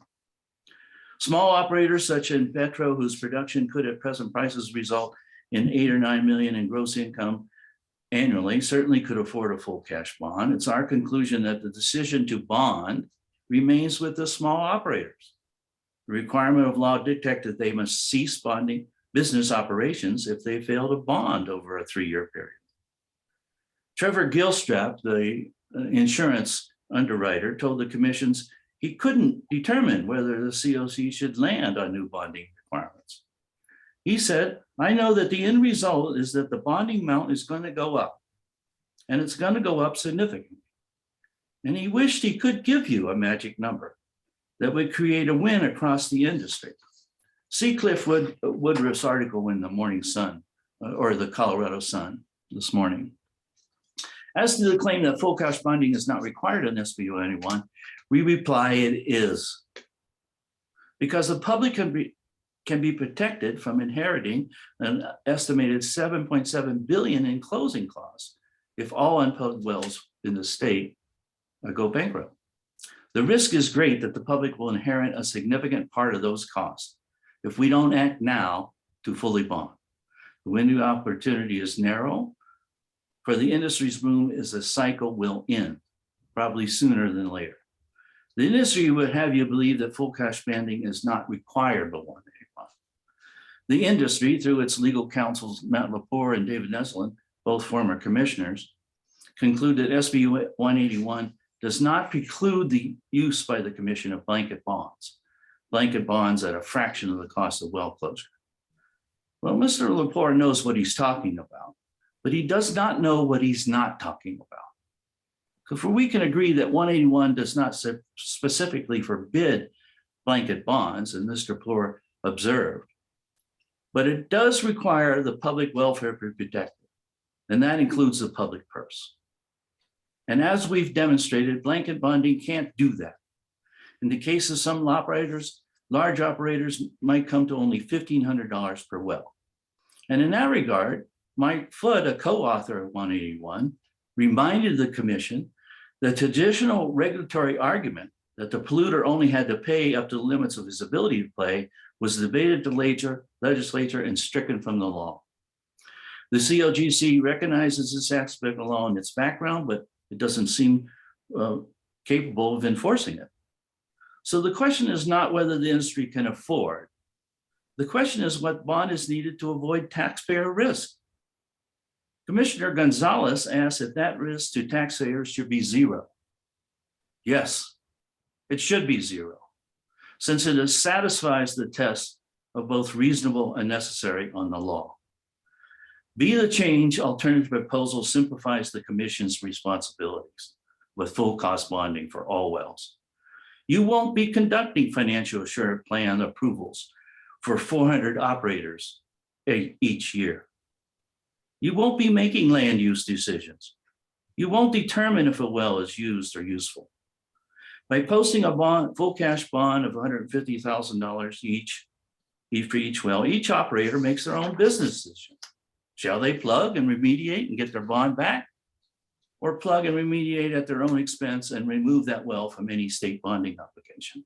Small operators such as Petro, whose production could at present prices result in 8 or 9 million in gross income annually, certainly could afford a full cash bond. It's our conclusion that the decision to bond remains with the small operators. The requirement of law dictates that they must cease bonding business operations if they fail to bond over a 3-year period. Trevor Gilstrap, the insurance underwriter, told the commissions he couldn't determine whether the COC should land on new bonding requirements. He said, I know that the end result is that the bonding amount is going to go up, and it's going to go up significantly. And he wished he could give you a magic number that would create a win across the industry. See Cliff Woodruff's article in the Morning Sun, or the Colorado Sun this morning. As to the claim that full cash bonding is not required in SB 181, we reply it is. Because the public can be protected from inheriting an estimated $7.7 billion in closing costs if all unplugged wells in the state go bankrupt. The risk is great that the public will inherit a significant part of those costs if we don't act now to fully bond. The window of opportunity is narrow. For the industry's boom is the cycle will end, probably sooner than later. The industry would have you believe that full cash bonding is not required by 181. The industry, through its legal counsels, Matt Lepore and David Neslin, both former commissioners, conclude that SB 181 does not preclude the use by the commission of blanket bonds at a fraction of the cost of well closure. Well, Mr. Lepore knows what he's talking about, but he does not know what he's not talking about. Because we can agree that 181 does not specifically forbid blanket bonds, and Mr. Lepore observed, but it does require the public welfare to be protected, and that includes the public purse. And as we've demonstrated, blanket bonding can't do that. In the case of some operators, large operators might come to only $1,500 per well. And in that regard, Mike Flood, a co-author of 181, reminded the commission the traditional regulatory argument that the polluter only had to pay up to the limits of his ability to pay was debated to legislature and stricken from the law. The COGCC recognizes this aspect of the law in its background, but it doesn't seem capable of enforcing it. So the question is not whether the industry can afford. The question is what bond is needed to avoid taxpayer risk. Commissioner Gonzalez asked if that risk to taxpayers should be zero. Yes, it should be zero, since it satisfies the test of both reasonable and necessary on the law. Be the change alternative proposal simplifies the commission's responsibilities with full cost bonding for all wells. You won't be conducting financial assurance plan approvals for 400 operators each year. You won't be making land use decisions. You won't determine if a well is used or useful. By posting a bond, full cash bond of $150,000 each for each well, each operator makes their own business decision. Shall they plug and remediate and get their bond back? Or plug and remediate at their own expense and remove that well from any state bonding obligation?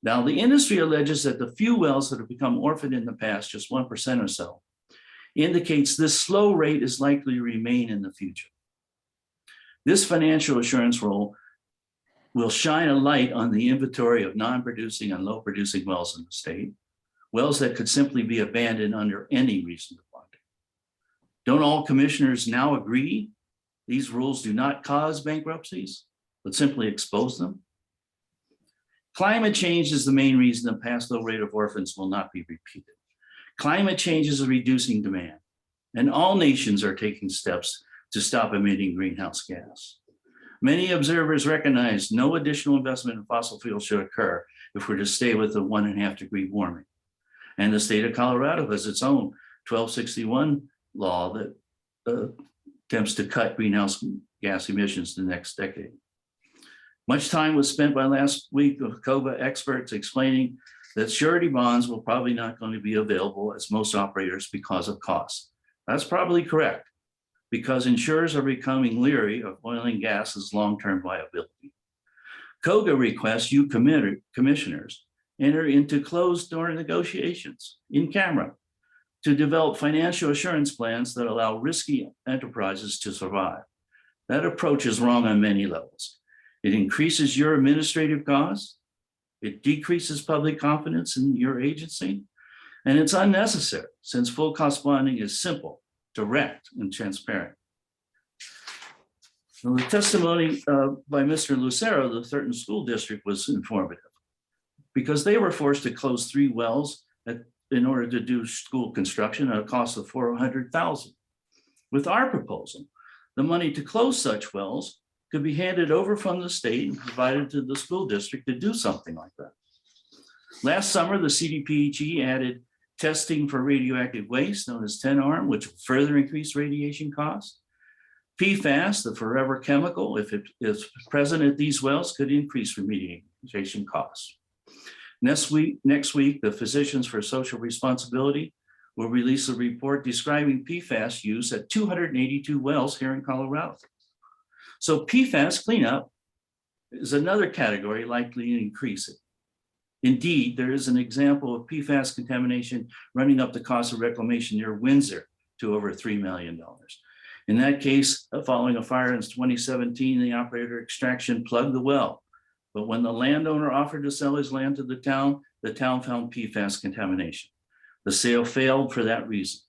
Now, the industry alleges that the few wells that have become orphaned in the past, just 1% or so, indicates this slow rate is likely to remain in the future. This financial assurance rule will shine a light on the inventory of non-producing and low-producing wells in the state, wells that could simply be abandoned under any reasonable bonding. Don't all commissioners now agree these rules do not cause bankruptcies, but simply expose them? Climate change is the main reason the past low rate of orphans will not be repeated. Climate change is reducing demand, and all nations are taking steps to stop emitting greenhouse gas. Many observers recognize no additional investment in fossil fuels should occur if we're to stay with the 1.5-degree warming. And the state of Colorado has its own 1261 law that attempts to cut greenhouse gas emissions the next decade. Much time was spent by last week with COGA experts explaining that surety bonds will probably not going to be available as most operators because of costs. That's probably correct, because insurers are becoming leery of oil and gas's long-term viability. COGA requests you commissioners enter into closed-door negotiations in camera to develop financial assurance plans that allow risky enterprises to survive. That approach is wrong on many levels. It increases your administrative costs, it decreases public confidence in your agency, and it's unnecessary since full cost bonding is simple, direct, and transparent. So the testimony by Mr. Lucero, the Thurton School District, was informative because they were forced to close 3 wells in order to do school construction at a cost of $400,000. With our proposal, the money to close such wells could be handed over from the state and provided to the school district to do something like that. Last summer, the CDPHE added testing for radioactive waste, known as 10-ARM, which will further increase radiation costs. PFAS, the forever chemical, if it is present at these wells, could increase remediation costs. Next week, the Physicians for Social Responsibility will release a report describing PFAS use at 282 wells here in Colorado. So PFAS cleanup is another category likely to increase it. Indeed, there is an example of PFAS contamination running up the cost of reclamation near Windsor to over $3 million. In that case, following a fire in 2017, the operator extraction plugged the well. But when the landowner offered to sell his land to the town found PFAS contamination. The sale failed for that reason.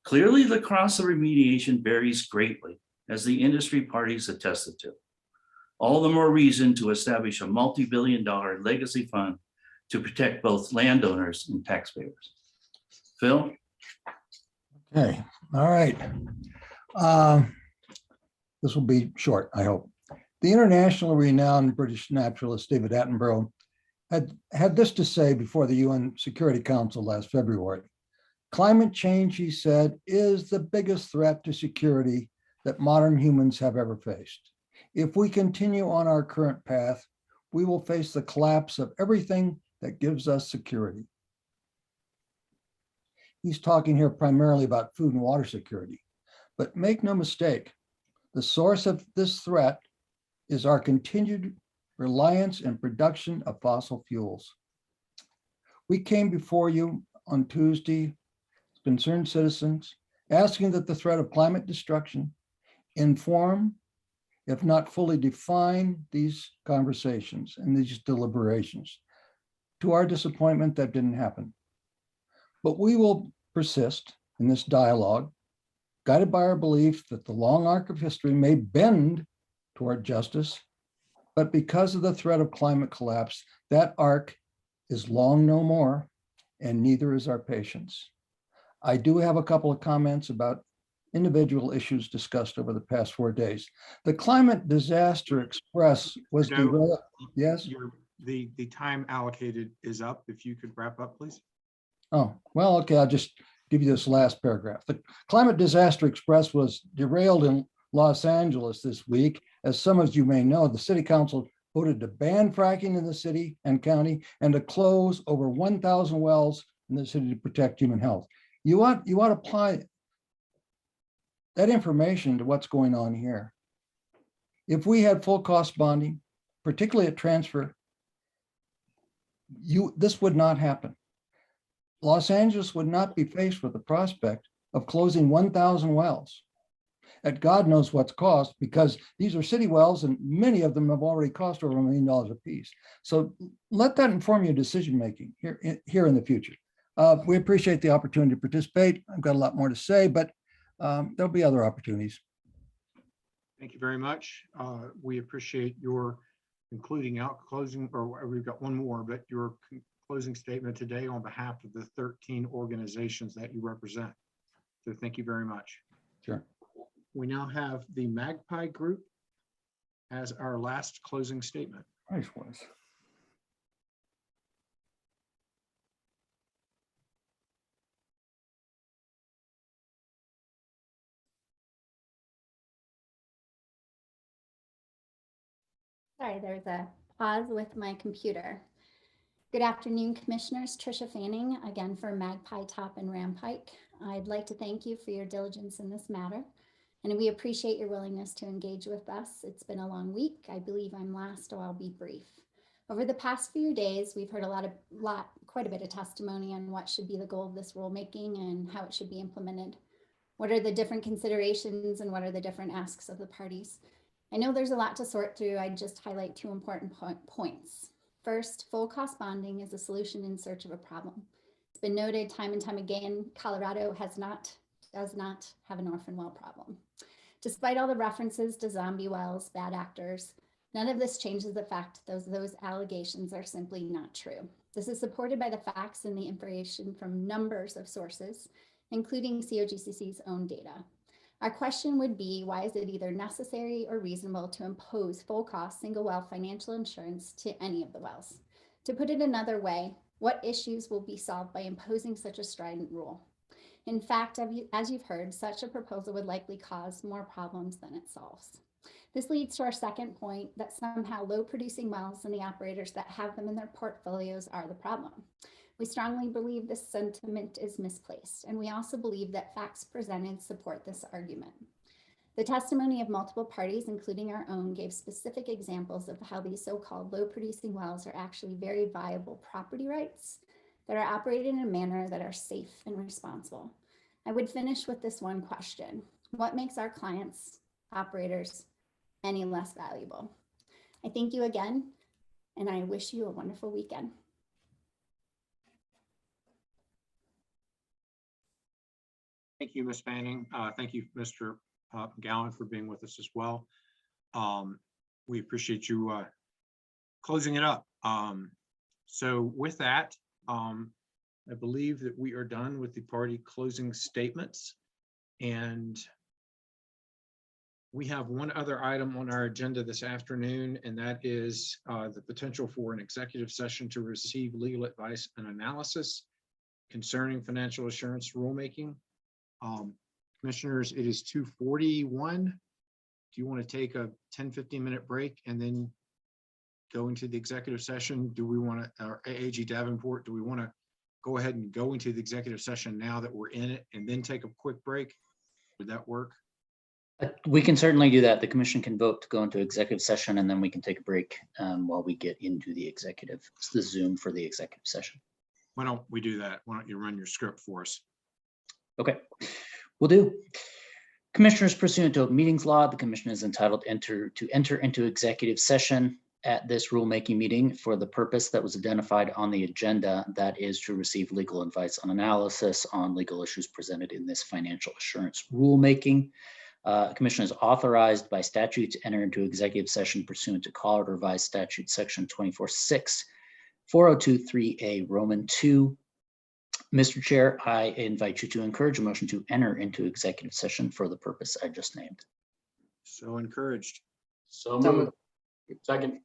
Clearly, the cost of remediation varies greatly, as the industry parties attested to. All the more reason to establish a multi-billion-dollar legacy fund to protect both landowners and taxpayers. Phil? Okay, all right. This will be short, I hope. The internationally renowned British naturalist David Attenborough had this to say before the UN Security Council last February. Climate change, he said, is the biggest threat to security that modern humans have ever faced. If we continue on our current path, we will face the collapse of everything that gives us security. He's talking here primarily about food and water security, but make no mistake, the source of this threat is our continued reliance and production of fossil fuels. We came before you on Tuesday, concerned citizens, asking that the threat of climate destruction inform, if not fully define, these conversations and these deliberations. To our disappointment, that didn't happen. But we will persist in this dialogue, guided by our belief that the long arc of history may bend toward justice, but because of the threat of climate collapse, that arc is long no more, and neither is our patience. I do have a couple of comments about individual issues discussed over the past 4 days. The Climate Disaster Express was developed. Yes? The time allocated is up. If you could wrap up, please. Oh, well, okay, I'll just give you this last paragraph. The Climate Disaster Express was derailed in Los Angeles this week. As some of you may know, the city council voted to ban fracking in the city and county and to close over 1,000 wells in the city to protect human health. You want to apply that information to what's going on here. If we had full cost bonding, particularly at transfer, this would not happen. Los Angeles would not be faced with the prospect of closing 1,000 wells at God knows what's cost, because these are city wells and many of them have already cost over $1 million a piece. So let that inform your decision-making here in the future. We appreciate the opportunity to participate. I've got a lot more to say, but there'll be other opportunities. Thank you very much. We appreciate your closing, or we've got one more, but your closing statement today on behalf of the 13 organizations that you represent. So thank you very much. Sure. We now have the Magpie Group as our last closing statement. Nice ones. Sorry, there's a pause with my computer. Good afternoon, Commissioners. Tricia Fanning, again for Magpie Top and Rampike. I'd like to thank you for your diligence in this matter, and we appreciate your willingness to engage with us. It's been a long week. I believe I'm last, so I'll be brief. Over the past few days, we've heard quite a bit of testimony on what should be the goal of this rulemaking and how it should be implemented. What are the different considerations and what are the different asks of the parties? I know there's a lot to sort through. I'd just highlight two important points. First, full cost bonding is a solution in search of a problem. It's been noted time and time again, Colorado does not have an orphan well problem. Despite all the references to zombie wells, bad actors, none of this changes the fact that those allegations are simply not true. This is supported by the facts and the information from numbers of sources, including COGCC's own data. Our question would be, why is it either necessary or reasonable to impose full cost single well financial insurance to any of the wells? To put it another way, what issues will be solved by imposing such a strident rule? In fact, as you've heard, such a proposal would likely cause more problems than it solves. This leads to our second point, that somehow low producing wells and the operators that have them in their portfolios are the problem. We strongly believe this sentiment is misplaced, and we also believe that facts presented support this argument. The testimony of multiple parties, including our own, gave specific examples of how these so-called low-producing wells are actually very viable property rights that are operated in a manner that are safe and responsible. I would finish with this one question. What makes our clients, operators, any less valuable? I thank you again, and I wish you a wonderful weekend. Thank you, Ms. Fanning. Thank you, Mr. Gowan, for being with us as well. We appreciate you closing it up. So with that, I believe that we are done with the party closing statements. And we have one other item on our agenda this afternoon, and that is the potential for an executive session to receive legal advice and analysis concerning financial assurance rulemaking. Commissioners, it is 2:41. Do you want to take a 10-15 minute break and then go into the executive session? Do we want to, or AG Davenport, do we want to go ahead and go into the executive session now that we're in it and then take a quick break? Would that work? We can certainly do that. The commission can vote to go into executive session, and then we can take a break while we get into the executive. It's the Zoom for the executive session. Why don't we do that? Why don't you run your script for us? Okay, will do. Commissioners, pursuant to open meetings law, the commission is entitled to enter into executive session at this rulemaking meeting for the purpose that was identified on the agenda, that is to receive legal advice on analysis on legal issues presented in this financial assurance rulemaking. Commission is authorized by statute to enter into executive session pursuant to Colorado Revised Statute Section 24.6, 402(3)(a) Roman 2. Mr. Chair, I invite you to encourage a motion to enter into executive session for the purpose I just named. So encouraged. So moved. Second.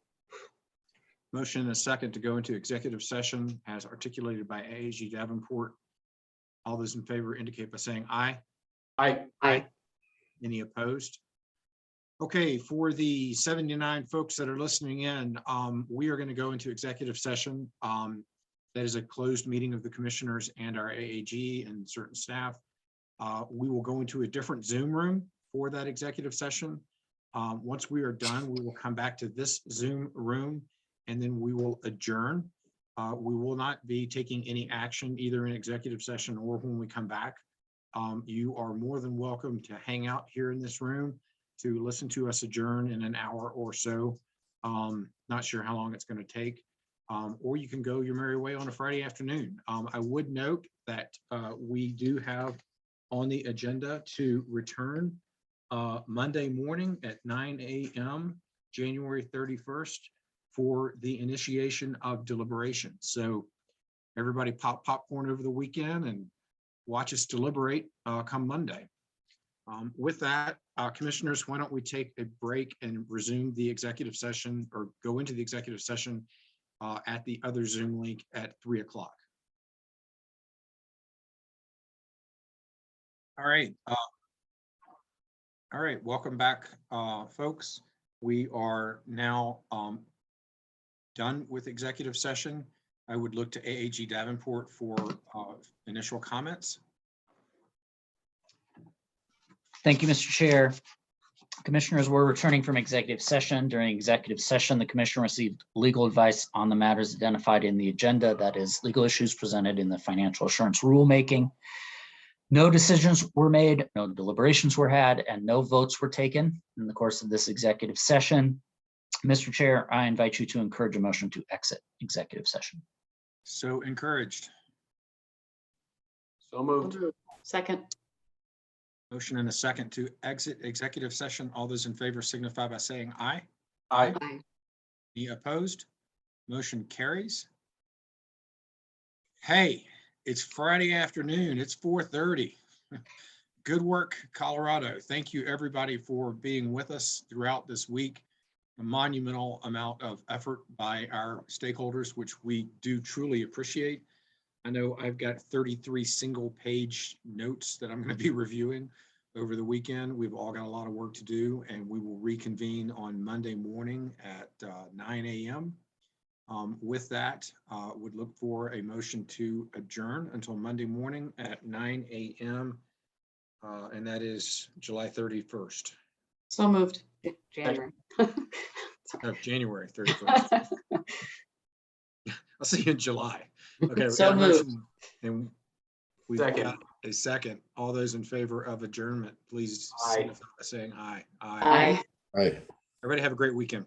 Motion and a second to go into executive session as articulated by AG Davenport. All those in favor indicate by saying aye. Aye. Aye. Any opposed? Okay, for the 79 folks that are listening in, we are going to go into executive session. That is a closed meeting of the commissioners and our AAG and certain staff. We will go into a different Zoom room for that executive session. Once we are done, we will come back to this Zoom room and then we will adjourn. We will not be taking any action either in executive session or when we come back. You are more than welcome to hang out here in this room to listen to us adjourn in an hour or so. Not sure how long it's going to take. Or you can go your merry way on a Friday afternoon. I would note that we do have on the agenda to return Monday morning at 9 a.m., January 31st, for the initiation of deliberation. So everybody pop popcorn over the weekend and watch us deliberate come Monday. With that, commissioners, why don't we take a break and resume the executive session or go into the executive session at the other Zoom link at 3 o'clock. All right. All right. Welcome back, folks. We are now done with executive session. I would look to AAG Davenport for initial comments. Thank you, Mr. Chair. Commissioners, we're returning from executive session. During executive session, the commission received legal advice on the matters identified in the agenda, that is, legal issues presented in the financial assurance rulemaking. No decisions were made, no deliberations were had, and no votes were taken in the course of this executive session. Mr. Chair, I invite you to encourage a motion to exit executive session. So encouraged. So moved. Second. Motion and a second to exit executive session. All those in favor signify by saying aye. Aye. Aye. Any opposed? Motion carries. Hey, it's Friday afternoon. It's 4:30. Good work, Colorado. Thank you, everybody, for being with us throughout this week. A monumental amount of effort by our stakeholders, which we do truly appreciate. I know I've got 33 single-page notes that I'm going to be reviewing over the weekend. We've all got a lot of work to do, and we will reconvene on Monday morning at 9 a.m. With that, would look for a motion to adjourn until Monday morning at 9 a.m. And that is July 31st. So moved. January. January 31st. I'll see you in July. Okay, we So got a moved. motion and we've Second. got a second. All those in favor of adjournment, please Aye. signify by saying aye. Aye. Aye. Everybody have a great weekend.